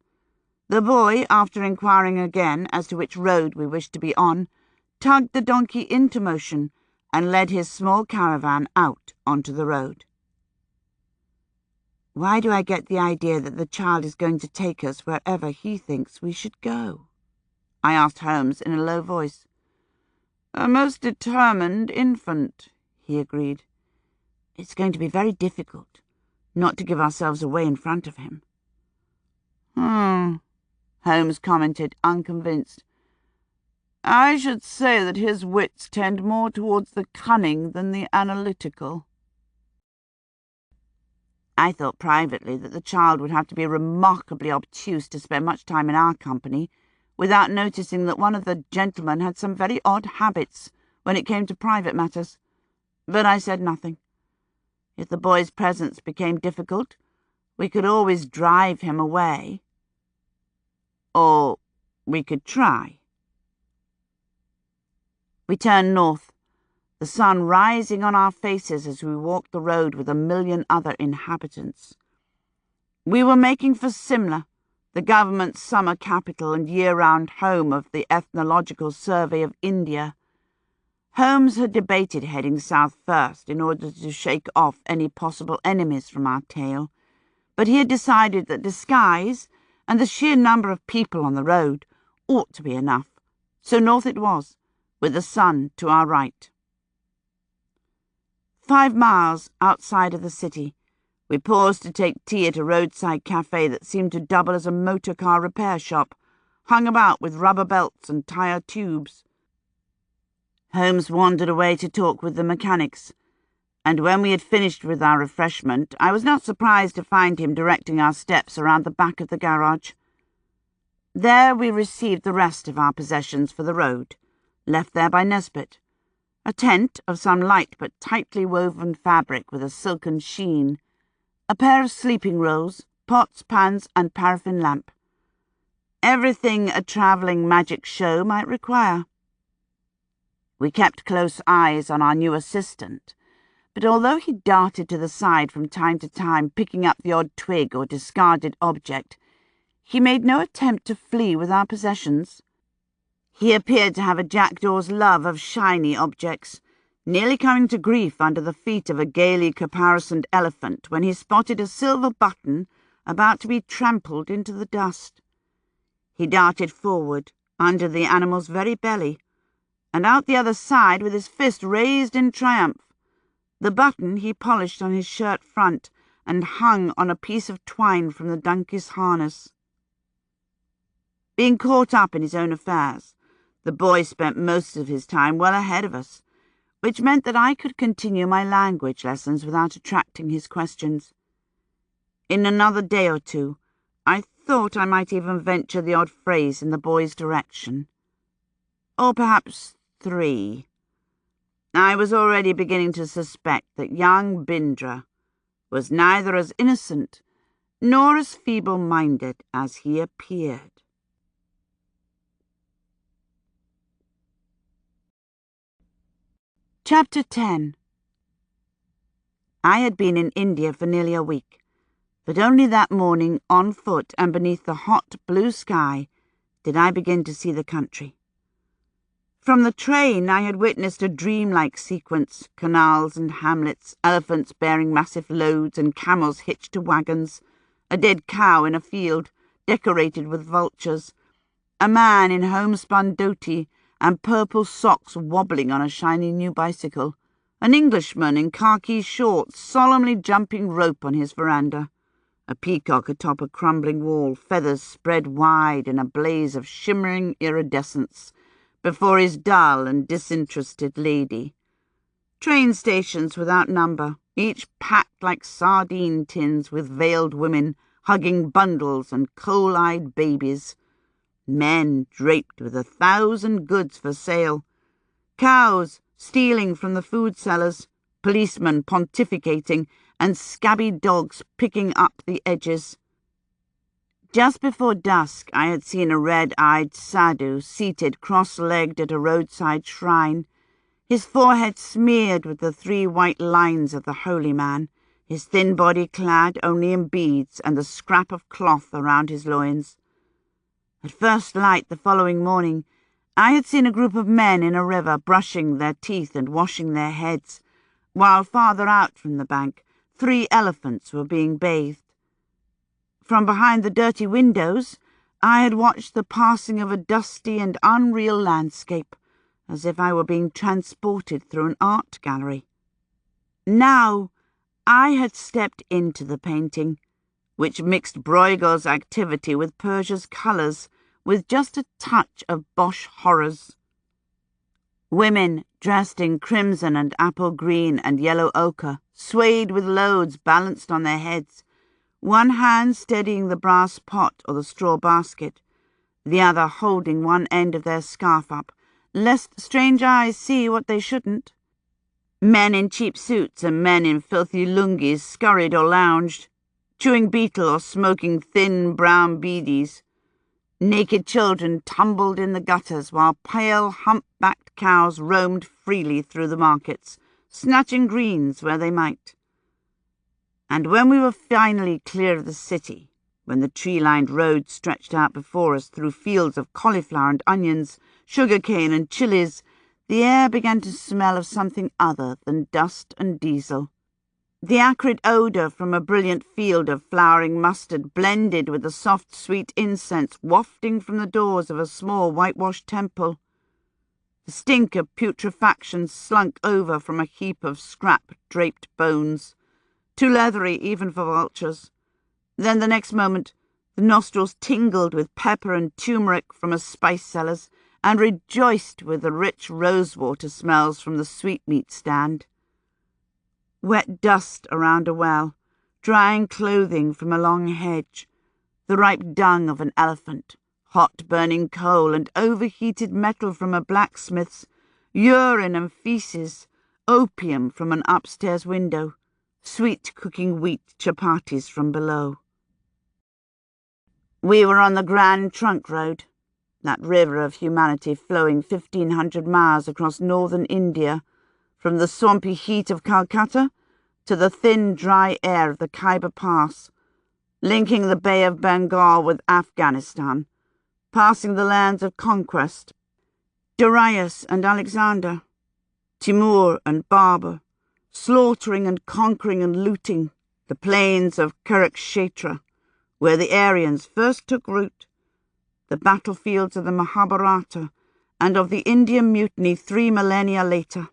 The boy, after inquiring again as to which road we wished to be on, tugged the donkey into motion and led his small caravan out onto the road. Why do I get the idea that the child is going to take us wherever he thinks we should go? I asked Holmes in a low voice. "A most determined infant," he agreed. "It's going to be very difficult not to give ourselves away in front of him." Holmes commented, unconvinced. "I should say that his wits tend more towards the cunning than the analytical." I thought privately that the child would have to be remarkably obtuse to spend much time in our company without noticing that one of the gentlemen had some very odd habits when it came to private matters. But I said nothing. If the boy's presence became difficult, we could always drive him away. Or we could try. We turned north, the sun rising on our faces as we walked the road with a million other inhabitants. We were making for Simla, the government's summer capital and year-round home of the Ethnological Survey of India. Holmes had debated heading south first in order to shake off any possible enemies from our tail, but he had decided that disguise and the sheer number of people on the road ought to be enough, so north it was, with the sun to our right. 5 miles outside of the city, we paused to take tea at a roadside cafe that seemed to double as a motor car repair shop, hung about with rubber belts and tire tubes. Holmes wandered away to talk with the mechanics, and when we had finished with our refreshment, I was not surprised to find him directing our steps around the back of the garage. There we received the rest of our possessions for the road, left there by Nesbit. A tent of some light but tightly woven fabric with a silken sheen, a pair of sleeping rolls, pots, pans, and paraffin lamp. Everything a travelling magic show might require. We kept close eyes on our new assistant, but although he darted to the side from time to time, picking up the odd twig or discarded object, he made no attempt to flee with our possessions. He appeared to have a jackdaw's love of shiny objects, nearly coming to grief under the feet of a gaily caparisoned elephant when he spotted a silver button about to be trampled into the dust. He darted forward, under the animal's very belly, and out the other side with his fist raised in triumph. The button he polished on his shirt front and hung on a piece of twine from the donkey's harness. Being caught up in his own affairs, the boy spent most of his time well ahead of us, which meant that I could continue my language lessons without attracting his questions. In another day or two, I thought I might even venture the odd phrase in the boy's direction. Or perhaps 3. I was already beginning to suspect that young Bindra was neither as innocent nor as feeble-minded as he appeared. Chapter 10. I had been in India for nearly a week, but only that morning, on foot and beneath the hot blue sky, did I begin to see the country. From the train I had witnessed a dreamlike sequence, canals and hamlets, elephants bearing massive loads and camels hitched to wagons, a dead cow in a field decorated with vultures, a man in homespun dhoti and purple socks wobbling on a shiny new bicycle, an Englishman in khaki shorts solemnly jumping rope on his veranda, a peacock atop a crumbling wall, feathers spread wide in a blaze of shimmering iridescence, before his dull and disinterested lady. Train stations without number, each packed like sardine tins with veiled women hugging bundles and coal-eyed babies, men draped with 1,000 goods for sale, cows stealing from the food sellers, policemen pontificating, and scabby dogs picking up the edges. Just before dusk, I had seen a red-eyed sadhu seated cross-legged at a roadside shrine, his forehead smeared with the 3 white lines of the holy man, his thin body clad only in beads and the scrap of cloth around his loins. At first light the following morning, I had seen a group of men in a river brushing their teeth and washing their heads, while farther out from the bank 3 elephants were being bathed. From behind the dirty windows, I had watched the passing of a dusty and unreal landscape, as if I were being transported through an art gallery. Now I had stepped into the painting, which mixed Bruegel's activity with Persia's colours, with just a touch of Bosch horrors. Women dressed in crimson and apple green and yellow ochre, swayed with loads balanced on their heads, one hand steadying the brass pot or the straw basket, the other holding one end of their scarf up, lest strange eyes see what they shouldn't. Men in cheap suits and men in filthy lungis scurried or lounged, chewing betel or smoking thin brown beedies. Naked children tumbled in the gutters while pale, hump-backed cows roamed freely through the markets, snatching greens where they might. And when we were finally clear of the city, when the tree-lined road stretched out before us through fields of cauliflower and onions, sugar-cane and chilies, the air began to smell of something other than dust and diesel. The acrid odour from a brilliant field of flowering mustard blended with the soft, sweet incense wafting from the doors of a small whitewashed temple. The stink of putrefaction slunk over from a heap of scrap-draped bones, too leathery even for vultures. Then the next moment, the nostrils tingled with pepper and turmeric from a spice seller's, and rejoiced with the rich rosewater smells from the sweetmeat stand. Wet dust around a well, drying clothing from a long hedge, the ripe dung of an elephant, hot burning coal and overheated metal from a blacksmith's, urine and feces, opium from an upstairs window, sweet cooking wheat chapatis from below. We were on the Grand Trunk Road, that river of humanity flowing 1,500 miles across northern India, from the swampy heat of Calcutta to the thin, dry air of the Khyber Pass, linking the Bay of Bengal with Afghanistan, passing the lands of conquest, Darius and Alexander, Timur and Babur, slaughtering and conquering and looting the plains of Kurukshetra, where the Aryans first took root, the battlefields of the Mahabharata and of the Indian Mutiny 3 millennia later,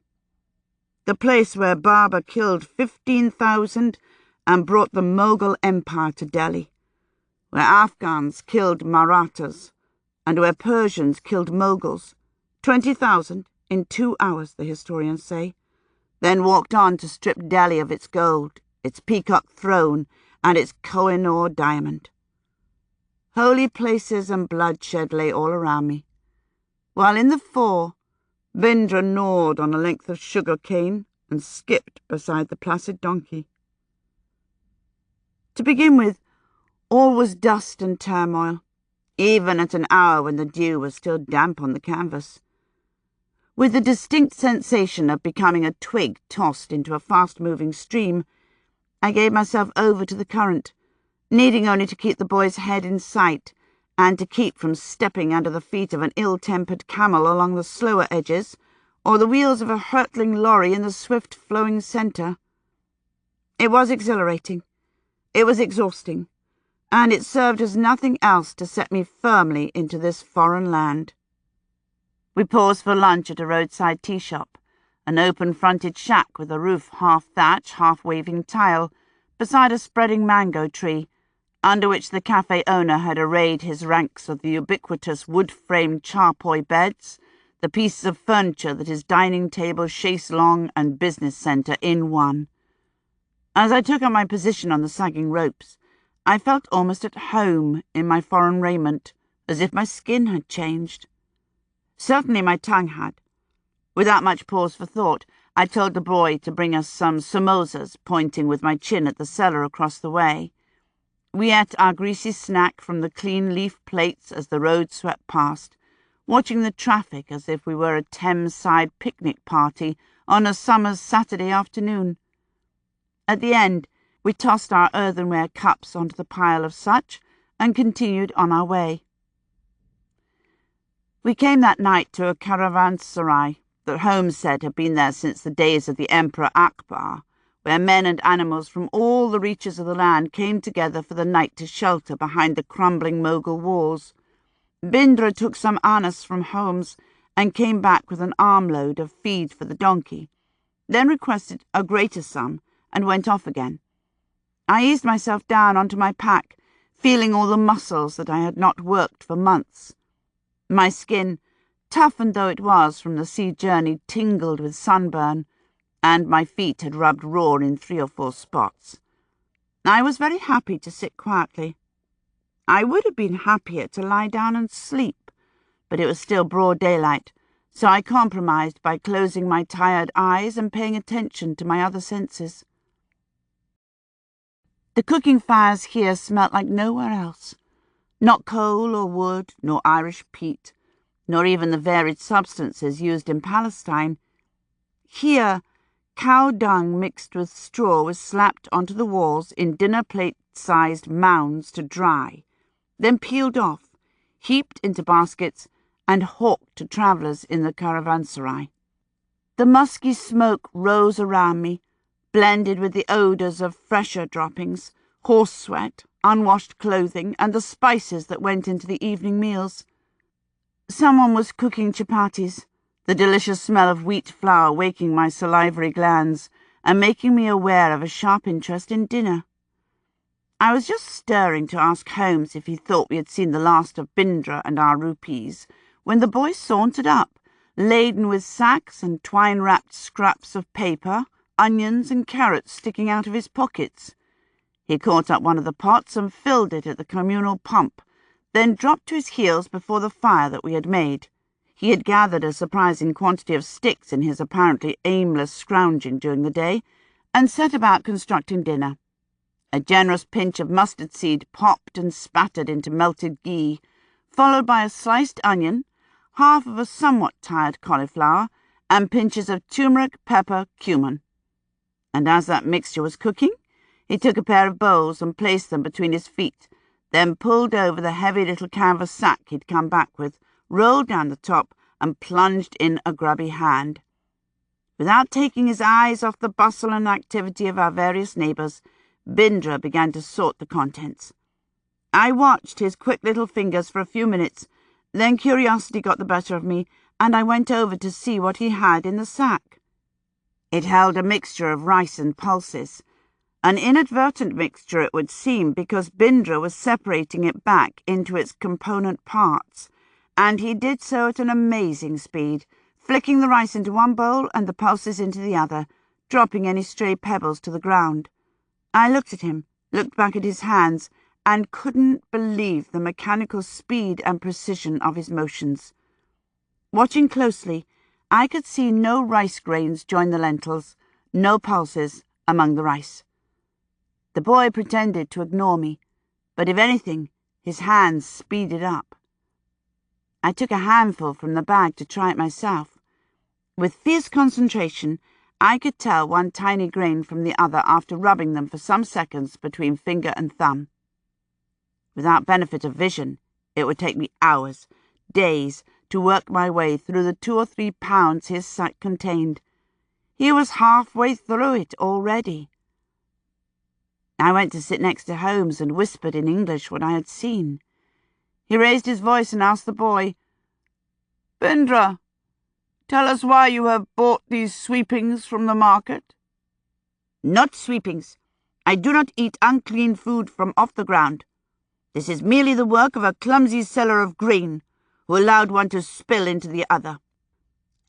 the place where Babur killed 15,000 and brought the Mughal Empire to Delhi, where Afghans killed Marathas and where Persians killed Mughals, 20,000 in 2 hours, the historians say, then walked on to strip Delhi of its gold, its peacock throne, and its Koh-i-Noor diamond. Holy places and bloodshed lay all around me, while in the fore, Bindra gnawed on a length of sugar cane and skipped beside the placid donkey. To begin with, all was dust and turmoil, even at an hour when the dew was still damp on the canvas. With the distinct sensation of becoming a twig tossed into a fast-moving stream, I gave myself over to the current, needing only to keep the boy's head in sight and to keep from stepping under the feet of an ill-tempered camel along the slower edges, or the wheels of a hurtling lorry in the swift-flowing centre. It was exhilarating. It was exhausting, and it served as nothing else to set me firmly into this foreign land. We paused for lunch at a roadside tea shop, an open-fronted shack with a roof half thatch, half waving tile, beside a spreading mango tree, under which the cafe owner had arrayed his ranks of the ubiquitous wood-framed charpoy beds, the pieces of furniture that is dining table, chaise-longue, and business centre in one. As I took up my position on the sagging ropes, I felt almost at home in my foreign raiment, as if my skin had changed. Certainly my tongue had. Without much pause for thought, I told the boy to bring us some samosas, pointing with my chin at the cellar across the way. We ate our greasy snack from the clean leaf plates as the road swept past, watching the traffic as if we were a Thames-side picnic party on a summer's Saturday afternoon. At the end, we tossed our earthenware cups onto the pile of such and continued on our way. We came that night to a caravanserai that Holmes said had been there since the days of the Emperor Akbar, where men and animals from all the reaches of the land came together for the night to shelter behind the crumbling Mughal walls. Bindra took some anise from Holmes and came back with an armload of feed for the donkey, then requested a greater sum and went off again. I eased myself down onto my pack, feeling all the muscles that I had not worked for months. My skin, toughened though it was from the sea journey, tingled with sunburn, and my feet had rubbed raw in 3 or 4 spots. I was very happy to sit quietly. I would have been happier to lie down and sleep, but it was still broad daylight, so I compromised by closing my tired eyes and paying attention to my other senses. The cooking fires here smelt like nowhere else. Not coal or wood, nor Irish peat, nor even the varied substances used in Palestine. Here, cow dung mixed with straw was slapped onto the walls in dinner-plate-sized mounds to dry, then peeled off, heaped into baskets, and hawked to travellers in the caravanserai. The musky smoke rose around me, blended with the odours of fresher droppings, horse sweat, unwashed clothing, and the spices that went into the evening meals. Someone was cooking chapatis, the delicious smell of wheat flour waking my salivary glands and making me aware of a sharp interest in dinner. I was just stirring to ask Holmes if he thought we had seen the last of Bindra and our rupees, when the boy sauntered up, laden with sacks and twine-wrapped scraps of paper, onions and carrots sticking out of his pockets. He caught up one of the pots and filled it at the communal pump, then dropped to his heels before the fire that we had made. He had gathered a surprising quantity of sticks in his apparently aimless scrounging during the day, and set about constructing dinner. A generous pinch of mustard seed popped and spattered into melted ghee, followed by a sliced onion, half of a somewhat tired cauliflower, and pinches of turmeric, pepper, cumin. And as that mixture was cooking, he took a pair of bowls and placed them between his feet, then pulled over the heavy little canvas sack he'd come back with, rolled down the top, and plunged in a grubby hand. Without taking his eyes off the bustle and activity of our various neighbours, Bindra began to sort the contents. I watched his quick little fingers for a few minutes, then curiosity got the better of me, and I went over to see what he had in the sack. It held a mixture of rice and pulses, an inadvertent mixture it would seem, because Bindra was separating it back into its component parts, and he did so at an amazing speed, flicking the rice into one bowl and the pulses into the other, dropping any stray pebbles to the ground. I looked at him, looked back at his hands, and couldn't believe the mechanical speed and precision of his motions. Watching closely, I could see no rice grains join the lentils, no pulses among the rice. The boy pretended to ignore me, but if anything, his hands speeded up. I took a handful from the bag to try it myself. With fierce concentration, I could tell one tiny grain from the other after rubbing them for some seconds between finger and thumb. Without benefit of vision, it would take me hours, days, to work my way through the 2 or 3 pounds his sack contained. He was halfway through it already. I went to sit next to Holmes and whispered in English what I had seen. He raised his voice and asked the boy, "Bindra, tell us why you have bought these sweepings from the market." "Not sweepings. I do not eat unclean food from off the ground. This is merely the work of a clumsy seller of grain, who allowed one to spill into the other.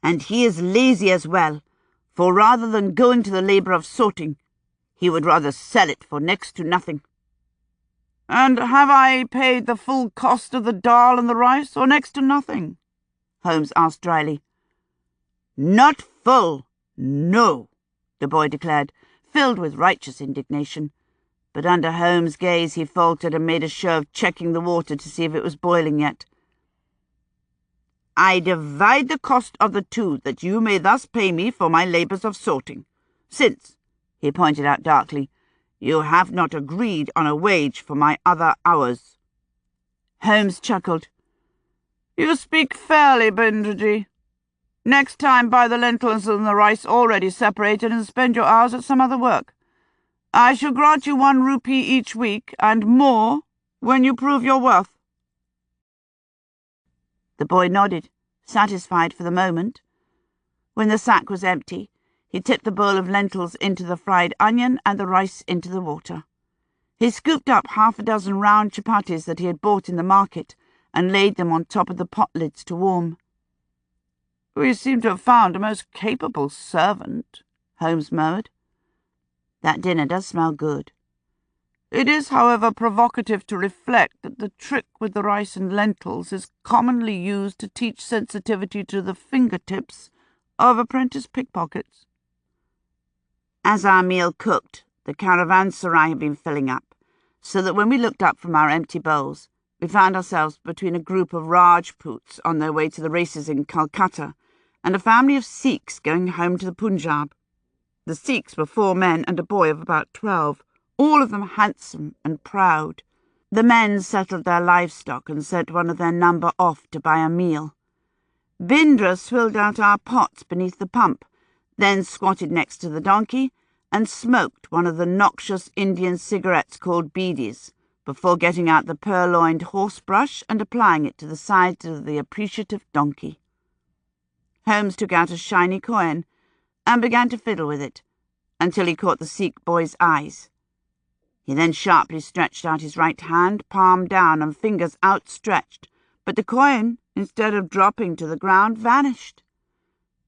And he is lazy as well, for rather than going to the labour of sorting, he would rather sell it for next to nothing." "And have I paid the full cost of the dal and the rice, or next to nothing?" Holmes asked dryly. "Not full, no," the boy declared, filled with righteous indignation. But under Holmes' gaze he faltered and made a show of checking the water to see if it was boiling yet. "I divide the cost of the two, that you may thus pay me for my labours of sorting, since," he pointed out darkly, "you have not agreed on a wage for my other hours." Holmes chuckled. "You speak fairly, Bindraji. Next time buy the lentils and the rice already separated and spend your hours at some other work. I shall grant you 1 rupee each week, and more when you prove your worth." The boy nodded, satisfied for the moment. When the sack was empty, he tipped the bowl of lentils into the fried onion and the rice into the water. He scooped up 6 round chapatis that he had bought in the market and laid them on top of the pot lids to warm. "We seem to have found a most capable servant," Holmes murmured. "That dinner does smell good." "It is, however, provocative to reflect that the trick with the rice and lentils is commonly used to teach sensitivity to the fingertips of apprentice pickpockets." As our meal cooked, the caravanserai had been filling up, so that when we looked up from our empty bowls, we found ourselves between a group of Rajputs on their way to the races in Calcutta and a family of Sikhs going home to the Punjab. The Sikhs were 4 men and a boy of about 12, all of them handsome and proud. The men settled their livestock and sent one of their number off to buy a meal. Bindra swilled out our pots beneath the pump, then squatted next to the donkey and smoked one of the noxious Indian cigarettes called beedies, before getting out the purloined horsebrush and applying it to the sides of the appreciative donkey. Holmes took out a shiny coin and began to fiddle with it, until he caught the Sikh boy's eyes. He then sharply stretched out his right hand, palm down and fingers outstretched, but the coin, instead of dropping to the ground, vanished.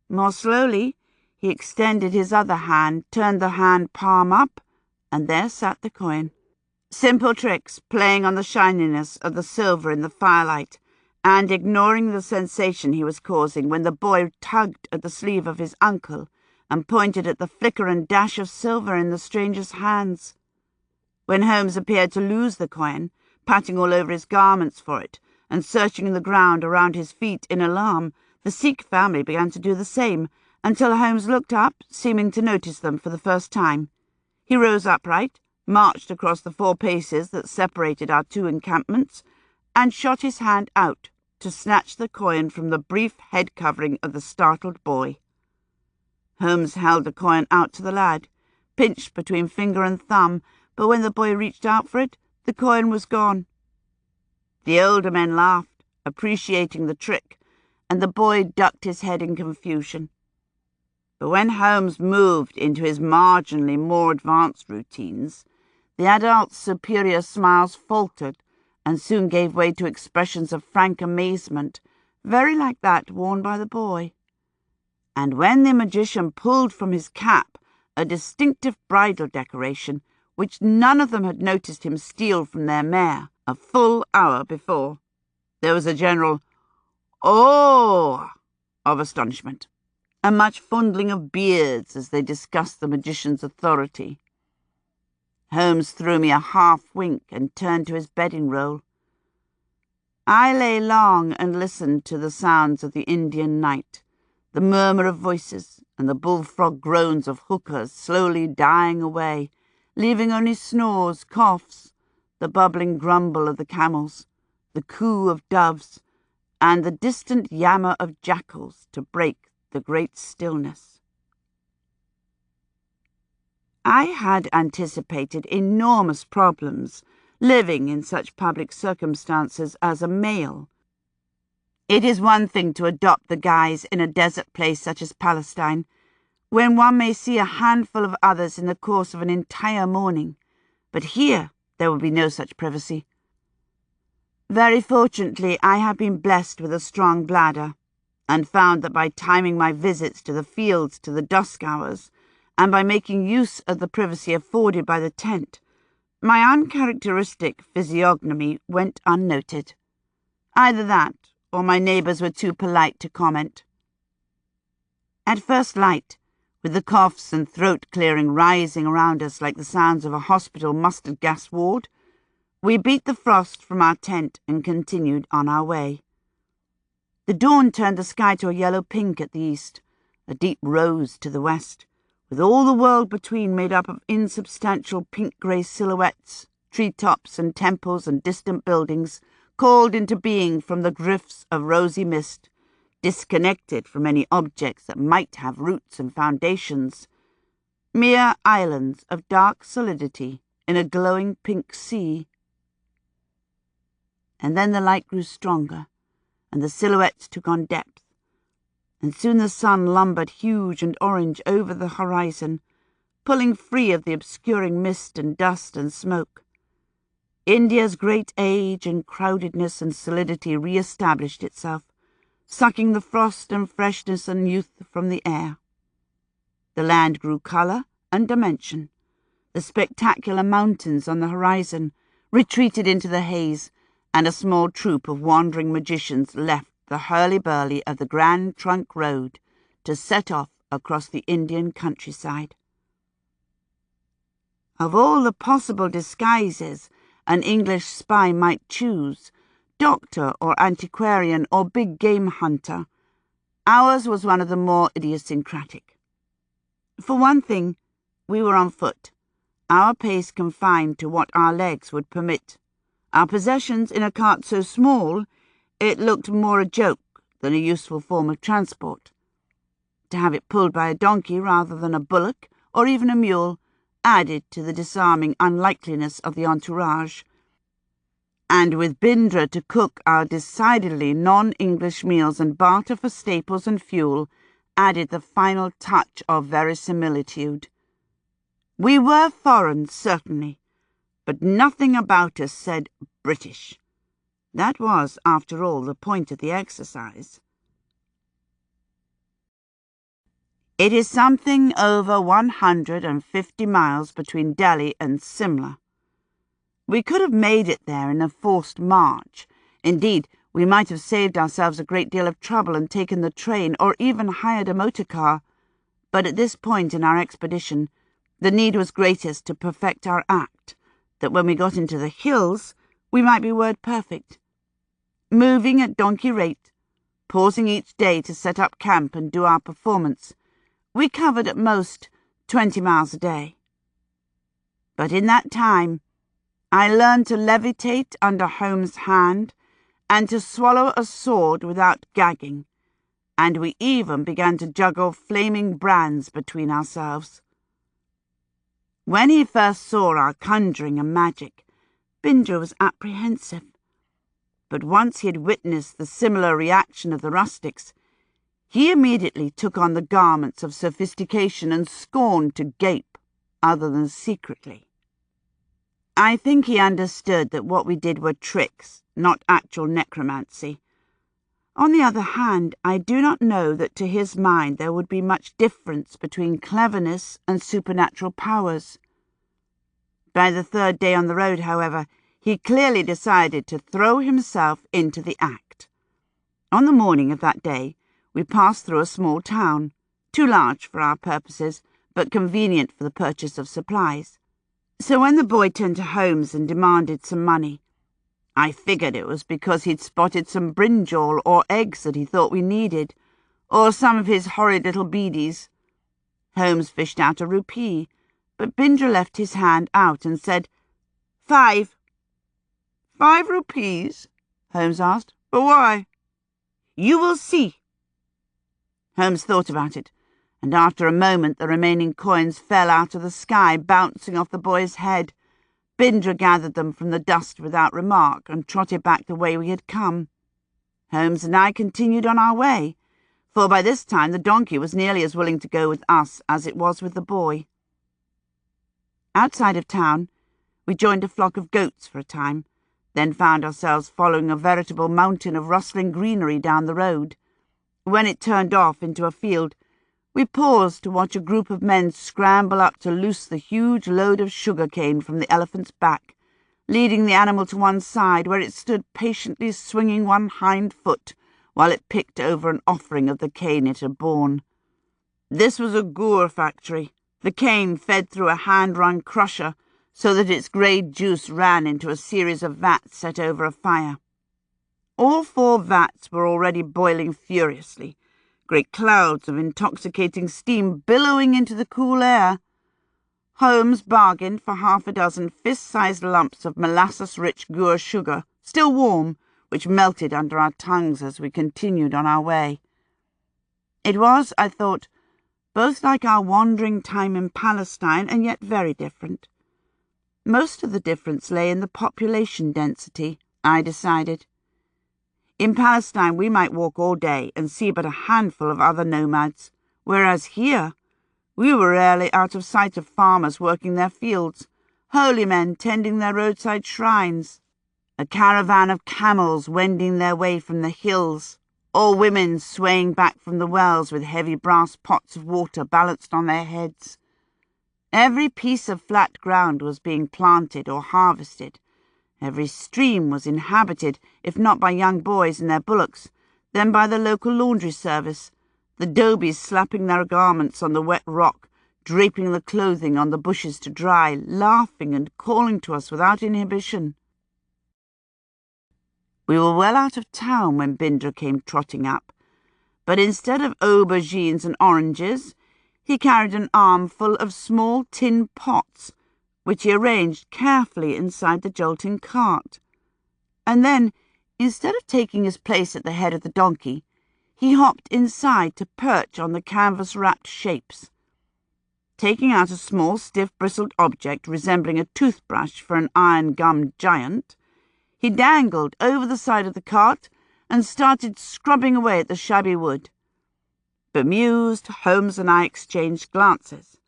More slowly, he extended his other hand, turned the hand palm up, and there sat the coin. Simple tricks, playing on the shininess of the silver in the firelight, and ignoring the sensation he was causing when the boy tugged at the sleeve of his uncle and pointed at the flicker and dash of silver in the stranger's hands. When Holmes appeared to lose the coin, patting all over his garments for it, and searching the ground around his feet in alarm, the Sikh family began to do the same, until Holmes looked up, seeming to notice them for the first time. He rose upright, marched across the 4 paces that separated our 2 encampments, and shot his hand out to snatch the coin from the brief head covering of the startled boy. Holmes held the coin out to the lad, pinched between finger and thumb, but when the boy reached out for it, the coin was gone. The older men laughed, appreciating the trick, and the boy ducked his head in confusion. But when Holmes moved into his marginally more advanced routines, the adult's superior smiles faltered and soon gave way to expressions of frank amazement, very like that worn by the boy. And when the magician pulled from his cap a distinctive bridal decoration which none of them had noticed him steal from their mare a full hour before. There was a general "Oh!" of astonishment, and much fondling of beards as they discussed the magician's authority. Holmes threw me a half-wink and turned to his bedding-roll. I lay long and listened to the sounds of the Indian night, the murmur of voices and the bullfrog groans of hookahs slowly dying away, leaving only snores, coughs, the bubbling grumble of the camels, the coo of doves, and the distant yammer of jackals to break the great stillness. I had anticipated enormous problems living in such public circumstances as a male. It is one thing to adopt the guise in a desert place such as Palestine, when one may see a handful of others in the course of an entire morning, but here there will be no such privacy. Very fortunately, I have been blessed with a strong bladder, and found that by timing my visits to the fields to the dusk hours, and by making use of the privacy afforded by the tent, my uncharacteristic physiognomy went unnoted. Either that, or my neighbours were too polite to comment. At first light, with the coughs and throat-clearing rising around us like the sounds of a hospital mustard gas ward, we beat the frost from our tent and continued on our way. The dawn turned the sky to a yellow pink at the east, a deep rose to the west, with all the world between made up of insubstantial pink-grey silhouettes, tree-tops and temples and distant buildings, called into being from the drifts of rosy mist, disconnected from any objects that might have roots and foundations, mere islands of dark solidity in a glowing pink sea. And then the light grew stronger, and the silhouettes took on depth, and soon the sun lumbered huge and orange over the horizon, pulling free of the obscuring mist and dust and smoke. India's great age and crowdedness and solidity re-established itself, sucking the frost and freshness and youth from the air. The land grew colour and dimension. The spectacular mountains on the horizon retreated into the haze, and a small troop of wandering magicians left the hurly-burly of the Grand Trunk Road to set off across the Indian countryside. Of all the possible disguises an English spy might choose, doctor or antiquarian or big game hunter, ours was one of the more idiosyncratic. For one thing, we were on foot, our pace confined to what our legs would permit, our possessions in a cart so small it looked more a joke than a useful form of transport. To have it pulled by a donkey rather than a bullock or even a mule added to the disarming unlikeliness of the entourage, and with Bindra to cook our decidedly non-English meals and barter for staples and fuel, added the final touch of verisimilitude. We were foreign, certainly, but nothing about us said British. That was, after all, the point of the exercise. It is something over 150 miles between Delhi and Simla. We could have made it there in a forced march. Indeed, we might have saved ourselves a great deal of trouble and taken the train or even hired a motor car, but at this point in our expedition, the need was greatest to perfect our act, that when we got into the hills, we might be word perfect. Moving at donkey rate, pausing each day to set up camp and do our performance, we covered at most 20 miles a day. But in that time, I learned to levitate under Holmes' hand and to swallow a sword without gagging, and we even began to juggle flaming brands between ourselves. When he first saw our conjuring and magic, Bindra was apprehensive. But once he had witnessed the similar reaction of the rustics, he immediately took on the garments of sophistication and scorned to gape, other than secretly. I think he understood that what we did were tricks, not actual necromancy. On the other hand, I do not know that to his mind there would be much difference between cleverness and supernatural powers. By the third day on the road, however, he clearly decided to throw himself into the act. On the morning of that day, we passed through a small town, too large for our purposes, but convenient for the purchase of supplies. So when the boy turned to Holmes and demanded some money, I figured it was because he'd spotted some brinjal or eggs that he thought we needed, or some of his horrid little beedies. Holmes fished out a rupee, but Binder left his hand out and said, 5. 5 rupees? Holmes asked. But why? You will see. Holmes thought about it, and after a moment the remaining coins fell out of the sky, bouncing off the boy's head. Binder gathered them from the dust without remark and trotted back the way we had come. Holmes and I continued on our way, for by this time the donkey was nearly as willing to go with us as it was with the boy. Outside of town, we joined a flock of goats for a time, then found ourselves following a veritable mountain of rustling greenery down the road. When it turned off into a field, we paused to watch a group of men scramble up to loose the huge load of sugar cane from the elephant's back, leading the animal to one side where it stood patiently swinging one hind foot while it picked over an offering of the cane it had borne. This was a gur factory. The cane fed through a hand-run crusher so that its grey juice ran into a series of vats set over a fire. All 4 vats were already boiling furiously, great clouds of intoxicating steam billowing into the cool air. Holmes bargained for 6 fist-sized lumps of molasses-rich gur sugar, still warm, which melted under our tongues as we continued on our way. It was, I thought, both like our wandering time in Palestine and yet very different. Most of the difference lay in the population density, I decided. In Palestine we might walk all day and see but a handful of other nomads, whereas here we were rarely out of sight of farmers working their fields, holy men tending their roadside shrines, a caravan of camels wending their way from the hills, or women swaying back from the wells with heavy brass pots of water balanced on their heads. Every piece of flat ground was being planted or harvested. Every stream was inhabited, if not by young boys and their bullocks, then by the local laundry service, the dobies slapping their garments on the wet rock, draping the clothing on the bushes to dry, laughing and calling to us without inhibition. We were well out of town when Binder came trotting up, but instead of aubergines and oranges, he carried an armful of small tin pots, which he arranged carefully inside the jolting cart. And then, instead of taking his place at the head of the donkey, he hopped inside to perch on the canvas-wrapped shapes. Taking out a small, stiff-bristled object resembling a toothbrush for an iron-gummed giant, he dangled over the side of the cart and started scrubbing away at the shabby wood. Bemused, Holmes and I exchanged glances,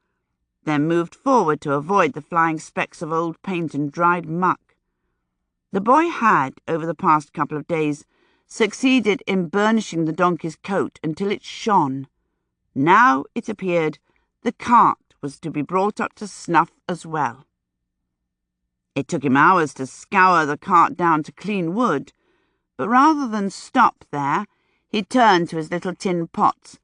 then moved forward to avoid the flying specks of old paint and dried muck. The boy had, over the past couple of days, succeeded in burnishing the donkey's coat until it shone. Now, it appeared, the cart was to be brought up to snuff as well. It took him hours to scour the cart down to clean wood, but rather than stop there, he turned to his little tin pots,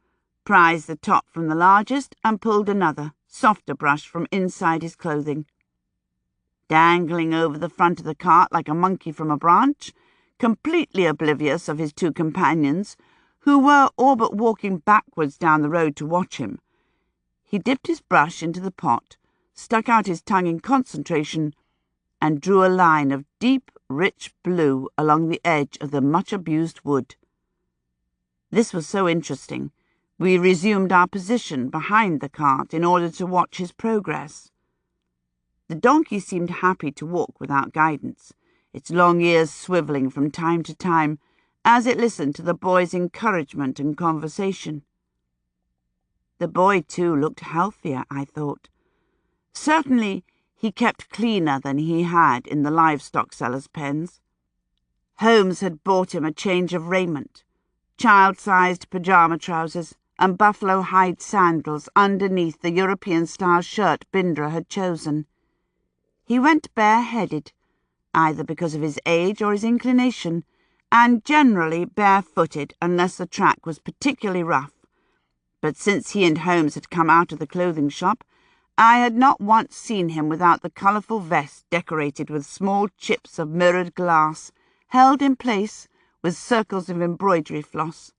prized the top from the largest, and pulled another, softer brush from inside his clothing. Dangling over the front of the cart like a monkey from a branch, completely oblivious of his 2 companions, who were all but walking backwards down the road to watch him, he dipped his brush into the pot, stuck out his tongue in concentration, and drew a line of deep, rich blue along the edge of the much-abused wood. This was so interesting, we resumed our position behind the cart in order to watch his progress. The donkey seemed happy to walk without guidance, its long ears swivelling from time to time as it listened to the boy's encouragement and conversation. The boy, too, looked healthier, I thought. Certainly, he kept cleaner than he had in the livestock sellers' pens. Holmes had bought him a change of raiment, child-sized pyjama trousers, and buffalo hide sandals underneath the European-style shirt Bindra had chosen. He went bareheaded, either because of his age or his inclination, and generally barefooted unless the track was particularly rough. But since he and Holmes had come out of the clothing shop, I had not once seen him without the colourful vest decorated with small chips of mirrored glass, held in place with circles of embroidery floss.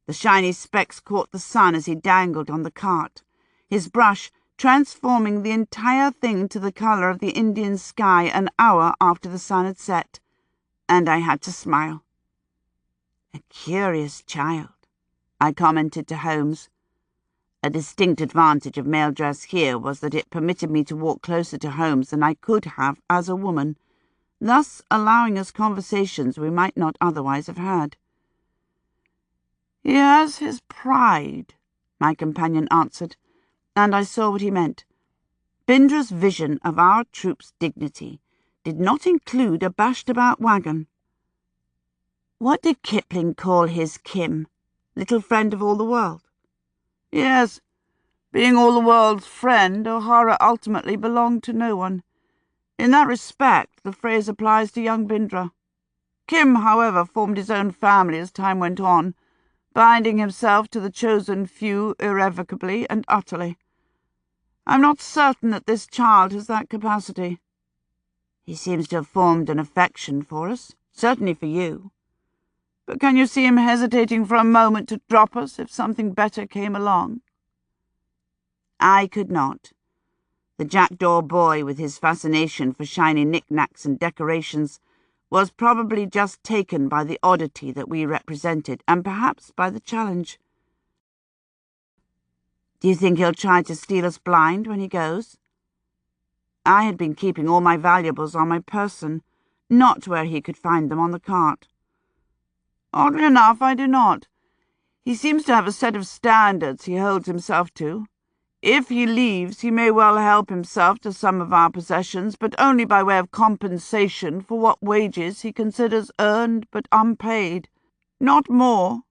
The shiny specks caught the sun as he dangled on the cart, his brush transforming the entire thing to the colour of the Indian sky an hour after the sun had set, and I had to smile. "A curious child," I commented to Holmes. A distinct advantage of male dress here was that it permitted me to walk closer to Holmes than I could have as a woman, thus allowing us conversations we might not otherwise have had. "He has his pride," my companion answered, and I saw what he meant. Bindra's vision of our troops' dignity did not include a bashed-about wagon. What did Kipling call his Kim? Little friend of all the world? Yes, being all the world's friend, O'Hara ultimately belonged to no one. In that respect, the phrase applies to young Bindra. Kim, however, formed his own family as time went on, binding himself to the chosen few irrevocably and utterly. I'm not certain that this child has that capacity. He seems to have formed an affection for us, certainly for you. But can you see him hesitating for a moment to drop us if something better came along?" I could not. The jackdaw boy, with his fascination for shiny knickknacks and decorations, was probably just taken by the oddity that we represented, and perhaps by the challenge. "Do you think he'll try to steal us blind when he goes?" I had been keeping all my valuables on my person, not where he could find them on the cart. "Oddly enough, I do not. He seems to have a set of standards he holds himself to. If he leaves, he may well help himself to some of our possessions, but only by way of compensation for what wages he considers earned but unpaid. Not more."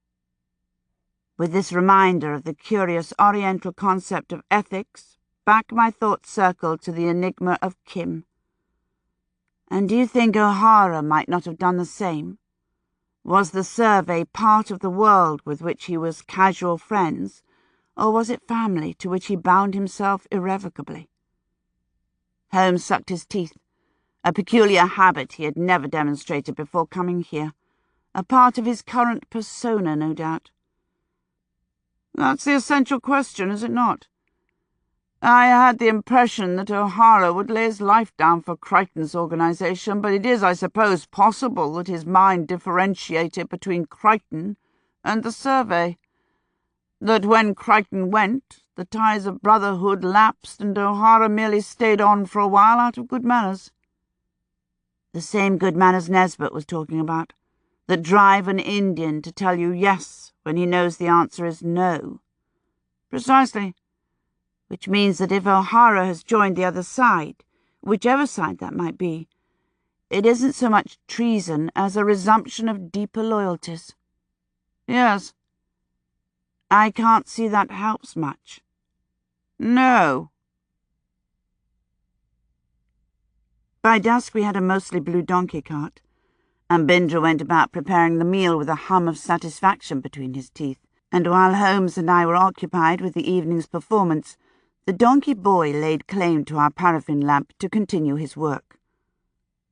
With this reminder of the curious Oriental concept of ethics, back my thoughts circled to the enigma of Kim. "And do you think O'Hara might not have done the same? Was the survey part of the world with which he was casual friends, or was it family to which he bound himself irrevocably?" Holmes sucked his teeth, a peculiar habit he had never demonstrated before coming here, a part of his current persona, no doubt. "That's the essential question, is it not? I had the impression that O'Hara would lay his life down for Crichton's organisation, but it is, I suppose, possible that his mind differentiated between Crichton and the survey. That when Crichton went, the ties of brotherhood lapsed and O'Hara merely stayed on for a while out of good manners." "The same good manners Nesbit was talking about, that drive an Indian to tell you yes when he knows the answer is no." "Precisely. Which means that if O'Hara has joined the other side, whichever side that might be, it isn't so much treason as a resumption of deeper loyalties." "Yes." "I can't see that helps much." "No." By dusk we had a mostly blue donkey cart, and Bindra went about preparing the meal with a hum of satisfaction between his teeth, and while Holmes and I were occupied with the evening's performance, the donkey boy laid claim to our paraffin lamp to continue his work.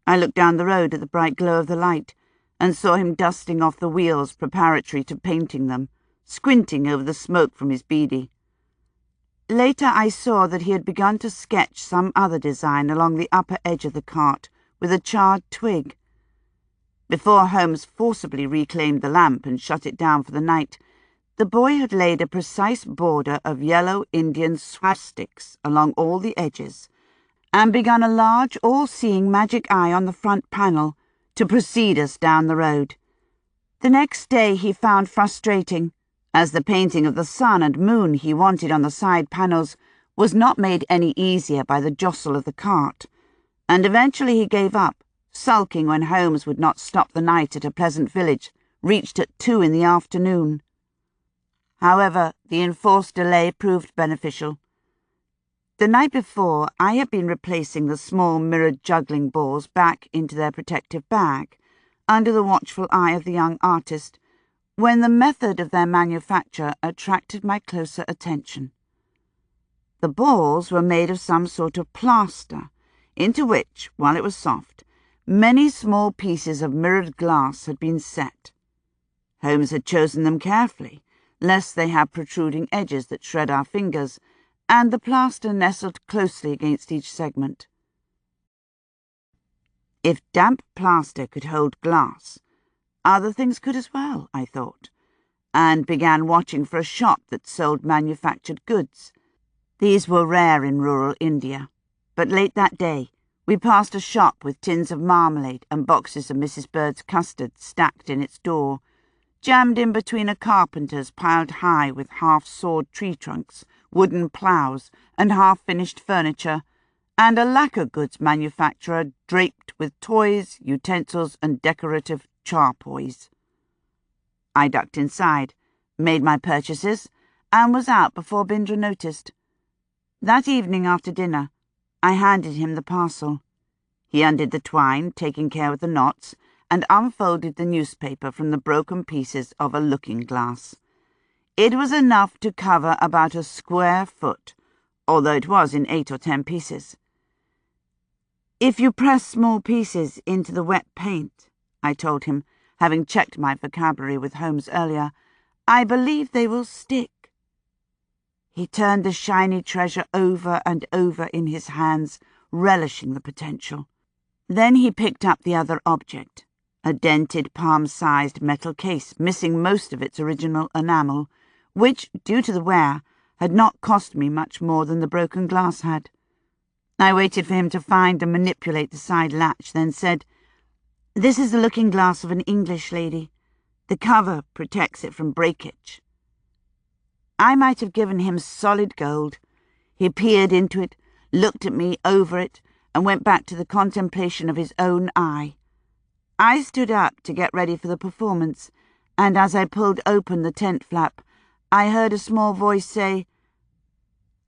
I looked down the road at the bright glow of the light, and saw him dusting off the wheels preparatory to painting them, squinting over the smoke from his beady. Later I saw that he had begun to sketch some other design along the upper edge of the cart with a charred twig. Before Holmes forcibly reclaimed the lamp and shut it down for the night, the boy had laid a precise border of yellow Indian swastiks along all the edges, and begun a large, all-seeing magic eye on the front panel to precede us down the road. The next day he found frustrating, as the painting of the sun and moon he wanted on the side panels was not made any easier by the jostle of the cart, and eventually he gave up, sulking when Holmes would not stop the night at a pleasant village, reached at 2 in the afternoon. However, the enforced delay proved beneficial. The night before, I had been replacing the small mirrored juggling balls back into their protective bag, under the watchful eye of the young artist, when the method of their manufacture attracted my closer attention. The balls were made of some sort of plaster, into which, while it was soft, many small pieces of mirrored glass had been set. Holmes had chosen them carefully, lest they have protruding edges that shred our fingers, and the plaster nestled closely against each segment. If damp plaster could hold glass, other things could as well, I thought, and began watching for a shop that sold manufactured goods. These were rare in rural India, but late that day we passed a shop with tins of marmalade and boxes of Mrs. Bird's custard stacked in its door, jammed in between a carpenter's piled high with half-sawed tree trunks, wooden ploughs, and half-finished furniture, and a lacquer goods manufacturer draped with toys, utensils, and decorative charpoys. I ducked inside, made my purchases, and was out before Bindra noticed. That evening after dinner, I handed him the parcel. He undid the twine, taking care of the knots, and unfolded the newspaper from the broken pieces of a looking-glass. It was enough to cover about a square foot, although it was in 8 or 10 pieces. "If you press small pieces into the wet paint," I told him, having checked my vocabulary with Holmes earlier, "I believe they will stick." He turned the shiny treasure over and over in his hands, relishing the potential. Then he picked up the other object, a dented palm-sized metal case missing most of its original enamel, which, due to the wear, had not cost me much more than the broken glass had. I waited for him to find and manipulate the side latch, then said, "This is the looking-glass of an English lady. The cover protects it from breakage." I might have given him solid gold. He peered into it, looked at me over it, and went back to the contemplation of his own eye. I stood up to get ready for the performance, and as I pulled open the tent flap, I heard a small voice say,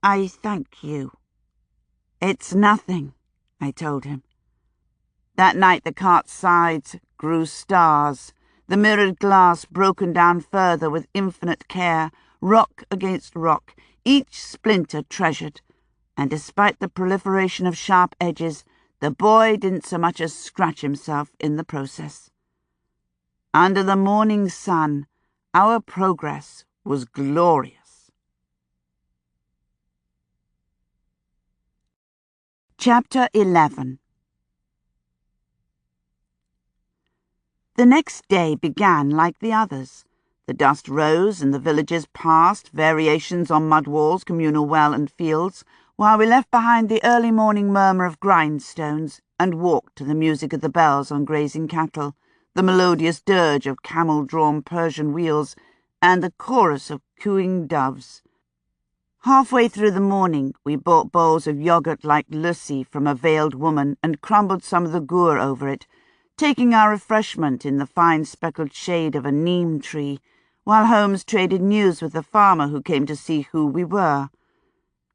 "I thank you." "It's nothing," I told him. That night the cart's sides grew stars, the mirrored glass broken down further with infinite care, rock against rock, each splinter treasured, and despite the proliferation of sharp edges, the boy didn't so much as scratch himself in the process. Under the morning sun, our progress was glorious. Chapter 11. The next day began like the others. The dust rose and the villagers passed, variations on mud walls, communal well and fields, while we left behind the early morning murmur of grindstones and walked to the music of the bells on grazing cattle, the melodious dirge of camel-drawn Persian wheels, and the chorus of cooing doves. Halfway through the morning, we bought bowls of yogurt like lassi from a veiled woman and crumbled some of the gur over it, taking our refreshment in the fine speckled shade of a neem tree, while Holmes traded news with the farmer who came to see who we were.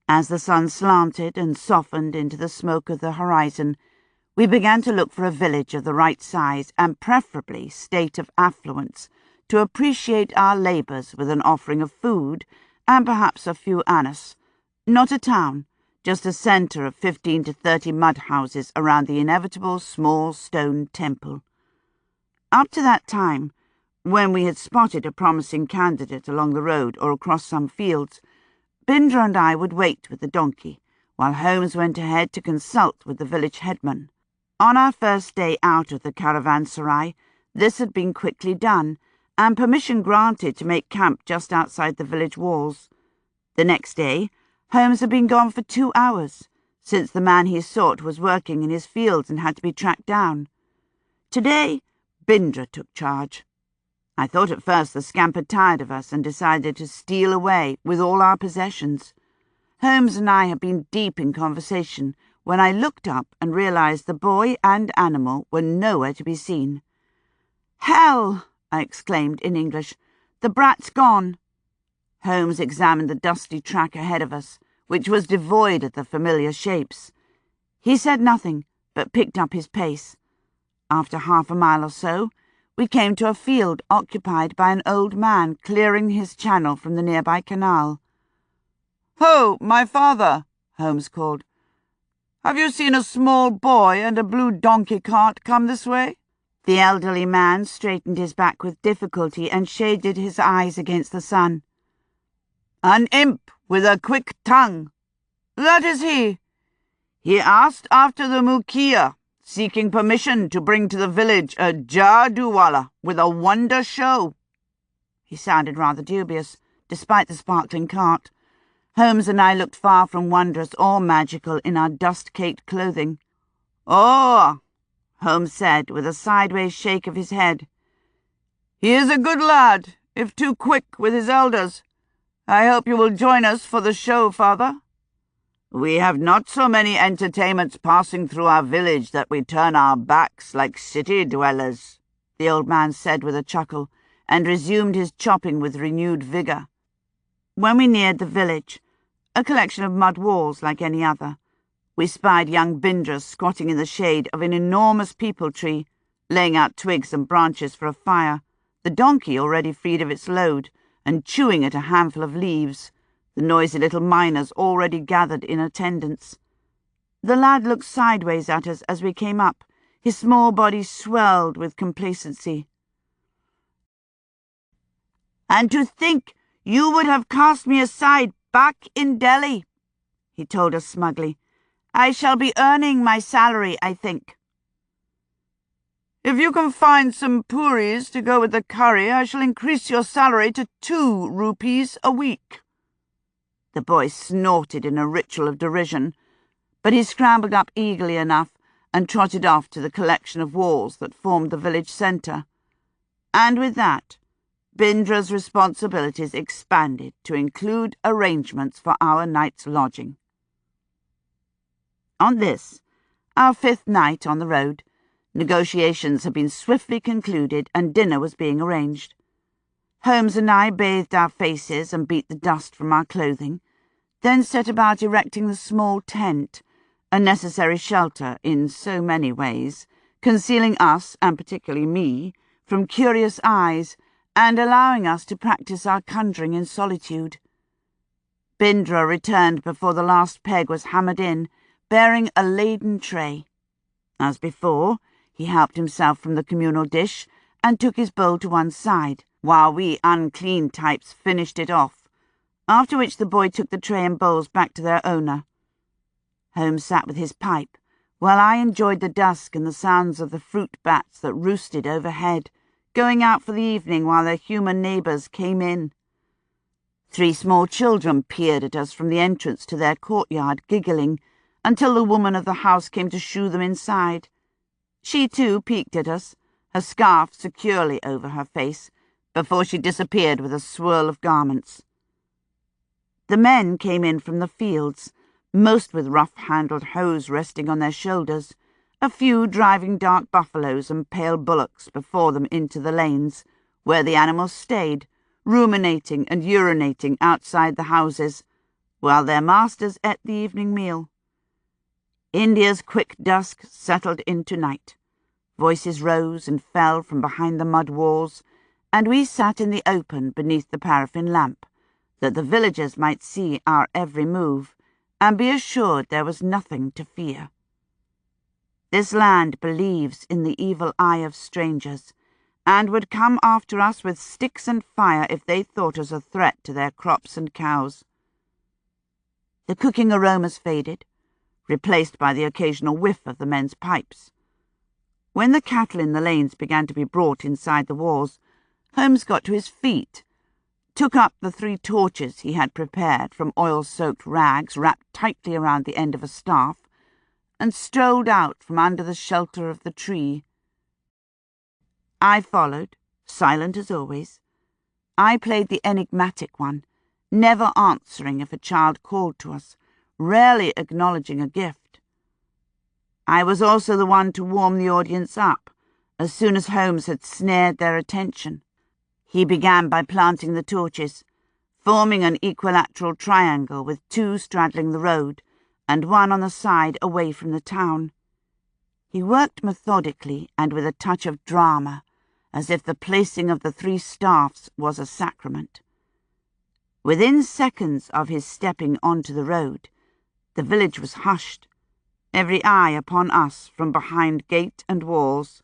As the sun slanted and softened into the smoke of the horizon, we began to look for a village of the right size and preferably state of affluence to appreciate our labours with an offering of food and perhaps a few annas. Not a town, just a centre of 15 to 30 mud houses around the inevitable small stone temple. Up to that time, when we had spotted a promising candidate along the road or across some fields, Bindra and I would wait with the donkey, while Holmes went ahead to consult with the village headman. On our first day out of the caravanserai, this had been quickly done, and permission granted to make camp just outside the village walls. The next day, Holmes had been gone for 2 hours, since the man he sought was working in his fields and had to be tracked down. Today, Bindra took charge. I thought at first the scamp had tired of us and decided to steal away with all our possessions. Holmes and I had been deep in conversation when I looked up and realised the boy and animal were nowhere to be seen. "Hell!" I exclaimed in English. "The brat's gone." Holmes examined the dusty track ahead of us, which was devoid of the familiar shapes. He said nothing, but picked up his pace. After half a mile or so, we came to a field occupied by an old man clearing his channel from the nearby canal. "Ho, my father," Holmes called. "Have you seen a small boy and a blue donkey cart come this way?" The elderly man straightened his back with difficulty and shaded his eyes against the sun. "An imp with a quick tongue. That is he. He asked after the Mukia, seeking permission to bring to the village a Jaduwala with a wonder show." He sounded rather dubious, despite the sparkling cart. Holmes and I looked far from wondrous or magical in our dust-caked clothing. "Oh," Holmes said, with a sideways shake of his head. "He is a good lad, if too quick with his elders. I hope you will join us for the show, father. We have not so many entertainments passing through our village that we turn our backs like city dwellers," the old man said with a chuckle, and resumed his chopping with renewed vigour. When we neared the village, a collection of mud walls like any other, we spied young Bindra squatting in the shade of an enormous peepul tree, laying out twigs and branches for a fire, the donkey already freed of its load, and chewing at a handful of leaves, the noisy little miners already gathered in attendance. The lad looked sideways at us as we came up, his small body swelled with complacency. "And to think you would have cast me aside back in Delhi," he told us smugly. "I shall be earning my salary, I think." "If you can find some puris to go with the curry, I shall increase your salary to 2 rupees a week." The boy snorted in a ritual of derision, but he scrambled up eagerly enough and trotted off to the collection of walls that formed the village centre. And with that, Bindra's responsibilities expanded to include arrangements for our night's lodging. On this, our 5th night on the road, negotiations had been swiftly concluded and dinner was being arranged. Holmes and I bathed our faces and beat the dust from our clothing, then set about erecting the small tent, a necessary shelter in so many ways, concealing us, and particularly me, from curious eyes, and allowing us to practice our conjuring in solitude. Bindra returned before the last peg was hammered in, bearing a laden tray. As before, he helped himself from the communal dish and took his bowl to one side, while we unclean types finished it off, after which the boy took the tray and bowls back to their owner. Holmes sat with his pipe, while I enjoyed the dusk and the sounds of the fruit bats that roosted overhead, going out for the evening while their human neighbours came in. 3 small children peered at us from the entrance to their courtyard, giggling, until the woman of the house came to shoo them inside. She too peeked at us, her scarf securely over her face, before she disappeared with a swirl of garments. The men came in from the fields, most with rough-handled hoes resting on their shoulders, a few driving dark buffaloes and pale bullocks before them into the lanes, where the animals stayed, ruminating and urinating outside the houses, while their masters ate the evening meal. India's quick dusk settled into night. Voices rose and fell from behind the mud walls, and we sat in the open beneath the paraffin lamp, that the villagers might see our every move, and be assured there was nothing to fear. This land believes in the evil eye of strangers, and would come after us with sticks and fire if they thought us a threat to their crops and cows. The cooking aromas faded, replaced by the occasional whiff of the men's pipes. When the cattle in the lanes began to be brought inside the walls, Holmes got to his feet, took up the 3 torches he had prepared from oil-soaked rags wrapped tightly around the end of a staff, and strolled out from under the shelter of the tree. I followed, silent as always. I played the enigmatic one, never answering if a child called to us, rarely acknowledging a gift. I was also the one to warm the audience up, as soon as Holmes had snared their attention. He began by planting the torches, forming an equilateral triangle with two straddling the road and one on the side away from the town. He worked methodically and with a touch of drama, as if the placing of the three staffs was a sacrament. Within seconds of his stepping onto the road, the village was hushed, every eye upon us from behind gate and walls.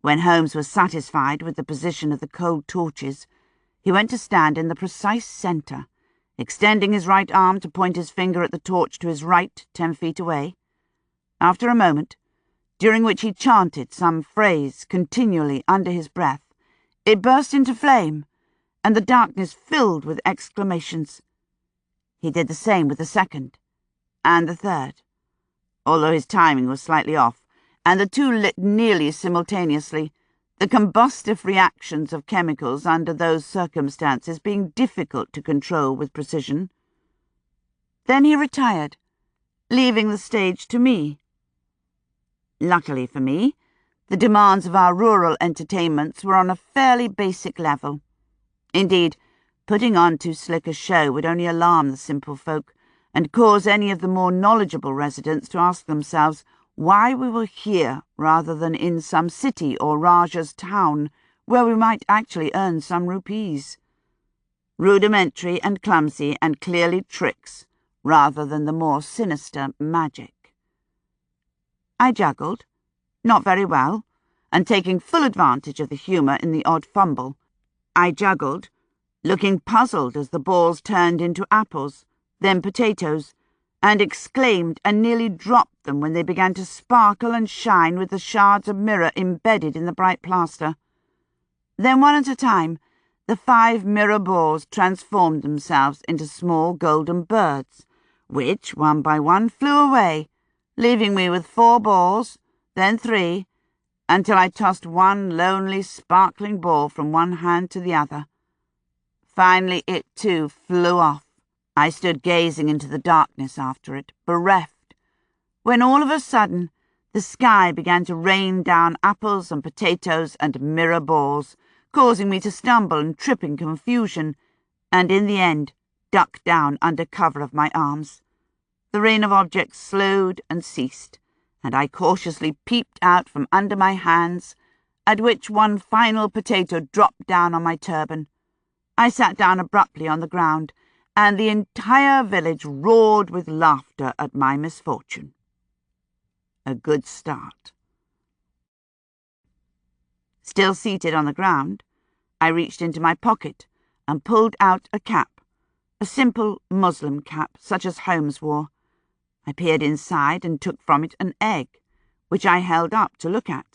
When Holmes was satisfied with the position of the cold torches, he went to stand in the precise centre, extending his right arm to point his finger at the torch to his right, 10 feet away. After a moment, during which he chanted some phrase continually under his breath, it burst into flame, and the darkness filled with exclamations. He did the same with the second, and the third, although his timing was slightly off, and the two lit nearly simultaneously, the combustive reactions of chemicals under those circumstances being difficult to control with precision. Then he retired, leaving the stage to me. Luckily for me, the demands of our rural entertainments were on a fairly basic level. Indeed, putting on too slick a show would only alarm the simple folk, and cause any of the more knowledgeable residents to ask themselves why we were here rather than in some city or Raja's town, where we might actually earn some rupees. Rudimentary and clumsy and clearly tricks, rather than the more sinister magic. I juggled, not very well, and taking full advantage of the humour in the odd fumble, I juggled, looking puzzled as the balls turned into apples, then potatoes, and exclaimed and nearly dropped them when they began to sparkle and shine with the shards of mirror embedded in the bright plaster. Then one at a time, the 5 mirror balls transformed themselves into small golden birds, which, one by one, flew away, leaving me with 4 balls, then 3, until I tossed one lonely, sparkling ball from one hand to the other. Finally it, too, flew off. I stood gazing into the darkness after it, bereft, when all of a sudden the sky began to rain down apples and potatoes and mirror balls, causing me to stumble and trip in confusion, and in the end duck down under cover of my arms. The rain of objects slowed and ceased, and I cautiously peeped out from under my hands, at which one final potato dropped down on my turban. I sat down abruptly on the ground, and the entire village roared with laughter at my misfortune. A good start. Still seated on the ground, I reached into my pocket and pulled out a cap, a simple muslin cap such as Holmes wore. I peered inside and took from it an egg, which I held up to look at,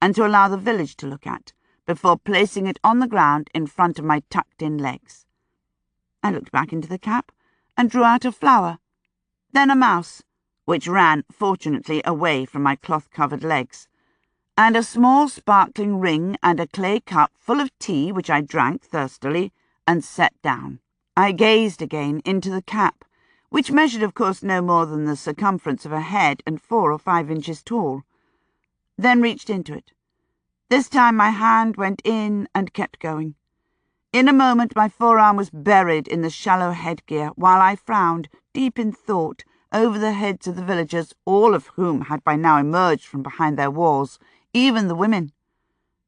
and to allow the village to look at, before placing it on the ground in front of my tucked-in legs. I looked back into the cap and drew out a flower, then a mouse, which ran, fortunately, away from my cloth-covered legs, and a small sparkling ring and a clay cup full of tea, which I drank thirstily and set down. I gazed again into the cap, which measured, of course, no more than the circumference of a head and 4 or 5 inches tall, then reached into it. This time my hand went in and kept going. In a moment my forearm was buried in the shallow headgear, while I frowned, deep in thought, over the heads of the villagers, all of whom had by now emerged from behind their walls, even the women.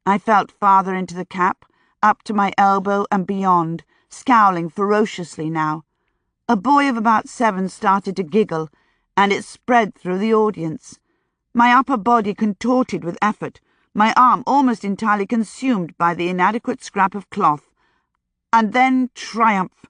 I felt farther into the cap, up to my elbow and beyond, scowling ferociously now. A boy of about 7 started to giggle, and it spread through the audience. My upper body contorted with effort, my arm almost entirely consumed by the inadequate scrap of cloth. And then triumph!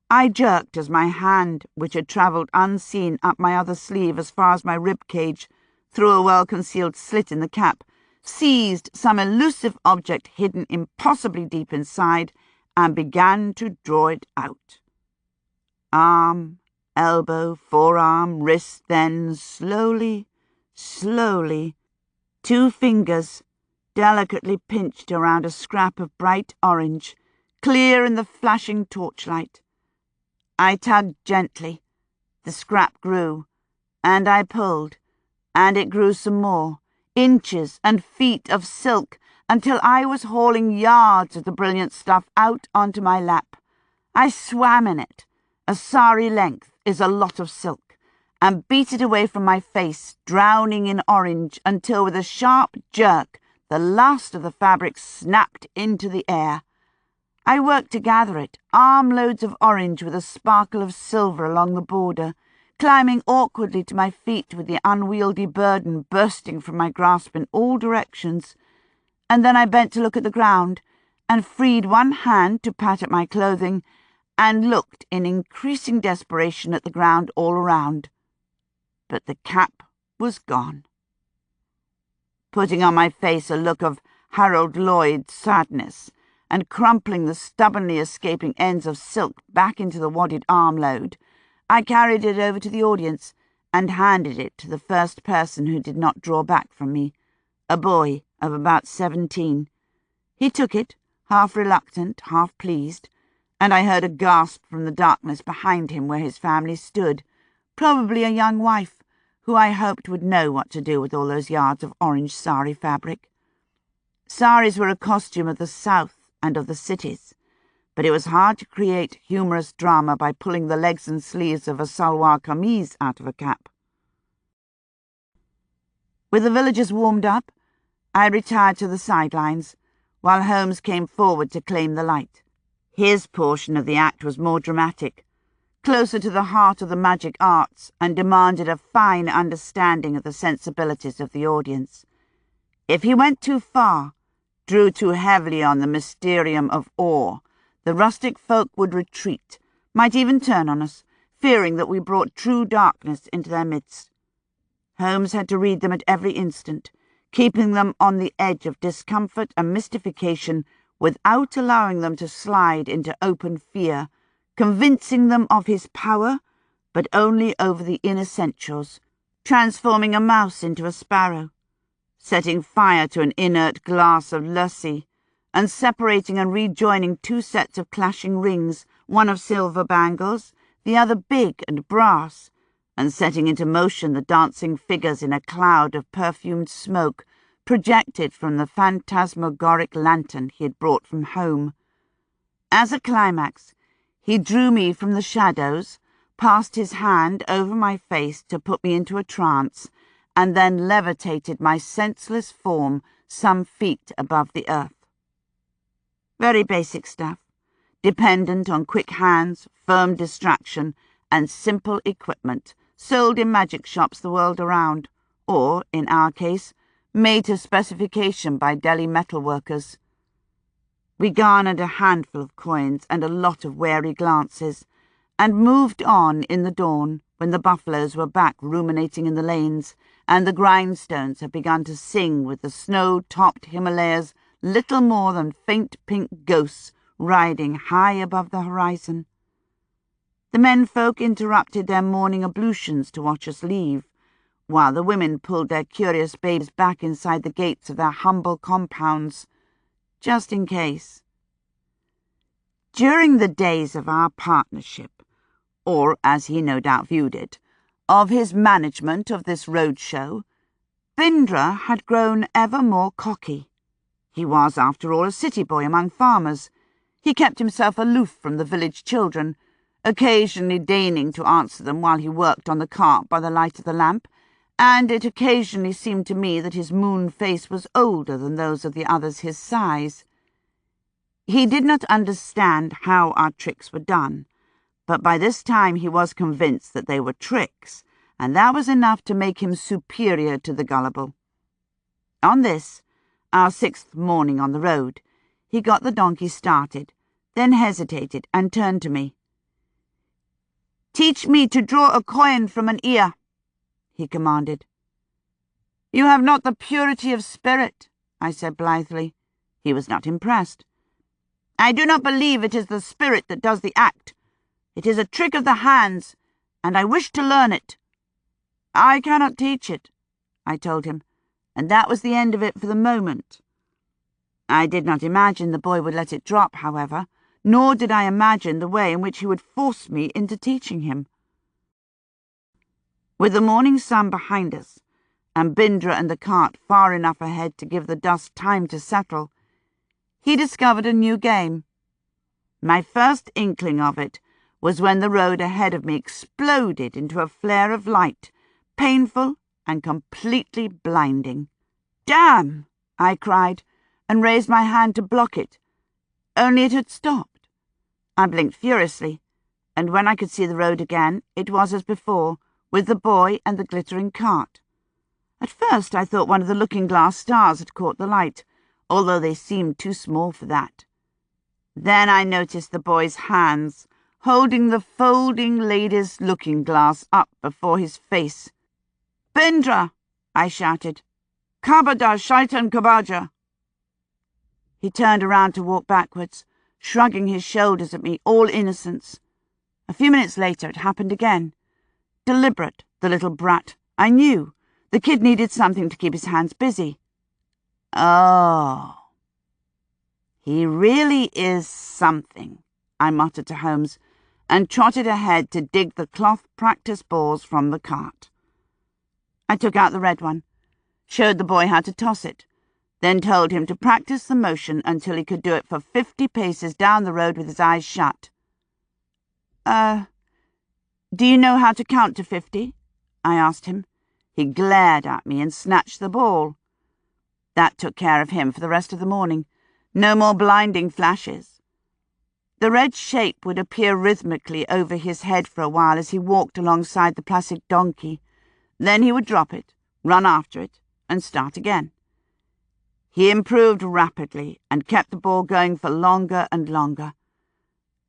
I jerked as my hand, which had travelled unseen up my other sleeve as far as my rib cage, through a well-concealed slit in the cap, seized some elusive object hidden impossibly deep inside, and began to draw it out. Arm, elbow, forearm, wrist, then slowly, 2 fingers, delicately pinched around a scrap of bright orange, clear in the flashing torchlight. I tugged gently. The scrap grew, and I pulled, and it grew some more, inches and feet of silk, until I was hauling yards of the brilliant stuff out onto my lap. I swam in it. A sari length is a lot of silk, and beat it away from my face, drowning in orange, until with a sharp jerk the last of the fabric snapped into the air. I worked to gather it, armloads of orange with a sparkle of silver along the border, climbing awkwardly to my feet with the unwieldy burden bursting from my grasp in all directions. And then I bent to look at the ground, and freed one hand to pat at my clothing, and looked in increasing desperation at the ground all around. But the cap was gone. Putting on my face a look of Harold Lloyd sadness, and crumpling the stubbornly escaping ends of silk back into the wadded armload, I carried it over to the audience and handed it to the first person who did not draw back from me, a boy of about 17. He took it, half reluctant, half pleased, and I heard a gasp from the darkness behind him where his family stood, probably a young wife, who I hoped would know what to do with all those yards of orange sari fabric. Saris were a costume of the South and of the cities, but it was hard to create humorous drama by pulling the legs and sleeves of a salwar kameez out of a cap. With the villagers warmed up, I retired to the sidelines, while Holmes came forward to claim the light. His portion of the act was more dramatic, closer to the heart of the magic arts, and demanded a fine understanding of the sensibilities of the audience. If he went too far, drew too heavily on the mysterium of awe, the rustic folk would retreat, might even turn on us, fearing that we brought true darkness into their midst. Holmes had to read them at every instant, keeping them on the edge of discomfort and mystification without allowing them to slide into open fear, convincing them of his power, but only over the inessentials, transforming a mouse into a sparrow, setting fire to an inert glass of lassi, and separating and rejoining two sets of clashing rings, one of silver bangles, the other big and brass, and setting into motion the dancing figures in a cloud of perfumed smoke projected from the phantasmagoric lantern he had brought from home. As a climax, he drew me from the shadows, passed his hand over my face to put me into a trance, and then levitated my senseless form some feet above the earth. Very basic stuff, dependent on quick hands, firm distraction, and simple equipment, sold in magic shops the world around, or, in our case, made to specification by Delhi metalworkers. We garnered a handful of coins and a lot of wary glances, and moved on in the dawn when the buffaloes were back ruminating in the lanes, and the grindstones had begun to sing with the snow-topped Himalayas little more than faint pink ghosts riding high above the horizon. The menfolk interrupted their morning ablutions to watch us leave, while the women pulled their curious babes back inside the gates of their humble compounds, just in case. During the days of our partnership, or, as he no doubt viewed it, of his management of this roadshow, Bindra had grown ever more cocky. He was, after all, a city boy among farmers. He kept himself aloof from the village children, occasionally deigning to answer them while he worked on the cart by the light of the lamp, and it occasionally seemed to me that his moon face was older than those of the others his size. He did not understand how our tricks were done, but by this time he was convinced that they were tricks, and that was enough to make him superior to the gullible. On this, our 6th morning on the road, he got the donkey started, then hesitated and turned to me. "Teach me to draw a coin from an ear," he commanded. "You have not the purity of spirit," I said blithely. He was not impressed. "I do not believe it is the spirit that does the act. It is a trick of the hands, and I wish to learn it." "I cannot teach it," I told him, and that was the end of it for the moment. I did not imagine the boy would let it drop, however, nor did I imagine the way in which he would force me into teaching him. With the morning sun behind us, and Bindra and the cart far enough ahead to give the dust time to settle, he discovered a new game. My first inkling of it was when the road ahead of me exploded into a flare of light, painful and completely blinding. "Damn!" I cried, and raised my hand to block it. Only it had stopped. I blinked furiously, and when I could see the road again, it was as before, with the boy and the glittering cart. At first I thought one of the looking-glass stars had caught the light, although they seemed too small for that. Then I noticed the boy's hands, holding the folding lady's looking-glass up before his face. "Bindra!" I shouted. "Kabada shaitan kabaja!" He turned around to walk backwards, shrugging his shoulders at me, all innocence. A few minutes later it happened again. Deliberate, the little brat. I knew. The kid needed something to keep his hands busy. "Oh, he really is something," I muttered to Holmes, and trotted ahead to dig the cloth practice balls from the cart. I took out the red one, showed the boy how to toss it, then told him to practice the motion until he could do it for 50 paces down the road with his eyes shut. Do you know how to count to 50? I asked him. He glared at me and snatched the ball. That took care of him for the rest of the morning. No more blinding flashes. The red shape would appear rhythmically over his head for a while as he walked alongside the placid donkey. Then he would drop it, run after it, and start again. He improved rapidly and kept the ball going for longer and longer.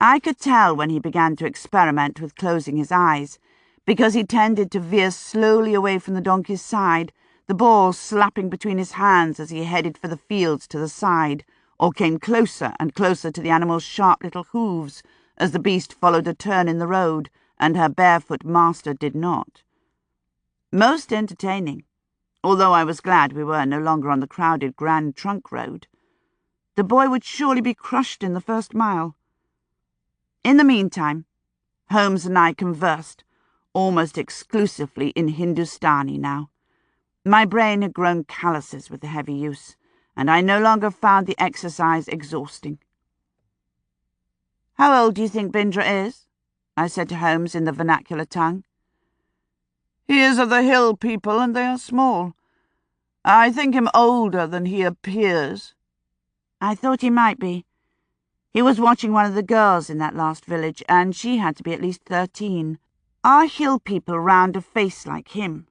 I could tell when he began to experiment with closing his eyes, because he tended to veer slowly away from the donkey's side, the ball slapping between his hands as he headed for the fields to the side, or came closer and closer to the animal's sharp little hooves as the beast followed a turn in the road, and her barefoot master did not. Most entertaining, although I was glad we were no longer on the crowded Grand Trunk Road. The boy would surely be crushed in the first mile. In the meantime, Holmes and I conversed, almost exclusively in Hindustani now. My brain had grown calluses with the heavy use, and I no longer found the exercise exhausting. "How old do you think Bindra is?" I said to Holmes in the vernacular tongue. "He is of the hill people, and they are small. I think him older than he appears." I thought he might be. He was watching one of the girls in that last village, and she had to be at least 13. Are hill people round a face like him?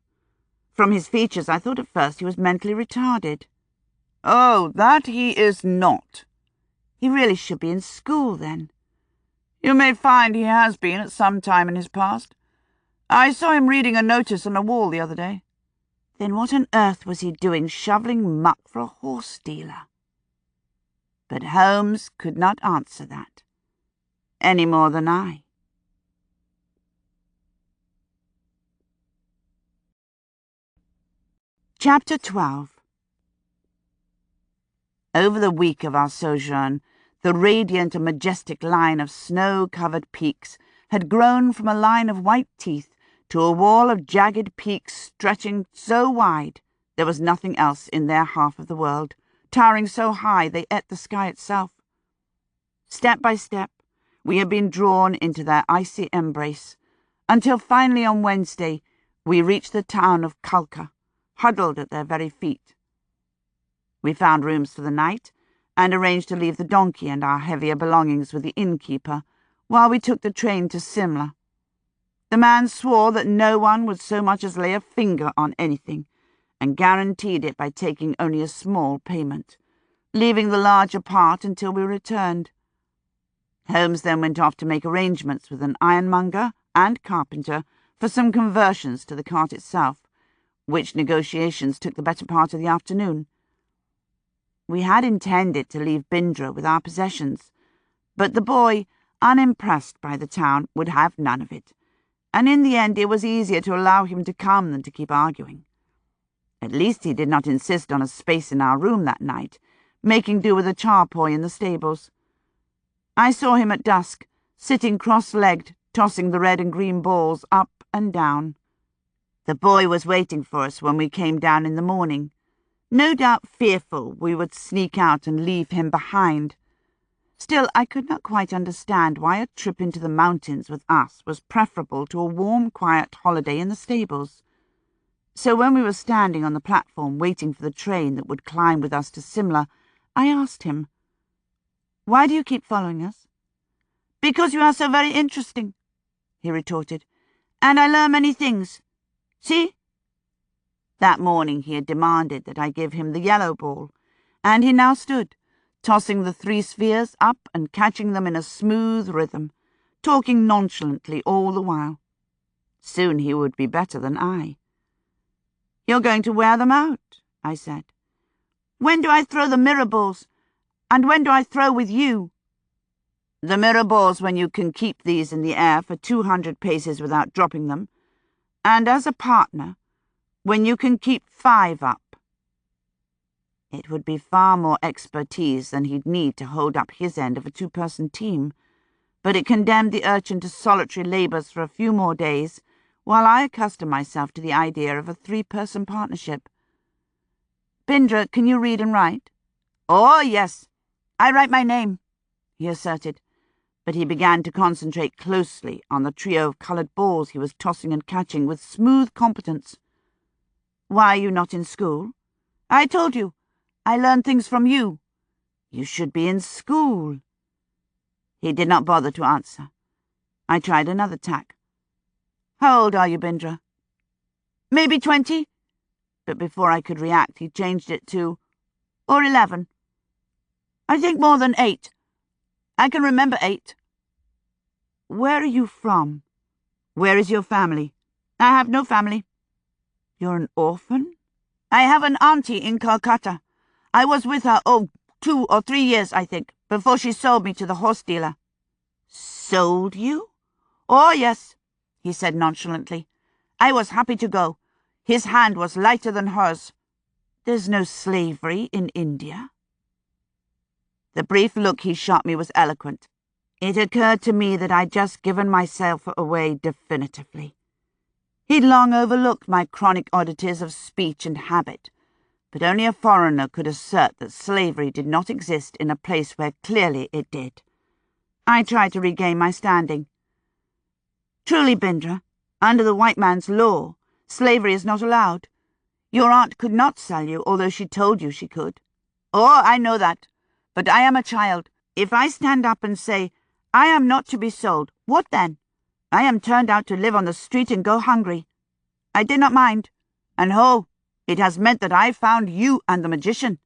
From his features, I thought at first he was mentally retarded. "Oh, that he is not." "He really should be in school, then." "You may find he has been at some time in his past. I saw him reading a notice on a wall the other day." Then what on earth was he doing shoveling muck for a horse dealer? But Holmes could not answer that, any more than I. Chapter 12. Over the week of our sojourn, the radiant and majestic line of snow-covered peaks had grown from a line of white teeth to a wall of jagged peaks stretching so wide there was nothing else in their half of the world, towering so high they ate the sky itself. Step by step, we had been drawn into their icy embrace, until finally on Wednesday we reached the town of Kalka, huddled at their very feet. We found rooms for the night, and arranged to leave the donkey and our heavier belongings with the innkeeper, while we took the train to Simla. The man swore that no one would so much as lay a finger on anything, and guaranteed it by taking only a small payment, leaving the larger part until we returned. Holmes then went off to make arrangements with an ironmonger and carpenter for some conversions to the cart itself, which negotiations took the better part of the afternoon. We had intended to leave Bindra with our possessions, but the boy, unimpressed by the town, would have none of it, and in the end it was easier to allow him to come than to keep arguing. At least he did not insist on a space in our room that night, making do with a charpoy in the stables. I saw him at dusk, sitting cross-legged, tossing the red and green balls up and down. The boy was waiting for us when we came down in the morning, no doubt fearful we would sneak out and leave him behind. Still, I could not quite understand why a trip into the mountains with us was preferable to a warm, quiet holiday in the stables. So when we were standing on the platform waiting for the train that would climb with us to Simla, I asked him, "Why do you keep following us?" "Because you are so very interesting," he retorted, "and I learn many things. See?" That morning he had demanded that I give him the yellow ball, and he now stood, tossing the 3 spheres up and catching them in a smooth rhythm, talking nonchalantly all the while. Soon he would be better than I. "You're going to wear them out," I said. "When do I throw the mirror balls? And when do I throw with you?" "The mirror balls when you can keep these in the air for 200 paces without dropping them, and as a partner, when you can keep 5 up." It would be far more expertise than he'd need to hold up his end of a 2-person team, but it condemned the urchin to solitary labours for a few more days, while I accustomed myself to the idea of a 3-person partnership. "Bindra, can you read and write?" "Oh, yes. I write my name," he asserted, but he began to concentrate closely on the trio of coloured balls he was tossing and catching with smooth competence. "Why are you not in school?" "I told you. I learn things from you." "You should be in school." He did not bother to answer. I tried another tack. "How old are you, Bindra?" "Maybe 20. But before I could react, he changed it to, "Or 11. I think more than 8. I can remember 8. "Where are you from? Where is your family?" "I have no family." "You're an orphan?" "I have an auntie in Calcutta. I was with her, 2 or 3 years, I think, before she sold me to the horse dealer." "Sold you?" "Oh, yes," he said nonchalantly. "I was happy to go. His hand was lighter than hers." "There's no slavery in India." The brief look he shot me was eloquent. It occurred to me that I'd just given myself away definitively. He'd long overlooked my chronic oddities of speech and habit, but only a foreigner could assert that slavery did not exist in a place where clearly it did. I tried to regain my standing. "Truly, Bindra, under the white man's law, slavery is not allowed. Your aunt could not sell you, although she told you she could." "Oh, I know that. But I am a child. If I stand up and say, 'I am not to be sold,' what then? I am turned out to live on the street and go hungry. I did not mind. And it has meant that I found you and the magician.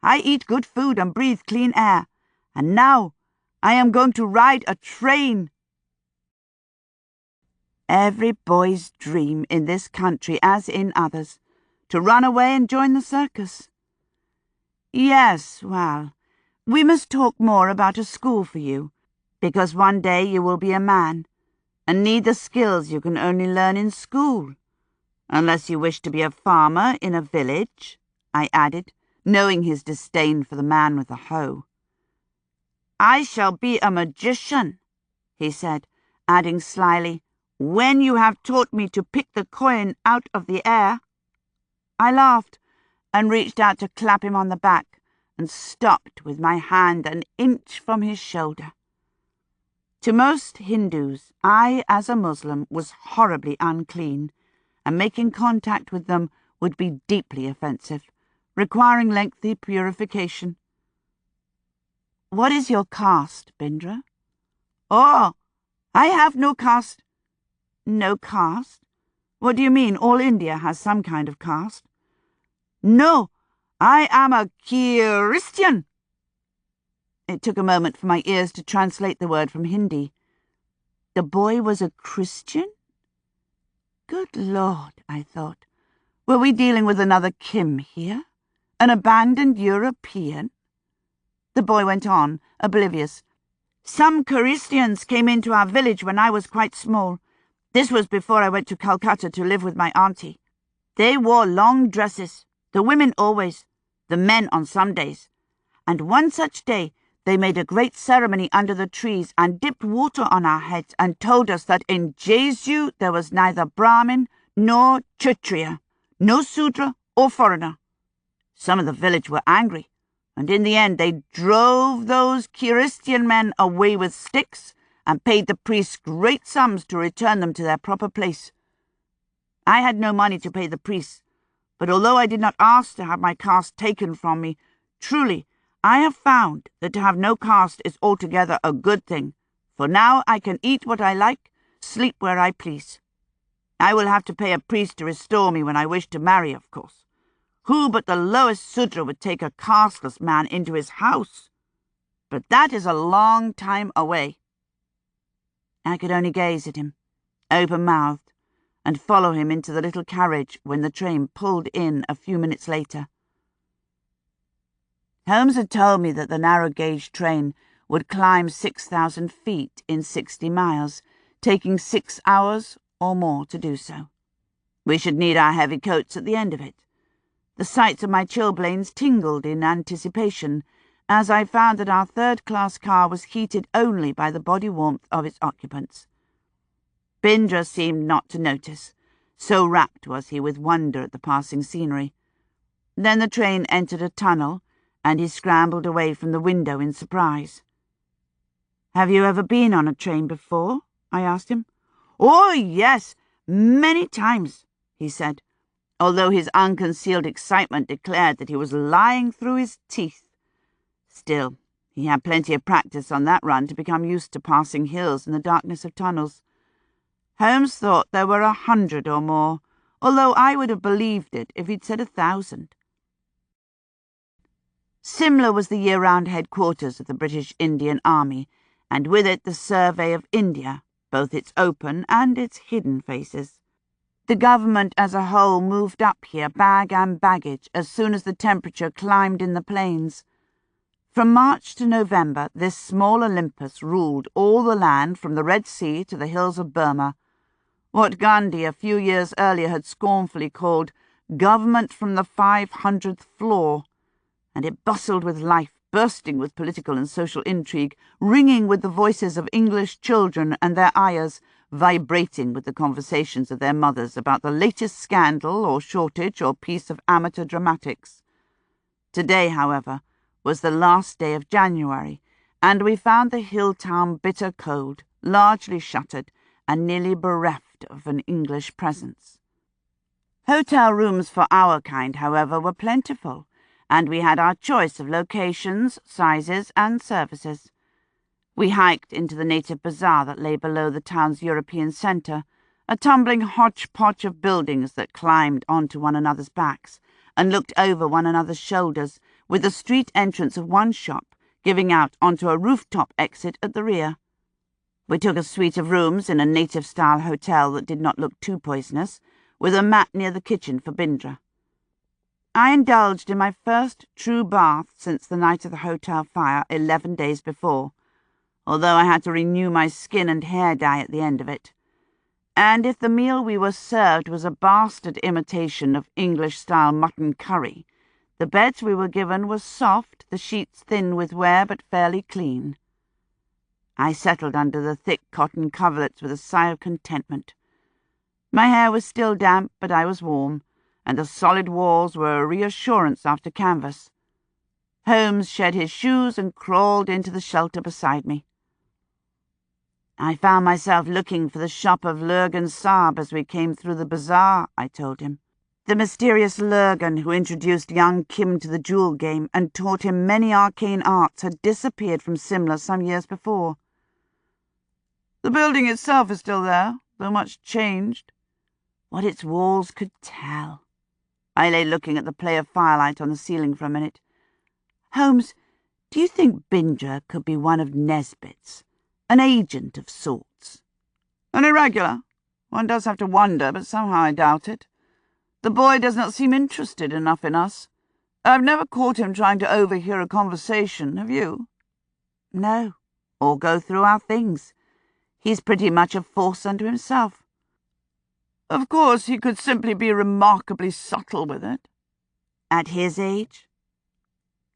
I eat good food and breathe clean air. And now I am going to ride a train." Every boy's dream in this country, as in others, to run away and join the circus. "Yes, well, we must talk more about a school for you, because one day you will be a man, and need the skills you can only learn in school. Unless you wish to be a farmer in a village," I added, knowing his disdain for the man with the hoe. "I shall be a magician," he said, adding slyly, "when you have taught me to pick the coin out of the air." I laughed and reached out to clap him on the back, and stopped with my hand an inch from his shoulder. To most Hindus, I, as a Muslim, was horribly unclean, and making contact with them would be deeply offensive, requiring lengthy purification. "What is your caste, Bindra?" "Oh, I have no caste." "No caste? What do you mean? All India has some kind of caste." "No, I am a Christian." It took a moment for my ears to translate the word from Hindi. The boy was a Christian? Good Lord, I thought. Were we dealing with another Kim here? An abandoned European? The boy went on, oblivious. "Some Christians came into our village when I was quite small. This was before I went to Calcutta to live with my auntie. They wore long dresses, the women always, the men on some days. And one such day they made a great ceremony under the trees and dipped water on our heads and told us that in Jesu there was neither Brahmin nor Kshatriya, no Sudra or foreigner. Some of the village were angry, and in the end they drove those Christian men away with sticks and paid the priests great sums to return them to their proper place. I had no money to pay the priests, but although I did not ask to have my caste taken from me, truly I have found that to have no caste is altogether a good thing, for now I can eat what I like, sleep where I please. I will have to pay a priest to restore me when I wish to marry, of course. Who but the lowest Sudra would take a casteless man into his house? But that is a long time away. I could only gaze at him, open-mouthed, and follow him into the little carriage when the train pulled in a few minutes later. Holmes had told me that the narrow-gauge train would climb 6,000 feet in 60 miles, taking 6 hours or more to do so. We should need our heavy coats at the end of it. The sights of my chilblains tingled in anticipation, as I found that our third-class car was heated only by the body warmth of its occupants. Bindra seemed not to notice, so rapt was he with wonder at the passing scenery. Then the train entered a tunnel, and he scrambled away from the window in surprise. "Have you ever been on a train before?" I asked him. "Oh, yes, many times," he said, although his unconcealed excitement declared that he was lying through his teeth. Still, he had plenty of practice on that run to become used to passing hills in the darkness of tunnels. Holmes thought there were 100 or more, although I would have believed it if he'd said 1,000. Simla was the year-round headquarters of the British Indian Army, and with it the survey of India, both its open and its hidden faces. The government as a whole moved up here, bag and baggage, as soon as the temperature climbed in the plains. From March to November, this small Olympus ruled all the land from the Red Sea to the hills of Burma, what Gandhi a few years earlier had scornfully called government from the 500th floor, and it bustled with life, bursting with political and social intrigue, ringing with the voices of English children and their ayahs, vibrating with the conversations of their mothers about the latest scandal or shortage or piece of amateur dramatics. Today, however, was the last day of January, and we found the hill town bitter cold, largely shuttered, and nearly bereft of an English presence. Hotel rooms for our kind, however, were plentiful, and we had our choice of locations, sizes, and services. We hiked into the native bazaar that lay below the town's European centre, a tumbling hodgepodge of buildings that climbed onto one another's backs and looked over one another's shoulders, with the street entrance of one shop giving out onto a rooftop exit at the rear. We took a suite of rooms in a native-style hotel that did not look too poisonous, with a mat near the kitchen for Bindra. I indulged in my first true bath since the night of the hotel fire 11 days before, although I had to renew my skin and hair dye at the end of it. And if the meal we were served was a bastard imitation of English-style mutton curry, the beds we were given were soft, the sheets thin with wear but fairly clean. I settled under the thick cotton coverlets with a sigh of contentment. My hair was still damp, but I was warm, and the solid walls were a reassurance after canvas. Holmes shed his shoes and crawled into the shelter beside me. I found myself looking for the shop of Lurgan Saab as we came through the bazaar, I told him. The mysterious Lurgan who introduced young Kim to the jewel game and taught him many arcane arts had disappeared from Simla some years before. The building itself is still there, though much changed. What its walls could tell. I lay looking at the play of firelight on the ceiling for a minute. Holmes, do you think Bindra could be one of Nesbit's? An agent of sorts? An irregular. One does have to wonder, but somehow I doubt it. The boy does not seem interested enough in us. I've never caught him trying to overhear a conversation, have you? No, or go through our things. He's pretty much a force unto himself. Of course, he could simply be remarkably subtle with it. At his age?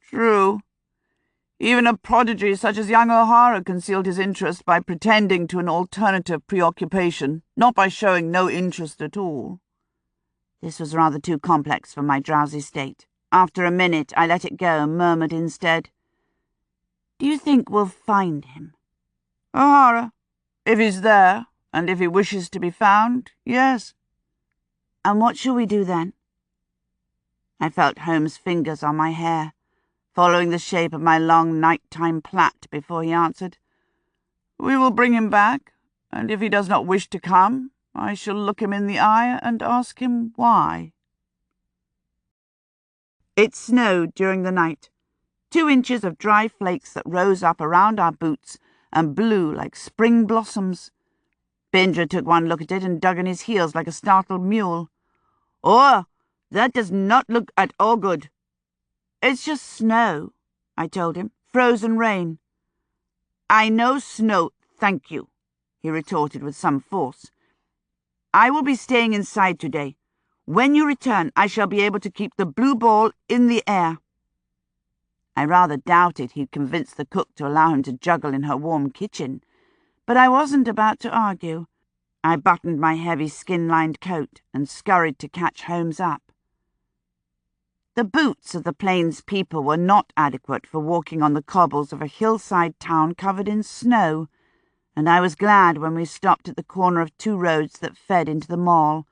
True. Even a prodigy such as young O'Hara concealed his interest by pretending to an alternative preoccupation, not by showing no interest at all. This was rather too complex for my drowsy state. After a minute, I let it go and murmured instead, "Do you think we'll find him?" "O'Hara, if he's there, and if he wishes to be found, yes." "And what shall we do then?" I felt Holmes' fingers on my hair, following the shape of my long night-time plait before he answered, "We will bring him back, and if he does not wish to come, I shall look him in the eye and ask him why." It snowed during the night, 2 inches of dry flakes that rose up around our boots and blew like spring blossoms. Binder took one look at it and dug in his heels like a startled mule. "Oh, that does not look at all good." "It's just snow," I told him. "Frozen rain." "I know snow, thank you," he retorted with some force. "I will be staying inside today. When you return, I shall be able to keep the blue ball in the air." I rather doubted he'd convinced the cook to allow him to juggle in her warm kitchen, but I wasn't about to argue. I buttoned my heavy skin-lined coat and scurried to catch Holmes up. The boots of the plains people were not adequate for walking on the cobbles of a hillside town covered in snow, and I was glad when we stopped at the corner of 2 roads that fed into the mall.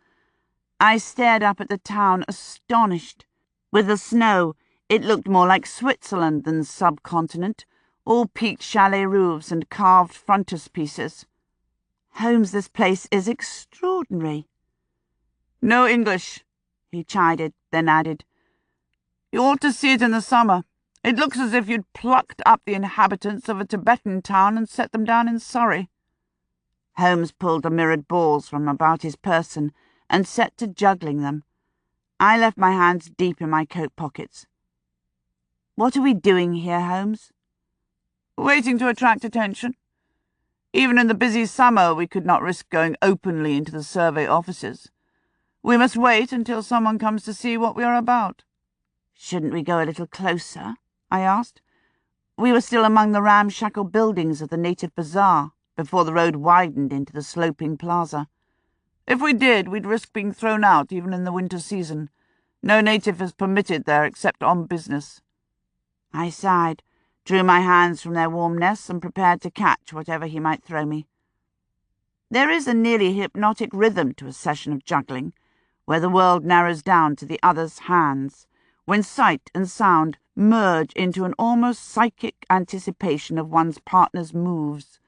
I stared up at the town, astonished. With the snow, it looked more like Switzerland than subcontinent, all peaked chalet roofs and carved frontispieces. "Holmes, this place is extraordinary." "No English," he chided, then added, "You ought to see it in the summer. It looks as if you'd plucked up the inhabitants of a Tibetan town and set them down in Surrey." Holmes pulled the mirrored balls from about his person and set to juggling them. I left my hands deep in my coat pockets. "What are we doing here, Holmes?" "Waiting to attract attention. Even in the busy summer we could not risk going openly into the survey offices. We must wait until someone comes to see what we are about." "Shouldn't we go a little closer?" I asked. We were still among the ramshackle buildings of the native bazaar before the road widened into the sloping plaza. "If we did, we'd risk being thrown out even in the winter season. No native is permitted there except on business." I sighed, drew my hands from their warmness, and prepared to catch whatever he might throw me. There is a nearly hypnotic rhythm to a session of juggling, where the world narrows down to the other's hands, when sight and sound merge into an almost psychic anticipation of one's partner's moves.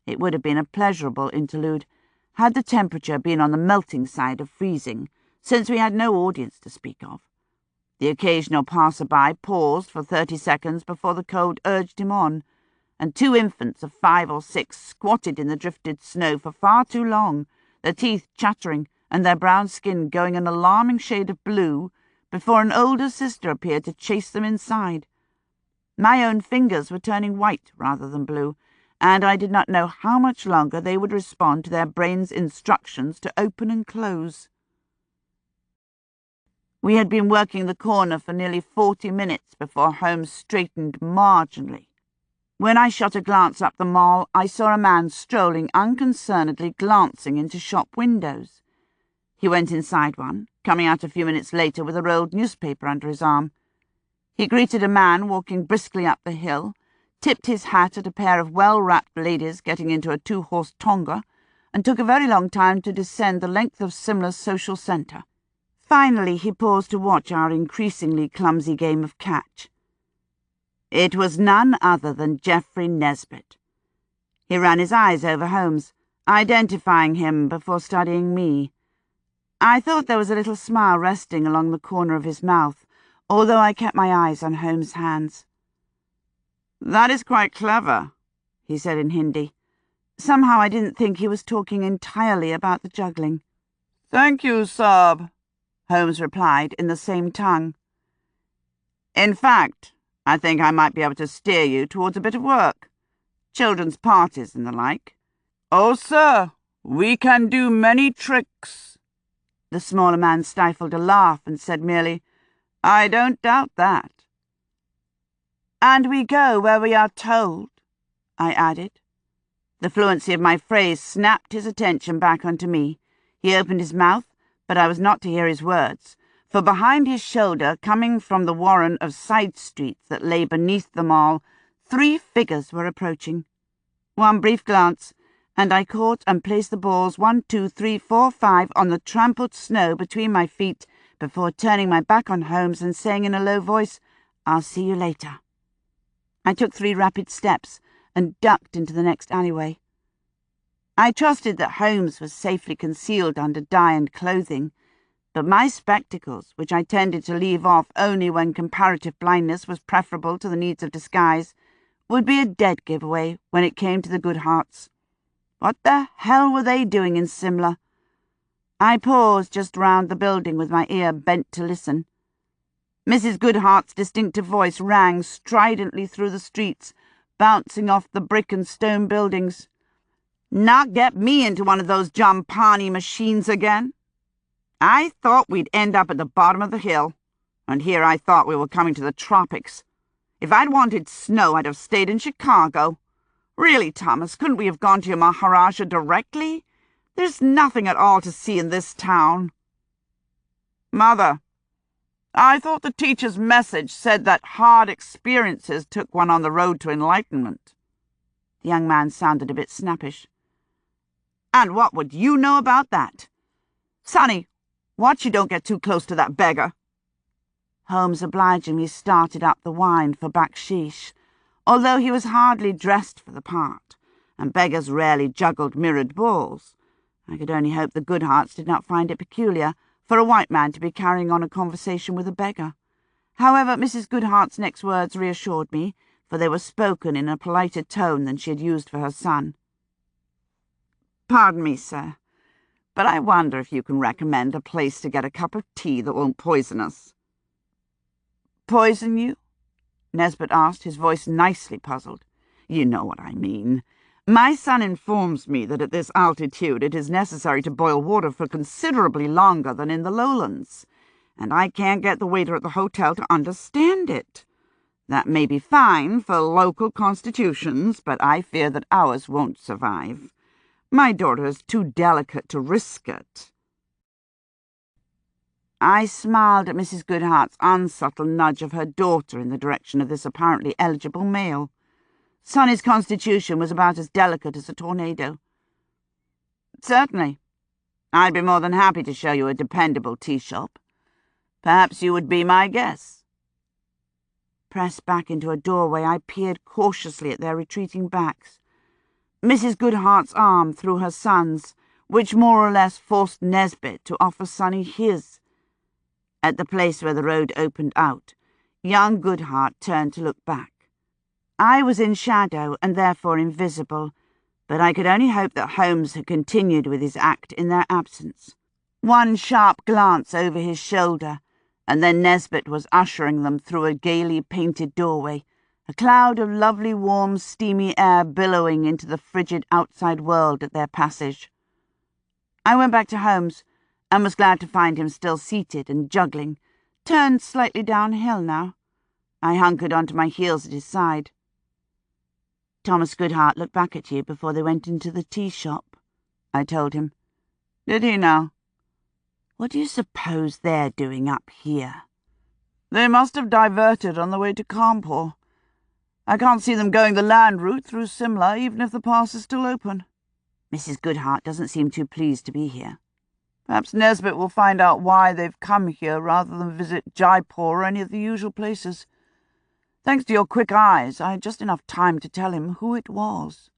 It would have been a pleasurable interlude, had the temperature been on the melting side of freezing, since we had no audience to speak of. The occasional passer-by paused for 30 seconds before the cold urged him on, and 2 infants of 5 or 6 squatted in the drifted snow for far too long, their teeth chattering and their brown skin going an alarming shade of blue, before an older sister appeared to chase them inside. My own fingers were turning white rather than blue, and I did not know how much longer they would respond to their brains' instructions to open and close. We had been working the corner for nearly 40 minutes before Holmes straightened marginally. When I shot a glance up the mall, I saw a man strolling unconcernedly, glancing into shop windows. He went inside one, coming out a few minutes later with a rolled newspaper under his arm. He greeted a man walking briskly up the hill, tipped his hat at a pair of well-wrapped ladies getting into a 2-horse tonga, and took a very long time to descend the length of Simla's social centre. Finally, he paused to watch our increasingly clumsy game of catch. It was none other than Geoffrey Nesbit. He ran his eyes over Holmes, identifying him before studying me. I thought there was a little smile resting along the corner of his mouth, although I kept my eyes on Holmes' hands. "That is quite clever," he said in Hindi. Somehow I didn't think he was talking entirely about the juggling. "Thank you, Sab," Holmes replied in the same tongue. "In fact, I think I might be able to steer you towards a bit of work. Children's parties and the like." "Oh, sir, we can do many tricks." The smaller man stifled a laugh and said merely, "I don't doubt that." "And we go where we are told," I added. The fluency of my phrase snapped his attention back onto me. He opened his mouth, but I was not to hear his words, for behind his shoulder, coming from the warren of side streets that lay beneath them all, 3 figures were approaching. One brief glance, and I caught and placed the balls 1, 2, 3, 4, 5 on the trampled snow between my feet before turning my back on Holmes and saying in a low voice, "I'll see you later." I took 3 rapid steps and ducked into the next alleyway. I trusted that Holmes was safely concealed under dye and clothing, but my spectacles, which I tended to leave off only when comparative blindness was preferable to the needs of disguise, would be a dead giveaway when it came to the Goodharts. What the hell were they doing in Simla? I paused just round the building with my ear bent to listen. Mrs. Goodhart's distinctive voice rang stridently through the streets, bouncing off the brick and stone buildings. "Not get me into one of those Jampani machines again. I thought we'd end up at the bottom of the hill, and here I thought we were coming to the tropics. If I'd wanted snow, I'd have stayed in Chicago. Really, Thomas, couldn't we have gone to your Maharaja directly? There's nothing at all to see in this town." "Mother, I thought the teacher's message said that hard experiences took one on the road to enlightenment." The young man sounded a bit snappish. "And what would you know about that? Sonny, watch you don't get too close to that beggar." Holmes obligingly started up the wine for baksheesh, although he was hardly dressed for the part, and beggars rarely juggled mirrored balls. I could only hope the Goodharts did not find it peculiar for a white man to be carrying on a conversation with a beggar. However, Mrs. Goodhart's next words reassured me, for they were spoken in a politer tone than she had used for her son. "Pardon me, sir, but I wonder if you can recommend a place to get a cup of tea that won't poison us." "Poison you?" Nesbit asked, his voice nicely puzzled. "You know what I mean. My son informs me that at this altitude it is necessary to boil water for considerably longer than in the lowlands, and I can't get the waiter at the hotel to understand it. That may be fine for local constitutions, but I fear that ours won't survive. My daughter is too delicate to risk it." I smiled at Mrs. Goodhart's unsubtle nudge of her daughter in the direction of this apparently eligible male. Sonny's constitution was about as delicate as a tornado. "Certainly. I'd be more than happy to show you a dependable tea shop. Perhaps you would be my guest." Pressed back into a doorway, I peered cautiously at their retreating backs. Mrs. Goodhart's arm through her son's, which more or less forced Nesbit to offer Sonny his. At the place where the road opened out, young Goodhart turned to look back. I was in shadow and therefore invisible, but I could only hope that Holmes had continued with his act in their absence. One sharp glance over his shoulder, and then Nesbit was ushering them through a gaily painted doorway, a cloud of lovely warm steamy air billowing into the frigid outside world at their passage. I went back to Holmes, and was glad to find him still seated and juggling, turned slightly downhill now. I hunkered onto my heels at his side. "Thomas Goodhart looked back at you before they went into the tea shop," I told him. "Did he now?" "What do you suppose they're doing up here?" "They must have diverted on the way to Cawnpore. I can't see them going the land route through Simla, even if the pass is still open." "Mrs. Goodhart doesn't seem too pleased to be here." "Perhaps Nesbit will find out why they've come here rather than visit Jaipur or any of the usual places. Thanks to your quick eyes, I had just enough time to tell him who it was."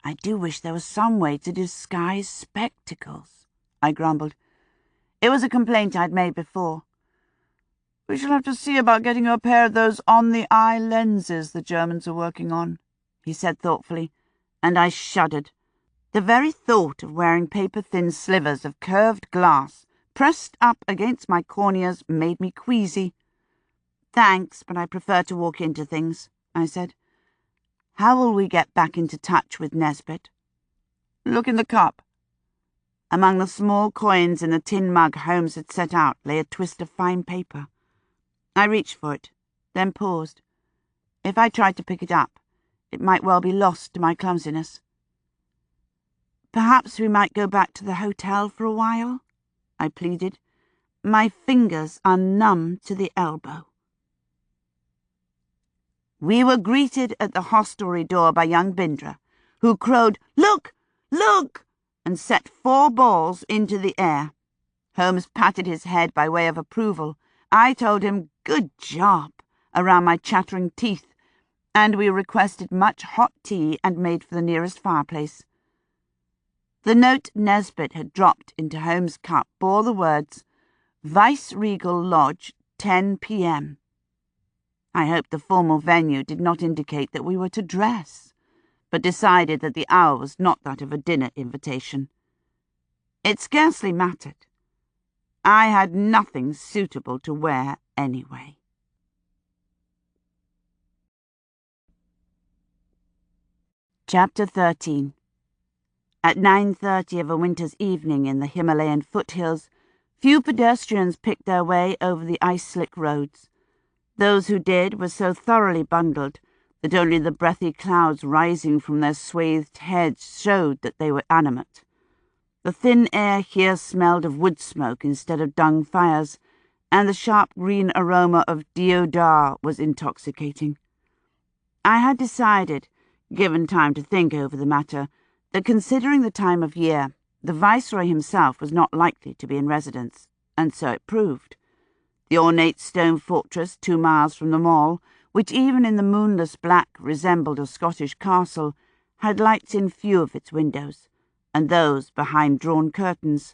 "I do wish there was some way to disguise spectacles," I grumbled. It was a complaint I'd made before. "We shall have to see about getting you a pair of those on-the-eye lenses the Germans are working on," he said thoughtfully, and I shuddered. The very thought of wearing paper-thin slivers of curved glass pressed up against my corneas made me queasy. "Thanks, but I prefer to walk into things," I said. "How will we get back into touch with Nesbit?" "Look in the cup." Among the small coins in the tin mug Holmes had set out lay a twist of fine paper. I reached for it, then paused. If I tried to pick it up, it might well be lost to my clumsiness. "Perhaps we might go back to the hotel for a while?" I pleaded. My fingers are numb to the elbow. We were greeted at the hostelry door by young Bindra, who crowed, "Look! Look!" and set 4 balls into the air. Holmes patted his head by way of approval. I told him, "Good job," around my chattering teeth, and we requested much hot tea and made for the nearest fireplace. The note Nesbit had dropped into Holmes' cup bore the words, "Vice-Regal Lodge, 10 p.m. I hoped the formal venue did not indicate that we were to dress, but decided that the hour was not that of a dinner invitation. It scarcely mattered. I had nothing suitable to wear anyway. Chapter 13. At 9:30 of a winter's evening in the Himalayan foothills, few pedestrians picked their way over the ice-slick roads. Those who did were so thoroughly bundled that only the breathy clouds rising from their swathed heads showed that they were animate. The thin air here smelled of wood smoke instead of dung fires, and the sharp green aroma of deodar was intoxicating. I had decided, given time to think over the matter, that considering the time of year, the Viceroy himself was not likely to be in residence, and so it proved. The ornate stone fortress 2 miles from the Mall, which even in the moonless black resembled a Scottish castle, had lights in few of its windows, and those behind drawn curtains.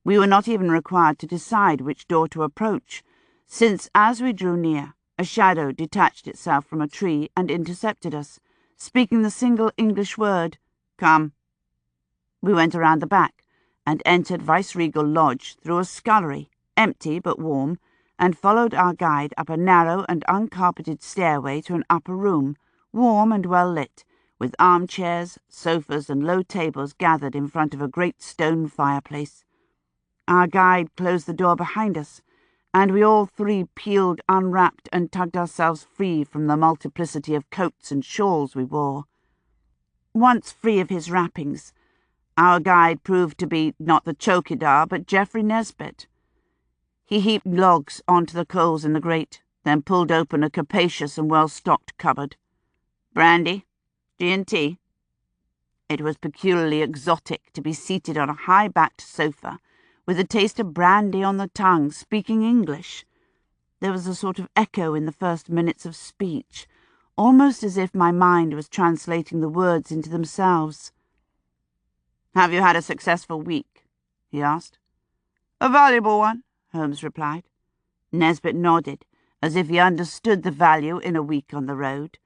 We were not even required to decide which door to approach, since as we drew near, a shadow detached itself from a tree and intercepted us, speaking the single English word, "Come." We went around the back and entered Vice-Regal Lodge through a scullery, empty but warm, and followed our guide up a narrow and uncarpeted stairway to an upper room, warm and well lit, with armchairs, sofas, and low tables gathered in front of a great stone fireplace. Our guide closed the door behind us, and we all 3 peeled, unwrapped, and tugged ourselves free from the multiplicity of coats and shawls we wore. Once free of his wrappings, our guide proved to be not the chowkidar, but Geoffrey Nesbit. He heaped logs onto the coals in the grate, then pulled open a capacious and well-stocked cupboard. "Brandy? G&T?" It was peculiarly exotic to be seated on a high-backed sofa, with a taste of brandy on the tongue, speaking English. There was a sort of echo in the first minutes of speech, almost as if my mind was translating the words into themselves. "Have you had a successful week?" he asked. "A valuable one," Holmes replied. Nesbit nodded, as if he understood the value in a week on the road,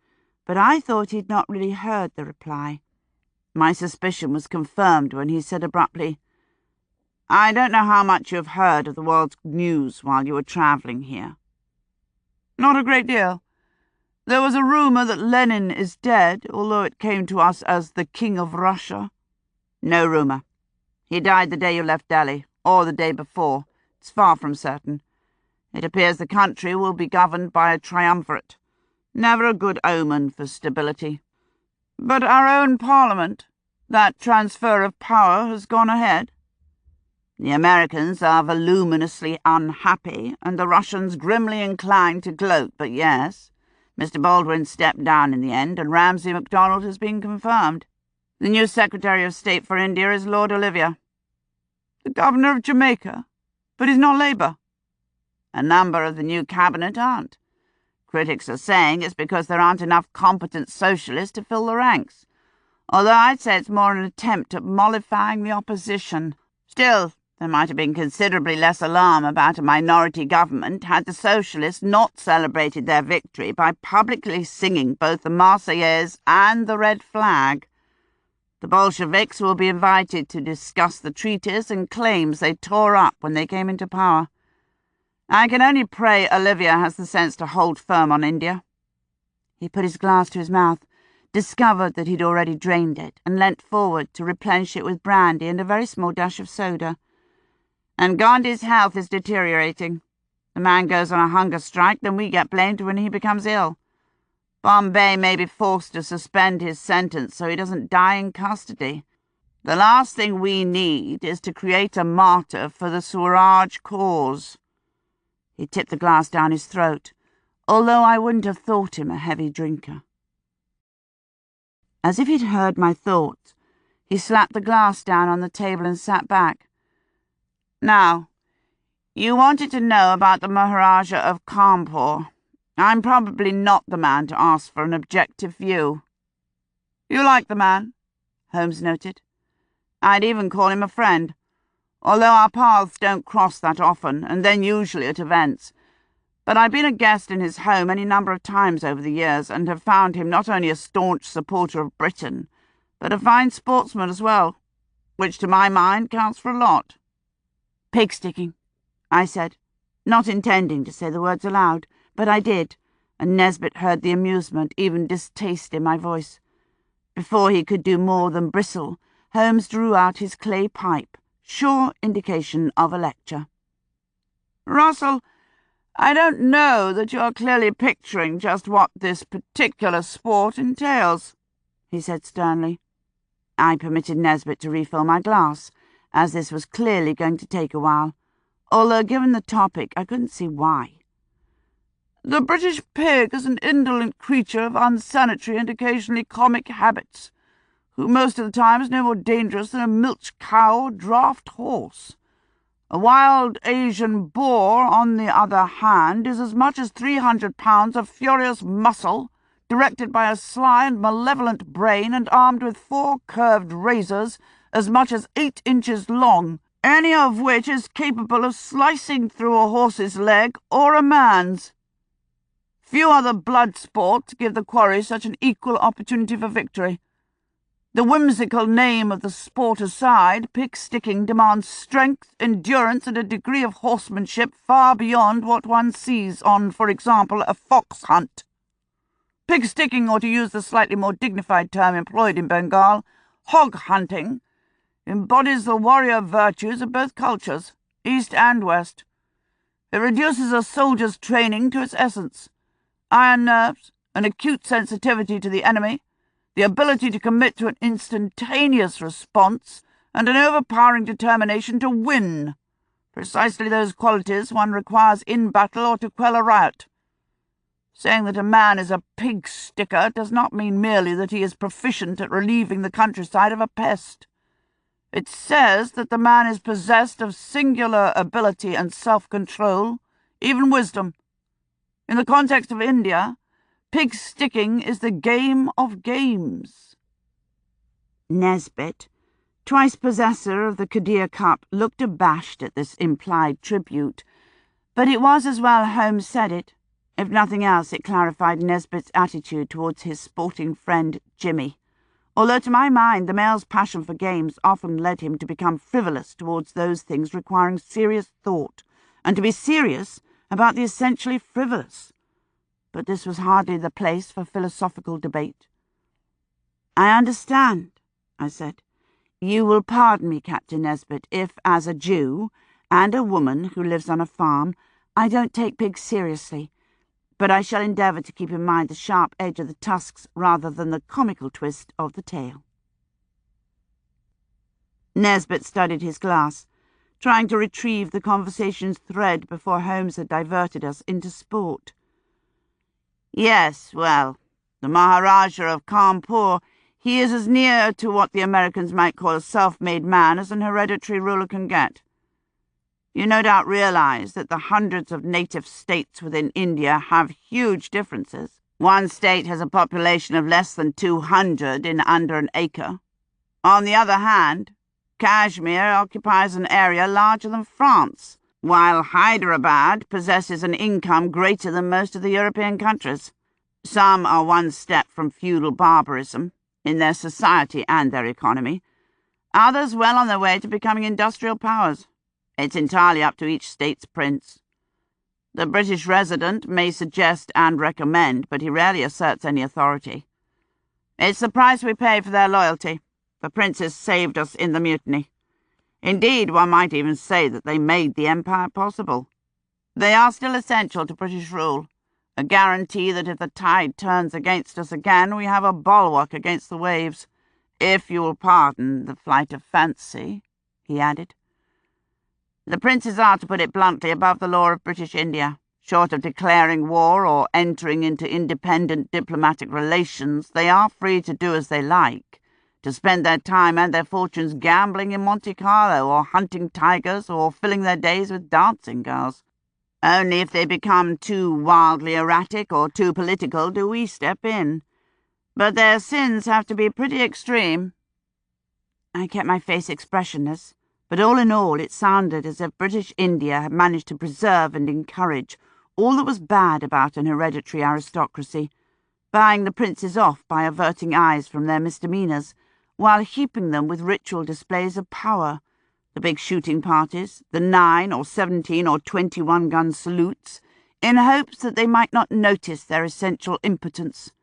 but I thought he'd not really heard the reply. My suspicion was confirmed when he said abruptly, "I don't know how much you have heard of the world's news while you were travelling here." "Not a great deal. There was a rumour that Lenin is dead, although it came to us as the King of Russia." "No rumour. He died the day you left Delhi, or the day before. It's far from certain. It appears the country will be governed by a triumvirate. Never a good omen for stability. But our own Parliament, that transfer of power has gone ahead. The Americans are voluminously unhappy, and the Russians grimly inclined to gloat, but yes, Mr. Baldwin stepped down in the end, and Ramsay MacDonald has been confirmed. The new Secretary of State for India is Lord Olivier. The Governor of Jamaica, but he's not Labour. A number of the new cabinet aren't. Critics are saying it's because there aren't enough competent socialists to fill the ranks, although I'd say it's more an attempt at mollifying the opposition. Still, there might have been considerably less alarm about a minority government had the socialists not celebrated their victory by publicly singing both the Marseillaise and the Red Flag. The Bolsheviks will be invited to discuss the treaties and claims they tore up when they came into power. I can only pray Olivia has the sense to hold firm on India." He put his glass to his mouth, discovered that he'd already drained it, and leant forward to replenish it with brandy and a very small dash of soda. "And Gandhi's health is deteriorating. The man goes on a hunger strike, then we get blamed when he becomes ill. Bombay may be forced to suspend his sentence so he doesn't die in custody. The last thing we need is to create a martyr for the Swaraj cause." He tipped the glass down his throat, although I wouldn't have thought him a heavy drinker. As if he'd heard my thoughts, he slapped the glass down on the table and sat back. "Now, you wanted to know about the Maharaja of Kanpur. I'm probably not the man to ask for an objective view." "You like the man," Holmes noted. "I'd even call him a friend, although our paths don't cross that often, and then usually at events. But I've been a guest in his home any number of times over the years, and have found him not only a staunch supporter of Britain, but a fine sportsman as well, which to my mind counts for a lot." "Pig-sticking," I said, not intending to say the words aloud, but I did, and Nesbit heard the amusement, even distaste in my voice. Before he could do more than bristle, Holmes drew out his clay pipe, sure indication of a lecture. "Russell, I don't know that you're clearly picturing just what this particular sport entails," he said sternly. I permitted Nesbit to refill my glass, as this was clearly going to take a while, although given the topic I couldn't see why. "The British pig is an indolent creature of unsanitary and occasionally comic habits, who most of the time is no more dangerous than a milch cow or draft horse. A wild Asian boar, on the other hand, is as much as 300 pounds of furious muscle, directed by a sly and malevolent brain, and armed with 4 curved razors as much as 8 inches long, any of which is capable of slicing through a horse's leg or a man's. Few other blood sports give the quarry such an equal opportunity for victory. The whimsical name of the sport aside, pig-sticking demands strength, endurance, and a degree of horsemanship far beyond what one sees on, for example, a fox hunt. Pig-sticking, or to use the slightly more dignified term employed in Bengal, hog-hunting, embodies the warrior virtues of both cultures, East and West. It reduces a soldier's training to its essence: iron nerves, an acute sensitivity to the enemy, the ability to commit to an instantaneous response, and an overpowering determination to win, precisely those qualities one requires in battle or to quell a riot. Saying that a man is a pig-sticker does not mean merely that he is proficient at relieving the countryside of a pest. It says that the man is possessed of singular ability and self-control, even wisdom. In the context of India, pig-sticking is the game of games." Nesbit, twice possessor of the Kadir Cup, looked abashed at this implied tribute, but it was as well Holmes said it. If nothing else, it clarified Nesbit's attitude towards his sporting friend Jimmy, although to my mind the male's passion for games often led him to become frivolous towards those things requiring serious thought, and to be serious about the essentially frivolous. But this was hardly the place for philosophical debate. "I understand," I said. "You will pardon me, Captain Nesbit, if, as a Jew, and a woman who lives on a farm, I don't take pigs seriously, but I shall endeavour to keep in mind the sharp edge of the tusks rather than the comical twist of the tail." Nesbit studied his glass, trying to retrieve the conversation's thread before Holmes had diverted us into sport. "Yes, well, the Maharaja of Kanpur, he is as near to what the Americans might call a self-made man as an hereditary ruler can get. You no doubt realize that the hundreds of native states within India have huge differences. One state has a population of less than 200 in under an acre. On the other hand, Kashmir occupies an area larger than France, while Hyderabad possesses an income greater than most of the European countries. Some are one step from feudal barbarism, in their society and their economy. Others well on their way to becoming industrial powers. It's entirely up to each state's prince. The British resident may suggest and recommend, but he rarely asserts any authority. It's the price we pay for their loyalty. The princes saved us in the mutiny. Indeed, one might even say that they made the empire possible. They are still essential to British rule, a guarantee that if the tide turns against us again, we have a bulwark against the waves, If you will pardon the flight of fancy," he added. "The princes are, to put it bluntly, above the law of British India. Short of declaring war or entering into independent diplomatic relations, they are free to do as they like, to spend their time and their fortunes gambling in Monte Carlo or hunting tigers or filling their days with dancing girls. Only if they become too wildly erratic or too political do we step in. But their sins have to be pretty extreme." I kept my face expressionless, but all in all it sounded as if British India had managed to preserve and encourage all that was bad about an hereditary aristocracy, buying the princes off by averting eyes from their misdemeanours, while heaping them with ritual displays of power, the big shooting parties, the 9 or 17 or 21-gun salutes, in hopes that they might not notice their essential impotence.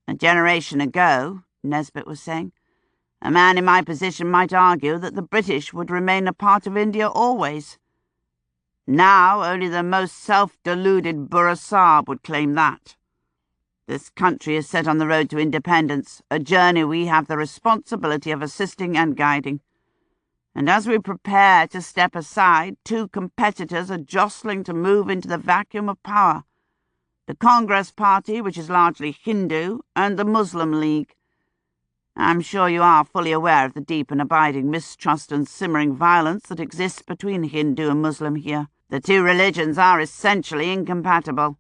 "A generation ago," Nesbit was saying, "a man in my position might argue that the British would remain a part of India always. Now only the most self-deluded Burra Sahib would claim that. This country is set on the road to independence, a journey we have the responsibility of assisting and guiding. And as we prepare to step aside, two competitors are jostling to move into the vacuum of power. The Congress Party, which is largely Hindu, and the Muslim League. I'm sure you are fully aware of the deep and abiding mistrust and simmering violence that exists between Hindu and Muslim here. The two religions are essentially incompatible.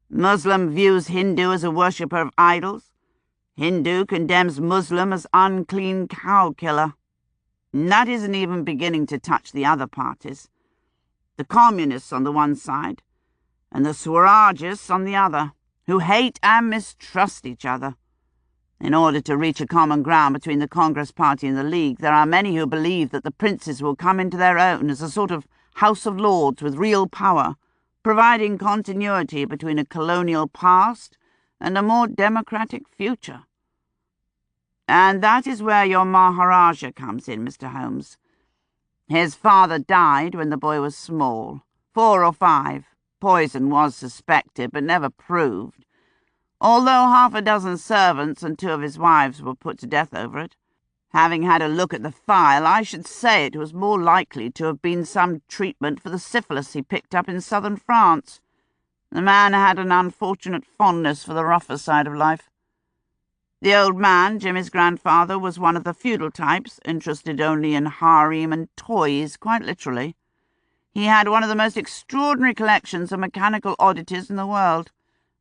Muslim views Hindu as a worshipper of idols. Hindu condemns Muslim as unclean cow killer. And that isn't even beginning to touch the other parties. The communists on the one side, and the Swarajists on the other, who hate and mistrust each other. In order to reach a common ground between the Congress Party and the League, there are many who believe that the princes will come into their own as a sort of House of Lords with real power, providing continuity between a colonial past and a more democratic future. And that is where your Maharaja comes in, Mr. Holmes. His father died when the boy was small, 4 or 5. Poison was suspected, but never proved, although 6 servants and 2 of his wives were put to death over it. Having had a look at the file, I should say it was more likely to have been some treatment for the syphilis he picked up in southern France. The man had an unfortunate fondness for the rougher side of life. The old man, Jimmy's grandfather, was one of the feudal types, interested only in harem and toys, quite literally. He had one of the most extraordinary collections of mechanical oddities in the world,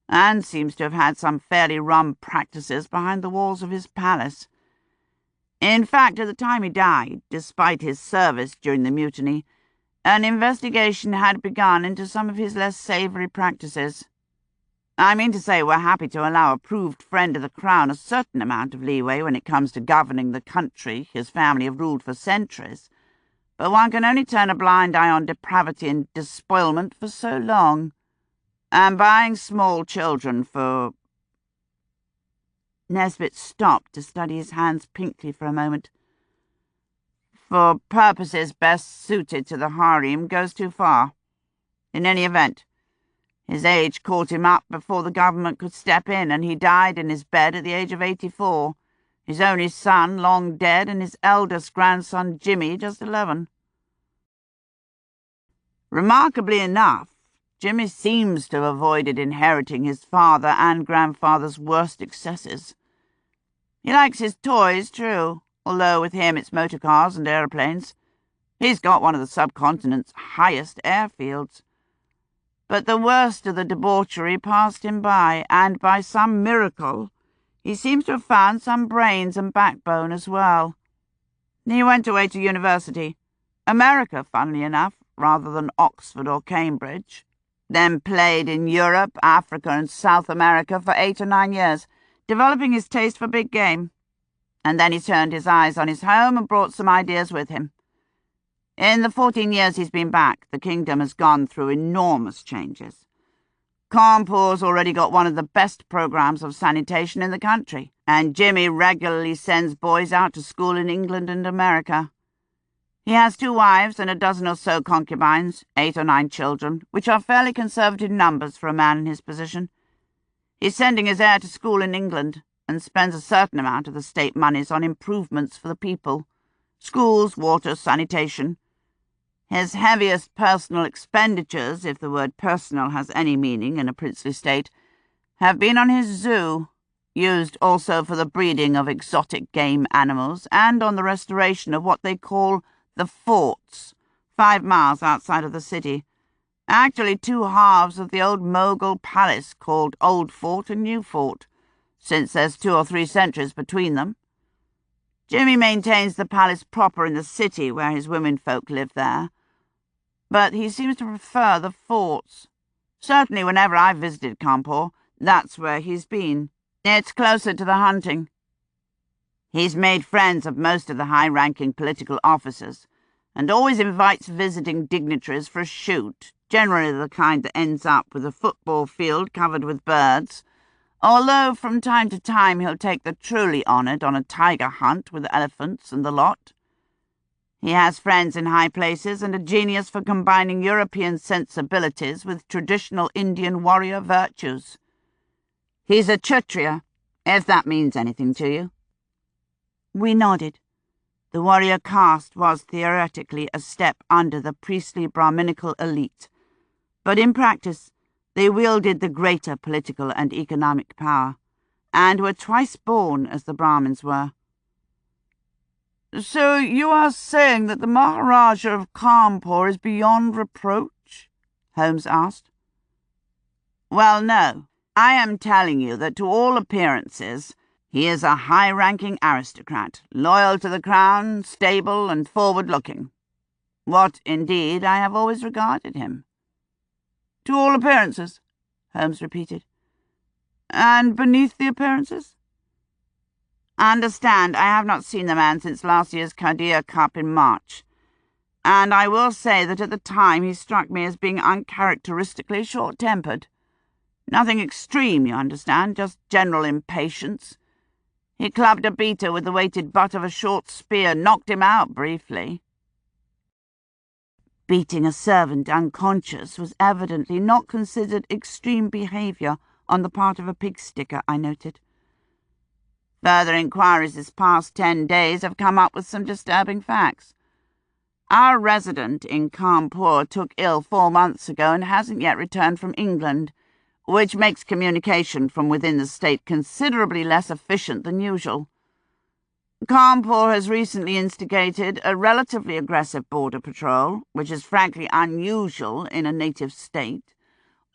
and seems to have had some fairly rum practices behind the walls of his palace. In fact, at the time he died, despite his service during the mutiny, an investigation had begun into some of his less savoury practices. I mean to say we're happy to allow a proved friend of the crown a certain amount of leeway when it comes to governing the country his family have ruled for centuries, but one can only turn a blind eye on depravity and despoilment for so long. And buying small children for... Nesbit stopped to study his hands pinkly for a moment. For purposes best suited to the harem goes too far. In any event, his age caught him up before the government could step in, and he died in his bed at the age of 84. His only son long dead, and his eldest grandson Jimmy just 11. Remarkably enough, Jimmy seems to have avoided inheriting his father and grandfather's worst excesses. He likes his toys, true, although with him it's motor cars and aeroplanes. He's got one of the subcontinent's highest airfields. But the worst of the debauchery passed him by, and by some miracle he seems to have found some brains and backbone as well. He went away to university, America, funnily enough, rather than Oxford or Cambridge. Then played in Europe, Africa and South America for 8 or 9 years, developing his taste for big game. And then he turned his eyes on his home and brought some ideas with him. In the 14 years he's been back, the kingdom has gone through enormous changes. Kanpur's already got one of the best programs of sanitation in the country, and Jimmy regularly sends boys out to school in England and America. He has 2 wives and a dozen or so concubines, 8 or 9 children, which are fairly conservative numbers for a man in his position. He's sending his heir to school in England, and spends a certain amount of the state monies on improvements for the people. Schools, water, sanitation. His heaviest personal expenditures, if the word personal has any meaning in a princely state, have been on his zoo, used also for the breeding of exotic game animals, and on the restoration of what they call the forts, 5 miles outside of the city. Actually 2 halves of the old Mogul palace called Old Fort and New Fort, since there's 2 or 3 centuries between them. Jimmy maintains the palace proper in the city where his womenfolk live there, but he seems to prefer the forts. Certainly whenever I've visited Cawnpore, that's where he's been. It's closer to the hunting. He's made friends of most of the high-ranking political officers, and always invites visiting dignitaries for a shoot, generally the kind that ends up with a football field covered with birds, although from time to time he'll take the truly honoured on a tiger hunt with elephants and the lot. He has friends in high places and a genius for combining European sensibilities with traditional Indian warrior virtues. He's a Kshatriya, if that means anything to you. We nodded. The warrior caste was theoretically a step under the priestly Brahminical elite, but in practice they wielded the greater political and economic power, and were twice born as the Brahmins were. So you are saying that the Maharaja of Cawnpore is beyond reproach? Holmes asked. Well, no. I am telling you that to all appearances he is a high-ranking aristocrat, loyal to the crown, stable and forward-looking. What, indeed, I have always regarded him. To all appearances, Holmes repeated. And beneath the appearances? Understand, I have not seen the man since last year's Qadir Cup in March, and I will say that at the time he struck me as being uncharacteristically short-tempered. Nothing extreme, you understand, just general impatience. He clubbed a beater with the weighted butt of a short spear, knocked him out briefly. Beating a servant unconscious was evidently not considered extreme behaviour on the part of a pig-sticker, I noted. Further inquiries this past 10 days have come up with some disturbing facts. Our resident in Cawnpore took ill 4 months ago and hasn't yet returned from England, which makes communication from within the state considerably less efficient than usual. Cawnpore has recently instigated a relatively aggressive border patrol, which is frankly unusual in a native state.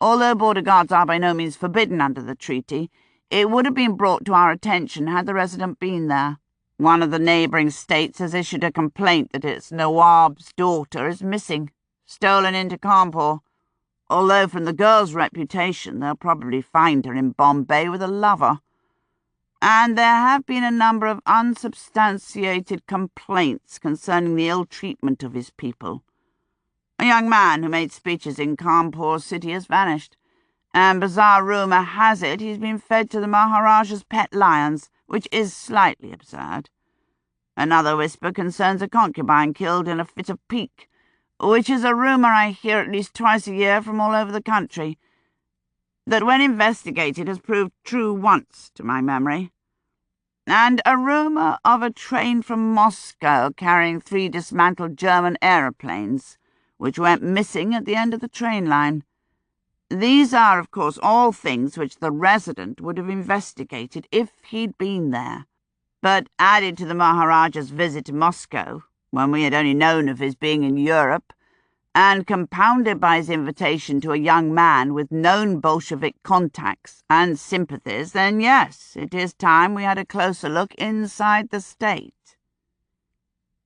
Although border guards are by no means forbidden under the treaty, it would have been brought to our attention had the resident been there. One of the neighbouring states has issued a complaint that its Nawab's daughter is missing, stolen into Cawnpore, although from the girl's reputation they'll probably find her in Bombay with a lover. And there have been a number of unsubstantiated complaints concerning the ill treatment of his people. A young man who made speeches in Cawnpore city has vanished, and bizarre rumour has it he's been fed to the Maharaja's pet lions, which is slightly absurd. Another whisper concerns a concubine killed in a fit of pique, which is a rumour I hear at least twice a year from all over the country, that when investigated has proved true once, to my memory. And a rumour of a train from Moscow carrying 3 dismantled German aeroplanes, which went missing at the end of the train line. These are, of course, all things which the resident would have investigated if he'd been there, but added to the Maharaja's visit to Moscow, when we had only known of his being in Europe, and compounded by his invitation to a young man with known Bolshevik contacts and sympathies, then yes, it is time we had a closer look inside the state.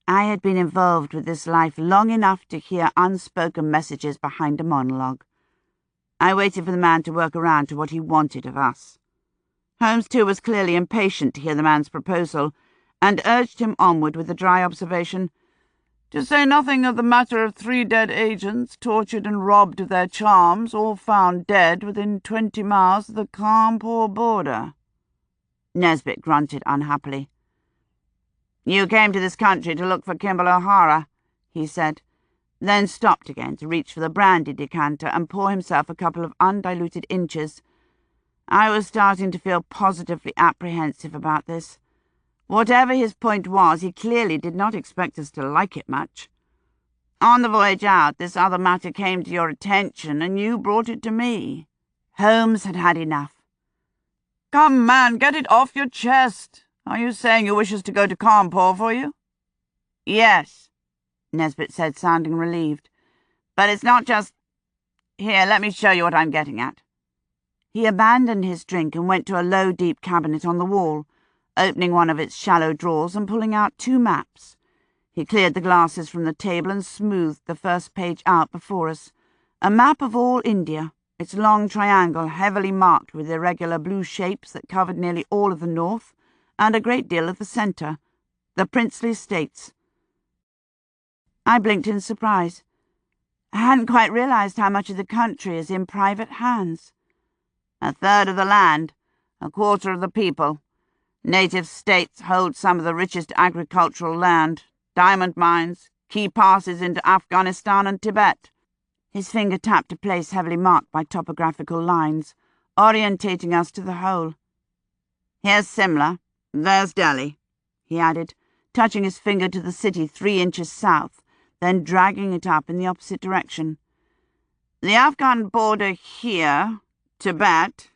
I had been involved with this life long enough to hear unspoken messages behind a monologue. I waited for the man to work around to what he wanted of us. Holmes, too, was clearly impatient to hear the man's proposal, and urged him onward with the dry observation, "To say nothing of the matter of 3 dead agents, tortured and robbed of their charms, all found dead within 20 miles of the Cawnpore border." Nesbit grunted unhappily. "You came to this country to look for Kimball O'Hara," he said, then stopped again to reach for the brandy decanter and pour himself a couple of undiluted inches. I was starting to feel positively apprehensive about this. Whatever his point was, he clearly did not expect us to like it much. On the voyage out, this other matter came to your attention, and you brought it to me. Holmes had had enough. Come, man, get it off your chest. Are you saying you wish us to go to Cawnpore for you? Yes, Nesbit said, sounding relieved. But it's not just... Here, let me show you what I'm getting at. He abandoned his drink and went to a low, deep cabinet on the wall, opening one of its shallow drawers and pulling out 2 maps. He cleared the glasses from the table and smoothed the first page out before us. A map of all India, its long triangle heavily marked with irregular blue shapes that covered nearly all of the north and a great deal of the centre, the princely states. I blinked in surprise. I hadn't quite realised how much of the country is in private hands. 1/3 of the land, 1/4 of the people. Native states hold some of the richest agricultural land, diamond mines, key passes into Afghanistan and Tibet. His finger tapped a place heavily marked by topographical lines, orientating us to the whole. Here's Simla, there's Delhi, he added, touching his finger to the city 3 inches south, then dragging it up in the opposite direction. The Afghan border here, Tibet,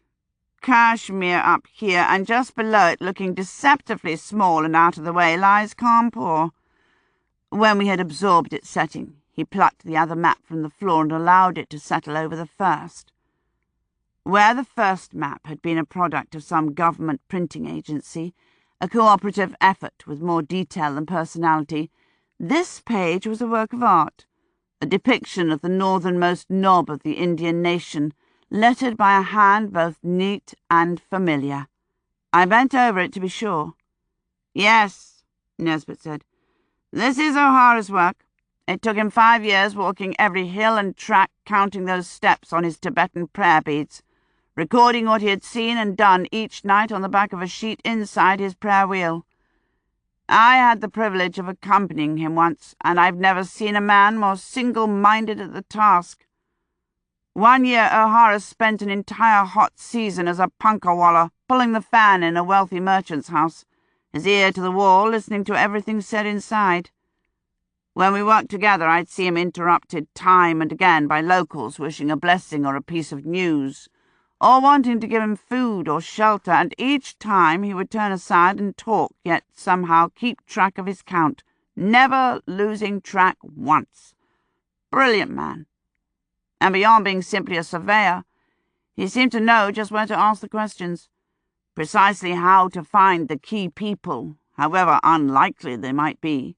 Kashmir up here, and just below it, looking deceptively small and out of the way, lies Cawnpore. When we had absorbed its setting, he plucked the other map from the floor and allowed it to settle over the first. Where the first map had been a product of some government printing agency, a cooperative effort with more detail than personality, this page was a work of art, a depiction of the northernmost knob of the Indian nation, lettered by a hand both neat and familiar. I bent over it to be sure. Yes, Nesbit said. This is O'Hara's work. It took him 5 years walking every hill and track, counting those steps on his Tibetan prayer beads, recording what he had seen and done each night on the back of a sheet inside his prayer wheel. I had the privilege of accompanying him once, and I've never seen a man more single-minded at the task. 1 year O'Hara spent an entire hot season as a punkawalla, pulling the fan in a wealthy merchant's house, his ear to the wall, listening to everything said inside. When we worked together, I'd see him interrupted time and again by locals wishing a blessing or a piece of news, or wanting to give him food or shelter, and each time he would turn aside and talk, yet somehow keep track of his count, never losing track once. Brilliant man. And beyond being simply a surveyor, he seemed to know just where to ask the questions, precisely how to find the key people, however unlikely they might be.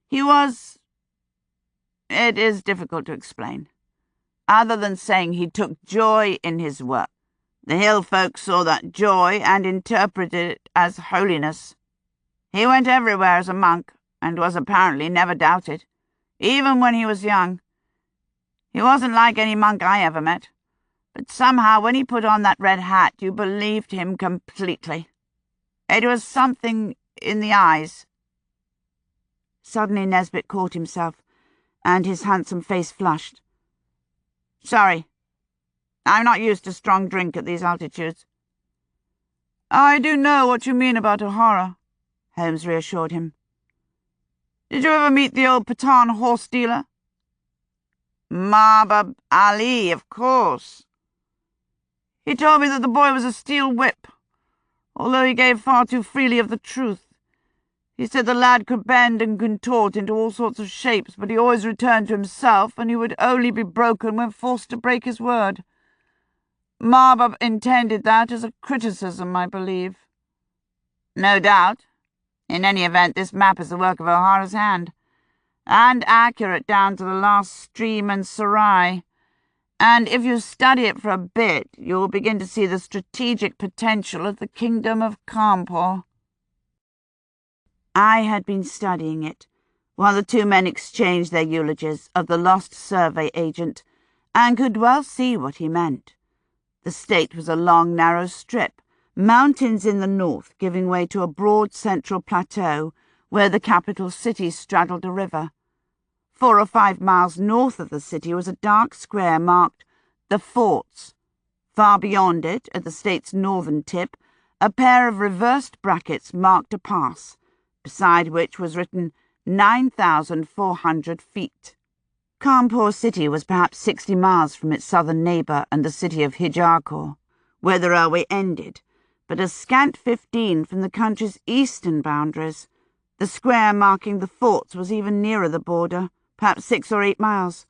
He was... It is difficult to explain, other than saying he took joy in his work. The hill folk saw that joy and interpreted it as holiness. He went everywhere as a monk, and was apparently never doubted, even when he was young. He wasn't like any monk I ever met, but somehow when he put on that red hat you believed him completely. It was something in the eyes. Suddenly Nesbit caught himself, and his handsome face flushed. Sorry, I'm not used to strong drink at these altitudes. I do know what you mean about O'Hara, Holmes reassured him. Did you ever meet the old Pathan horse dealer? Mahbub Ali, of course. He told me that the boy was a steel whip, although he gave far too freely of the truth. He said the lad could bend and contort into all sorts of shapes, but he always returned to himself, and he would only be broken when forced to break his word. Mahbub intended that as a criticism, I believe. No doubt. In any event, this map is the work of O'Hara's hand, and accurate down to the last stream and serai. And if you study it for a bit, you'll begin to see the strategic potential of the kingdom of Cawnpore. I had been studying it, while the 2 men exchanged their eulogies of the lost survey agent, and could well see what he meant. The state was a long, narrow strip, mountains in the north giving way to a broad central plateau where the capital city straddled a river. 4 or 5 miles north of the city was a dark square marked The Forts, Far beyond it, at the state's northern tip, a pair of reversed brackets marked a pass, beside which was written 9,400 feet. Cawnpore City was perhaps 60 miles from its southern neighbour and the city of Hijarkor, where the railway ended, but a scant 15 from the country's eastern boundaries. The square marking the forts was even nearer the border, perhaps 6 or 8 miles.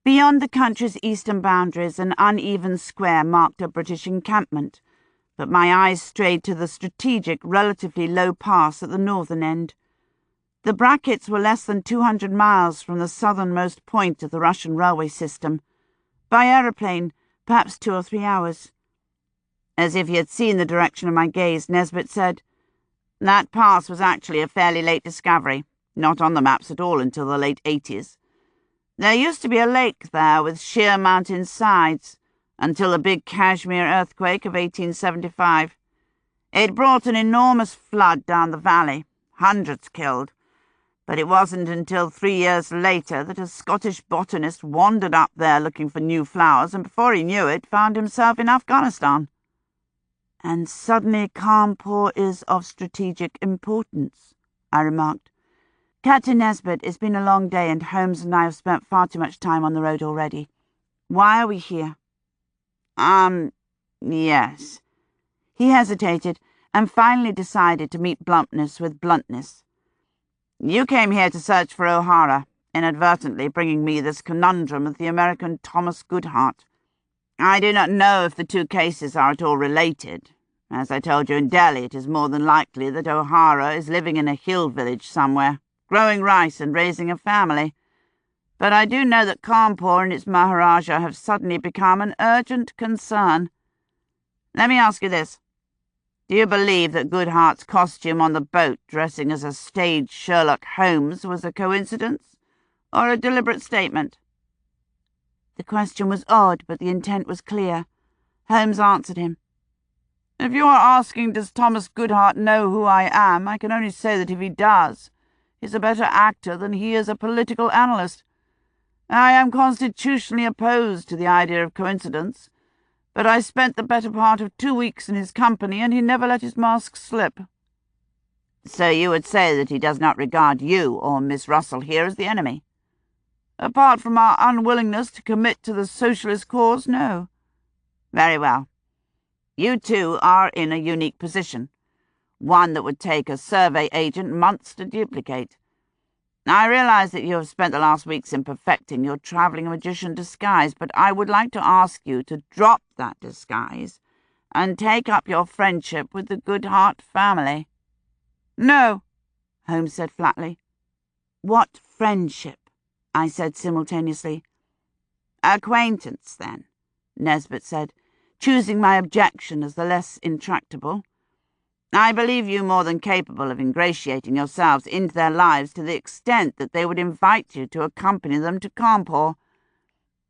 Beyond the country's eastern boundaries, an uneven square marked a British encampment, but my eyes strayed to the strategic, relatively low pass at the northern end. The brackets were less than 200 miles from the southernmost point of the Russian railway system. By aeroplane, perhaps 2 or 3 hours. As if he had seen the direction of my gaze, Nesbit said, "That pass was actually a fairly late discovery, not on the maps at all until the late 80s. There used to be a lake there with sheer mountain sides, until the big Kashmir earthquake of 1875. It brought an enormous flood down the valley, hundreds killed. But it wasn't until 3 years later that a Scottish botanist wandered up there looking for new flowers, and before he knew it, found himself in Afghanistan." "And suddenly Cawnpore is of strategic importance," I remarked. "Captain Nesbit, it's been a long day, and Holmes and I have spent far too much time on the road already. Why are we here?" Yes." He hesitated, and finally decided to meet bluntness with bluntness. "You came here to search for O'Hara, inadvertently bringing me this conundrum of the American Thomas Goodhart. I do not know if the two cases are at all related. As I told you in Delhi, it is more than likely that O'Hara is living in a hill village somewhere, growing rice and raising a family. But I do know that Cawnpore and its Maharaja have suddenly become an urgent concern. Let me ask you this. Do you believe that Goodhart's costume on the boat, dressing as a stage Sherlock Holmes, was a coincidence, or a deliberate statement?" The question was odd, but the intent was clear. Holmes answered him. "If you are asking does Thomas Goodhart know who I am, I can only say that if he does, he's a better actor than he is a political analyst. I am constitutionally opposed to the idea of coincidence, but I spent the better part of 2 weeks in his company, and he never let his mask slip." "So you would say that he does not regard you or Miss Russell here as the enemy?" "Apart from our unwillingness to commit to the socialist cause, no." "Very well. You two are in a unique position, one that would take a survey agent months to duplicate. I realize that you have spent the last weeks in perfecting your travelling magician disguise, but I would like to ask you to drop that disguise and take up your friendship with the Goodhart family." "No," Holmes said flatly. "What friendship?" I said simultaneously. "Acquaintance, then," Nesbit said, choosing my objection as the less intractable. "I believe you more than capable of ingratiating yourselves into their lives to the extent that they would invite you to accompany them to Cawnpore.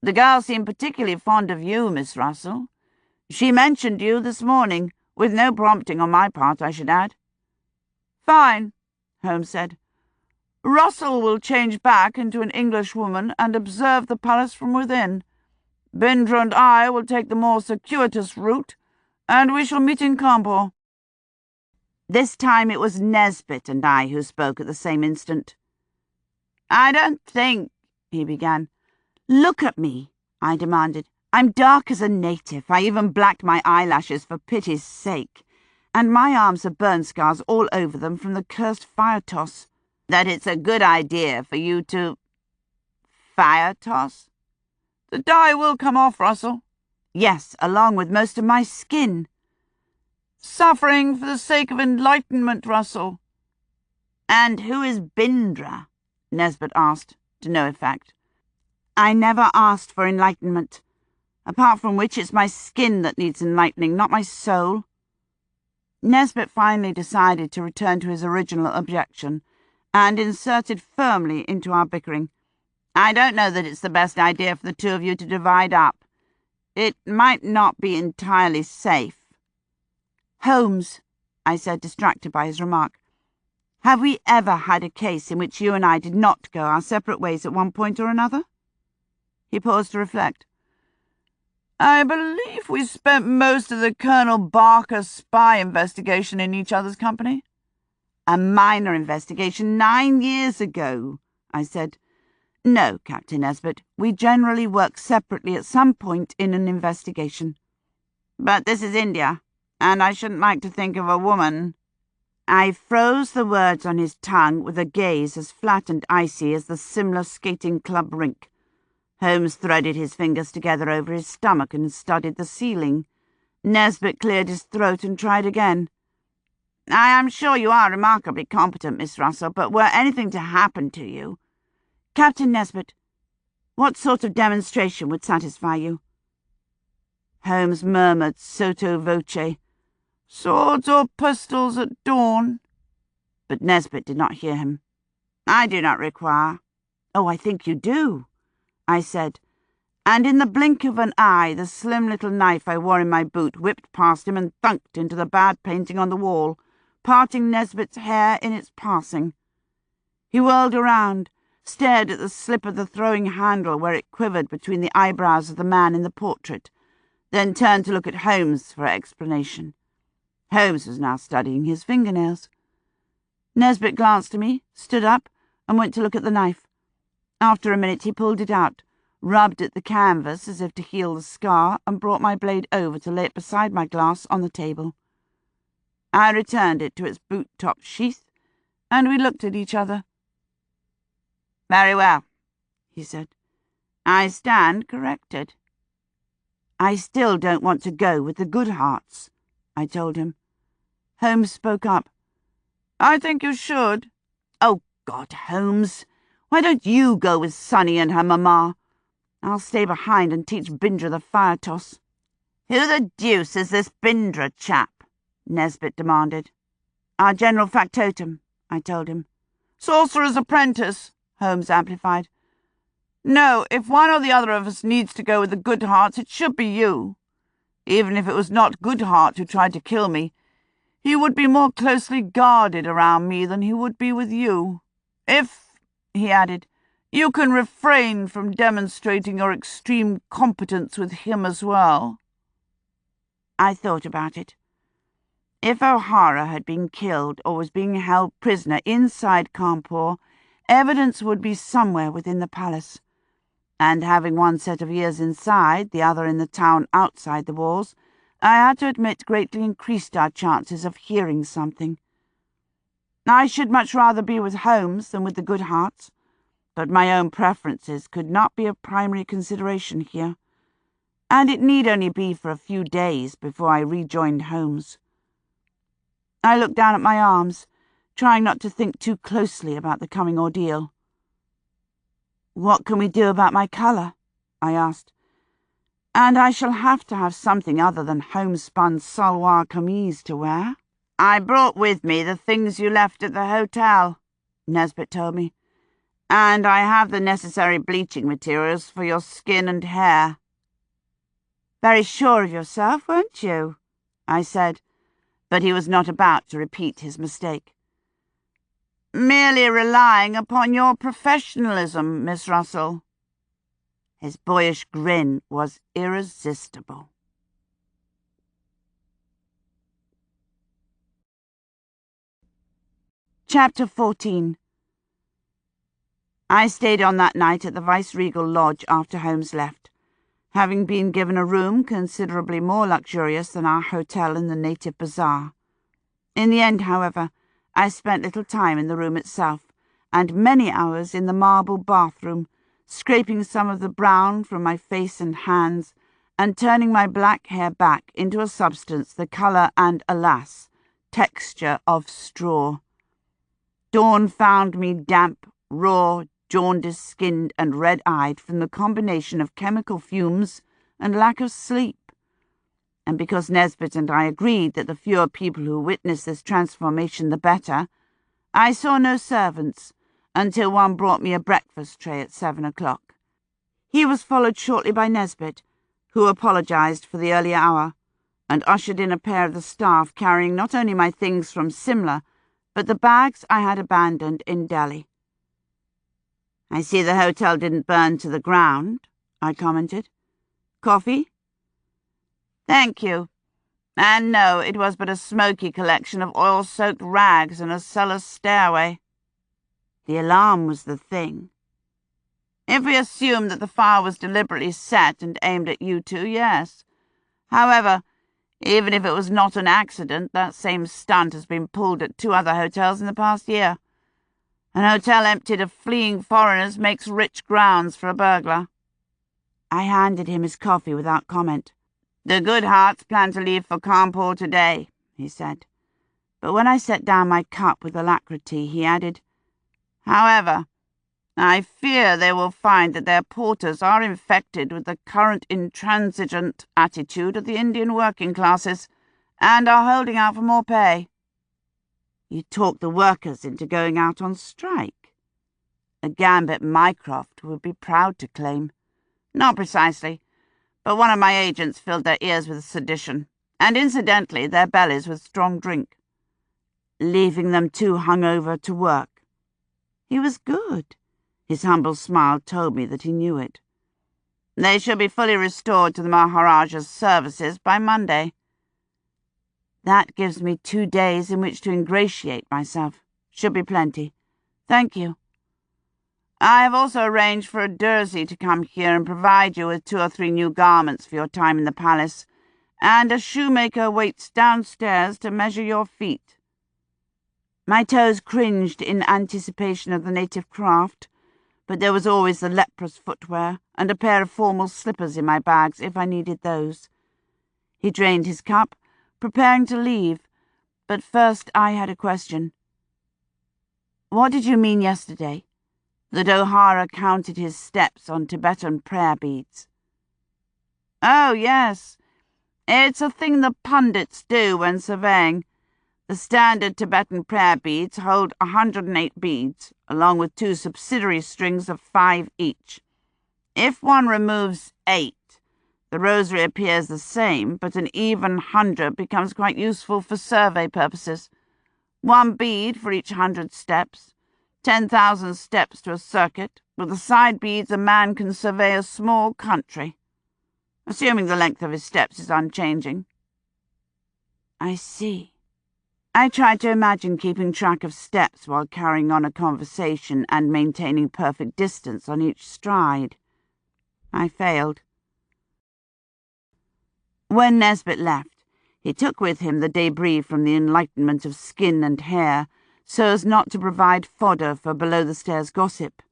The girl seemed particularly fond of you, Miss Russell. She mentioned you this morning, with no prompting on my part, I should add." "Fine," Holmes said. "Russell will change back into an Englishwoman and observe the palace from within. Bindra and I will take the more circuitous route, and we shall meet in Cawnpore." This time it was Nesbit and I who spoke at the same instant. "I don't think—" he began. "Look at me," I demanded. "I'm dark as a native. I even blacked my eyelashes for pity's sake. And my arms have burn scars all over them from the cursed fire toss." "That it's a good idea for you to—" "Fire toss?" "The dye will come off, Russell." "Yes, along with most of my skin." "Suffering for the sake of enlightenment, Russell." "And who is Bindra?" Nesbit asked, to no effect. "I never asked for enlightenment. Apart from which, it's my skin that needs enlightening, not my soul." Nesbit finally decided to return to his original objection, and inserted firmly into our bickering. "I don't know that it's the best idea for the two of you to divide up. It might not be entirely safe." "Holmes," I said, distracted by his remark, "have we ever had a case in which you and I did not go our separate ways at one point or another?" He paused to reflect. I believe we spent most of the Colonel Barker spy investigation in each other's company. A minor investigation 9 years ago, I said. No, Captain Nesbit, we generally work separately at some point in an investigation. But this is India, and I shouldn't like to think of a woman. I froze the words on his tongue with a gaze as flat and icy as the Simla skating club rink. Holmes threaded his fingers together over his stomach and studied the ceiling. Nesbit cleared his throat and tried again. I am sure you are remarkably competent, Miss Russell, but were anything to happen to you... Captain Nesbit, what sort of demonstration would satisfy you? Holmes murmured sotto voce, "Swords or pistols at dawn." But Nesbit did not hear him. "I do not require." "Oh, I think you do," I said, and in the blink of an eye the slim little knife I wore in my boot whipped past him and thunked into the bad painting on the wall, parting Nesbit's hair in its passing. He whirled around, stared at the slip of the throwing handle where it quivered between the eyebrows of the man in the portrait, then turned to look at Holmes for explanation. Holmes was now studying his fingernails. Nesbit glanced at me, stood up, and went to look at the knife. After a minute he pulled it out, rubbed at the canvas as if to heal the scar, and brought my blade over to lay it beside my glass on the table. I returned it to its boot-top sheath, and we looked at each other. "Very well," he said. "I stand corrected." "I still don't want to go with the Goodharts," I told him. Holmes spoke up. "I think you should." "Oh, God, Holmes, why don't you go with Sunny and her mamma? I'll stay behind and teach Bindra the fire toss." "Who the deuce is this Bindra chap?" Nesbit demanded. "Our general factotum," I told him. "Sorcerer's apprentice," Holmes amplified. "No, if one or the other of us needs to go with the Goodharts, it should be you. Even if it was not Goodhart who tried to kill me, he would be more closely guarded around me than he would be with you. If," he added, "you can refrain from demonstrating your extreme competence with him as well." I thought about it. If O'Hara had been killed or was being held prisoner inside Cawnpore, evidence would be somewhere within the palace. And having one set of ears inside, the other in the town outside the walls, I had to admit greatly increased our chances of hearing something. I should much rather be with Holmes than with the Goodharts, but my own preferences could not be a primary consideration here, and it need only be for a few days before I rejoined Holmes. I looked down at my arms, trying not to think too closely about the coming ordeal. "What can we do about my colour?" I asked. "And I shall have to have something other than homespun salwar kameez to wear." "I brought with me the things you left at the hotel," Nesbit told me, "and I have the necessary bleaching materials for your skin and hair." "Very sure of yourself, weren't you?" I said, but he was not about to repeat his mistake. "Merely relying upon your professionalism, Miss Russell." His boyish grin was irresistible. Chapter 14. I stayed on that night at the Viceregal Lodge after Holmes left, having been given a room considerably more luxurious than our hotel in the native bazaar. In the end, however, I spent little time in the room itself, and many hours in the marble bathroom, scraping some of the brown from my face and hands, and turning my black hair back into a substance the colour and, alas, texture of straw. Dawn found me damp, raw, jaundice-skinned and red-eyed from the combination of chemical fumes and lack of sleep. And because Nesbit and I agreed that the fewer people who witnessed this transformation the better, I saw no servants until one brought me a breakfast tray at 7 o'clock. He was followed shortly by Nesbit, who apologised for the early hour, and ushered in a pair of the staff carrying not only my things from Simla, but the bags I had abandoned in Delhi. "I see the hotel didn't burn to the ground," I commented. "Coffee?" Thank you. And no, it was but a smoky collection of oil-soaked rags in a cellar stairway. The alarm was the thing. If we assume that the fire was deliberately set and aimed at you two, yes. However, even if it was not an accident, that same stunt has been pulled at 2 other hotels in the past year. An hotel emptied of fleeing foreigners makes rich grounds for a burglar. I handed him his coffee without comment. The Goodharts plan to leave for Cawnpore today, he said. But when I set down my cup with alacrity, he added, However, I fear they will find that their porters are infected with the current intransigent attitude of the Indian working classes and are holding out for more pay. You talked the workers into going out on strike. A gambit Mycroft would be proud to claim. Not precisely, but one of my agents filled their ears with sedition, and incidentally their bellies with strong drink, leaving them too hungover to work. He was good. His humble smile told me that he knew it. They shall be fully restored to the Maharaja's services by Monday. That gives me 2 days in which to ingratiate myself. Should be plenty. Thank you. I have also arranged for a Durzi to come here and provide you with 2 or 3 new garments for your time in the palace, and a shoemaker waits downstairs to measure your feet. My toes cringed in anticipation of the native craft, but there was always the leprous footwear and a pair of formal slippers in my bags if I needed those. He drained his cup, preparing to leave, but first I had a question. What did you mean yesterday? That O'Hara counted his steps on Tibetan prayer beads. Oh, yes. It's a thing the pundits do when surveying. The standard Tibetan prayer beads hold 108 beads, along with 2 subsidiary strings of 5 each. If one removes 8, the rosary appears the same, but an even 100 becomes quite useful for survey purposes. 1 bead for each 100 steps. 10,000 steps to a circuit. With the side beads, a man can survey a small country, assuming the length of his steps is unchanging. I see. I tried to imagine keeping track of steps while carrying on a conversation and maintaining perfect distance on each stride. I failed. When Nesbit left, he took with him the debris from the enlightenment of skin and hair, so as not to provide fodder for below-the-stairs gossip.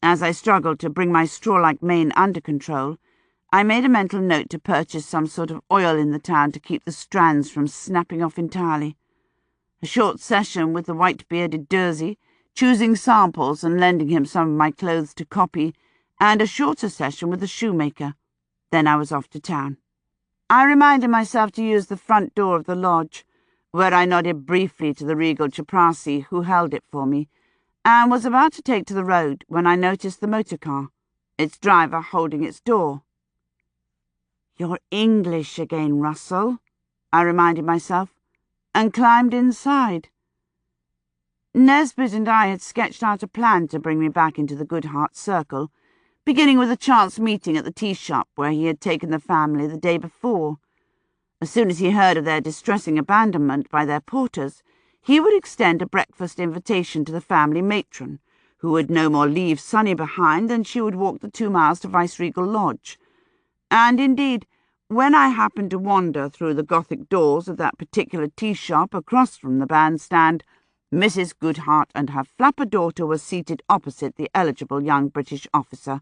As I struggled to bring my straw-like mane under control, I made a mental note to purchase some sort of oil in the town to keep the strands from snapping off entirely. A short session with the white-bearded Durzi, choosing samples and lending him some of my clothes to copy, and a shorter session with the shoemaker. Then I was off to town. I reminded myself to use the front door of the lodge, where I nodded briefly to the regal Chaprasi who held it for me, and was about to take to the road when I noticed the motor car, its driver holding its door. You're English again, Russell, I reminded myself, and climbed inside. Nesbit and I had sketched out a plan to bring me back into the Goodhart circle, beginning with a chance meeting at the tea shop where he had taken the family the day before. As soon as he heard of their distressing abandonment by their porters, he would extend a breakfast invitation to the family matron, who would no more leave Sonny behind than she would walk the 2 miles to Viceregal Lodge. And indeed, when I happened to wander through the Gothic doors of that particular tea shop across from the bandstand, Mrs. Goodhart and her flapper daughter were seated opposite the eligible young British officer,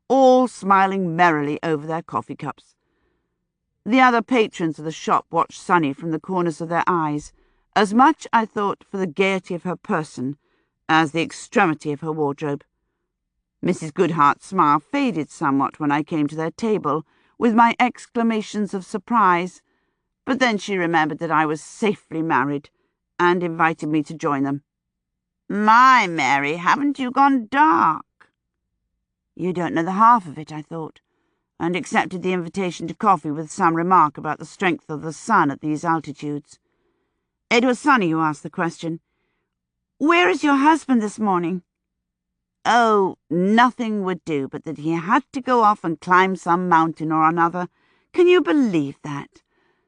all smiling merrily over their coffee cups. The other patrons of the shop watched Sonny from the corners of their eyes, as much, I thought, for the gaiety of her person as the extremity of her wardrobe. Mrs. Goodhart's smile faded somewhat when I came to their table, with my exclamations of surprise, but then she remembered that I was safely married, and invited me to join them. My, Mary, haven't you gone dark? You don't know the half of it, I thought, and accepted the invitation to coffee with some remark about the strength of the sun at these altitudes. It was Sonny who asked the question. Where is your husband this morning? Oh, nothing would do but that he had to go off and climb some mountain or another, Can you believe that?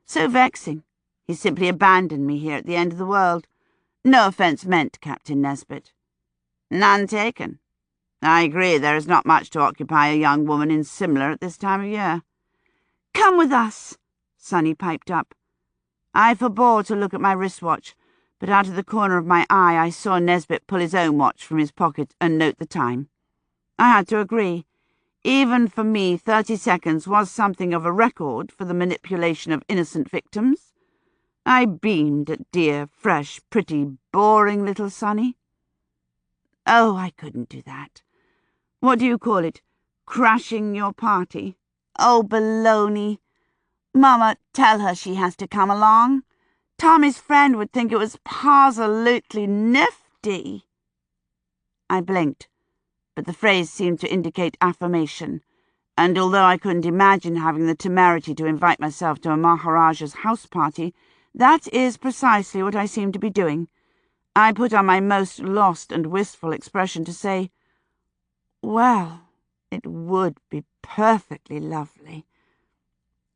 So vexing. He simply abandoned me here at the end of the world. No offence meant, Captain Nesbit. None taken. I agree there is not much to occupy a young woman in Simla at this time of year. Come with us, Sonny piped up. I forbore to look at my wristwatch, but out of the corner of my eye I saw Nesbit pull his own watch from his pocket and note the time. I had to agree. Even for me, 30 seconds was something of a record for the manipulation of innocent victims. I beamed at dear, fresh, pretty, boring little Sonny. Oh, I couldn't do that. What do you call it? Crashing your party? Oh, baloney. Mama, tell her she has to come along. Tommy's friend would think it was absolutely nifty. I blinked, but the phrase seemed to indicate affirmation, and although I couldn't imagine having the temerity to invite myself to a Maharaja's house party, that is precisely what I seemed to be doing. I put on my most lost and wistful expression to say, well, it would be perfectly lovely.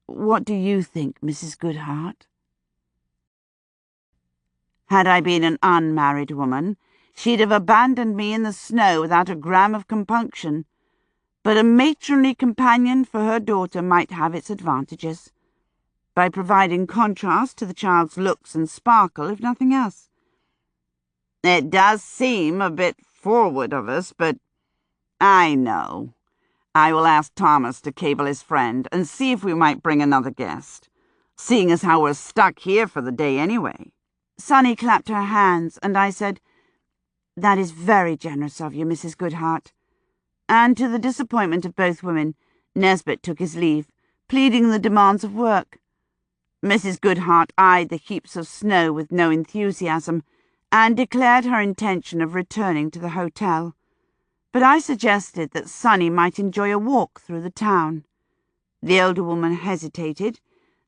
What do you think, Mrs. Goodhart? Had I been an unmarried woman, she'd have abandoned me in the snow without a gram of compunction. But a matronly companion for her daughter might have its advantages, by providing contrast to the child's looks and sparkle, if nothing else. It does seem a bit forward of us, but I know. I will ask Thomas to cable his friend and see if we might bring another guest, seeing as how we're stuck here for the day anyway. Sonny clapped her hands, and I said, That is very generous of you, Mrs. Goodhart. And to the disappointment of both women, Nesbit took his leave, pleading the demands of work. Mrs. Goodhart eyed the heaps of snow with no enthusiasm, and declared her intention of returning to the hotel. But I suggested that Sonny might enjoy a walk through the town. The older woman hesitated,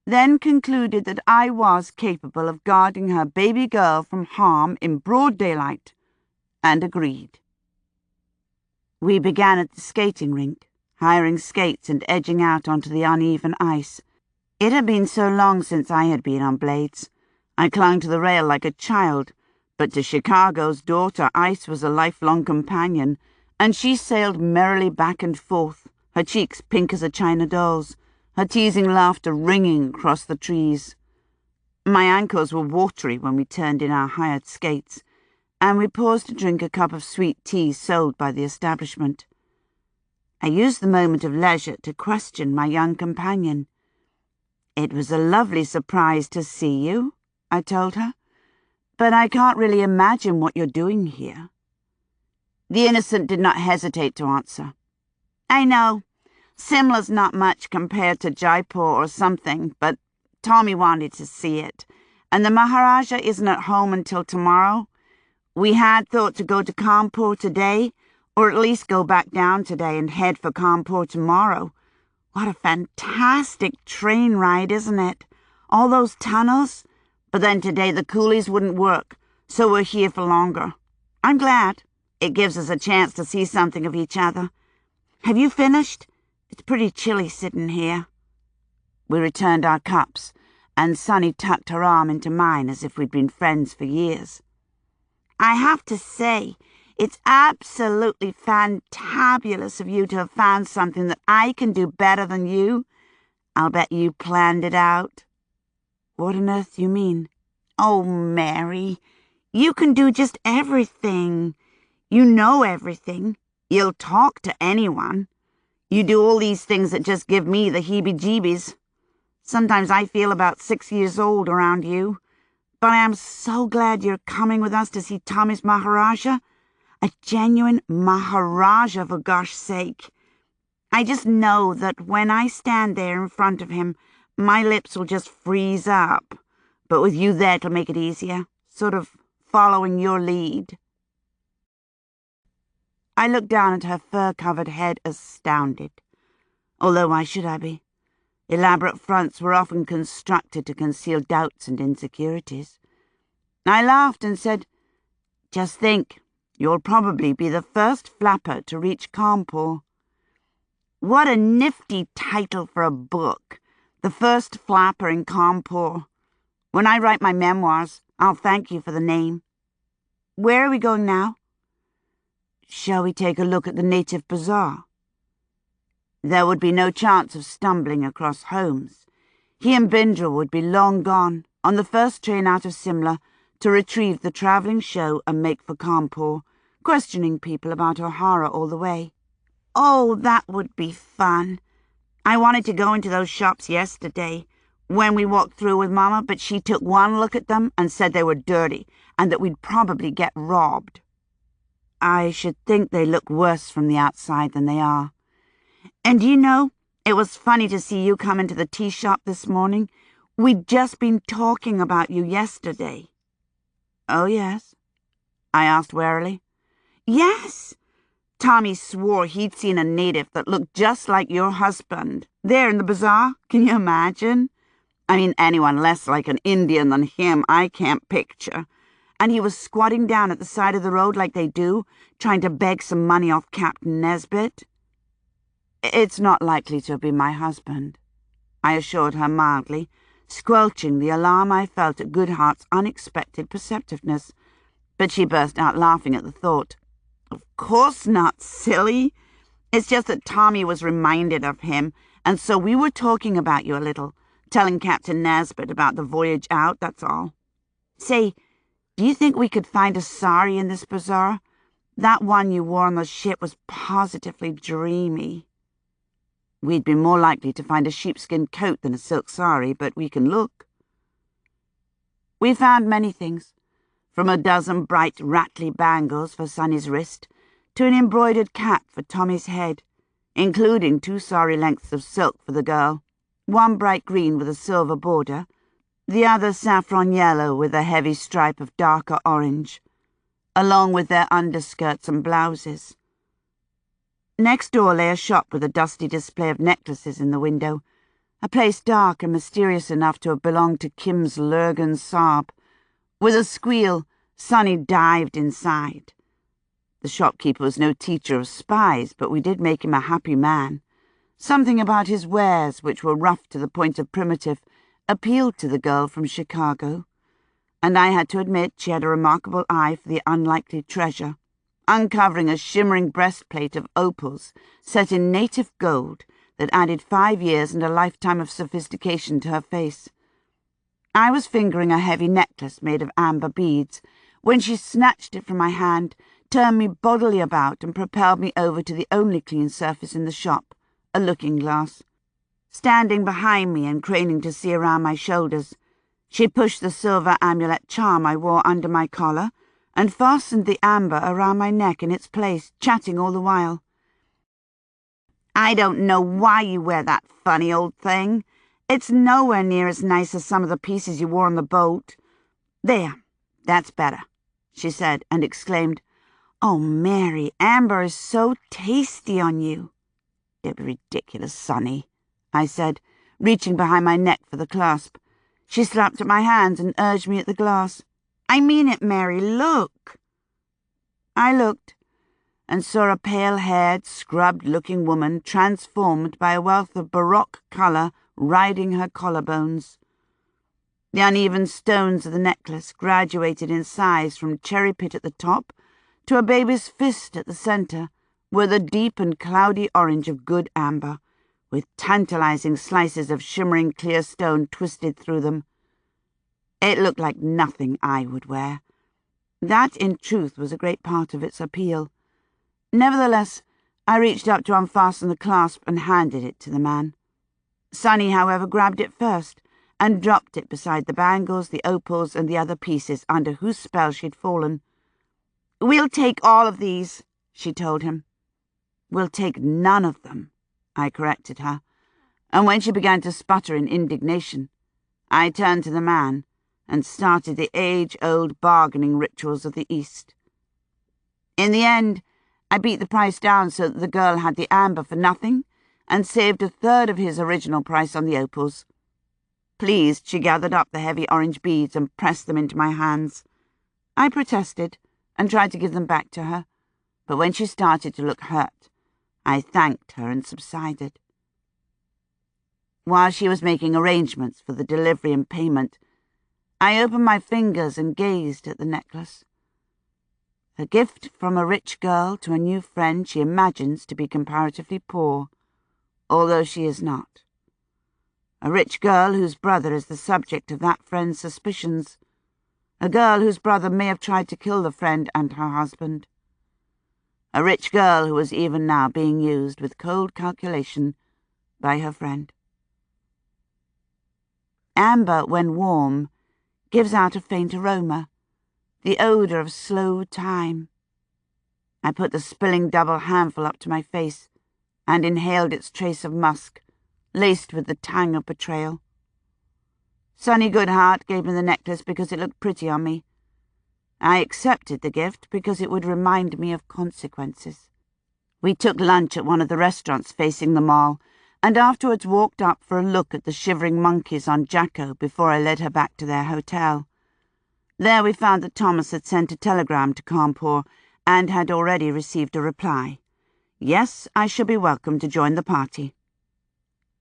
then concluded that I was capable of guarding her baby girl from harm in broad daylight, and agreed. We began at the skating rink, hiring skates and edging out onto the uneven ice. It had been so long since I had been on blades. I clung to the rail like a child, but to Chicago's daughter ice was a lifelong companion, and she sailed merrily back and forth, her cheeks pink as a china doll's, her teasing laughter ringing across the trees. My ankles were watery when we turned in our hired skates, and we paused to drink a cup of sweet tea sold by the establishment. I used the moment of leisure to question my young companion. It was a lovely surprise to see you, I told her, but I can't really imagine what you're doing here. The innocent did not hesitate to answer. I know, Simla's not much compared to Jaipur or something, but Tommy wanted to see it, and the Maharaja isn't at home until tomorrow. We had thought to go to Kanpur today, or at least go back down today and head for Kanpur tomorrow. What a fantastic train ride, isn't it? All those tunnels. But then today the coolies wouldn't work, so we're here for longer. I'm glad. It gives us a chance to see something of each other. Have you finished? It's pretty chilly sitting here. We returned our cups, and Sonny tucked her arm into mine as if we'd been friends for years. I have to say, it's absolutely fantabulous of you to have found something that I can do better than you. I'll bet you planned it out. What on earth do you mean? Oh, Mary, you can do just everything. You know everything. You'll talk to anyone. You do all these things that just give me the heebie-jeebies. Sometimes I feel about 6 years old around you. But I am so glad you're coming with us to see Tommy's Maharaja. A genuine Maharaja, for gosh sake. I just know that when I stand there in front of him, my lips will just freeze up. But with you there to make it easier, sort of following your lead. I looked down at her fur-covered head, astounded. Although why should I be? Elaborate fronts were often constructed to conceal doubts and insecurities. I laughed and said, Just think, you'll probably be the first flapper to reach Kanpur. What a nifty title for a book. The first flapper in Cawnpore. When I write my memoirs, I'll thank you for the name. Where are we going now? Shall we take a look at the native bazaar? There would be no chance of stumbling across Holmes. He and Bindra would be long gone, on the first train out of Simla, to retrieve the travelling show and make for Cawnpore, questioning people about O'Hara all the way. Oh, that would be fun. I wanted to go into those shops yesterday, when we walked through with Mama, but she took one look at them and said they were dirty, and that we'd probably get robbed. I should think they look worse from the outside than they are. And you know, it was funny to see you come into the tea shop this morning. We'd just been talking about you yesterday. Oh, yes? I asked warily. Yes. Tommy swore he'd seen a native that looked just like your husband. There in the bazaar, can you imagine? I mean, anyone less like an Indian than him I can't picture. And he was squatting down at the side of the road like they do, trying to beg some money off Captain Nesbitt. It's not likely to be my husband, I assured her mildly, squelching the alarm I felt at Goodhart's unexpected perceptiveness. But she burst out laughing at the thought. Of course not, silly. It's just that Tommy was reminded of him, and so we were talking about you a little, telling Captain Nesbitt about the voyage out, that's all. Say, do you think we could find a sari in this bazaar? That one you wore on the ship was positively dreamy. We'd be more likely to find a sheepskin coat than a silk sari, but we can look. We found many things, from a dozen bright rattly bangles for Sonny's wrist to an embroidered cap for Tommy's head, including 2 sari lengths of silk for the girl, one bright green with a silver border, the other saffron yellow with a heavy stripe of darker orange, along with their underskirts and blouses. Next door lay a shop with a dusty display of necklaces in the window, a place dark and mysterious enough to have belonged to Kim's Lurgan Saab. With a squeal, Sonny dived inside. The shopkeeper was no teacher of spies, but we did make him a happy man. Something about his wares, which were rough to the point of primitive, appealed to the girl from Chicago, and I had to admit she had a remarkable eye for the unlikely treasure, uncovering a shimmering breastplate of opals set in native gold that added 5 years and a lifetime of sophistication to her face. I was fingering a heavy necklace made of amber beads when she snatched it from my hand, turned me bodily about, and propelled me over to the only clean surface in the shop, a looking-glass. Standing behind me and craning to see around my shoulders, she pushed the silver amulet charm I wore under my collar and fastened the amber around my neck in its place, chatting all the while. I don't know why you wear that funny old thing. It's nowhere near as nice as some of the pieces you wore on the boat. There, that's better, she said, and exclaimed, Oh, Mary, amber is so tasty on you. Don't be ridiculous, Sonny, I said, reaching behind my neck for the clasp. She slapped at my hands and urged me at the glass. I mean it, Mary, look. I looked and saw a pale-haired, scrubbed-looking woman transformed by a wealth of baroque colour riding her collarbones. The uneven stones of the necklace graduated in size from cherry pit at the top to a baby's fist at the centre, with a deep and cloudy orange of good amber, with tantalizing slices of shimmering clear stone twisted through them. It looked like nothing I would wear. That, in truth, was a great part of its appeal. Nevertheless, I reached up to unfasten the clasp and handed it to the man. Sonny, however, grabbed it first and dropped it beside the bangles, the opals, and the other pieces under whose spell she'd fallen. We'll take all of these, she told him. We'll take none of them, I corrected her, and when she began to sputter in indignation, I turned to the man and started the age-old bargaining rituals of the East. In the end, I beat the price down so that the girl had the amber for nothing and saved a third of his original price on the opals. Pleased, she gathered up the heavy orange beads and pressed them into my hands. I protested and tried to give them back to her, but when she started to look hurt, I thanked her and subsided. While she was making arrangements for the delivery and payment, I opened my fingers and gazed at the necklace. A gift from a rich girl to a new friend she imagines to be comparatively poor, although she is not. A rich girl whose brother is the subject of that friend's suspicions. A girl whose brother may have tried to kill the friend and her husband. A rich girl who is even now being used with cold calculation by her friend. Amber, when warm, gives out a faint aroma, the odour of slow time. I put the spilling double handful up to my face and inhaled its trace of musk, laced with the tang of betrayal. Sonny Goodhart gave me the necklace because it looked pretty on me. I accepted the gift because it would remind me of consequences. We took lunch at one of the restaurants facing the mall, and afterwards walked up for a look at the shivering monkeys on Jacko before I led her back to their hotel. There we found that Thomas had sent a telegram to Cawnpore and had already received a reply. Yes, I should be welcome to join the party.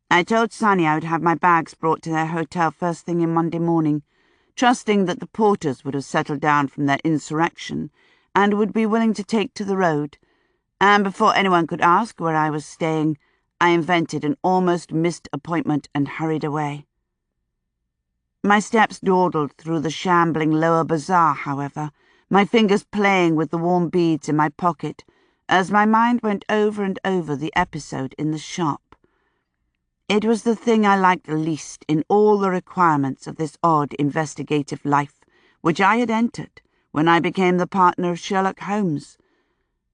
I told Sonny I would have my bags brought to their hotel first thing in Monday morning, trusting that the porters would have settled down from their insurrection and would be willing to take to the road, and before anyone could ask where I was staying, I invented an almost missed appointment and hurried away. My steps dawdled through the shambling lower bazaar, however, my fingers playing with the warm beads in my pocket, as my mind went over and over the episode in the shop. It was the thing I liked least in all the requirements of this odd investigative life which I had entered when I became the partner of Sherlock Holmes,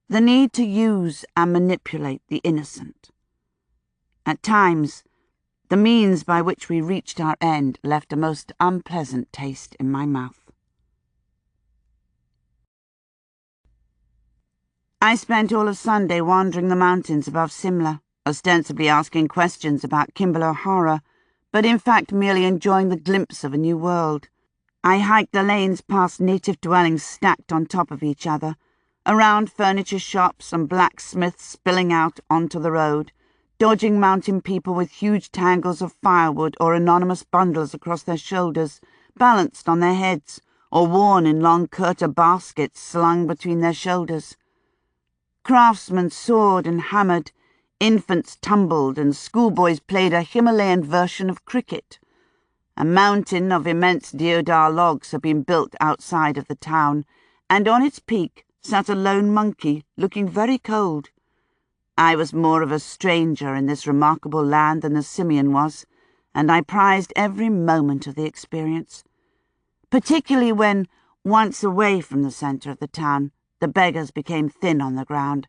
the need to use and manipulate the innocent. At times, the means by which we reached our end left a most unpleasant taste in my mouth. I spent all of Sunday wandering the mountains above Simla, ostensibly asking questions about Kimball O'Hara, but in fact merely enjoying the glimpse of a new world. I hiked the lanes past native dwellings stacked on top of each other, around furniture shops and blacksmiths spilling out onto the road, dodging mountain people with huge tangles of firewood or anonymous bundles across their shoulders, balanced on their heads, or worn in long kurta baskets slung between their shoulders. Craftsmen sawed and hammered, infants tumbled, and schoolboys played a Himalayan version of cricket. A mountain of immense deodar logs had been built outside of the town, and on its peak sat a lone monkey, looking very cold. I was more of a stranger in this remarkable land than the simian was, and I prized every moment of the experience, particularly when, once away from the centre of the town, the beggars became thin on the ground,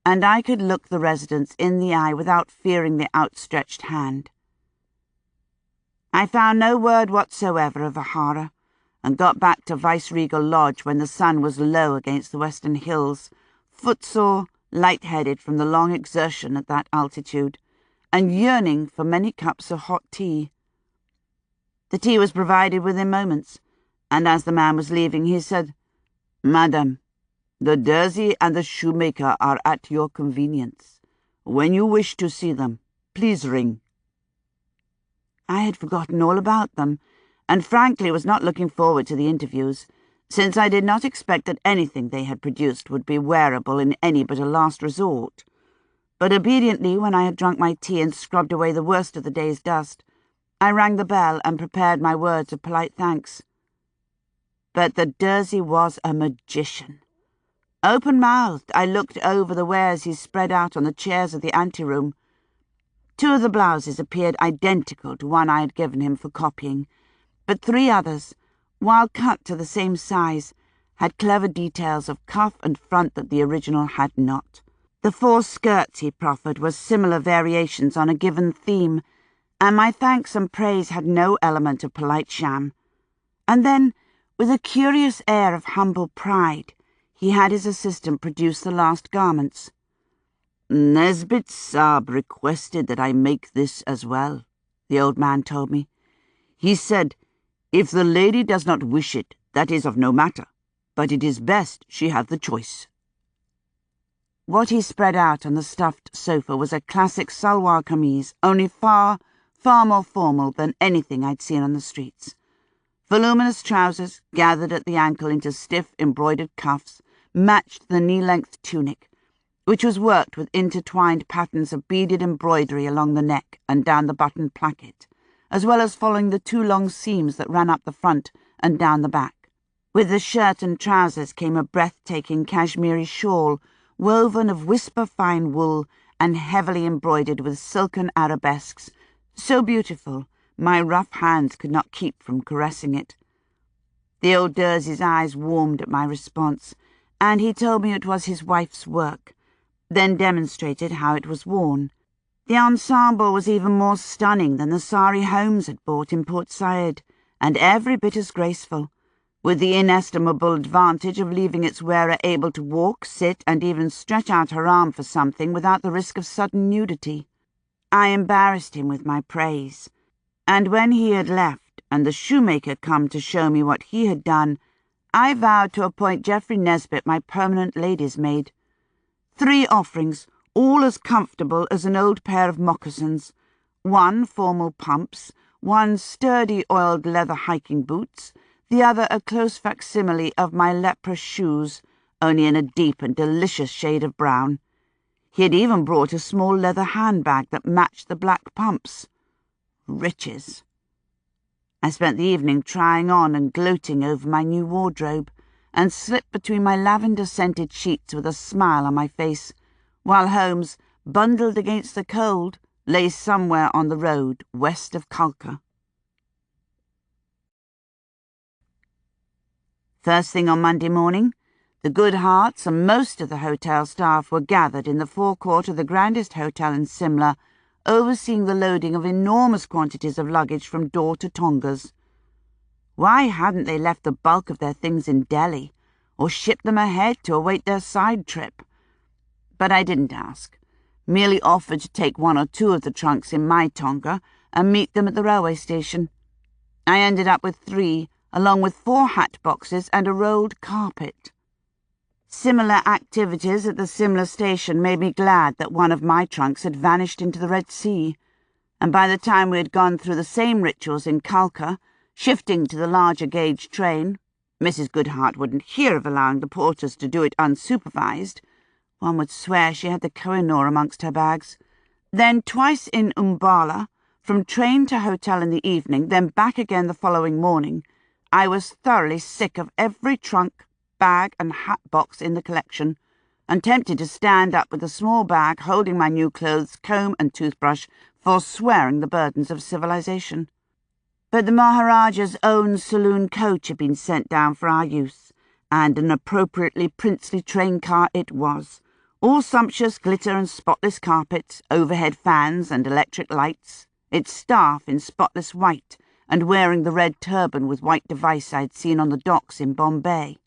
and I could look the residents in the eye without fearing the outstretched hand. I found no word whatsoever of O'Hara, and got back to Viceregal Lodge when the sun was low against the western hills, footsore, light-headed from the long exertion at that altitude, and yearning for many cups of hot tea. The tea was provided within moments, and as the man was leaving he said, "Madam, the Dersey and the shoemaker are at your convenience. When you wish to see them, please ring." I had forgotten all about them, and frankly was not looking forward to the interviews, since I did not expect that anything they had produced would be wearable in any but a last resort. But obediently, when I had drunk my tea and scrubbed away the worst of the day's dust, I rang the bell and prepared my words of polite thanks. But the Dersey was a magician. Open-mouthed, I looked over the wares he spread out on the chairs of the anteroom. 2 of the blouses appeared identical to one I had given him for copying, but 3 others, while cut to the same size, had clever details of cuff and front that the original had not. The 4 skirts he proffered were similar variations on a given theme, and my thanks and praise had no element of polite sham. And then, with a curious air of humble pride, he had his assistant produce the last garments. "Nesbit Saab requested that I make this as well," the old man told me. "He said, if the lady does not wish it, that is of no matter, but it is best she have the choice." What he spread out on the stuffed sofa was a classic salwar kameez, only far, far more formal than anything I'd seen on the streets. Voluminous trousers, gathered at the ankle into stiff embroidered cuffs, matched the knee-length tunic, which was worked with intertwined patterns of beaded embroidery along the neck and down the buttoned placket, as well as following the 2 long seams that ran up the front and down the back. With the shirt and trousers came a breathtaking cashmere shawl, woven of whisper-fine wool and heavily embroidered with silken arabesques, so beautiful my rough hands could not keep from caressing it. The old Dursley's eyes warmed at my response, and he told me it was his wife's work, then demonstrated how it was worn. The ensemble was even more stunning than the sari Holmes had bought in Port Said, and every bit as graceful, with the inestimable advantage of leaving its wearer able to walk, sit, and even stretch out her arm for something without the risk of sudden nudity. I embarrassed him with my praise, and when he had left and the shoemaker come to show me what he had done, I vowed to appoint Geoffrey Nesbit my permanent lady's maid. 3 offerings, all as comfortable as an old pair of moccasins, 1 formal pumps, 1 sturdy oiled leather hiking boots, the other a close facsimile of my leprous shoes, only in a deep and delicious shade of brown. He had even brought a small leather handbag that matched the black pumps. Riches. I spent the evening trying on and gloating over my new wardrobe, and slipped between my lavender-scented sheets with a smile on my face, while Holmes, bundled against the cold, lay somewhere on the road west of Calcutta. First thing on Monday morning, the good hearts and most of the hotel staff were gathered in the forecourt of the grandest hotel in Simla, overseeing the loading of enormous quantities of luggage from door to Tonga's. Why hadn't they left the bulk of their things in Delhi, or shipped them ahead to await their side trip? But I didn't ask, merely offered to take 1 or 2 of the trunks in my Tonga and meet them at the railway station. I ended up with 3, along with 4 hat boxes and a rolled carpet. Similar activities at the Simla station made me glad that one of my trunks had vanished into the Red Sea, and by the time we had gone through the same rituals in Calcutta, shifting to the larger gauge train, Mrs. Goodhart wouldn't hear of allowing the porters to do it unsupervised. One would swear she had the Kohinoor amongst her bags. Then twice in Umballa, from train to hotel in the evening, then back again the following morning, I was thoroughly sick of every trunk, bag and hat box in the collection, and tempted to stand up with a small bag holding my new clothes, comb and toothbrush, forswearing the burdens of civilization. But the Maharaja's own saloon coach had been sent down for our use, and an appropriately princely train car it was, all sumptuous glitter and spotless carpets, overhead fans and electric lights, its staff in spotless white and wearing the red turban with white device I'd seen on the docks in Bombay.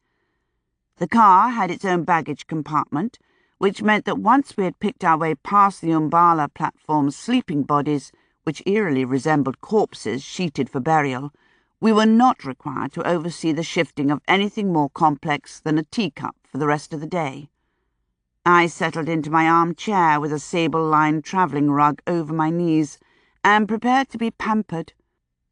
The car had its own baggage compartment, which meant that once we had picked our way past the Umballa platform's sleeping bodies, which eerily resembled corpses sheeted for burial, we were not required to oversee the shifting of anything more complex than a teacup for the rest of the day. I settled into my armchair with a sable-lined travelling rug over my knees, and prepared to be pampered.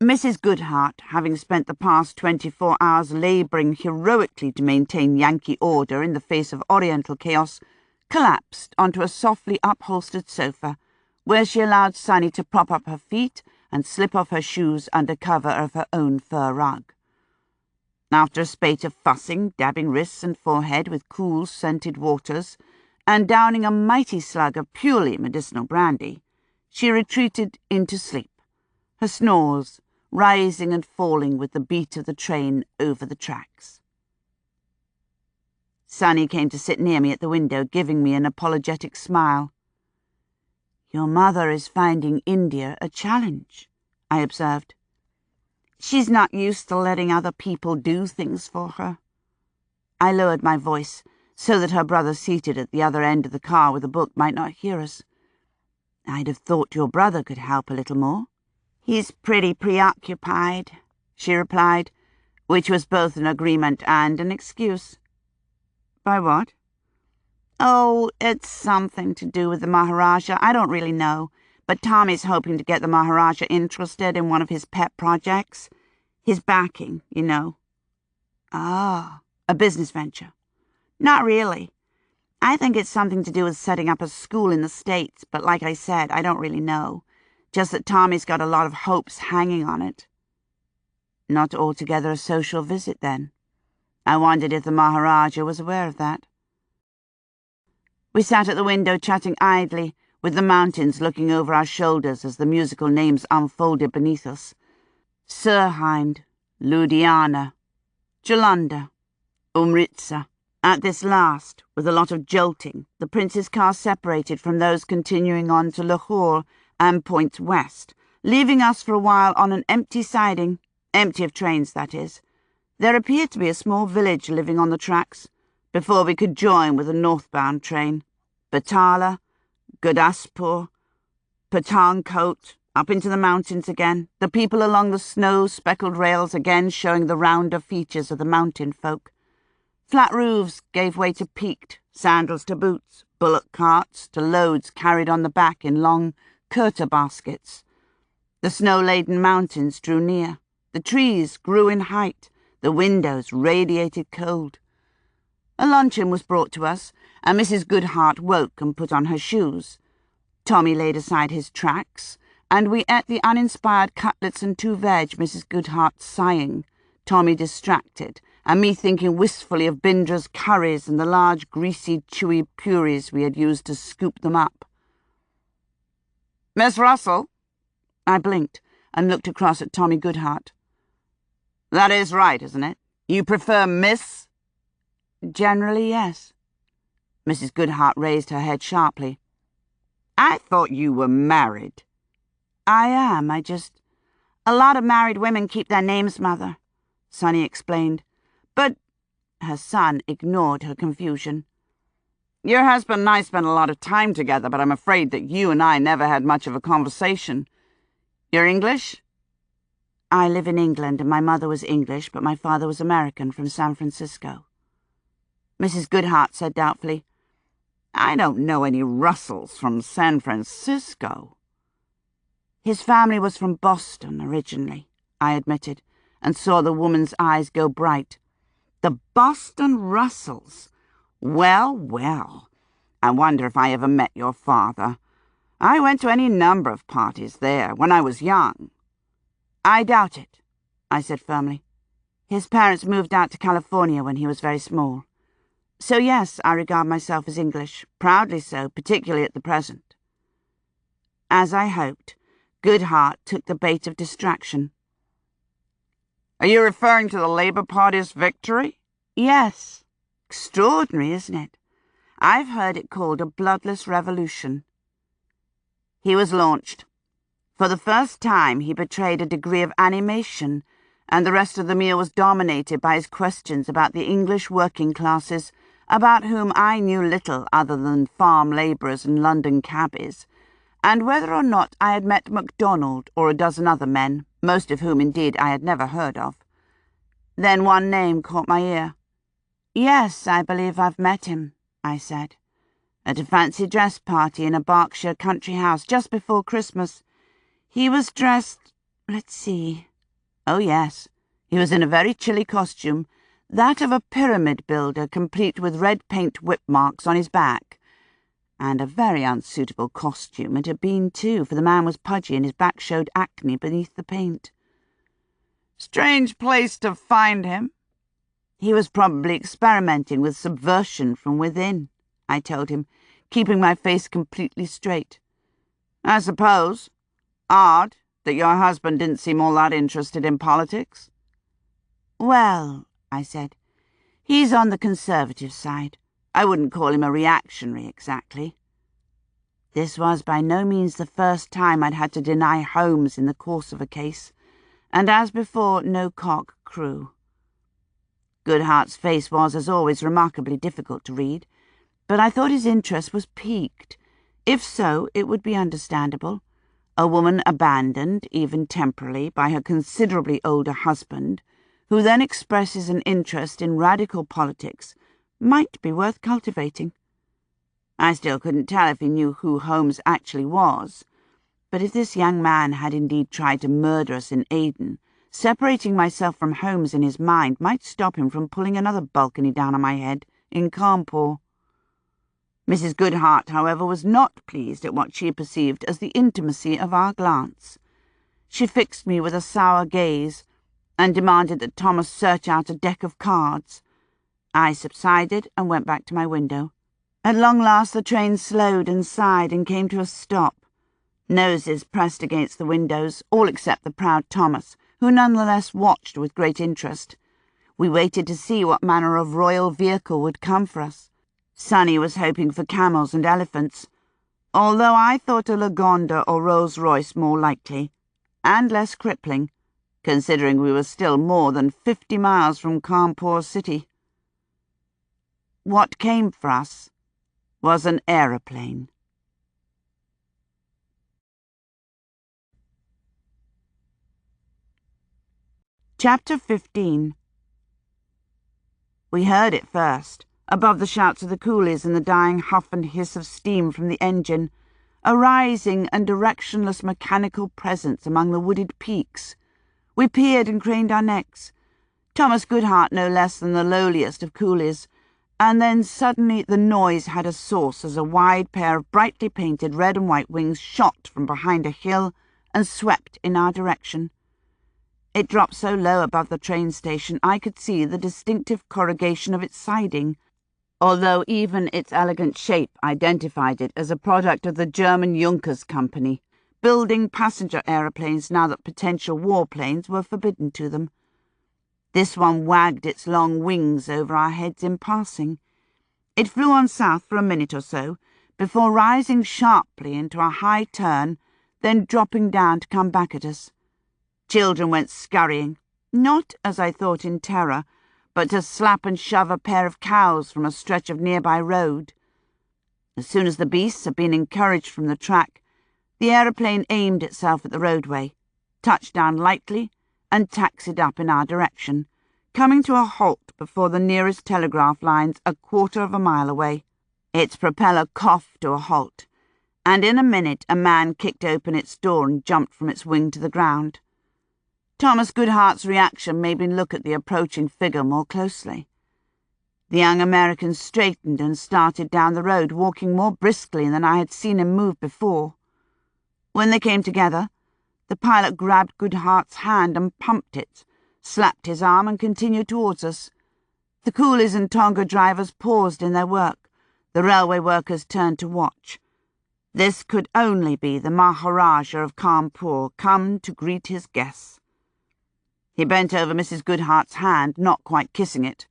Mrs. Goodhart, having spent the past 24 hours labouring heroically to maintain Yankee order in the face of Oriental chaos, collapsed onto a softly upholstered sofa, where she allowed Sunny to prop up her feet and slip off her shoes under cover of her own fur rug. After a spate of fussing, dabbing wrists and forehead with cool, scented waters, and downing a mighty slug of purely medicinal brandy, she retreated into sleep, her snores rising and falling with the beat of the train over the tracks. Sunny came to sit near me at the window, giving me an apologetic smile. "Your mother is finding India a challenge," I observed. "She's not used to letting other people do things for her." I lowered my voice so that her brother seated at the other end of the car with a book might not hear us. "I'd have thought your brother could help a little more." "He's pretty preoccupied," she replied, which was both an agreement and an excuse. "By what?" "Oh, it's something to do with the Maharaja. I don't really know, but Tommy's hoping to get the Maharaja interested in one of his pet projects. His backing, you know. Ah, a business venture. Not really. I think it's something to do with setting up a school in the States, but like I said, I don't really know. Just that Tommy's got a lot of hopes hanging on it. Not altogether a social visit, then. I wondered if the Maharaja was aware of that. We sat at the window chatting idly, with the mountains looking over our shoulders as the musical names unfolded beneath us. Sirhind, Ludhiana, Jalandhar, Umritsar. At this last, with a lot of jolting, the Prince's car separated from those continuing on to Lahore and points west, leaving us for a while on an empty siding, empty of trains, that is. There appeared to be a small village living on the tracks, before we could join with a northbound train. Batala, Gurdaspur, Pathankot, up into the mountains again, the people along the snow-speckled rails again showing the rounder features of the mountain folk. Flat roofs gave way to peaked, sandals to boots, bullock carts to loads carried on the back in long kurta baskets. The snow-laden mountains drew near. The trees grew in height. The windows radiated cold. A luncheon was brought to us, and Mrs. Goodhart woke and put on her shoes. Tommy laid aside his tracts, and we ate the uninspired cutlets and 2 veg, Mrs. Goodhart sighing, Tommy distracted, and me thinking wistfully of Bindra's curries and the large, greasy, chewy purees we had used to scoop them up. "Miss Russell?" I blinked and looked across at Tommy Goodhart. "That is right, isn't it? You prefer Miss?" "Generally, yes." Mrs. Goodhart raised her head sharply. "I thought you were married." "I am, A lot of married women keep their names, Mother," Sonny explained. "But—" Her son ignored her confusion. "Your husband and I spent a lot of time together, but I'm afraid that you and I never had much of a conversation. You're English?" "I live in England, and my mother was English, but my father was American from San Francisco." Mrs. Goodhart said doubtfully, "I don't know any Russells from San Francisco." "His family was from Boston originally," I admitted, and saw the woman's eyes go bright. "The Boston Russells? Well, well. I wonder if I ever met your father. I went to any number of parties there when I was young." "I doubt it," I said firmly. "His parents moved out to California when he was very small. So yes, I regard myself as English, proudly so, particularly at the present." As I hoped, Goodhart took the bait of distraction. "Are you referring to the Labour Party's victory?" "Yes. Extraordinary, isn't it? I've heard it called a bloodless revolution." He was launched. For the first time he betrayed a degree of animation, and the rest of the meal was dominated by his questions about the English working classes, about whom I knew little other than farm labourers and London cabbies, and whether or not I had met MacDonald or a dozen other men, most of whom indeed I had never heard of. Then one name caught my ear. "Yes, I believe I've met him," I said. "At a fancy dress party in a Berkshire country house just before Christmas. He was dressed, let's see. Oh yes, he was in a very chilly costume, that of a pyramid builder complete with red paint whip marks on his back. And a very unsuitable costume it had been too, for the man was pudgy and his back showed acne beneath the paint." "Strange place to find him." "He was probably experimenting with subversion from within," I told him, keeping my face completely straight. "I suppose. Odd that your husband didn't seem all that interested in politics." "Well," I said, "he's on the conservative side. I wouldn't call him a reactionary exactly." This was by no means the first time I'd had to deny Holmes in the course of a case, and as before, no cock crew. Goodhart's face was, as always, remarkably difficult to read, but I thought his interest was piqued. If so, it would be understandable. A woman abandoned, even temporarily, by her considerably older husband, who then expresses an interest in radical politics, might be worth cultivating. I still couldn't tell if he knew who Holmes actually was, But if this young man had indeed tried to murder us in Aden, separating myself from Holmes in his mind might stop him from pulling another balcony down on my head in Cawnpore. Mrs. Goodhart, however, was not pleased at what she perceived as the intimacy of our glance. She fixed me with a sour gaze and demanded that Thomas search out a deck of cards. I subsided and went back to my window. At long last the train slowed and sighed and came to a stop. Noses pressed against the windows, all except the proud Thomas, who nonetheless watched with great interest. We waited to see what manner of royal vehicle would come for us. Sonny was hoping for camels and elephants, although I thought a Lagonda or Rolls-Royce more likely, and less crippling, considering we were still more than 50 miles from Cawnpore city. What came for us was an aeroplane. Chapter 15. We heard it first, above the shouts of the coolies and the dying huff and hiss of steam from the engine, a rising and directionless mechanical presence among the wooded peaks. We peered and craned our necks. Thomas Goodhart no less than the lowliest of coolies, and then suddenly the noise had a source as a wide pair of brightly painted red and white wings shot from behind a hill and swept in our direction. It dropped so low above the train station I could see the distinctive corrugation of its siding, although even its elegant shape identified it as a product of the German Junkers Company, building passenger aeroplanes now that potential warplanes were forbidden to them. This one wagged its long wings over our heads in passing. It flew on south for a minute or so, before rising sharply into a high turn, then dropping down to come back at us. Children went scurrying, not, as I thought, in terror, but to slap and shove a pair of cows from a stretch of nearby road. As soon as the beasts had been encouraged from the track, the aeroplane aimed itself at the roadway, touched down lightly, and taxied up in our direction, coming to a halt before the nearest telegraph lines a quarter of a mile away. Its propeller coughed to a halt, and in a minute a man kicked open its door and jumped from its wing to the ground. Thomas Goodhart's reaction made me look at the approaching figure more closely. The young American straightened and started down the road, walking more briskly than I had seen him move before. When they came together, the pilot grabbed Goodhart's hand and pumped it, slapped his arm and continued towards us. The coolies and tonga drivers paused in their work. The railway workers turned to watch. This could only be the Maharaja of Cawnpore come to greet his guests. He bent over Mrs. Goodhart's hand, not quite kissing it.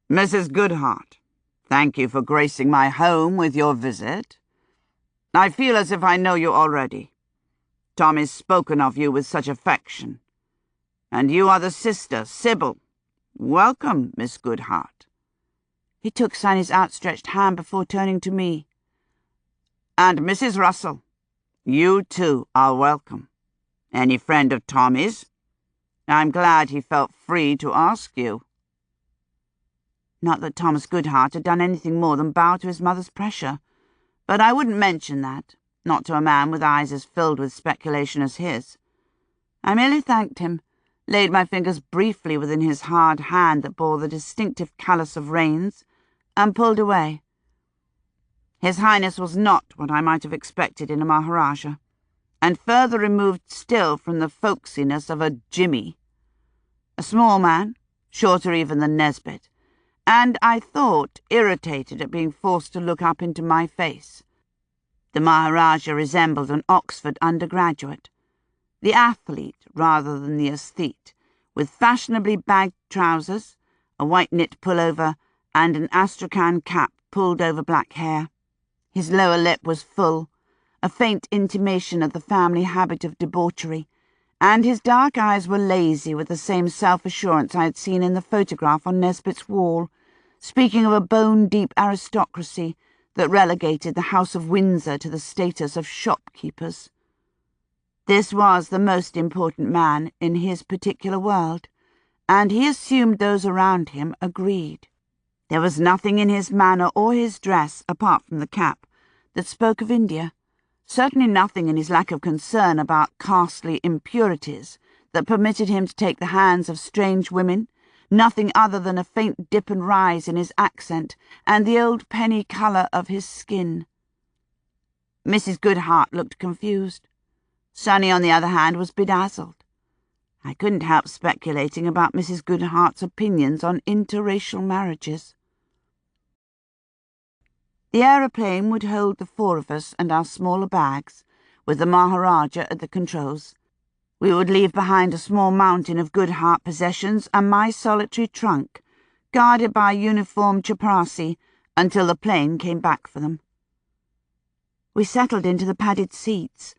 "Mrs. Goodhart, thank you for gracing my home with your visit. I feel as if I know you already. Tommy's spoken of you with such affection. And you are the sister, Sybil. Welcome, Miss Goodhart." He took Sonny's outstretched hand before turning to me. "And Mrs. Russell, you too are welcome. Any friend of Tommy's? I'm glad he felt free to ask you." Not that Thomas Goodhart had done anything more than bow to his mother's pressure, but I wouldn't mention that, not to a man with eyes as filled with speculation as his. I merely thanked him, laid my fingers briefly within his hard hand that bore the distinctive callus of reins, and pulled away. His Highness was not what I might have expected in a Maharaja, and further removed still from the folksiness of a Jimmy. A small man, shorter even than Nesbit, and, I thought, irritated at being forced to look up into my face. The Maharaja resembled an Oxford undergraduate, the athlete rather than the aesthete, with fashionably bagged trousers, a white knit pullover, and an astrakhan cap pulled over black hair. His lower lip was full, a faint intimation of the family habit of debauchery, and his dark eyes were lazy with the same self-assurance I had seen in the photograph on Nesbit's wall, speaking of a bone-deep aristocracy that relegated the House of Windsor to the status of shopkeepers. This was the most important man in his particular world, and he assumed those around him agreed. There was nothing in his manner or his dress, apart from the cap, that spoke of India, Certainly nothing in his lack of concern about costly impurities that permitted him to take the hands of strange women, nothing other than a faint dip and rise in his accent and the old penny colour of his skin. Mrs. Goodhart looked confused. Sonny, on the other hand, was bedazzled. I couldn't help speculating about Mrs. Goodhart's opinions on interracial marriages. The aeroplane would hold the four of us and our smaller bags, with the Maharaja at the controls. We would leave behind a small mountain of Goodhart possessions and my solitary trunk, guarded by a uniformed chaprassi, until the plane came back for them. We settled into the padded seats,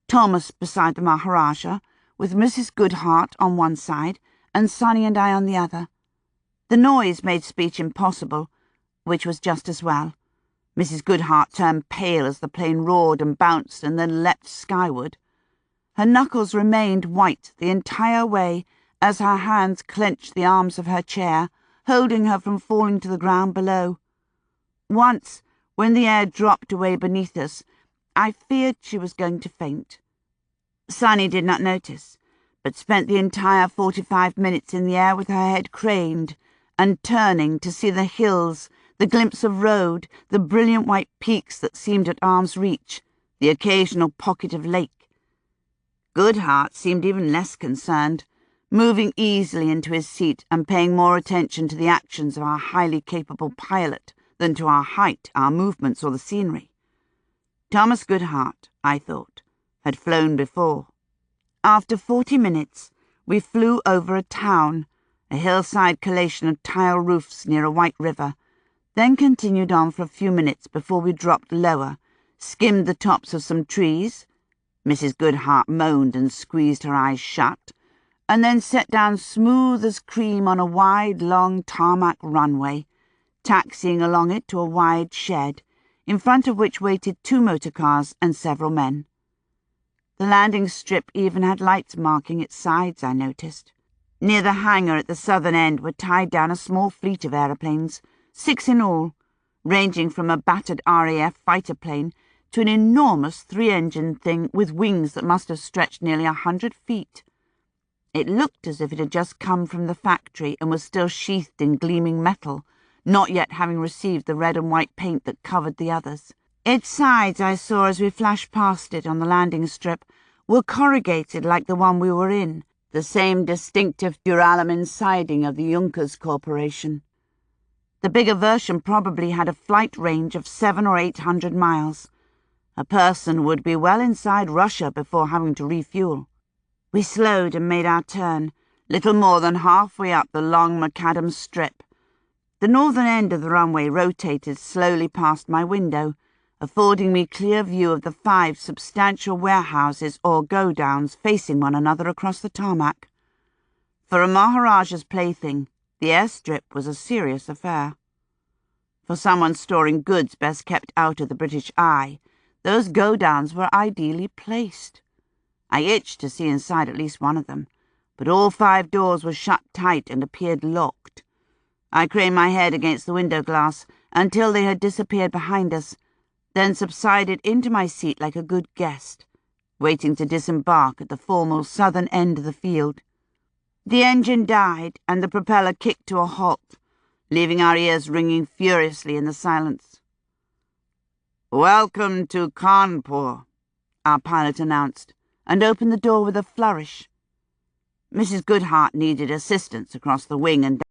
Thomas beside the Maharaja, with Mrs. Goodhart on one side and Sonny and I on the other. The noise made speech impossible, which was just as well. Mrs. Goodhart turned pale as the plane roared and bounced and then leapt skyward. Her knuckles remained white the entire way as her hands clenched the arms of her chair, holding her from falling to the ground below. Once, when the air dropped away beneath us, I feared she was going to faint. Sonny did not notice, but spent the entire 45 minutes in the air with her head craned and turning to see the hills, the glimpse of road, the brilliant white peaks that seemed at arm's reach, the occasional pocket of lake. Goodhart seemed even less concerned, moving easily into his seat and paying more attention to the actions of our highly capable pilot than to our height, our movements, or the scenery. Thomas Goodhart, I thought, had flown before. After 40 minutes, we flew over a town, a hillside collation of tile roofs near a white river, then continued on for a few minutes before we dropped lower, skimmed the tops of some trees. Mrs. Goodhart moaned and squeezed her eyes shut, and then set down smooth as cream on a wide, long tarmac runway, taxiing along it to a wide shed, in front of which waited 2 motor cars and several men. The landing strip even had lights marking its sides, I noticed. Near the hangar at the southern end were tied down a small fleet of aeroplanes, 6 in all, ranging from a battered RAF fighter plane to an enormous 3-engine thing with wings that must have stretched nearly 100 feet. It looked as if it had just come from the factory and was still sheathed in gleaming metal, not yet having received the red and white paint that covered the others. Its sides, I saw as we flashed past it on the landing strip, were corrugated like the one we were in, the same distinctive duralumin siding of the Junkers Corporation. The bigger version probably had a flight range of 700 or 800 miles. A person would be well inside Russia before having to refuel. We slowed and made our turn, little more than halfway up the long macadam strip. The northern end of the runway rotated slowly past my window, affording me clear view of the 5 substantial warehouses or go-downs facing one another across the tarmac. For a Maharaja's plaything, the airstrip was a serious affair. For someone storing goods best kept out of the British eye, those go-downs were ideally placed. I itched to see inside at least one of them, but all 5 doors were shut tight and appeared locked. I craned my head against the window glass until they had disappeared behind us, then subsided into my seat like a good guest, waiting to disembark at the formal southern end of the field. The engine died and the propeller kicked to a halt, leaving our ears ringing furiously in the silence. "Welcome to Kanpur," our pilot announced, and opened the door with a flourish. Mrs. Goodhart needed assistance across the wing and